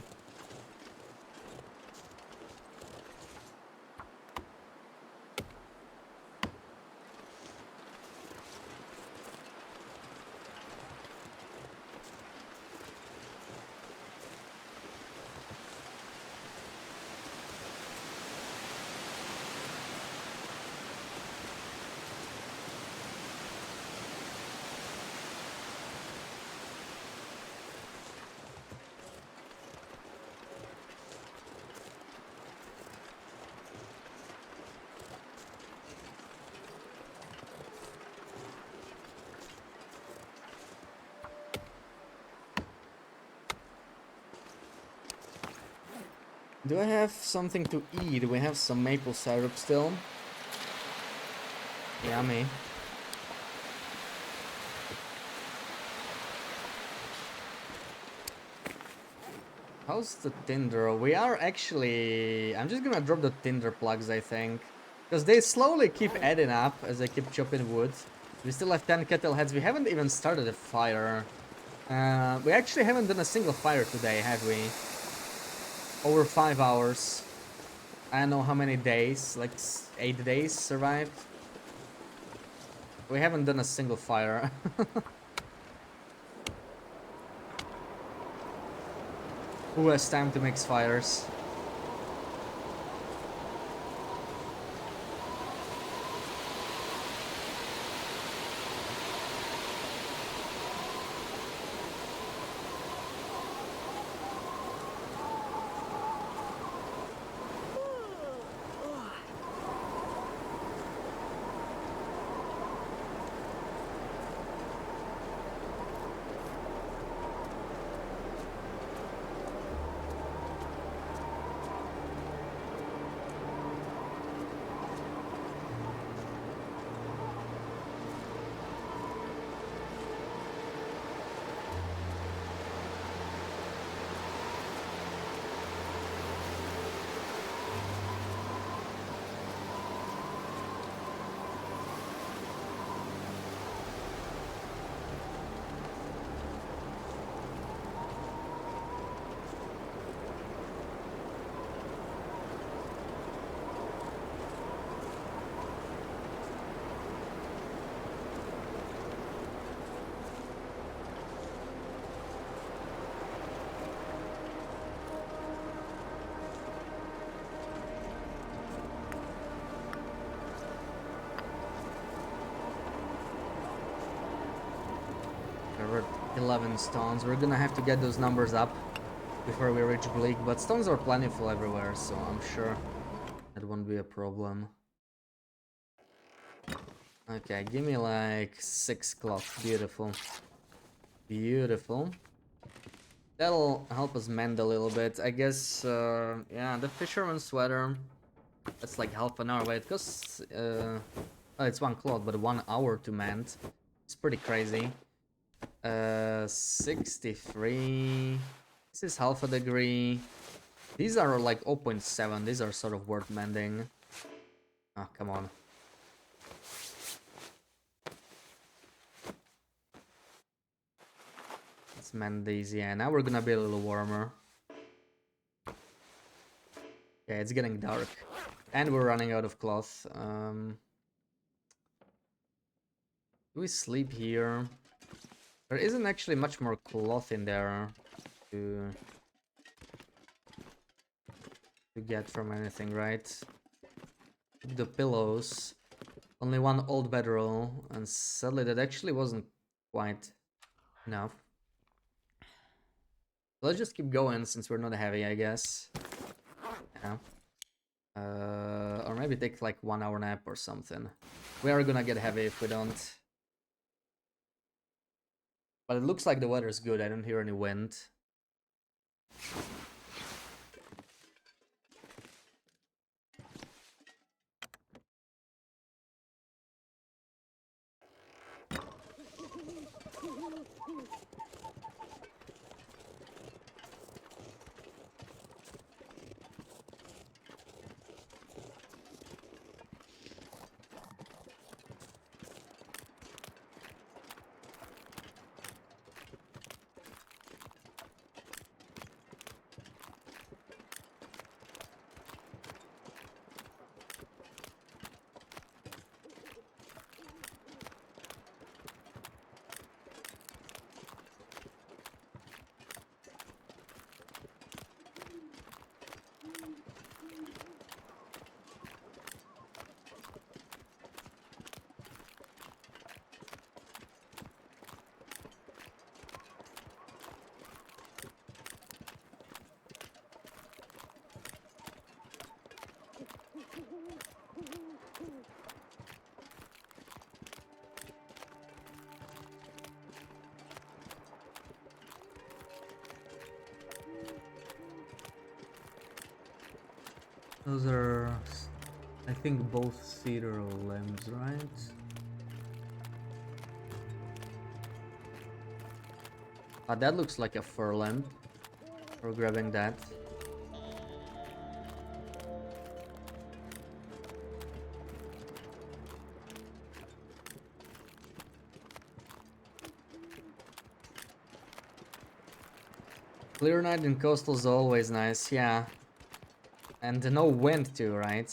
Do I have something to eat? We have some maple syrup still. Yummy. How's the tinder? We are actually... I'm just gonna drop the tinder plugs, I think. Because they slowly keep adding up as I keep chopping wood. We still have 10 kettle heads. We haven't even started a fire. We actually haven't done a single fire today, have we? Over 5 hours. I don't know how many days, like 8 days survived. We haven't done a single fire. Who has time to make fires? We're at 11 stones. We're gonna have to get those numbers up before we reach Bleak, but stones are plentiful everywhere, so I'm sure that won't be a problem. Okay, give me like 6 cloth. Beautiful. Beautiful. That'll help us mend a little bit. I guess, yeah, the fisherman's sweater. That's like half an hour. Wait, it costs, oh, it's 1 cloth, but 1 hour to mend. It's pretty crazy. 63. This is half a degree. These are like 0.7. These are sort of worth mending. Ah, come on. Let's mend these. Yeah, now we're gonna be a little warmer. Okay, it's getting dark. And we're running out of cloth. Do we sleep here? There isn't actually much more cloth in there to get from anything, right? The pillows. Only one old bedroll, and sadly that actually wasn't quite enough. Let's just keep going since we're not heavy, I guess. Yeah. Or maybe take like 1 hour nap or something. We are gonna get heavy if we don't. But it looks like the weather's good. I don't hear any wind. Those are, I think, both cedar limbs, right? That looks like a fir limb. We're grabbing that. Clear night in coastal is always nice, yeah. And no wind too, right?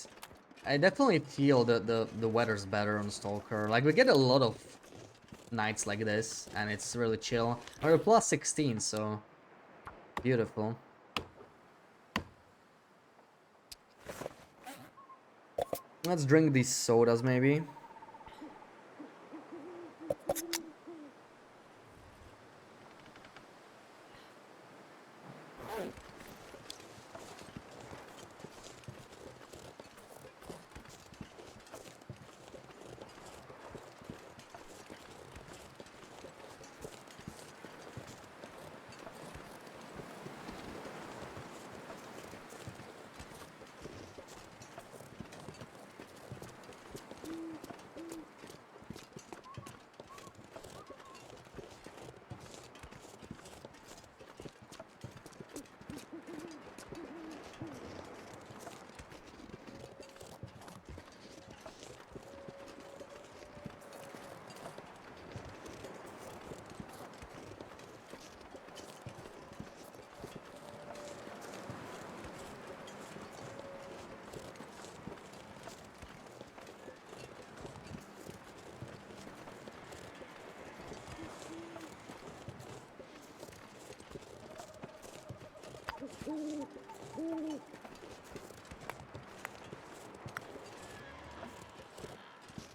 I definitely feel that the weather's better on Stalker. Like, we get a lot of nights like this, and it's really chill. We're plus 16, so beautiful. Let's drink these sodas, maybe.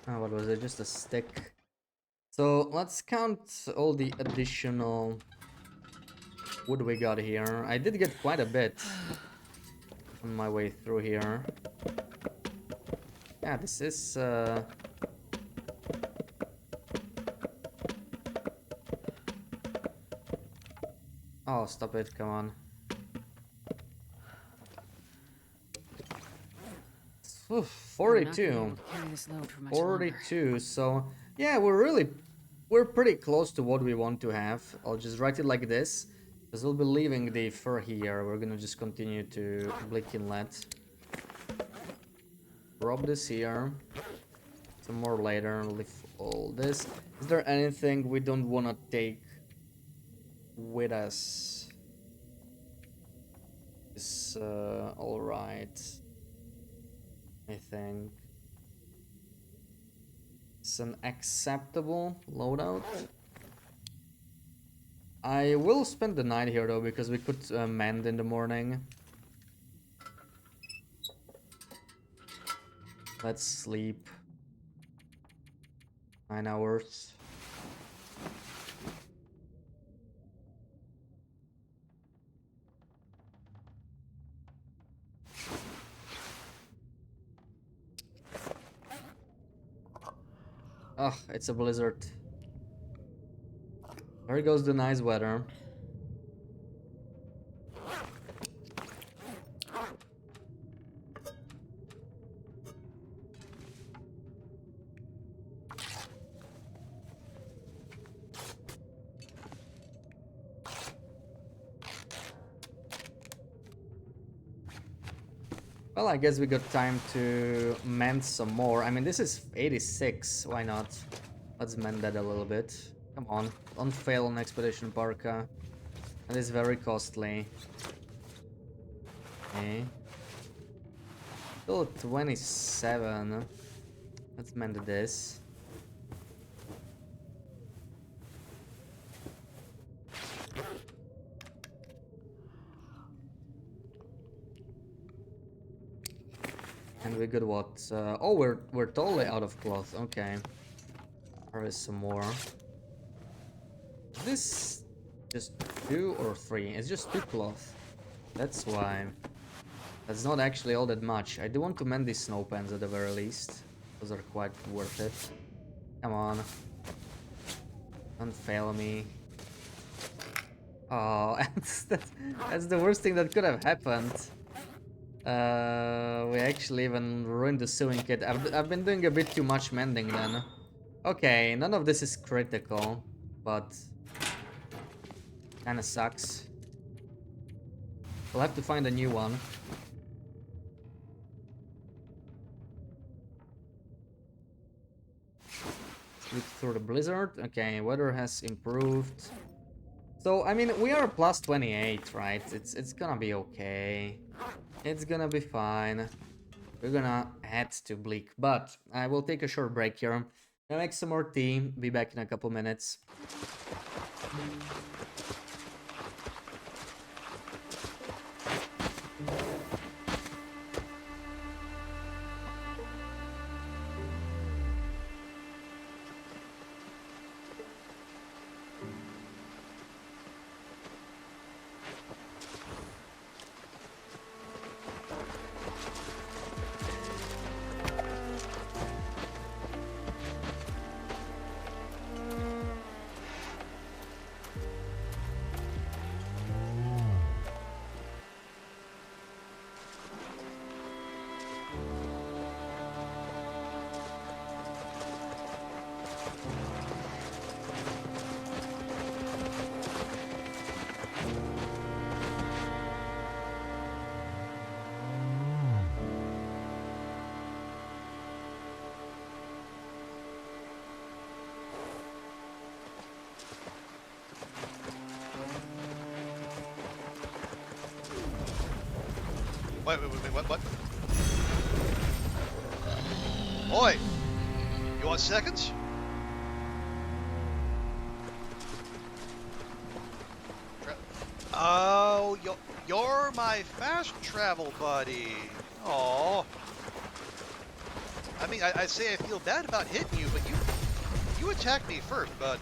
Oh, what was it? Just a stick. So let's count all the additional wood we got here. I did get quite a bit on my way through here. Yeah, this is oh, stop it, come on. Oof, 42. 42, so yeah, we're pretty close to what we want to have. I'll just write it like this, because we'll be leaving the fur here. We're gonna just continue to Blick Inlet. Drop this here. Some more later, leave all this. Is there anything we don't want to take with us? is all right. I think it's an acceptable loadout. I will spend the night here though because we could mend in the morning. Let's sleep 9 hours. Ugh, it's a blizzard. There goes the nice weather. Well, I guess we got time to mend some more. I mean, this is 86. Why not? Let's mend that a little bit. Come on, don't fail on Expedition Parka. That is very costly. Okay. Still 27. Let's mend this. And we got what? Oh, we're totally out of cloth. Okay. There is some more. Is this just 2 or 3? It's just 2 cloth. That's why. That's not actually all that much. I do want to mend these snow pants at the very least. Those are quite worth it. Come on. Don't fail me. Oh, that's the worst thing that could have happened. We actually even ruined the sewing kit. I've been doing a bit too much mending then. Okay, none of this is critical, but kinda sucks. We'll have to find a new one. Sleep through the blizzard. Okay, weather has improved. So, I mean, we are plus 28, right? It's gonna be okay. It's gonna be fine. We're gonna head to Bleak, but I will take a short break here. Gonna make some more tea. Be back in a couple minutes.
Wait, what? Oi! You want seconds? Oh, you're my fast travel buddy. Oh. I mean, I say I feel bad about hitting you, but you attacked me first, bud.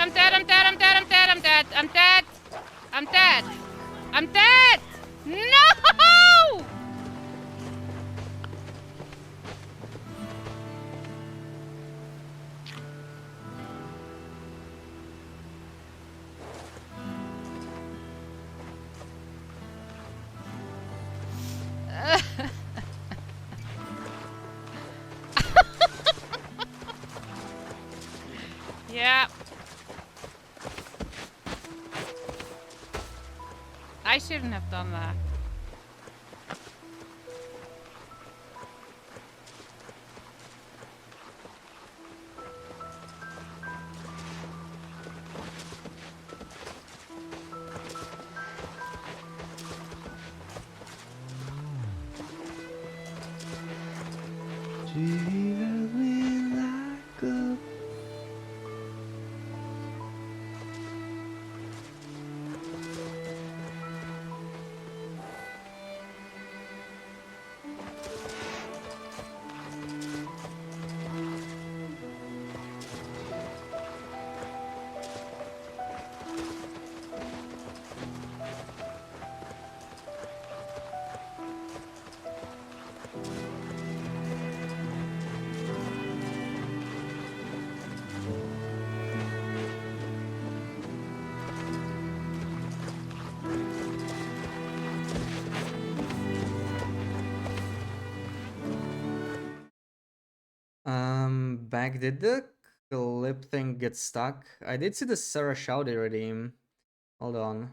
I'm dead, I'm dead, I'm dead, I'm dead, I'm dead, I'm dead, I'm dead, I'm dead! No! Yeah. I shouldn't have done that.
Back, did the clip thing get stuck? I did see the Sarah Shouty redeem. Hold on.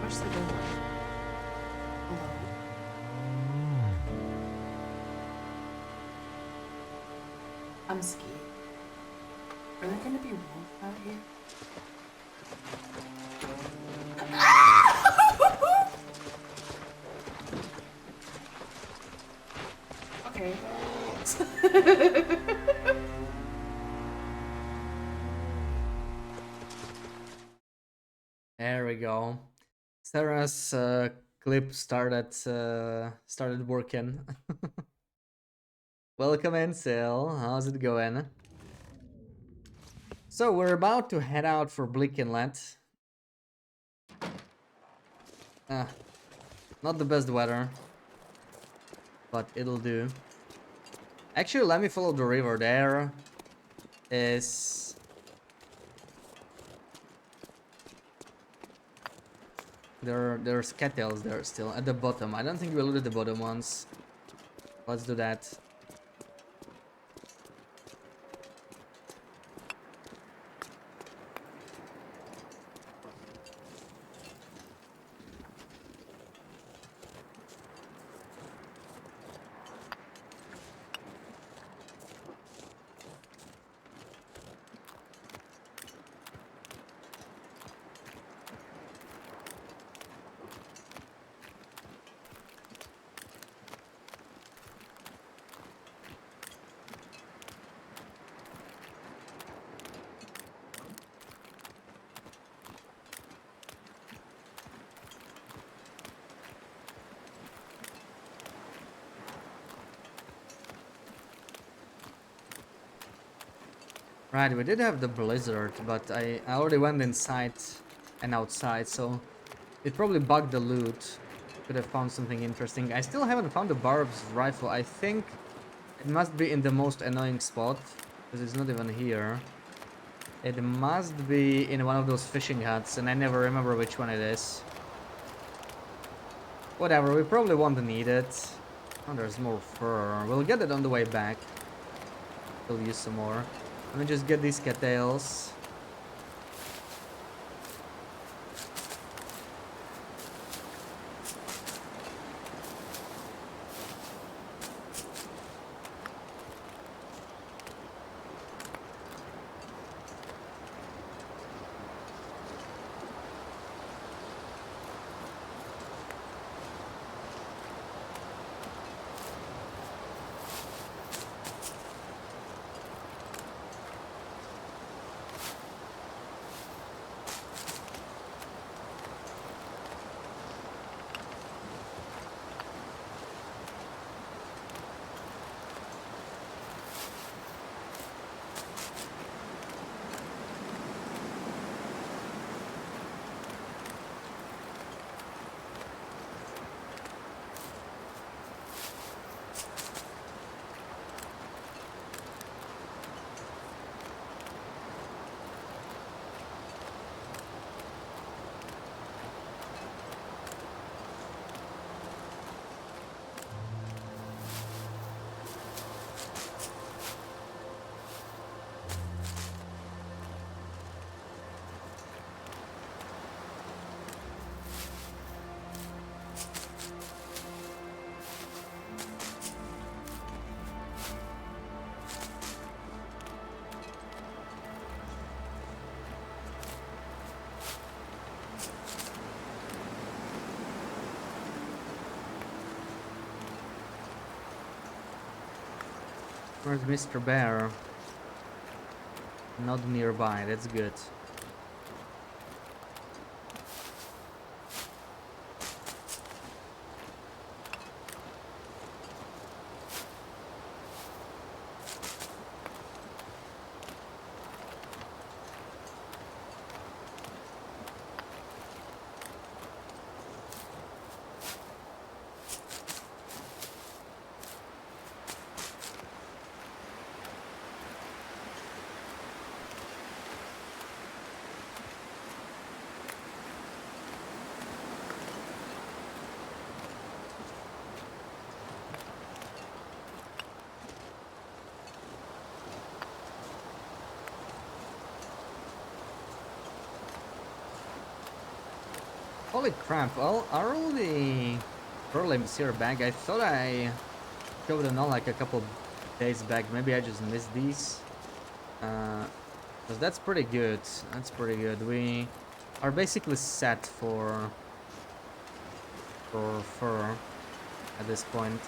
Where's the door? Hello? I'm scared. Are there gonna be wolves out here? Okay.
There we go. Sarah's clip started working. Welcome in, Sil. How's it going? So we're about to head out for Bleak Inlet. Not the best weather, but it'll do. Actually, let me follow the river. There is... There's cattails there still at the bottom. I don't think we looted the bottom ones. Let's do that. Right, we did have the blizzard, but I already went inside and outside, so it probably bugged the loot. Could have found something interesting. I still haven't found the Barb's rifle. I think it must be in the most annoying spot, because it's not even here. It must be in one of those fishing huts, and I never remember which one it is. Whatever, we probably won't need it. Oh, there's more fur. We'll get it on the way back. We'll use some more. Let me just get these cattails. Where's Mr. Bear? Not nearby, that's good. Holy crap, are all the pearl limbs here back? I thought I showed them all like a couple days back. Maybe I just missed these. Because that's pretty good. That's pretty good. We are basically set for fur at this point.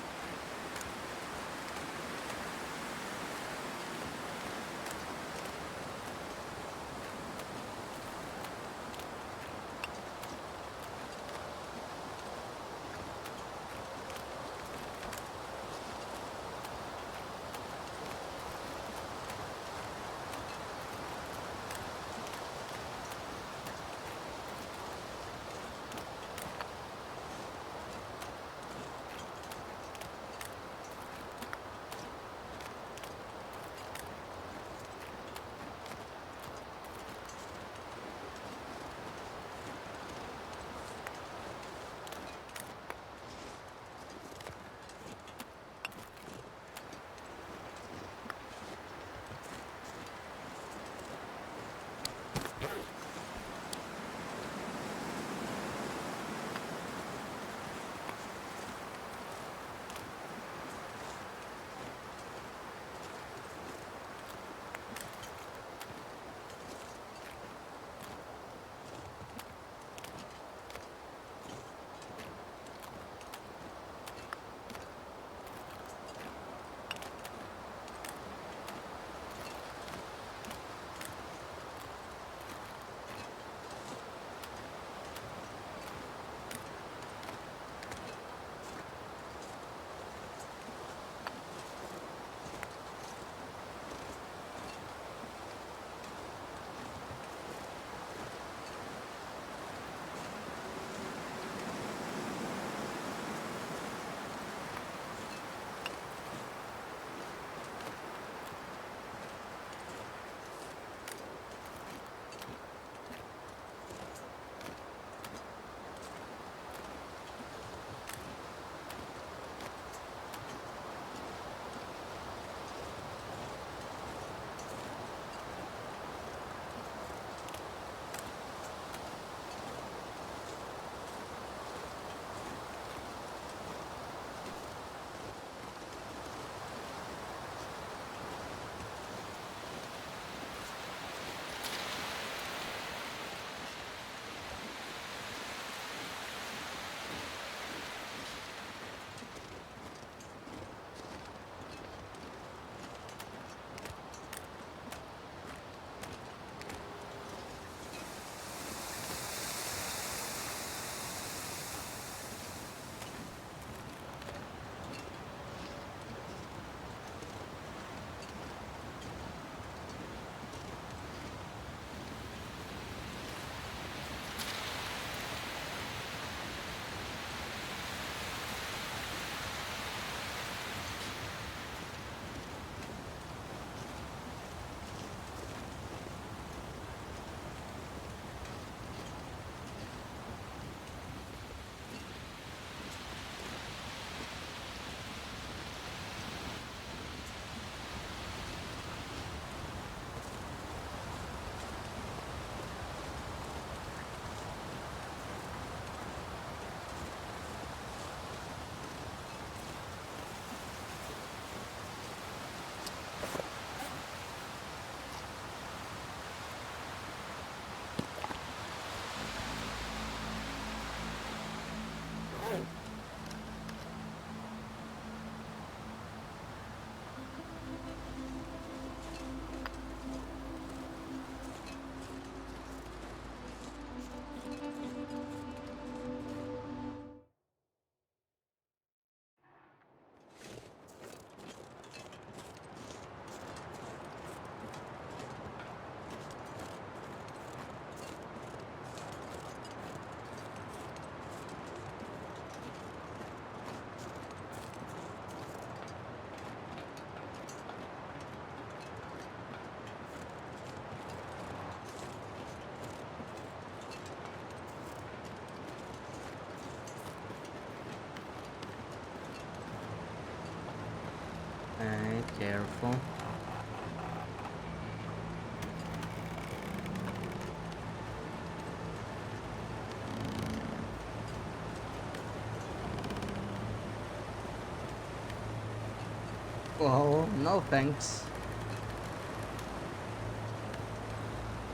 Well, no thanks.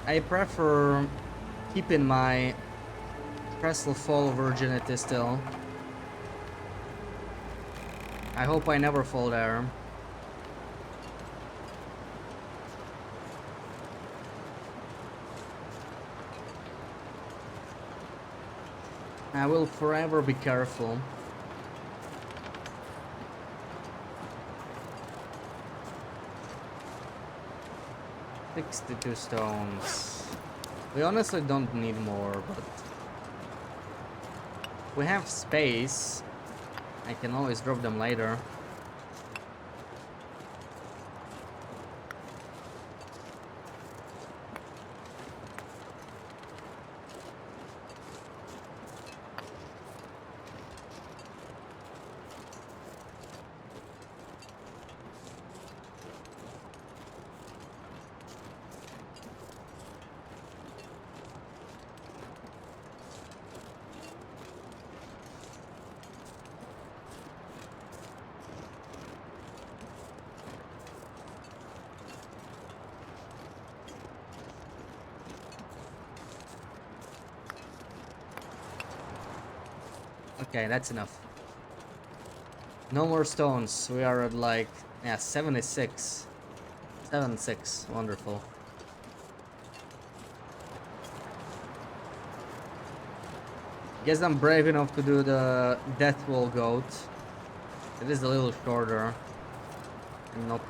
I prefer keeping my Trestle Fall virginity still. I hope I never fall there. I will forever be careful. $62 stones. We honestly don't need more, but we have space. I can always drop them later. Okay, that's enough. No more stones. We are at like, yeah, 76. 76. Wonderful. Guess I'm brave enough to do the Death Wall Goat. It is a little shorter. And not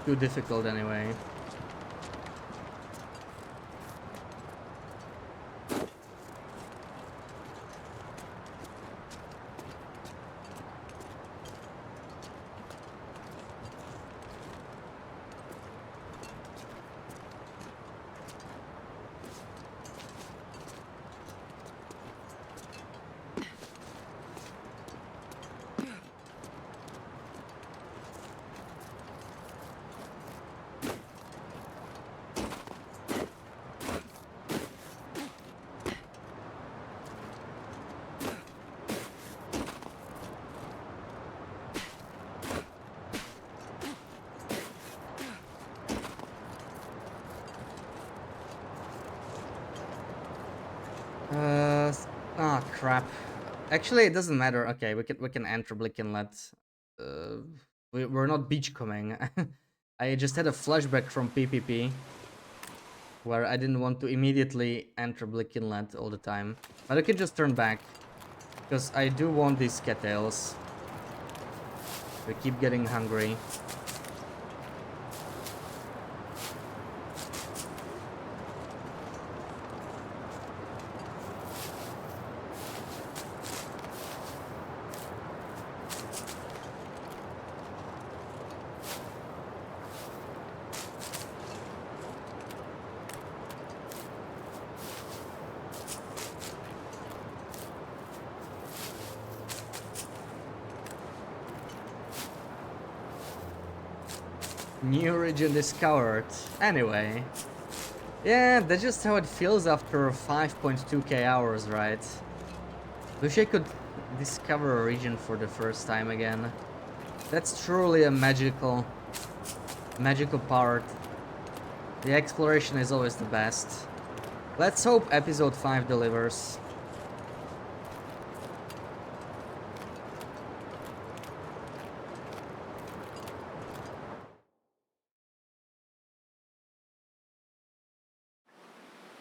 too difficult anyway. Crap. Actually, it doesn't matter. Okay, we can enter Blick Inlet. Uh, we're not beachcombing. I just had a flashback from PPP where I didn't want to immediately enter Blick Inlet all the time, but I can just turn back because I do want these cattails. We keep getting hungry. New region discovered. Anyway. Yeah, that's just how it feels after 5.2k hours, right? Wish I could discover a region for the first time again. That's truly a magical part. The exploration is always the best. Let's hope episode 5 delivers.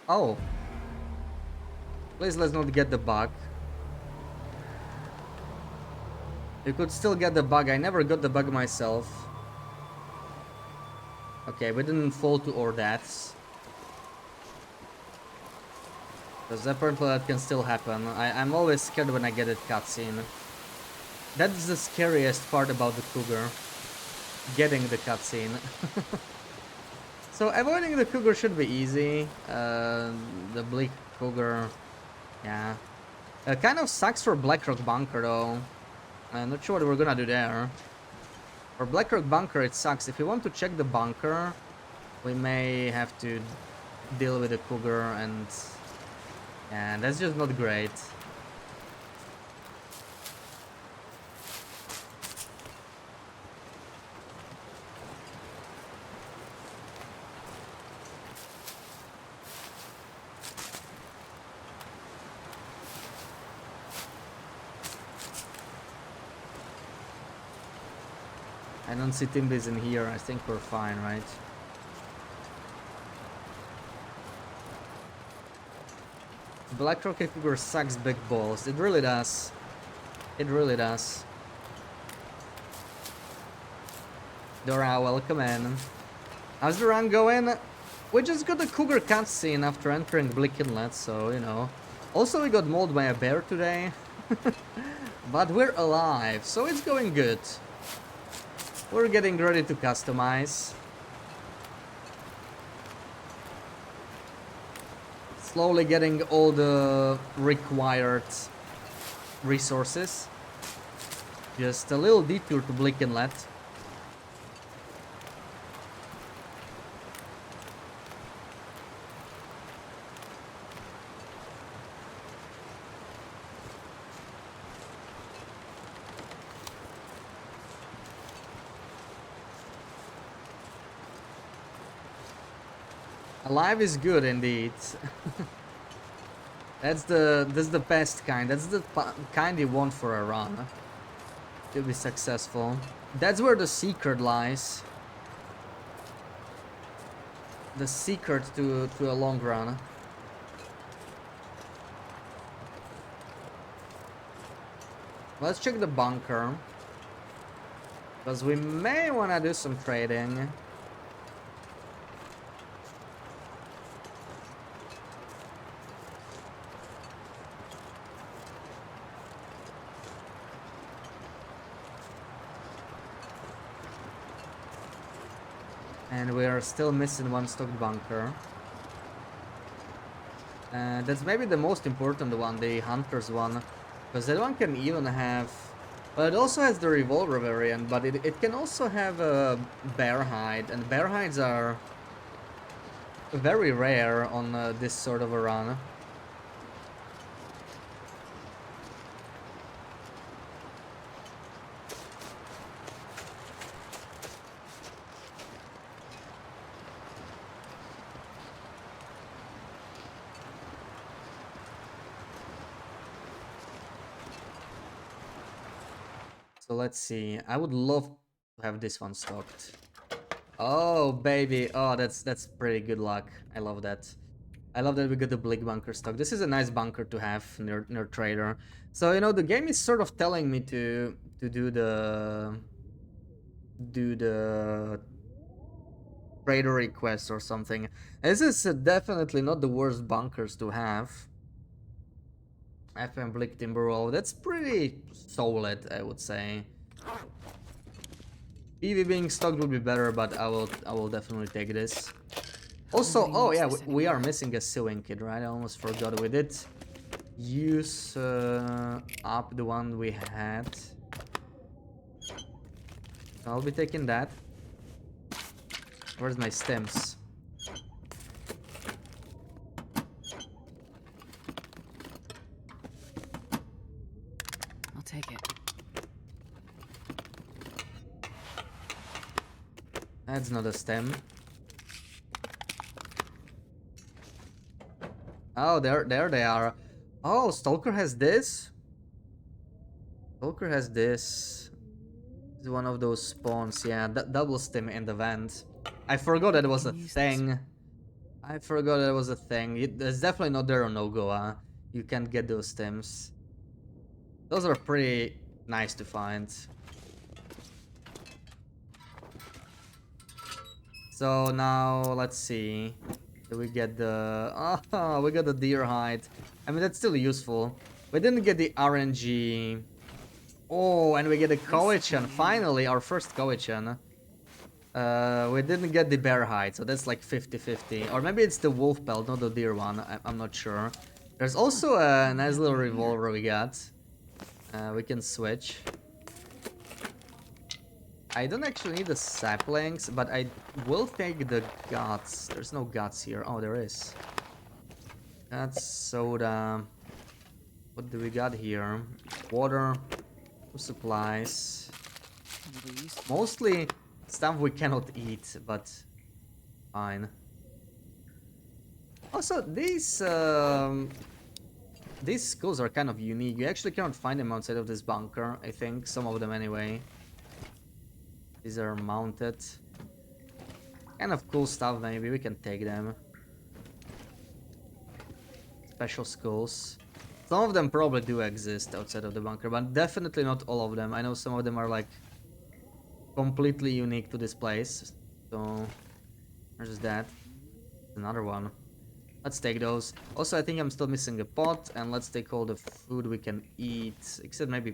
Oh. Please let's not get the bug. You could still get the bug. I never got the bug myself. Okay, we didn't fall to our deaths. Because apparently that can still happen. I'm always scared when I get a cutscene. That's the scariest part about the cougar. Getting the cutscene. So avoiding the cougar should be easy. The bleak cougar, yeah. Kind of sucks for Blackrock Bunker though. I'm not sure what we're gonna do there. For Blackrock Bunker it sucks. If we want to check the bunker, we may have to deal with the cougar and... yeah, that's just not great. I don't see Timbys in here. I think we're fine, right? Black Rocket Cougar sucks big balls. It really does. It really does. Dora, welcome in. How's the run going? We just got the Cougar cutscene after entering Blick Inlet, so, you know. Also, we got mauled by a bear today. But we're alive, so it's going good. We're getting ready to customize. Slowly getting all the required resources. Just a little detour to Blick Inlet. Alive is good indeed. That's the best kind. That's the kind you want for a run to be successful. That's where the secret lies. The secret to a long run. Let's check the bunker, because we may want to do some trading. And we are still missing one stocked bunker. That's maybe the most important one, the hunter's one. Because that one can even have... Well, it also has the revolver variant, but it can also have a bear hide. And bear hides are very rare on this sort of a run. So let's see. I would love to have this one stocked. Oh baby, oh that's pretty good luck. I love that. I love that we got the Blick bunker stock. This is a nice bunker to have near trader. So you know the game is sort of telling me to do the trader request or something. This is definitely not the worst bunkers to have. FM Blick Timberwolf, that's pretty solid, I would say. PV being stocked would be better, but I will definitely take this. Also, oh yeah, we are missing a sewing kit, right? I almost forgot. We did use up the one we had. I'll be taking that. Where's my stems?
I'll take it.
That's not a stem. Oh, there they are. Oh, Stalker has this. Stalker has this. It's one of those spawns. Yeah, double stem in the vent. I forgot that was a thing. I forgot that was a thing. It's definitely not there on Nogoa. You can't get those stems. Those are pretty nice to find. So now let's see. Do we get the... Oh, we got the deer hide. I mean, that's still useful. We didn't get the RNG. Oh, and we get a Cowichan. Finally, our first Cowichan. We didn't get the bear hide, so that's like 50-50. Or maybe it's the wolf pelt, not the deer one. I'm not sure. There's also a nice little revolver we got. We can switch. I don't actually need the saplings, but I will take the guts. There's no guts here. Oh, there is. That's soda. What do we got here? Water, supplies. Mostly stuff we cannot eat, but fine. Also, these skulls are kind of unique. You actually cannot find them outside of this bunker, I think. Some of them anyway. These are mounted. Kind of cool stuff, maybe we can take them. Special skulls. Some of them probably do exist outside of the bunker, but definitely not all of them. I know some of them are like completely unique to this place. So there's that. Another one. Let's take those. Also, I think I'm still missing a pot, and let's take all the food we can eat, except maybe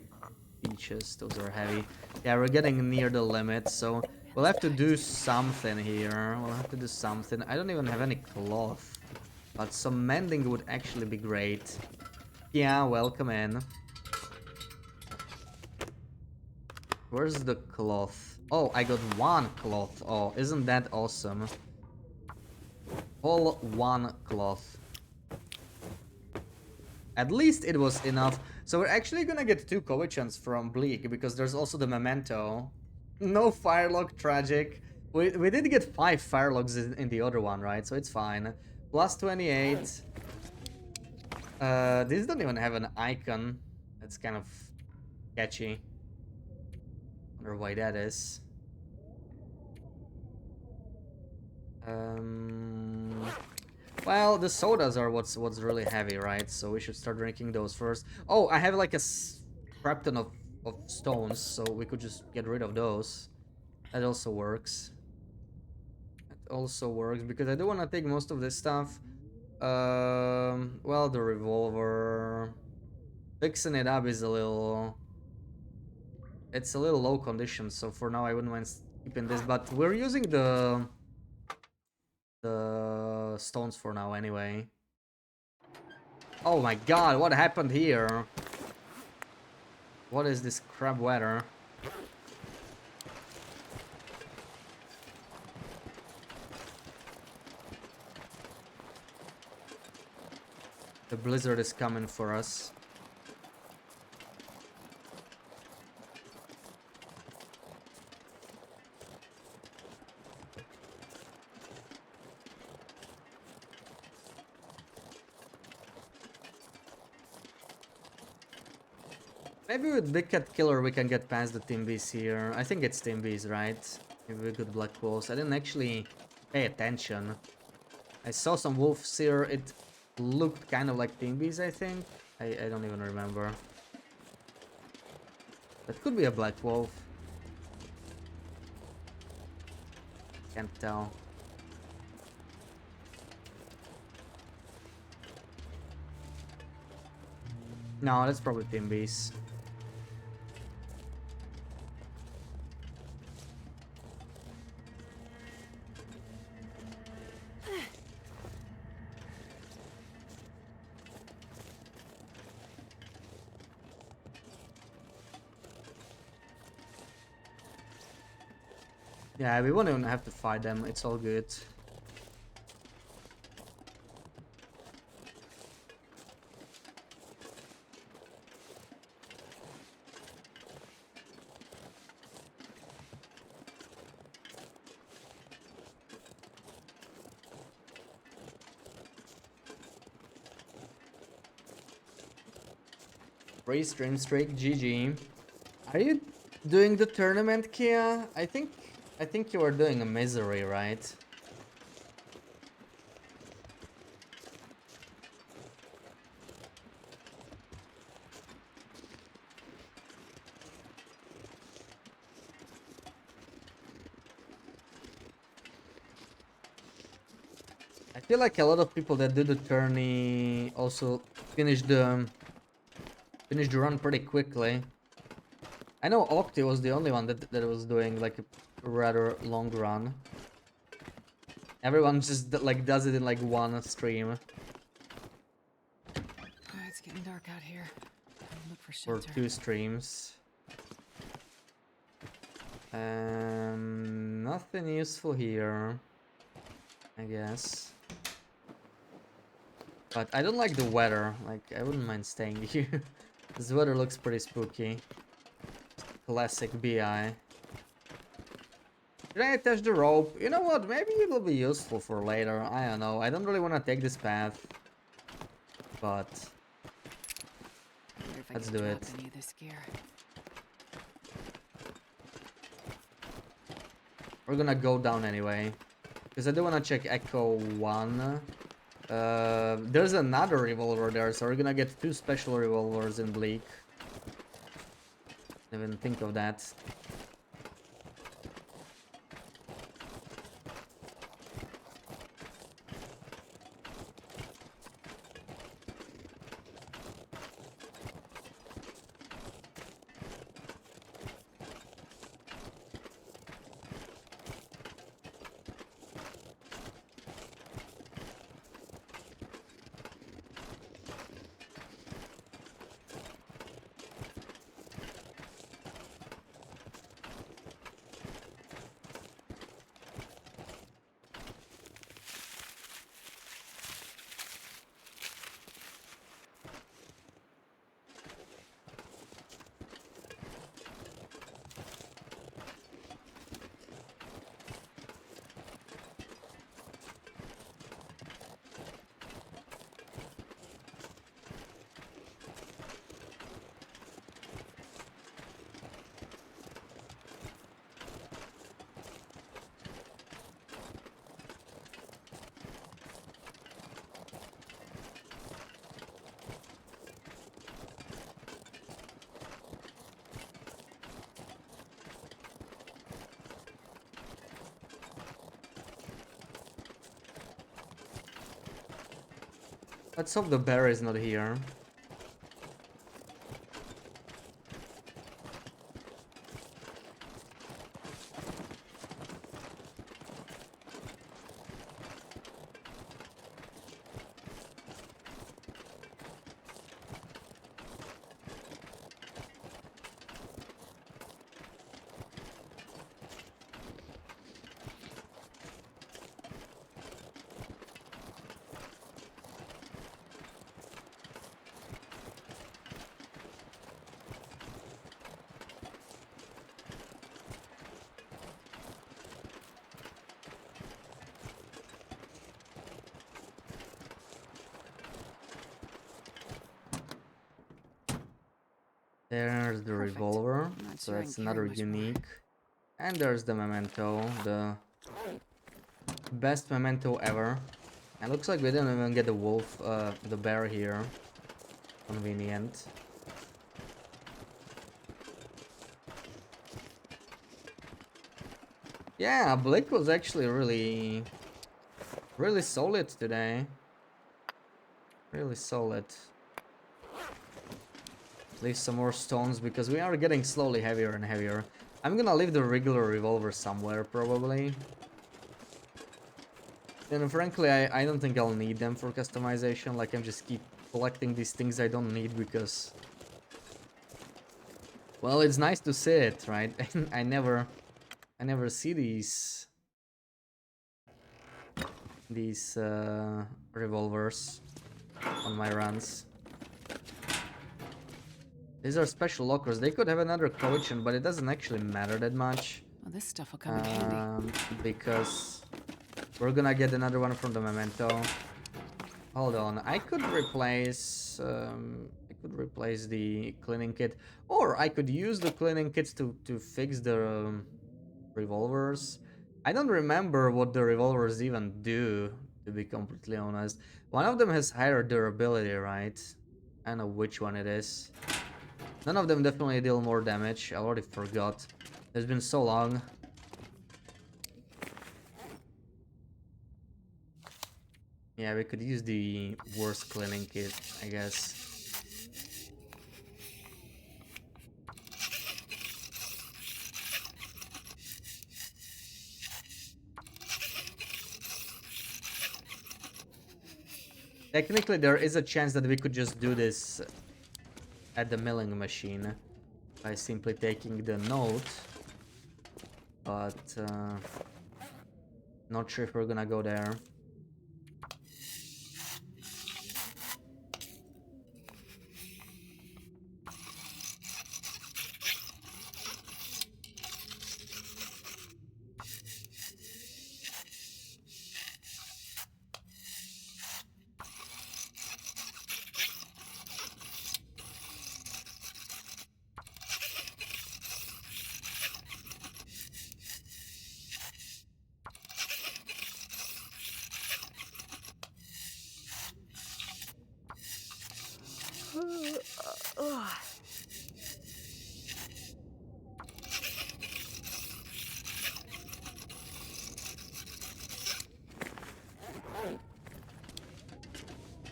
peaches. Those are heavy. Yeah, we're getting near the limit, so we'll have to do something here. We'll have to do something. I don't even have any cloth, but some mending would actually be great. Yeah, welcome in. Where's the cloth? Oh, I got one cloth. Oh, isn't that awesome? All one cloth. At least it was enough. So we're actually gonna get 2 Kowichans from Bleak, because there's also the memento. No Firelog, tragic. We did get 5 Firelogs in the other one, right? So it's fine. Plus 28. These don't even have an icon. That's kind of catchy. Wonder why that is. Well, the sodas are what's really heavy, right? So we should start drinking those first. Oh, I have like a crap ton of stones, so we could just get rid of those. That also works. That also works, because I do want to take most of this stuff. Well, the revolver. Fixing it up is a little... It's a little low condition, so for now I wouldn't mind keeping this, but we're using the stones for now anyway. Oh my god, what happened here? What is this crap weather? The blizzard is coming for us. Maybe with Big Cat Killer we can get past the Timbies here. I think it's Timbies, right? Maybe with good Black Wolves. I didn't actually pay attention. I saw some wolves here. It looked kind of like Timbies, I think. I don't even remember. That could be a Black Wolf. Can't tell. No, that's probably Timbies. Yeah, we won't even have to fight them, it's all good. Free stream streak, GG. Are you doing the tournament, Kia? I think you are doing a misery, right? I feel like a lot of people that do the tourney also finish the run pretty quickly. I know Octi was the only one that was doing like a rather long run. Everyone just like does it in like one stream.
It's getting dark out here. Look for
Or
shelter.
2 streams. Nothing useful here, I guess. But I don't like the weather. Like, I wouldn't mind staying here. This weather looks pretty spooky. Classic BI. Should I attach the rope? You know what? Maybe it will be useful for later. I don't know. I don't really want to take this path. But let's do it.
Any of this gear.
we're gonna go down anyway. Because I do wanna check Echo 1. There's another revolver there, so we're gonna get 2 special revolvers in Bleak. Didn't even think of that. Let's hope the bear is not here. There's the
Perfect.
revolver,
Not
so
sure I
that's
can carry
another
much more.
unique. And there's the memento, the best memento ever. And looks like we didn't even get the wolf, the bear here. Convenient. Yeah, Blake was actually really solid today. Really solid. Leave some more stones because we are getting slowly heavier and heavier. I'm gonna leave the regular revolver somewhere probably. And frankly, I don't think I'll need them for customization. Like, I'm just keep collecting these things I don't need because, well, it's nice to see it, right? I never see these revolvers on my runs. These are special lockers. They could have another collection, but it doesn't actually matter that much.
Well, this stuff will come in handy.
Because we're gonna get another one from the memento. Hold on, I could replace the cleaning kit, or I could use the cleaning kits to fix the revolvers. I don't remember what the revolvers even do, to be completely honest. One of them has higher durability, right? I don't know which one it is. None of them definitely deal more damage. I already forgot. It's been so long. Yeah, we could use the worst cleaning kit, I guess. Technically, there is a chance that we could just do this at the milling machine by simply taking the note, but not sure if we're gonna go there.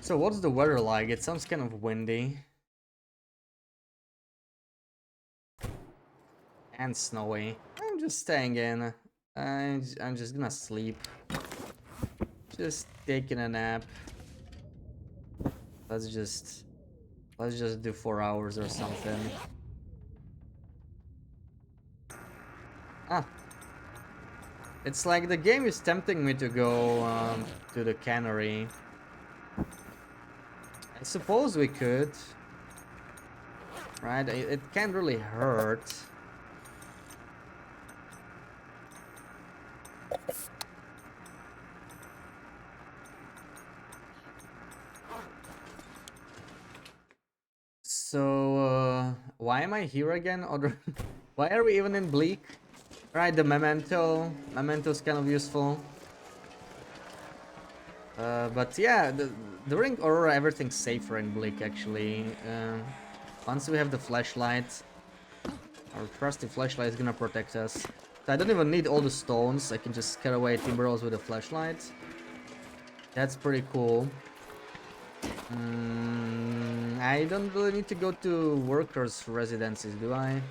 So what's the weather like? It sounds kind of windy. And snowy. I'm just staying in. I'm just gonna sleep. Just taking a nap. Let's just do 4 hours or something. Ah. It's like the game is tempting me to go to the cannery. I suppose we could. Right? It can't really hurt. So, why am I here again? Or why are we even in Bleak? Right, the memento. Memento's kind of useful. But yeah, during Aurora, everything's safer in Bleak, actually. Once we have the flashlight, our trusty flashlight is gonna protect us. So I don't even need all the stones. I can just scare away Timberrolls with a flashlight. That's pretty cool. I don't really need to go to workers' residences, do I?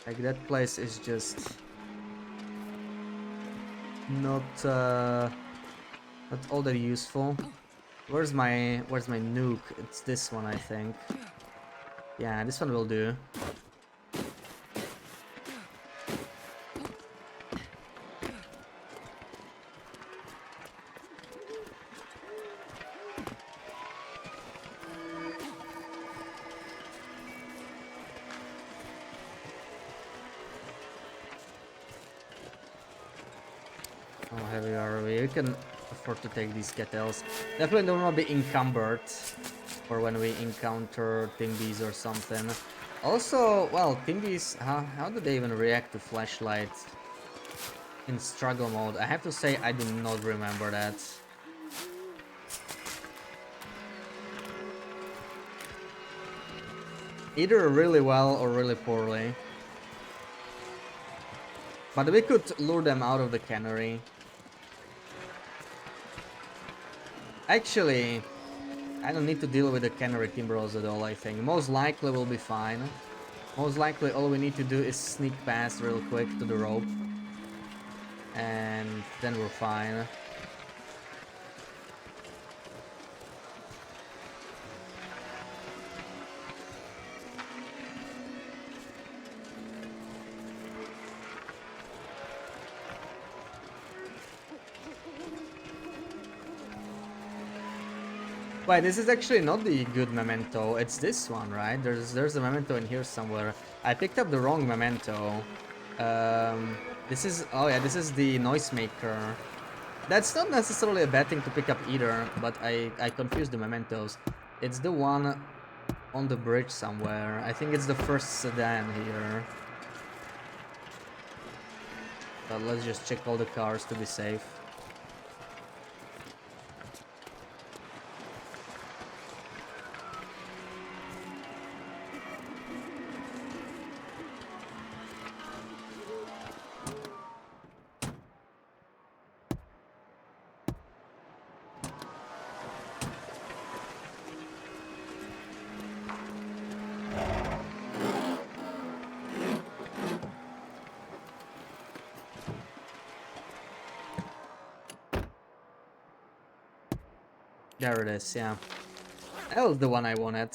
Like, that place is just not all that useful. Where's my nuke? It's this one, I think. Yeah, this one will do. How heavy are we? We can afford to take these kettles. Definitely don't want to be encumbered for when we encounter Timbies or something. Also, well, Timbies, how do they even react to flashlights in struggle mode? I have to say, I do not remember that. Either really well or really poorly. But we could lure them out of the cannery. Actually, I don't need to deal with the cannery Timberrolls at all, I think. Most likely we'll be fine. Most likely all we need to do is sneak past real quick to the rope. And then we're fine. Wait, this is actually not the good memento. It's this one, right? There's a memento in here somewhere. I picked up the wrong memento. This is, oh yeah, this is the noisemaker. That's not necessarily a bad thing to pick up either, but I confused the mementos. It's the one on the bridge somewhere. I think it's the first sedan here. But let's just check all the cars to be safe. There it is, yeah. That was the one I wanted.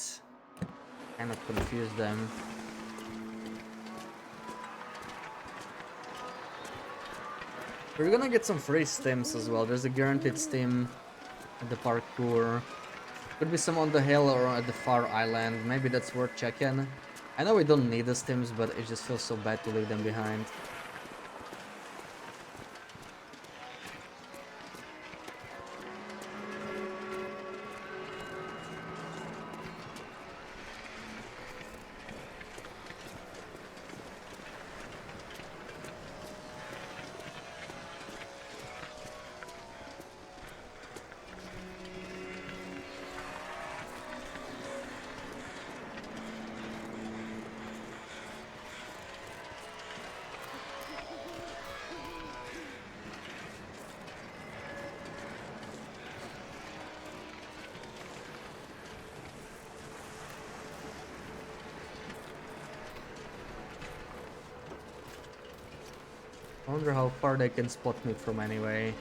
Kind of confused them. We're gonna get some free stims as well. There's a guaranteed stim at the parkour. Could be some on the hill or at the far island. Maybe that's worth checking. I know we don't need the stims, but it just feels so bad to leave them behind. I wonder how far they can spot me from anyway.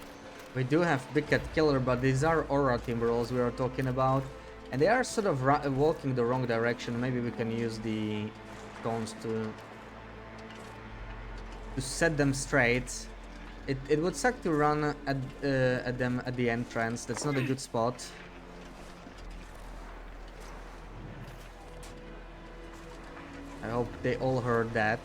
We do have Big Cat Killer, but these are Aura Timberwolves we are talking about. And they are sort of walking the wrong direction. Maybe we can use the stones to set them straight. It would suck to run at them at the entrance. That's not a good spot. I hope they all heard that.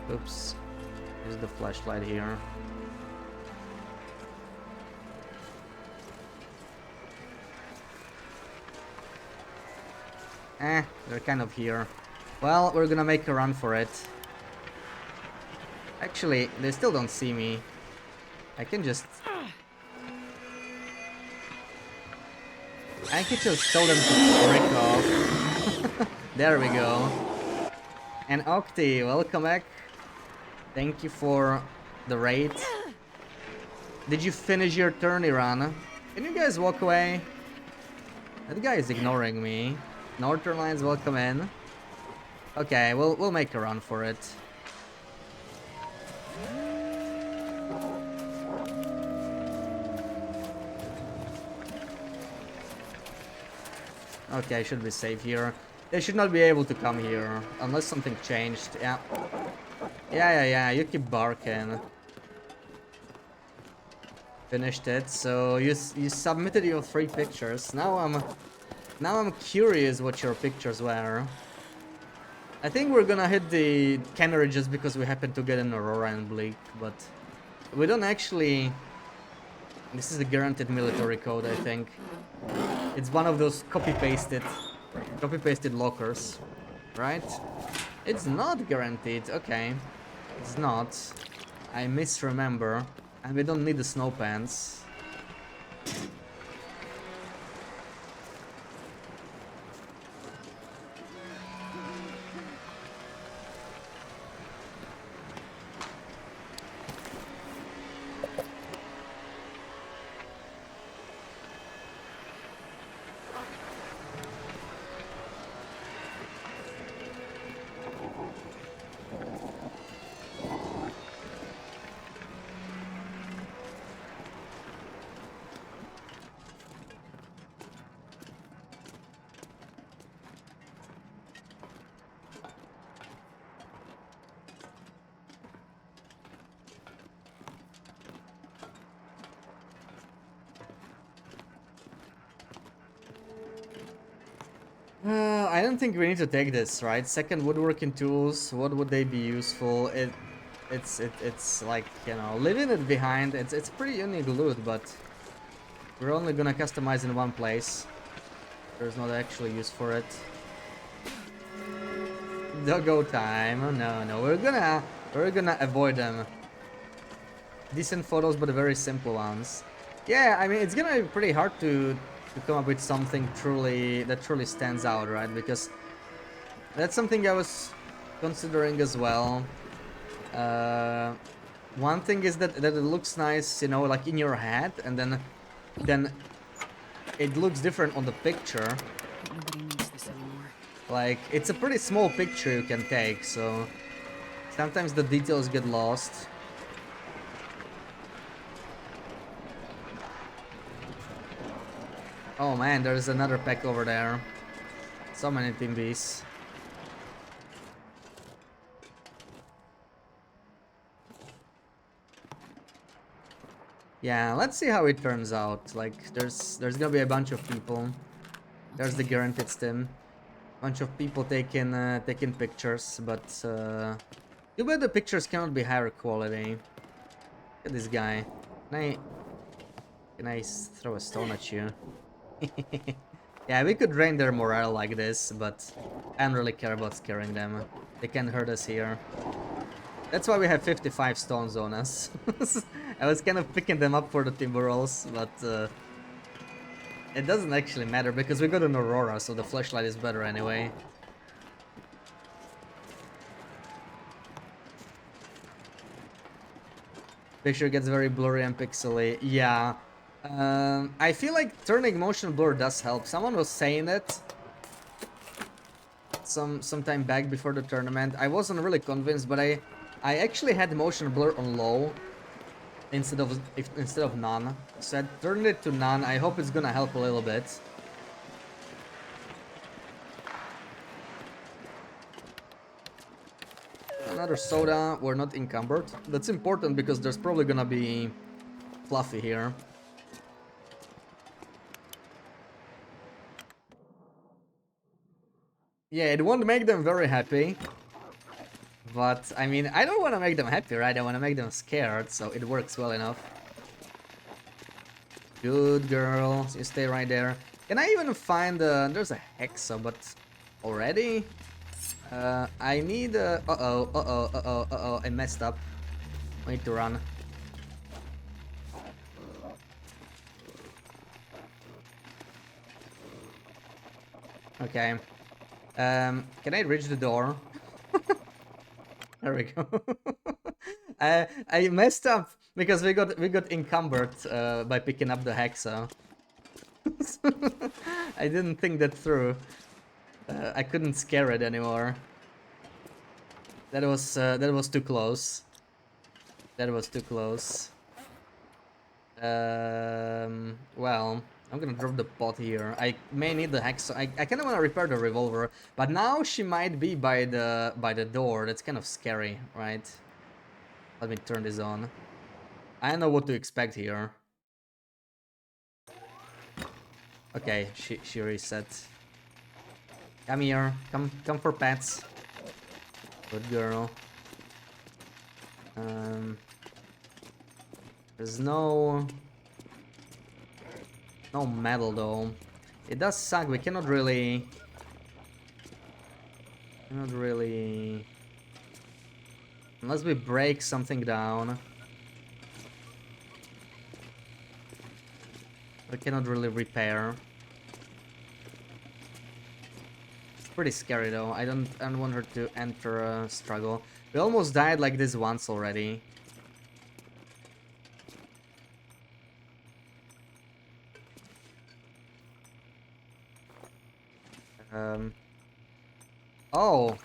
Oops. Here's the flashlight here. They're kind of here. Well, we're gonna make a run for it. Actually, they still don't see me. I can just tell them to break off. There we go. And Octi, welcome back. Thank you for the raid. Did you finish your turn, Iran? Can you guys walk away? That guy is ignoring me. Northern Lions, welcome in. Okay, we'll make a run for it. Okay, I should be safe here. They should not be able to come here unless something changed. Yeah. Yeah. You keep barking. Finished it. So you submitted your 3 pictures. Now I'm curious what your pictures were. I think we're gonna hit the cannery just because we happen to get an Aurora and Bleak, but we don't actually. This is a guaranteed military code, I think. It's one of those copy-pasted lockers, right? It's not guaranteed. Okay, it's not. I misremember, and we don't need the snow pants. I don't think we need to take this, right? Second woodworking tools, what would they be useful? It's like, you know, leaving it behind. It's pretty unique loot, but we're only gonna customize in one place. There's not actually use for it. Doggo time. Oh, no, we're gonna avoid them. Decent photos, but very simple ones. Yeah, I mean, it's gonna be pretty hard to come up with something that truly stands out, right? Because that's something I was considering as well. One thing is that it looks nice, you know, like in your head, and then it looks different on the picture.
Nobody needs this anymore.
Like, it's a pretty small picture you can take, so sometimes the details get lost. Oh man, there's another pack over there. So many team bees. Yeah, let's see how it turns out. Like, there's gonna be a bunch of people. There's the guaranteed stim. Bunch of people taking pictures, but too bad the pictures cannot be higher quality. Look at this guy. Can I throw a stone at you? Yeah, we could drain their morale like this, but I don't really care about scaring them. They can't hurt us here. That's why we have 55 stones on us. I was kind of picking them up for the timber rolls, but it doesn't actually matter because we got an Aurora, so the flashlight is better anyway. Picture gets very blurry and pixely. Yeah. I feel like turning motion blur does help. Someone was saying it some time back before the tournament. I wasn't really convinced, but I actually had motion blur on low instead of none. So I turned it to none. I hope it's gonna help a little bit. Another soda. We're not encumbered. That's important because there's probably gonna be Fluffy here. Yeah, it won't make them very happy. But, I mean, I don't want to make them happy, right? I want to make them scared, so it works well enough. Good girl. You stay right there. Can I even find... there's a Hexa, but... Already? I need... Uh-oh. I messed up. I need to run. Okay. Can I reach the door? There we go. I messed up because we got encumbered by picking up the Hexa. I didn't think that through. I couldn't scare it anymore. That was too close. That was too close. Well, I'm gonna drop the pot here. I may need the Hexa. I kind of want to repair the revolver, but now she might be by the door. That's kind of scary, right? Let me turn this on. I don't know what to expect here. Okay, she reset. Come here. Come for pets. Good girl. There's no metal though. It does suck. We cannot really unless we break something down. We cannot really repair. It's pretty scary though. I don't want her to enter a struggle. We almost died like this once already. Oh.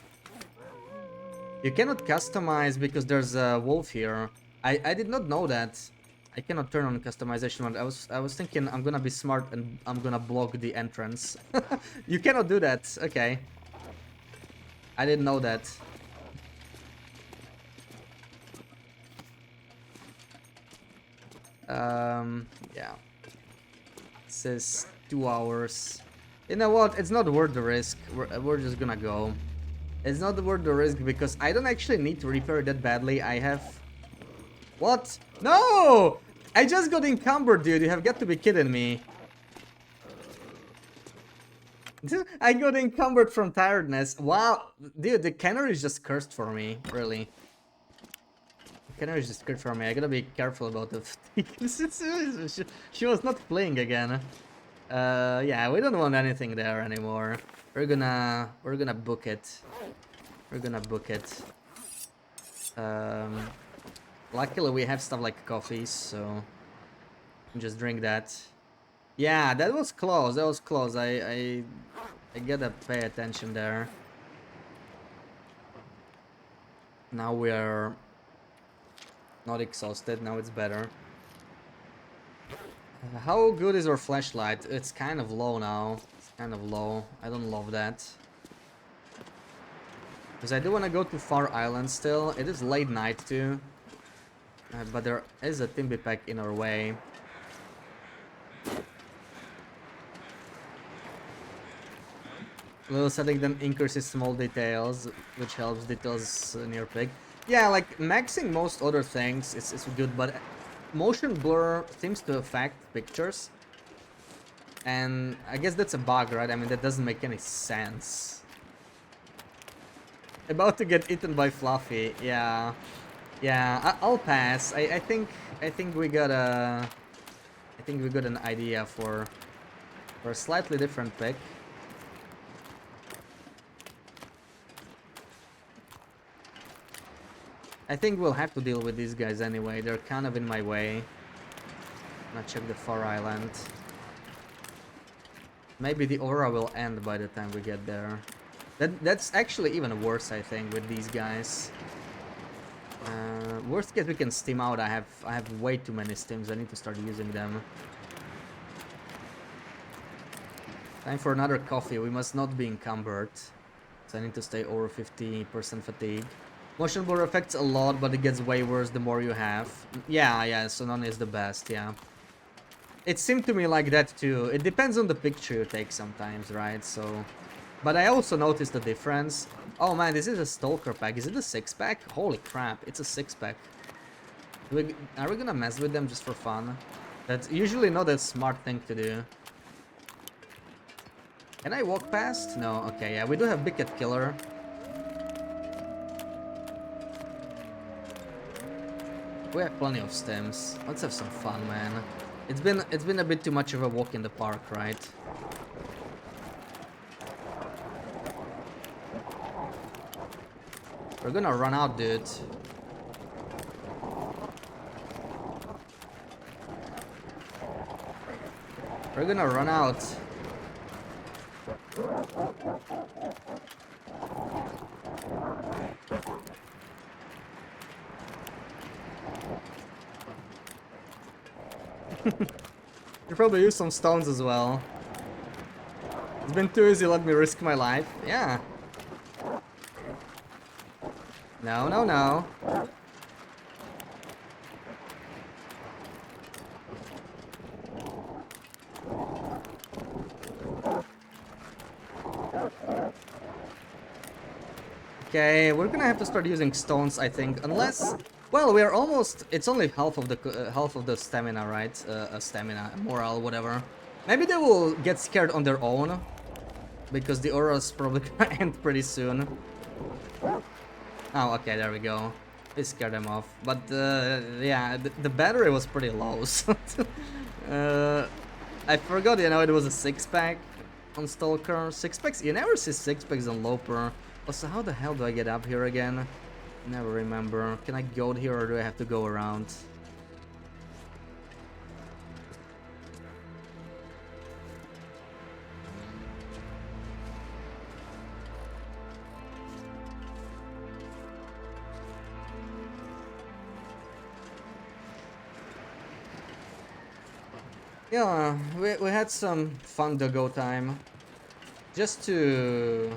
You cannot customize because there's a wolf here. I did not know that. I cannot turn on customization mode. I was thinking I'm gonna be smart and I'm gonna block the entrance. You cannot do that. Okay. I didn't know that. Yeah. It says 2 hours. You know what? It's not worth the risk. We're just gonna go. It's not worth the risk because I don't actually need to repair that badly. I have... What? No! I just got encumbered, dude. You have got to be kidding me. I got encumbered from tiredness. Wow. Dude, the canary is just cursed for me. Really. The canary is just cursed for me. I gotta be careful about the she was not playing again. Yeah, we don't want anything there anymore. We're gonna book it. We're gonna book it. Luckily we have stuff like coffee, so just drink that. Yeah, that was close. That was close. I gotta pay attention there. Now we are not exhausted. Now it's better. How good is our flashlight? It's kind of low now. It's kind of low. I don't love that. Because I do want to go to Far Island still. It is late night too. But there is a Timby pack in our way. Little setting then increases small details, which helps details near pig. Yeah, like maxing most other things is good, but motion blur seems to affect pictures. And I guess that's a bug, right? I mean, that doesn't make any sense. About to get eaten by Fluffy, yeah. Yeah, I'll pass. I think we got a... I think we got an idea for a slightly different pick. I think we'll have to deal with these guys anyway. They're kind of in my way. Gonna check the far island. Maybe the aura will end by the time we get there. That's actually even worse, I think, with these guys. Worst case, we can steam out. I have way too many steams. I need to start using them. Time for another coffee. We must not be encumbered. So I need to stay over 50% fatigue. Motion blur affects a lot, but it gets way worse the more you have. Yeah, so none is the best, yeah. It seemed to me like that too. It depends on the picture you take sometimes, right? So, but I also noticed the difference. Oh man, this is a Stalker pack. Is it a 6-pack? Holy crap, it's a 6-pack. Are we gonna mess with them just for fun? That's usually not a smart thing to do. Can I walk past? No, okay, yeah, we do have Big Cat Killer. We have plenty of stems. Let's have some fun, man. It's been a bit too much of a walk in the park, right? We're gonna run out, dude. We're gonna run out. You probably use some stones as well. It's been too easy, let me risk my life. Yeah. No, no, no. Okay, we're gonna have to start using stones, I think, unless... Well, we are almost... It's only half of the stamina, right? Stamina, morale, whatever. Maybe they will get scared on their own, because the aura's probably gonna end pretty soon. Oh, okay, there we go. We scared them off. But, yeah, the battery was pretty low, so... I forgot, you know, it was a 6-pack on Stalker. 6-packs? You never see 6-packs on Loper. Also, how the hell do I get up here again? Never remember. Can I go here or do I have to go around? Yeah, we had some fun doggo time. Just to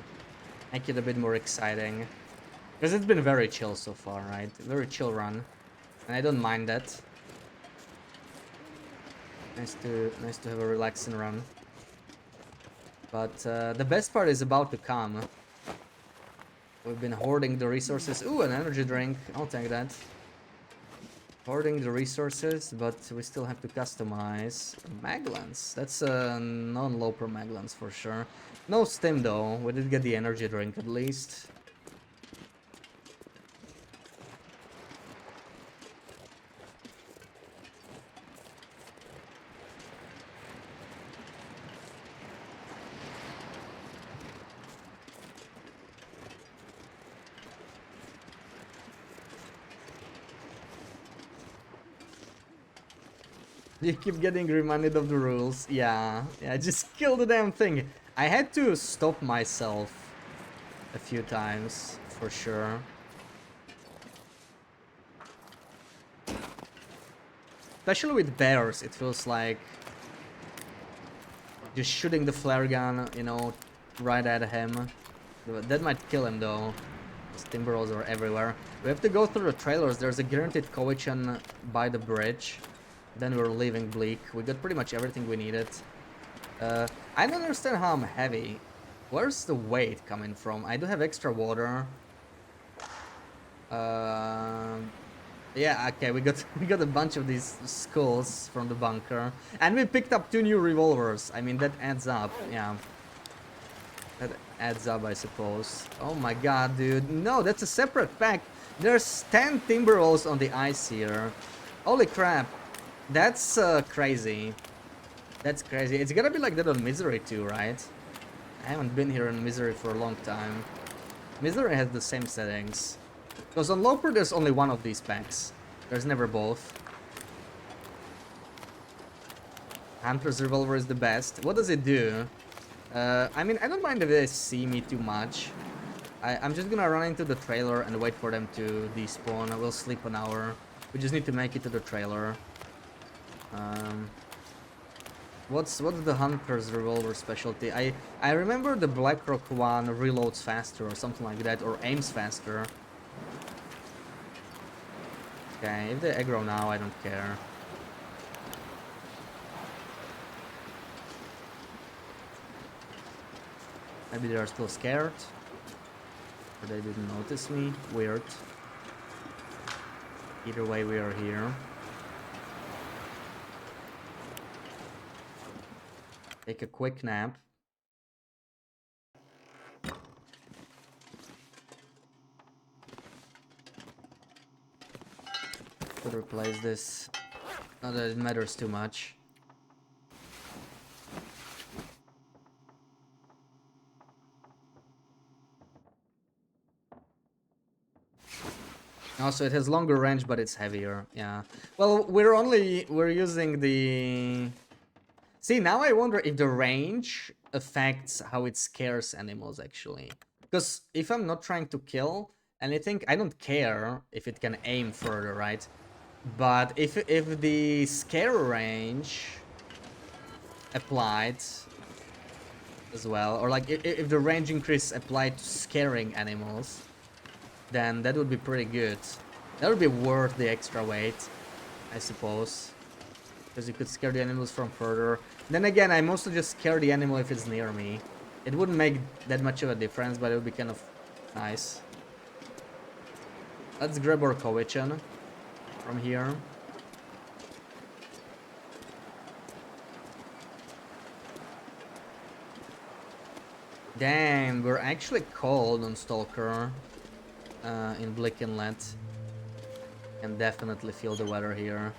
make it a bit more exciting. Because it's been very chill so far, right? Very chill run. And I don't mind that. Nice to have a relaxing run. But the best part is about to come. We've been hoarding the resources. Ooh, an energy drink. I'll take that. Hoarding the resources, but we still have to customize Maglans. That's a non-Loper Maglans for sure. No stim though. We did get the energy drink at least. You keep getting reminded of the rules. Yeah, just kill the damn thing. I had to stop myself a few times, for sure. Especially with bears, it feels like just shooting the flare gun, you know, right at him. That might kill him though. These timberwolves are everywhere. We have to go through the trailers. There's a guaranteed coalition by the bridge. Then we're leaving Bleak. We got pretty much everything we needed. I don't understand how I'm heavy. Where's the weight coming from? I do have extra water. Yeah, okay, we got a bunch of these skulls from the bunker. And we picked up 2 new revolvers. I mean, that adds up, yeah. That adds up, I suppose. Oh my god, dude. No, that's a separate pack. There's 10 timberwolves on the ice here. Holy crap. That's crazy. That's crazy. It's gotta be like that on Misery too, right? I haven't been here in Misery for a long time. Misery has the same settings. Because on Loper there's only one of these packs. There's never both. Hunter's revolver is the best. What does it do? I mean, I don't mind if they see me too much. I'm just gonna run into the trailer and wait for them to despawn. I will sleep an hour. We just need to make it to the trailer. What's the Hunter's revolver specialty? I remember the Blackrock one reloads faster or something like that, or aims faster. Okay, if they aggro now, I don't care. Maybe they are still scared. Or they didn't notice me. Weird. Either way, we are here. Take a quick nap. Could replace this. Not that it matters too much. Also, it has longer range, but it's heavier. Yeah. Well, we're using the. See, now I wonder if the range affects how it scares animals, actually. Because if I'm not trying to kill anything, I don't care if it can aim further, right? But if the scare range applied as well, or like if the range increase applied to scaring animals, then that would be pretty good. That would be worth the extra weight, I suppose. Because you could scare the animals from further. Then again, I mostly just scare the animal if it's near me. It wouldn't make that much of a difference, but it would be kind of nice. Let's grab our Kowichan from here. Damn, we're actually cold on Stalker in Blick Inlet. Can definitely feel the weather here.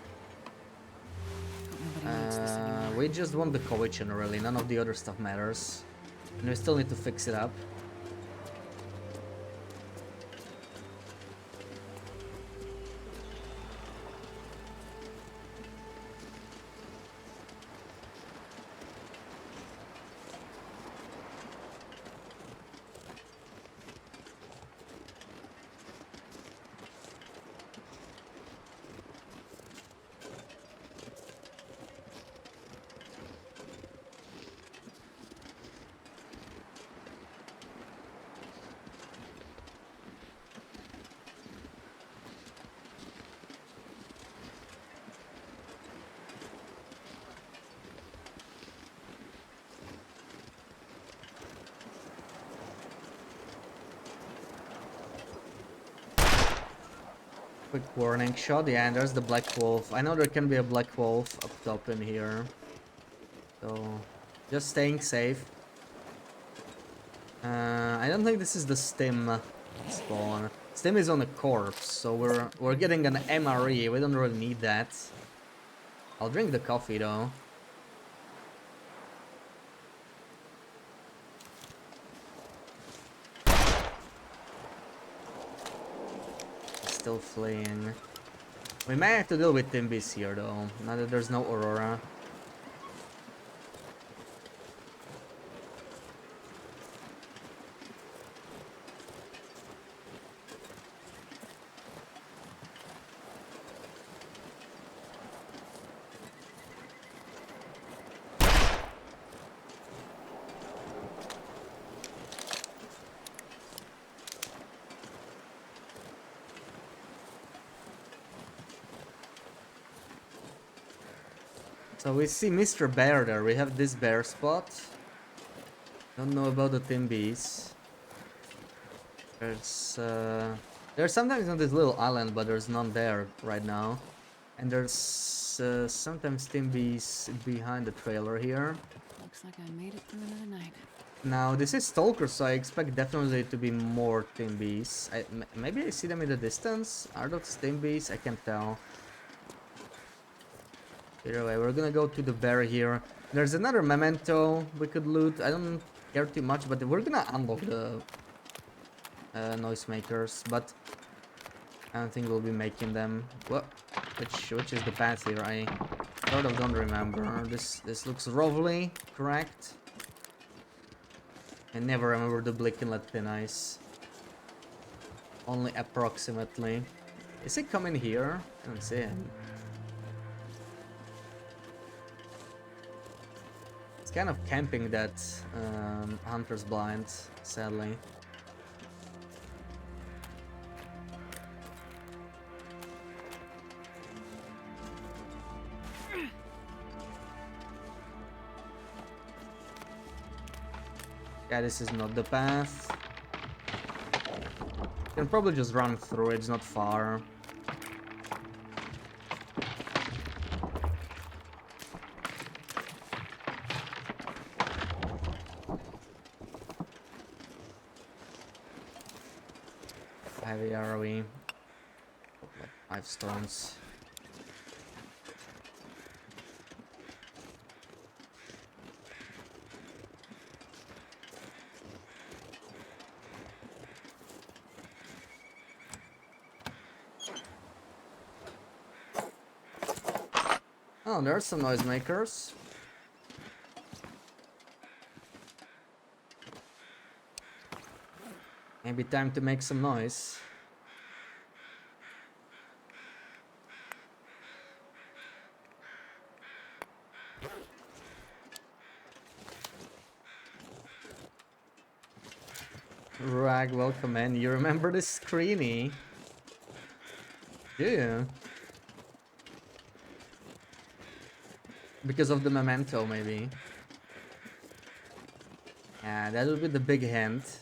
We just want the Kowichan, really. None of the other stuff matters. And we still need to fix it up. Quick warning shot. Yeah, and there's the Black Wolf. I know there can be a Black Wolf up top in here. So, just staying safe. I don't think this is the Stim spawn. Stim is on a corpse, so we're getting an MRE. We don't really need that. I'll drink the coffee though. Still fleeing. We may have to deal with Timbies here though, now that there's no Aurora. So we see Mr. Bear there. We have this bear spot. Don't know about the Timbies. There's sometimes on this little island, but there's none there right now. And there's sometimes Timbies behind the trailer here.
Looks like I made it through another night.
Now this is Stalker, so I expect definitely to be more Timbies. Maybe I see them in the distance. Are those Timbies? I can't tell. Either way, we're gonna go to the bear here. There's another memento we could loot. I don't care too much, but we're gonna unlock the noisemakers. But I don't think we'll be making them. What? Which is the path here? Sort of don't remember. This looks roughly correct. I never remember the Blick Inlet Thin Ice. Only approximately. Is he coming here? I don't see him. It's kind of camping that Hunter's Blind, sadly. Yeah, this is not the path. You can probably just run through, it's not far. Heavy ROE. Like 5 stones. Oh, there's some noisemakers. Maybe time to make some noise. Rag, welcome in. You remember this screeny? Do you? Because of the memento, maybe. Yeah, that would be the big hint.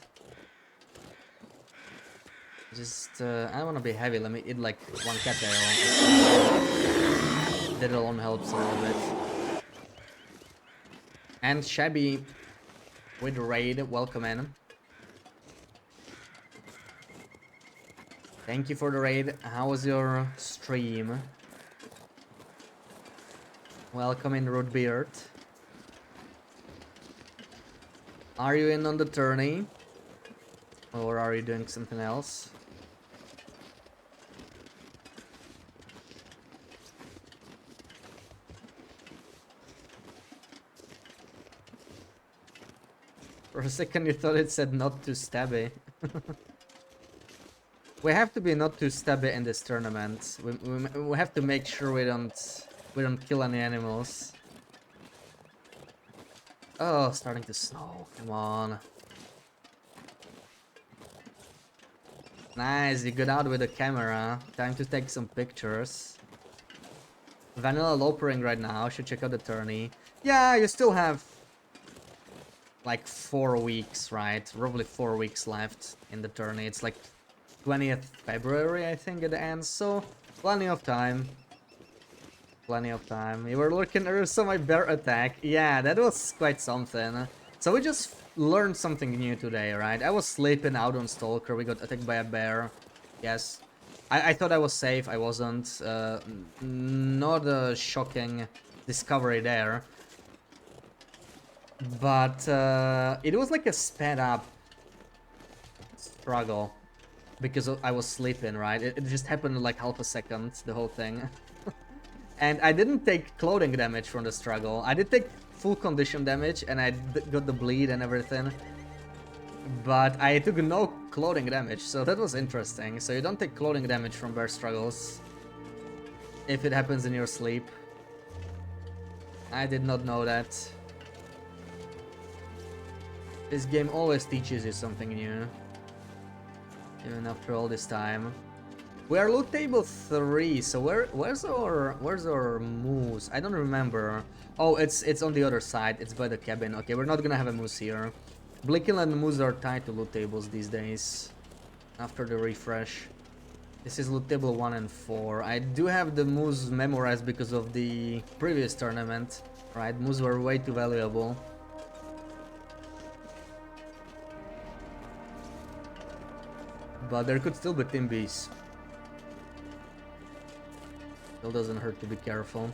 Just, I don't want to be heavy. Let me eat like one cattail. That alone helps a little bit. And Shabby with raid, welcome in. Thank you for the raid. How was your stream? Welcome in, Rootbeard. Are you in on the tourney? Or are you doing something else? For a second you thought it said not too stabby. We have to be not too stabby in this tournament. We have to make sure we don't kill any animals. Oh, starting to snow. Come on. Nice, you got out with the camera. Time to take some pictures. Vanilla lowering right now. Should check out the tourney. Yeah, you still have like 4 weeks, right? Roughly 4 weeks left in the tourney. It's like 20th February, I think, it ends. So plenty of time. Plenty of time. You were looking at so my bear attack. Yeah, that was quite something. So we just learned something new today, right? I was sleeping out on Stalker. We got attacked by a bear. Yes. I thought I was safe. I wasn't. Not a shocking discovery there. But it was like a sped up struggle. Because I was sleeping, right? It just happened in like half a second, the whole thing. And I didn't take clothing damage from the struggle. I did take full condition damage and I got the bleed and everything. But I took no clothing damage, so that was interesting. So you don't take clothing damage from bear struggles if it happens in your sleep. I did not know that. This game always teaches you something new. Even after all this time. We are loot table 3, so where's our moose? I don't remember. Oh, it's on the other side. It's by the cabin. Okay, we're not gonna have a moose here. Blickel and moose are tied to loot tables these days. After the refresh. This is loot table 1 and 4. I do have the moose memorized because of the previous tournament. Right, moose were way too valuable. But there could still be timbies. Still doesn't hurt to be careful.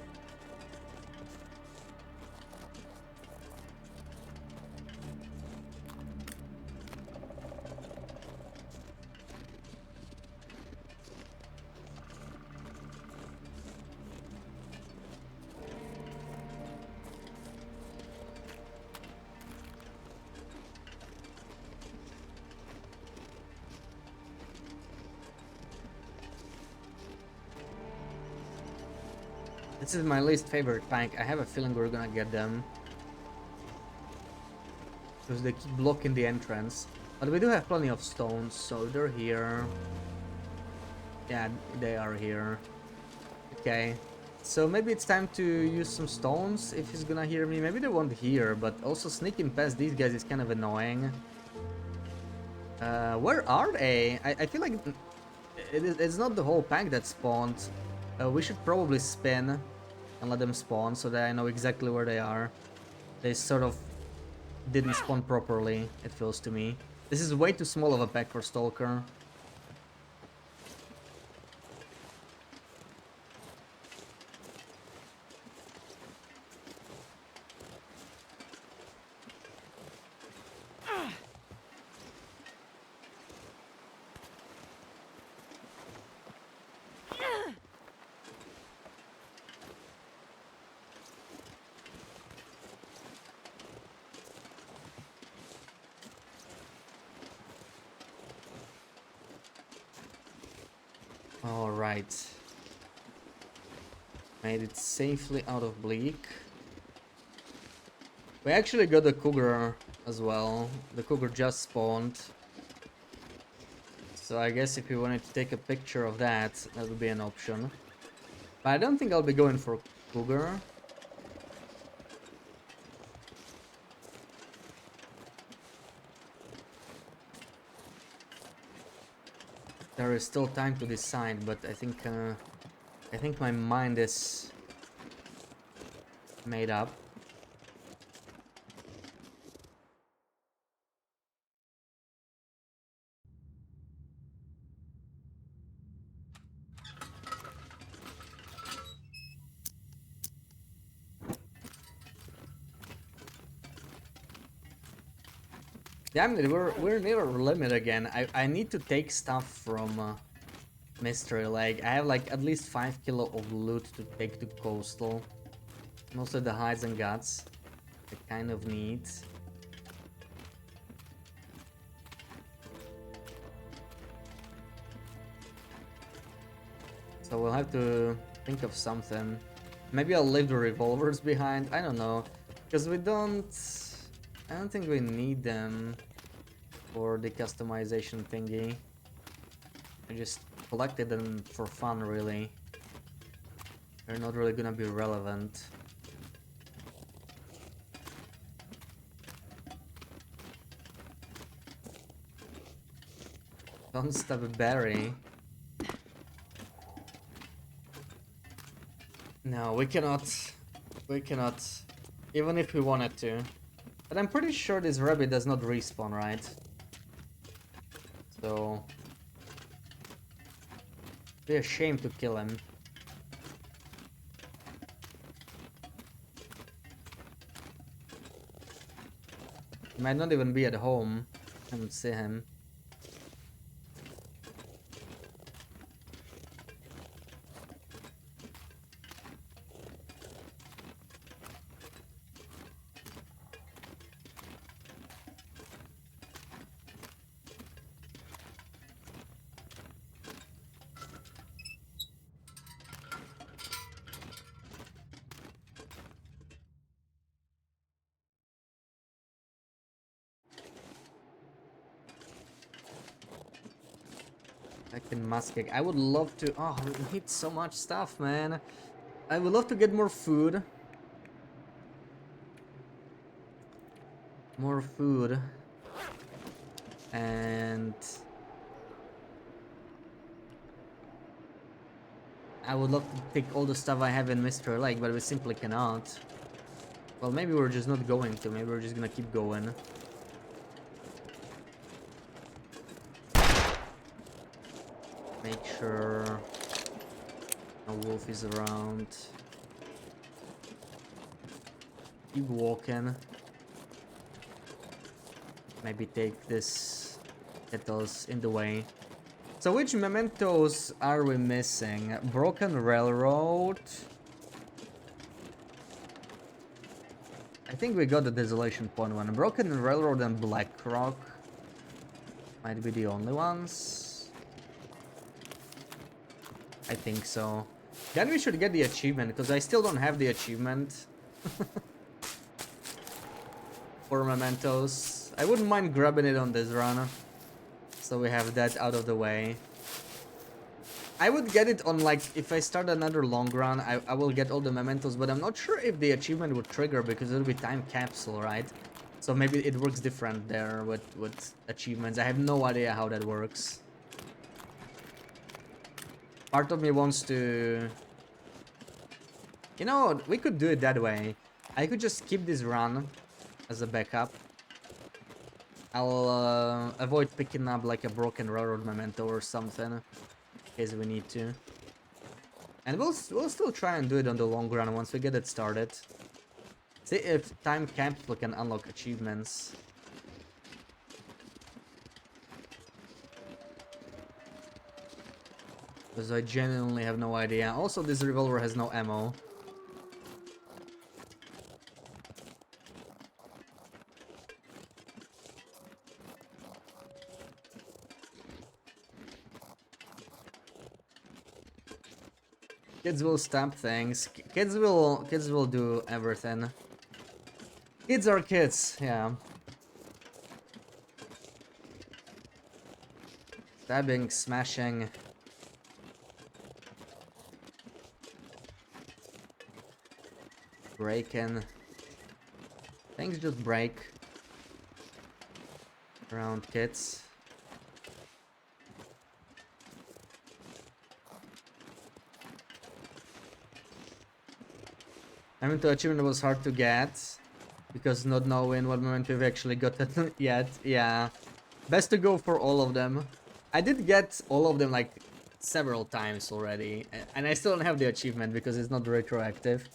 This is my least favorite pack. I have a feeling we're gonna get them. Because they keep blocking the entrance. But we do have plenty of stones, so they're here. Yeah, they are here. Okay. So maybe it's time to use some stones if he's gonna hear me. Maybe they won't hear, but also sneaking past these guys is kind of annoying. Where are they? I feel like it's not the whole pack that spawned. We should probably spin and let them spawn so that I know exactly where they are. They sort of didn't spawn properly, it feels to me. This is way too small of a pack for Stalker. Alright. Made it safely out of Bleak. We actually got the cougar as well. The cougar just spawned. So I guess if you wanted to take a picture of that, that would be an option. But I don't think I'll be going for cougar. There is still time to decide, but I think my mind is made up. Damn it, we're near our limit again. I need to take stuff from Mystery Lake. I have like at least 5 kilo of loot to take to Coastal. Mostly the hides and guts. I kind of need. So we'll have to think of something. Maybe I'll leave the revolvers behind. I don't know. Because I don't think we need them for the customization thingy. I just collected them for fun, really. They're not really gonna be relevant. Don't stab a berry. No, we cannot. We cannot. Even if we wanted to. But I'm pretty sure this rabbit does not respawn, right? So... it'd be a shame to kill him. He might not even be at home. I don't see him. I can musket. I would love to. Oh, we need so much stuff, man. I would love to get more food. More food. And I would love to take all the stuff I have in Mr. Lake, but we simply cannot. Well, maybe we're just not going to. Maybe we're just gonna keep going. Make sure no wolf is around. Keep walking. Maybe take this kettles in the way. So which mementos are we missing? Broken Railroad. I think we got the Desolation Point one. Broken Railroad and Black Rock might be the only ones. I think so. Then we should get the achievement, because I still don't have the achievement for mementos. I wouldn't mind grabbing it on this run, so we have that out of the way. I would get it on, like, if I start another long run, I will get all the mementos, but I'm not sure if the achievement would trigger, because it'll be time capsule, right? So maybe it works different there with achievements. I have no idea how that works. Part of me wants to... You know, we could do it that way. I could just keep this run as a backup. I'll avoid picking up like a broken railroad memento or something, in case we need to. And we'll still try and do it on the long run once we get it started. See if time capsule can unlock achievements. Because I genuinely have no idea. Also, this revolver has no ammo. Kids will stamp things. Kids will do everything. Kids are kids, yeah. Stabbing, smashing. Breaking. Things just break around kids. I mean, the achievement was hard to get because not knowing what moment we've actually got it yet. Yeah, best to go for all of them. I did get all of them like several times already, and I still don't have the achievement because it's not retroactive.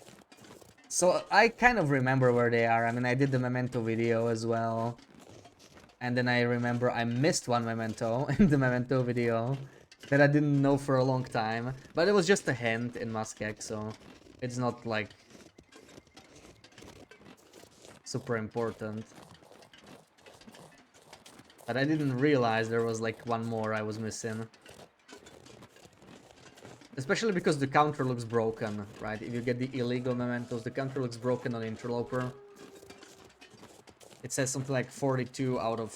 So I kind of remember where they are. I mean, I did the memento video as well, and then I remember I missed one memento in the memento video that I didn't know for a long time, but it was just a hint in Muskeg, so it's not like super important. But I didn't realize there was like one more I was missing. Especially because the counter looks broken, right? If you get the illegal mementos, the counter looks broken on Interloper. It says something like 42 out of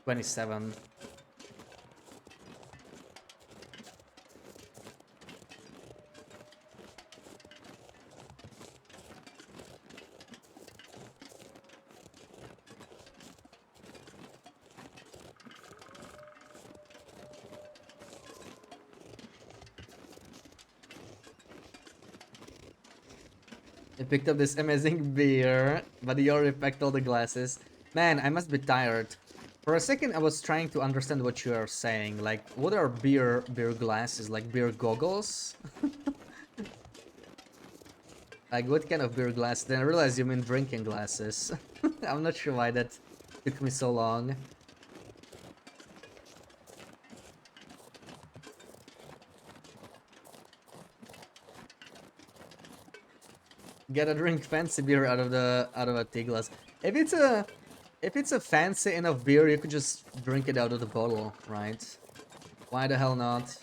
27. I picked up this amazing beer, but you already packed all the glasses. Man, I must be tired. For a second I was trying to understand what you are saying. Like, what are beer glasses? Like beer goggles? Like, what kind of beer glass? Then I realized you mean drinking glasses. I'm not sure why that took me so long. Gotta drink fancy beer out of a tea glass. If it's a fancy enough beer, you could just drink it out of the bottle, right? Why the hell not?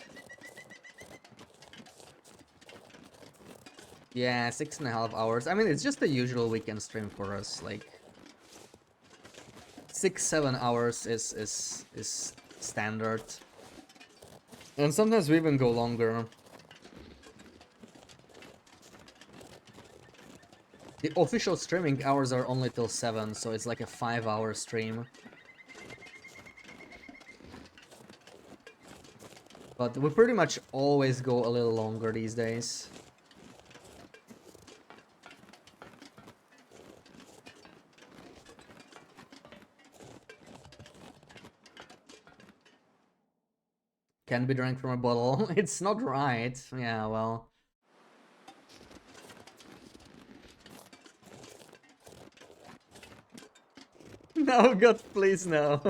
Yeah, 6.5 hours. I mean, it's just the usual weekend stream for us. Like 6-7 hours is standard, and sometimes we even go longer. The official streaming hours are only till 7, so it's like a 5-hour stream. But we pretty much always go a little longer these days. Can be drank from a bottle. It's not right. Yeah, well. No, God, please, no.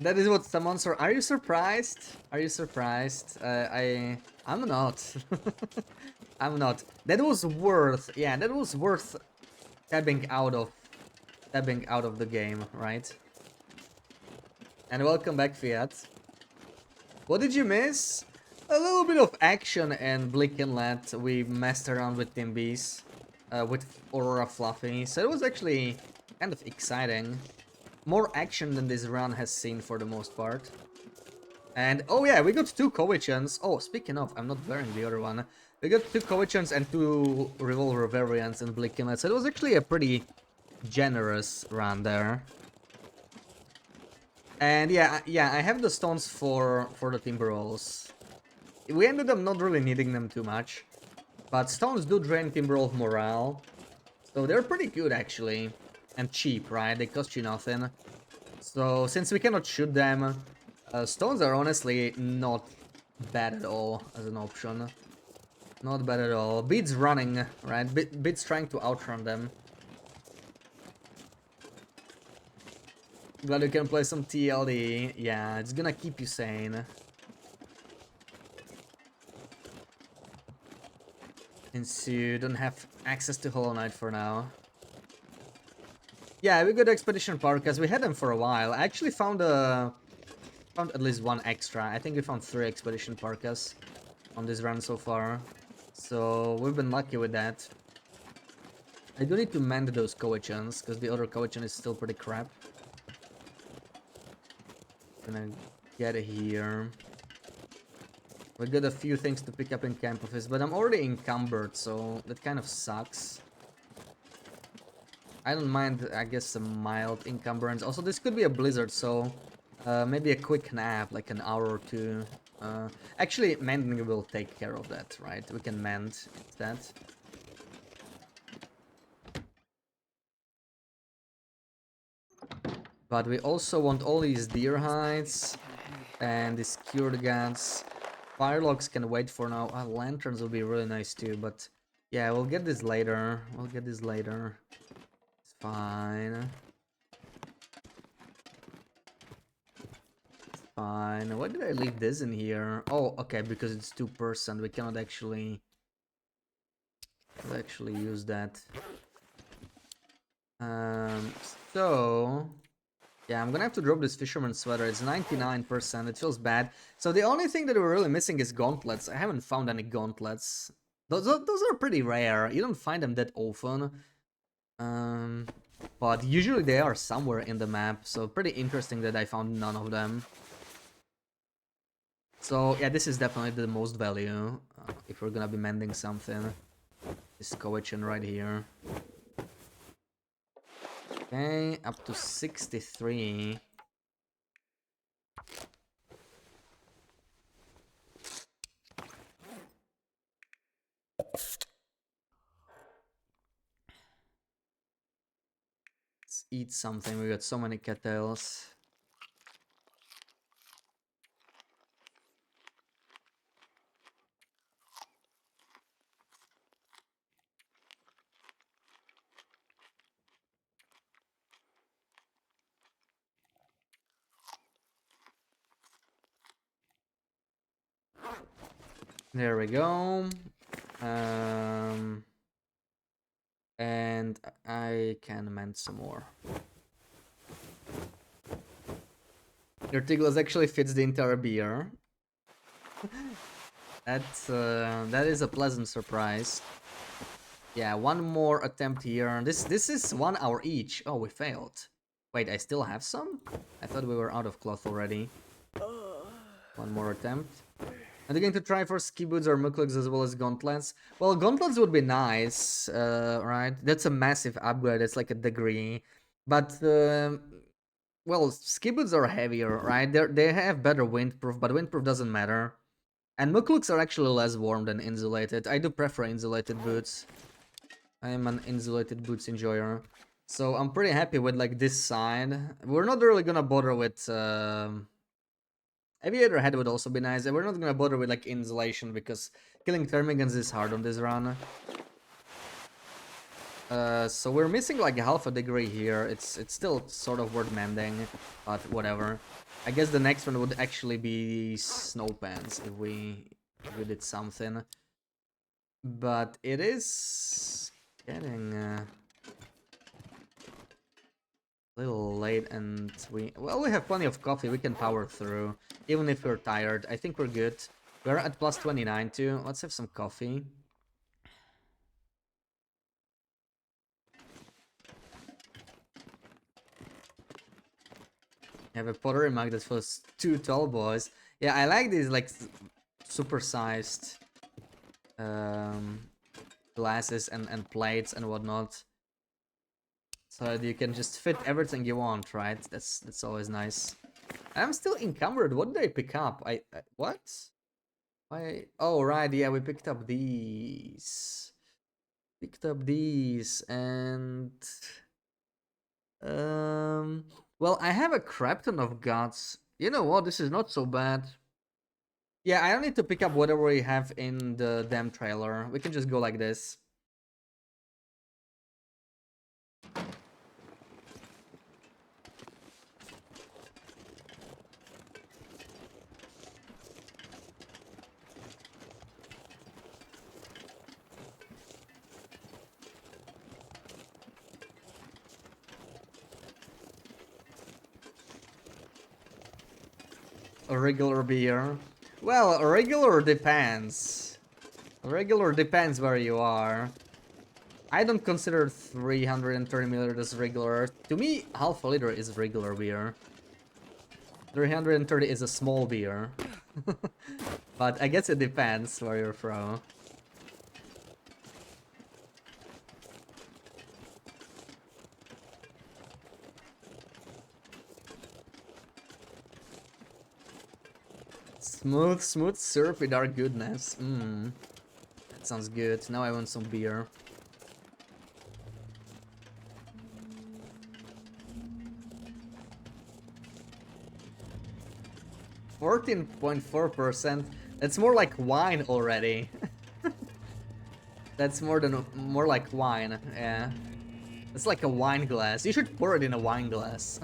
That is what someone said. Are you surprised? Are you surprised? I'm not. I'm not. That was worth, yeah, that was worth tabbing out of stepping out of the game, right? And welcome back, Fiat. What did you miss? A little bit of action in Bleak Inlet. We messed around with Timbies, with Aurora Fluffy, so it was actually kind of exciting. More action than this run has seen for the most part. And oh yeah, we got 2 Kowichans. Oh, speaking of, I'm not wearing the other one. We got 2 Kowichans and 2 Revolver variants in Bleak Inlet, so it was actually a pretty generous run there. And yeah, I have the stones for the Timber Rolls. We ended up not really needing them too much, but stones do drain Timberwolf morale, so they're pretty good actually, and cheap, right? They cost you nothing. So since we cannot shoot them, stones are honestly not bad at all as an option. Not bad at all. Beats running, right? Beats trying to outrun them. Glad you can play some TLD. Yeah, it's gonna keep you sane. Since you don't have access to Hollow Knight for now. Yeah, we got Expedition Parkas. We had them for a while. I actually found at least 1 extra. I think we found 3 Expedition Parkas on this run so far. So we've been lucky with that. I do need to mend those Kowichans, because the other Kowichan is still pretty crap. Gonna get here. We got a few things to pick up in Camp Office, but I'm already encumbered, so that kind of sucks. I don't mind, I guess, a mild encumbrance. Also, this could be a blizzard, so maybe a quick nap, like an hour or 2. Actually, mending will take care of that, right? We can mend instead. But we also want all these deer hides and these cured guns. Firelogs can wait for now. Lanterns will be really nice too, but yeah, we'll get this later. We'll get this later. It's fine. It's fine. Why did I leave this in here? Oh, okay, because it's 2%. We cannot actually use that. So yeah, I'm gonna have to drop this fisherman sweater. It's 99%. It feels bad. So the only thing that we're really missing is gauntlets. I haven't found any gauntlets. Those are pretty rare. You don't find them that often. But usually they are somewhere in the map. So pretty interesting that I found none of them. So yeah, this is definitely the most value if we're gonna be mending something. This Kowichan right here. Okay, up to 63. Let's eat something. We got so many cattails. There we go. And I can mend some more. Your Tiglas actually fits the entire beer. That is a pleasant surprise. Yeah, 1 more attempt here. This is 1 hour each. Oh, we failed. Wait, I still have some? I thought we were out of cloth already. 1 more attempt. Are they going to try for ski boots or muklux as well as gauntlets? Well, gauntlets would be nice, right? That's a massive upgrade. It's like a degree. But, well, ski boots are heavier, right? They have better windproof, but windproof doesn't matter. And muklux are actually less warm than insulated. I do prefer insulated boots. I am an insulated boots enjoyer. So I'm pretty happy with like this side. We're not really gonna bother with... Aviator head would also be nice. And we're not gonna bother with like insulation because killing Termigans is hard on this run. So we're missing like half a degree here. It's still sort of worth mending, but whatever. I guess the next one would actually be snow pants if we did something. But it is getting a little late, and we have plenty of coffee. We can power through, even if we're tired. I think we're good. We're at plus 29 too. Let's have some coffee. Have a pottery mug that fills 2 tall boys. Yeah, I like these like super-sized glasses and plates and whatnot. So that you can just fit everything you want, right? That's always nice. I'm still encumbered. What did I pick up? What? Why? Oh right, yeah, we picked up these. Picked up these and um. Well, I have a crap ton of guts. You know what? This is not so bad. Yeah, I don't need to pick up whatever we have in the damn trailer. We can just go like this. A regular beer. Well, a regular depends. A regular depends where you are. I don't consider 330 milliliters regular. To me, half a liter is regular beer. 330 is a small beer. But I guess it depends where you're from. Smooth syrupy dark goodness. Mmm. That sounds good. Now I want some beer. .4%. That's more like wine already. That's more like wine. Yeah. It's like a wine glass. You should pour it in a wine glass.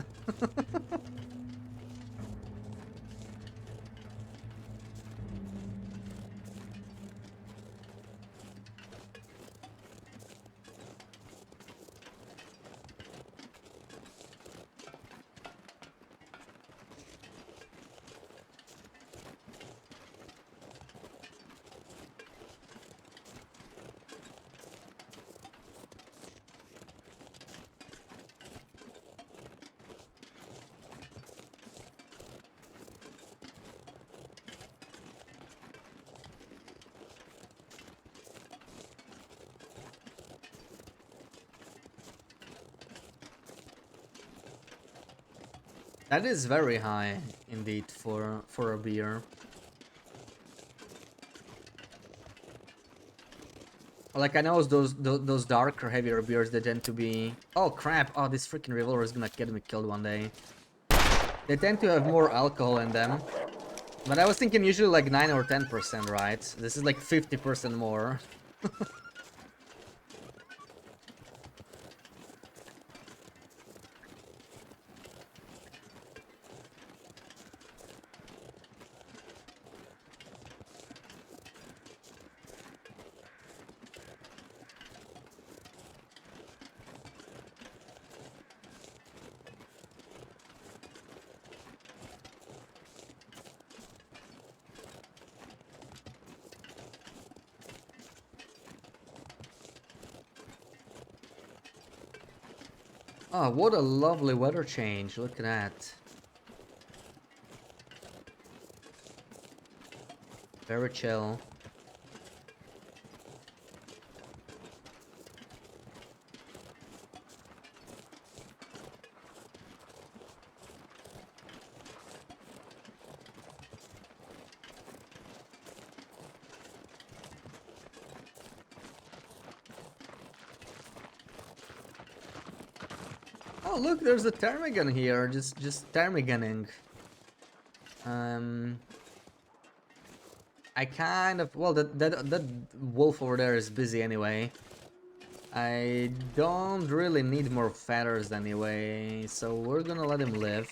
That is very high indeed for a beer. Like I know those darker, heavier beers they tend to be. Oh crap! Oh, this freaking revolver is gonna get me killed one day. They tend to have more alcohol in them. But I was thinking usually like 9 or 10%, right? This is like 50% more. Oh, what a lovely weather change. Look at that. Very chill. Oh, look, there's a ptarmigan here. Just ptarmiganing. I kind of well that wolf over there is busy anyway. I don't really need more feathers anyway, so we're gonna let him live.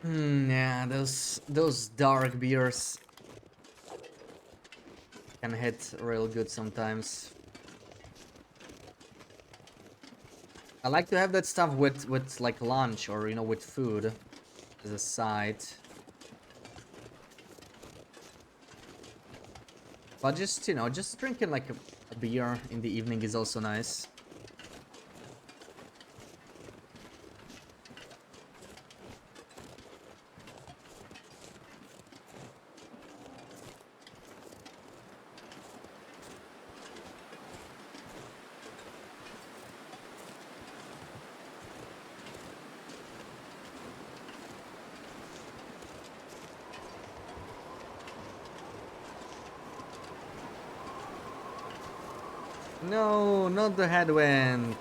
Yeah, those dark beers can hit real good sometimes. I like to have that stuff with like lunch or with food as a side. But just just drinking like a beer in the evening is also nice. No, not the headwind.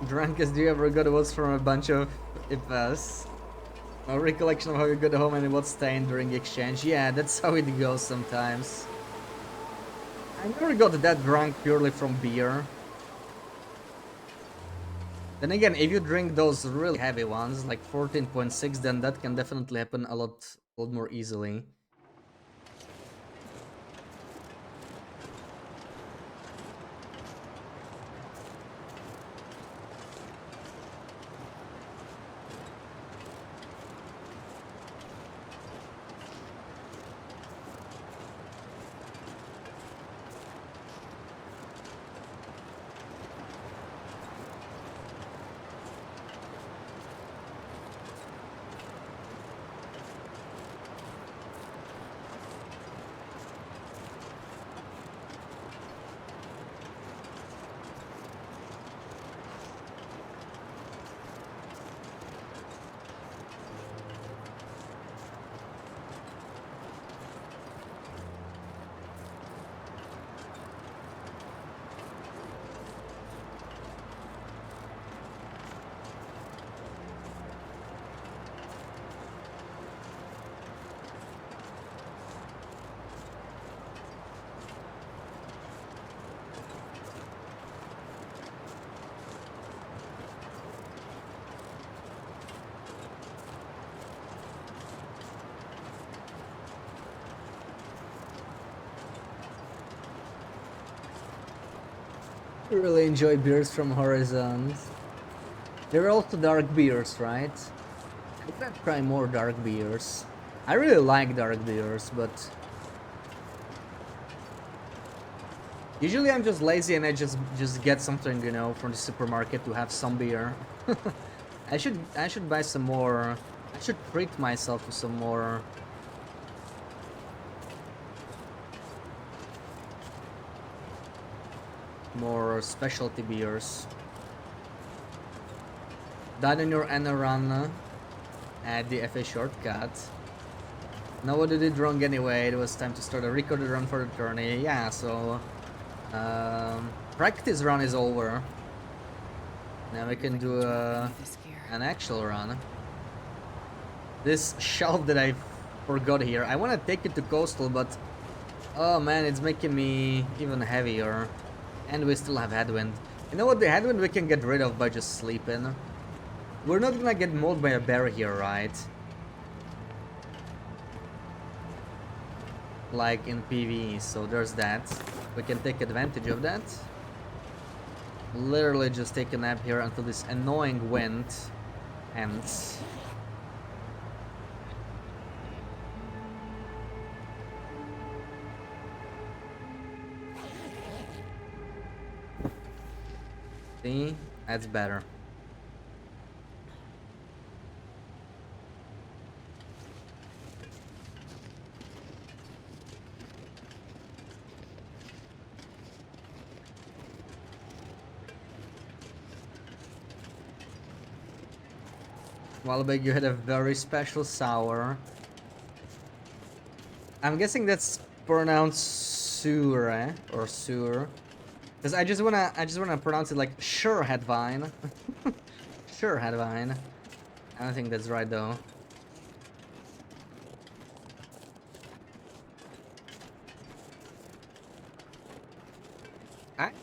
Drunkest you ever got was from a bunch of ifs. No recollection of how you got home and what staying during exchange. Yeah, that's how it goes sometimes. I never got that drunk purely from beer. Then again, if you drink those really heavy ones, like 14.6, then that can definitely happen a lot more easily. I really enjoy beers from Horizons. There are also dark beers, right? I'm gonna try more dark beers. I really like dark beers, but usually I'm just lazy and I just get something, from the supermarket to have some beer. I should buy some more. I should treat myself to some more specialty beers. Died on your Anna run at the FA shortcut. Know what you did wrong anyway. It was time to start a recorded run for the tourney. Yeah, so practice run is over. Now we can do an actual run. This shelf that I forgot here, I want to take it to coastal, but oh man, it's making me even heavier. And we still have headwind. You know what, the headwind we can get rid of by just sleeping. We're not gonna get mauled by a bear here, right? Like in PvE, so there's that. We can take advantage of that. Literally just take a nap here until this annoying wind ends. See? That's better. Walbeg, you had a very special sour. I'm guessing that's pronounced Sure or Sur. Cause I just wanna pronounce it like sure Headvine. Sure Headvine. I don't think that's right though.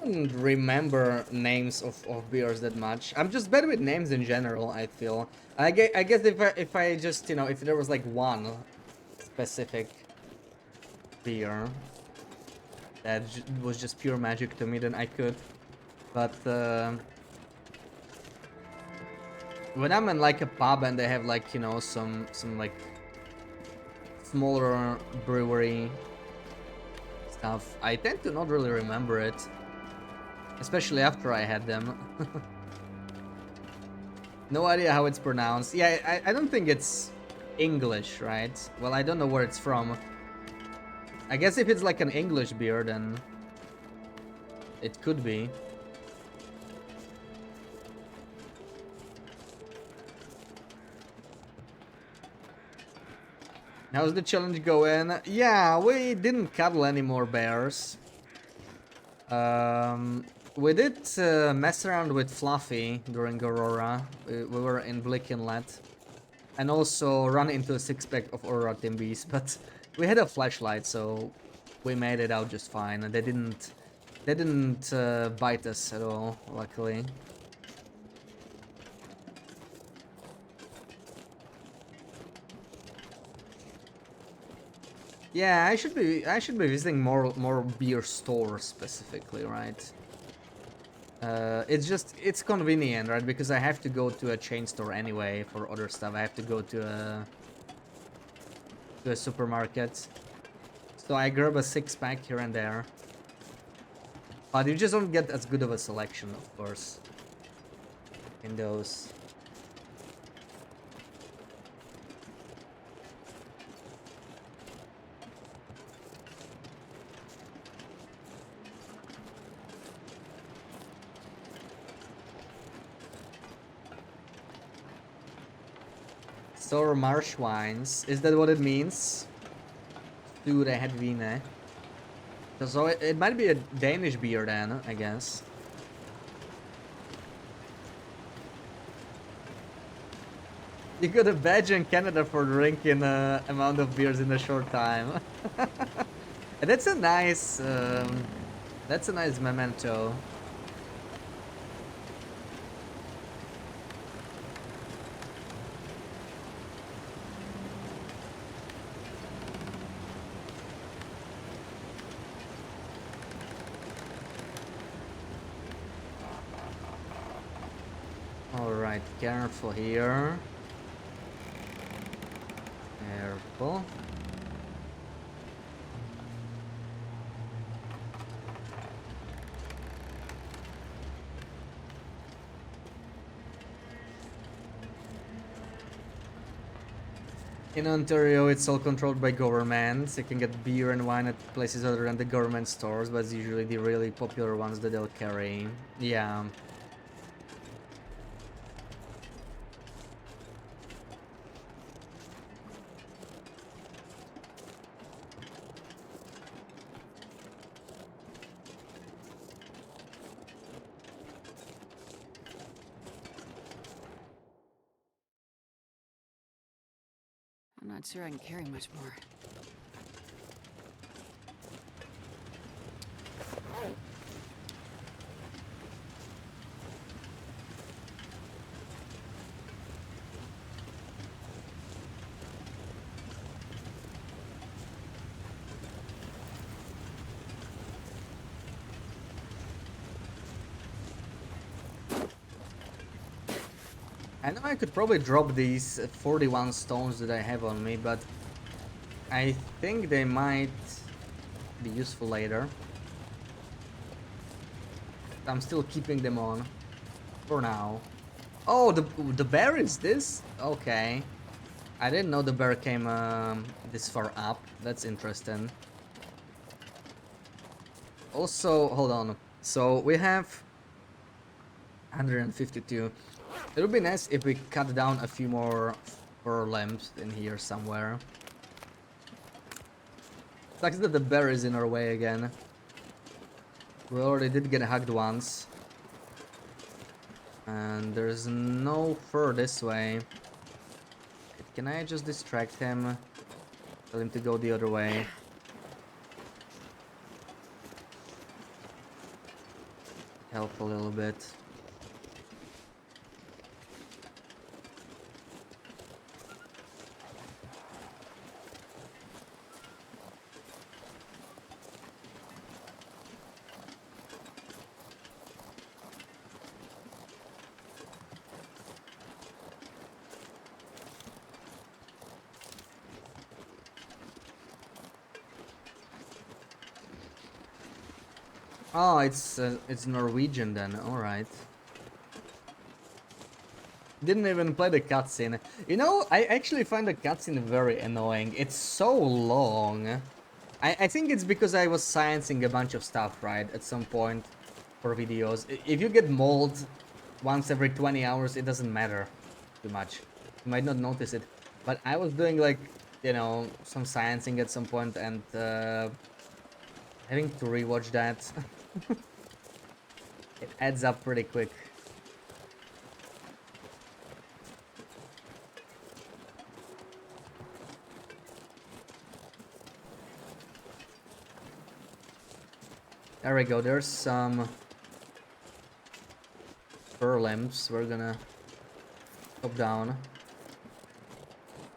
wouldn't remember names of beers that much. I'm just bad with names in general, I feel. I guess if I just, you know, if there was like one specific beer that was just pure magic to me, then I could. But when I'm in like a pub and they have like, you know, some like smaller brewery stuff, I tend to not really remember it. Especially after I had them. No idea how it's pronounced. Yeah, I don't think it's English, right? Well, I don't know where it's from. I guess if it's like an English beer, then it could be. How's the challenge going? Yeah, we didn't cuddle any more bears. We did mess around with Fluffy during Aurora. We were in Blick Inlet. And also run into a six-pack of Aurora Timbies, but we had a flashlight, so we made it out just fine. And they didn't bite us at all, luckily. Yeah, I should be visiting more beer stores specifically, right? It's convenient, right? Because I have to go to a chain store anyway for other stuff. I have to go to a supermarket. So I grab a six-pack here and there. But you just don't get as good of a selection, of course, in those. Sour marsh wines. Is that what it means? Sture Hedvine. So it might be a Danish beer then, I guess. You got a badge in Canada for drinking amount of beers in a short time. That's a nice memento. Alright, careful here. Careful. In Ontario, it's all controlled by governments. You can get beer and wine at places other than the government stores, but it's usually the really popular ones that they'll carry. Yeah.
I'm not sure I can carry much more.
I know I could probably drop these 41 stones that I have on me, but I think they might be useful later. I'm still keeping them on for now. Oh, the bear is this? Okay. I didn't know the bear came this far up. That's interesting. Also, hold on. So we have 152. It would be nice if we cut down a few more fur limbs in here somewhere. Sucks that the bear is in our way again. We already did get hugged once. And there's no fur this way. Can I just distract him? Tell him to go the other way. help a little bit. Oh, it's Norwegian then. All right. Didn't even play the cutscene. You know, I actually find the cutscene very annoying. It's so long. I think it's because I was sciencing a bunch of stuff, right, at some point for videos. If you get mold once every 20 hours, it doesn't matter too much. You might not notice it. But I was doing, like, you know, some sciencing at some point, and having to rewatch that, it adds up pretty quick. There we go, there's some fur limbs we're gonna chop down.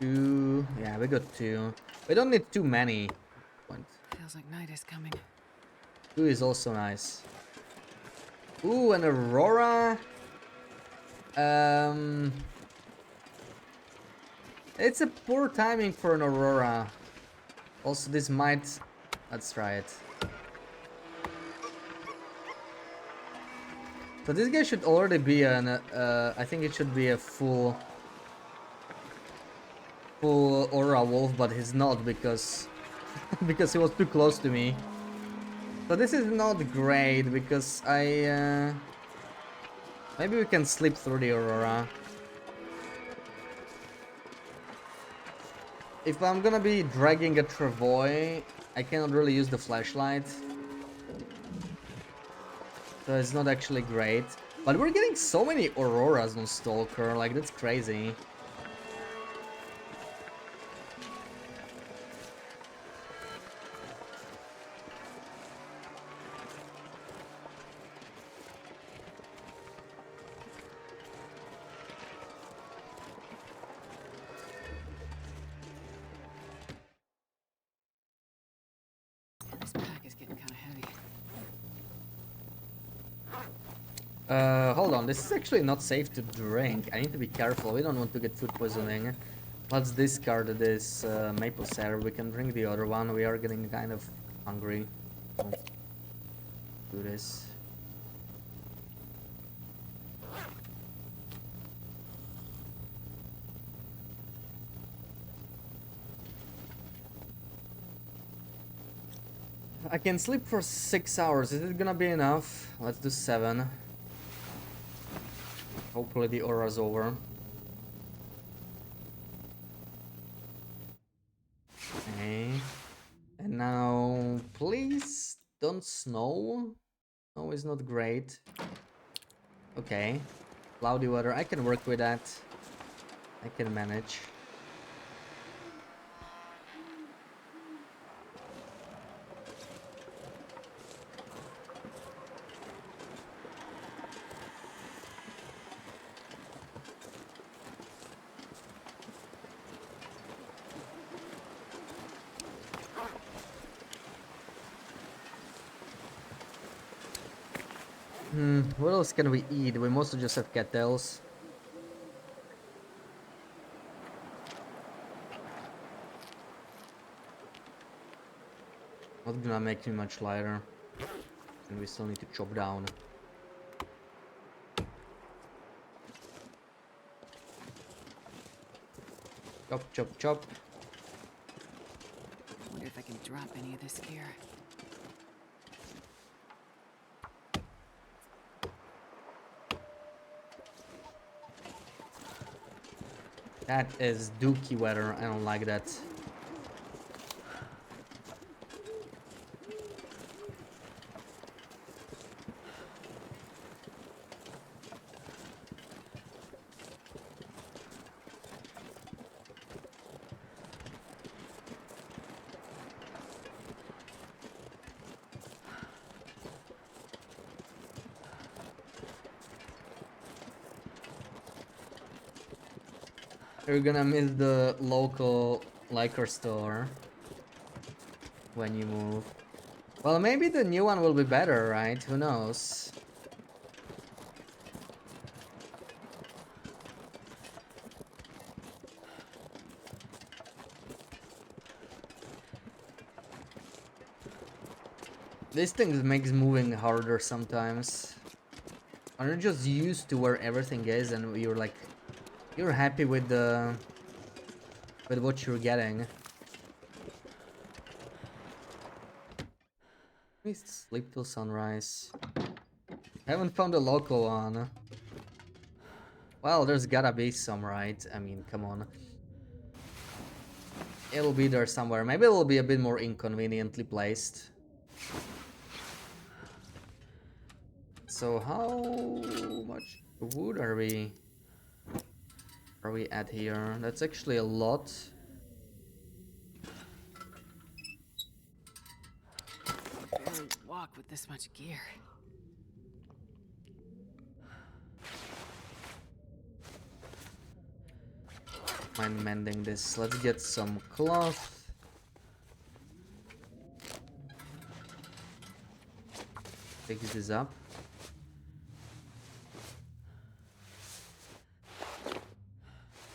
2, yeah, we got 2. We don't need too many.
Feels like night is coming.
2 is also nice. Ooh, an aurora. It's a poor timing for an aurora. Also, this might... Let's try it. So this guy should already be an... I think it should be a full aura wolf, but he's not because... because he was too close to me. So this is not great because I... maybe we can slip through the aurora. If I'm gonna be dragging a travois, I cannot really use the flashlight. So it's not actually great. But we're getting so many auroras on Stalker, like that's crazy.
This pack is getting kind of heavy.
Hold on, this is actually not safe to drink. I need to be careful, we don't want to get food poisoning. Let's discard this maple syrup, we can drink the other one, we are getting kind of hungry. Let's do this. I can sleep for 6 hours, is it gonna be enough? Let's do 7. Hopefully the aura's over. Okay. And now, please don't snow. Snow is not great. Okay. Cloudy weather, I can work with that. I can manage. What else can we eat? We mostly just have cattails. Not gonna make me much lighter. And we still need to chop down. Chop, chop, chop.
Wonder if I can drop any of this gear.
That is dookie weather. I don't like that. You're gonna miss the local liquor store when you move. Well, maybe the new one will be better, right? Who knows? These things makes moving harder sometimes. When you're just used to where everything is and you're like you're happy with what you're getting. Let me sleep till sunrise. Haven't found a local one. Well, there's gotta be some, right? I mean, come on. It'll be there somewhere. Maybe it'll be a bit more inconveniently placed. So how much wood are we at here? That's actually a lot.
Barely walk with this much gear.
Mind mending this. Let's get some cloth. Fix this up.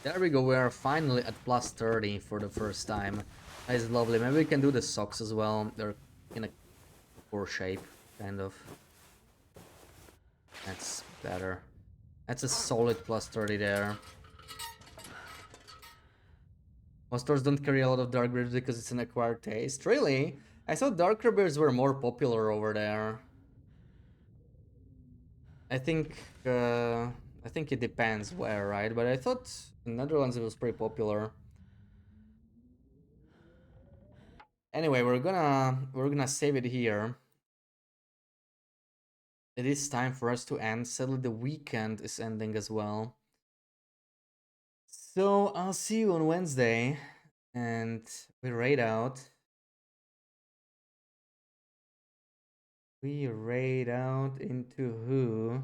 There we go, we are finally at plus 30 for the first time. That is lovely. Maybe we can do the socks as well. They're in a poor shape, kind of. That's better. That's a solid plus 30 there. Most stores don't carry a lot of dark beers because it's an acquired taste. Really? I thought darker beers were more popular over there. I think I think it depends where, right? But I thought in Netherlands it was pretty popular. Anyway, we're gonna save it here. It is time for us to end. Sadly, the weekend is ending as well. So I'll see you on Wednesday, and we raid out. We raid out into who?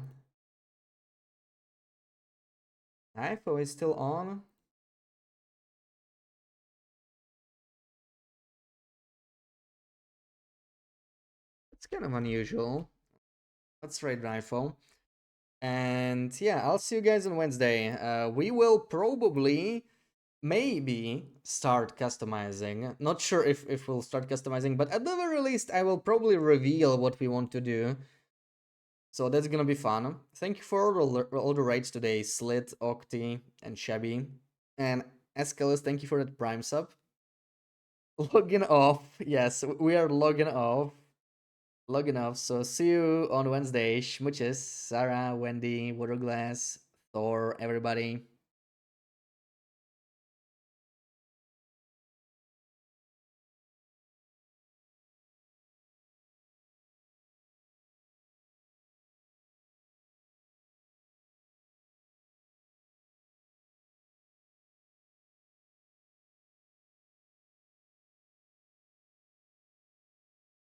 IFO is still on. It's kind of unusual. Let's raid IFO. And yeah, I'll see you guys on Wednesday. We will probably, maybe, start customizing. Not sure if we'll start customizing, but at the very least, I will probably reveal what we want to do. So that's gonna be fun. Thank you for all the raids today, Slit, Octi, and Shabby. And Escalus, thank you for that Prime sub. Logging off. Yes, we are logging off. Logging off. So see you on Wednesday. Schmooches, Sarah, Wendy, Waterglass, Thor, everybody.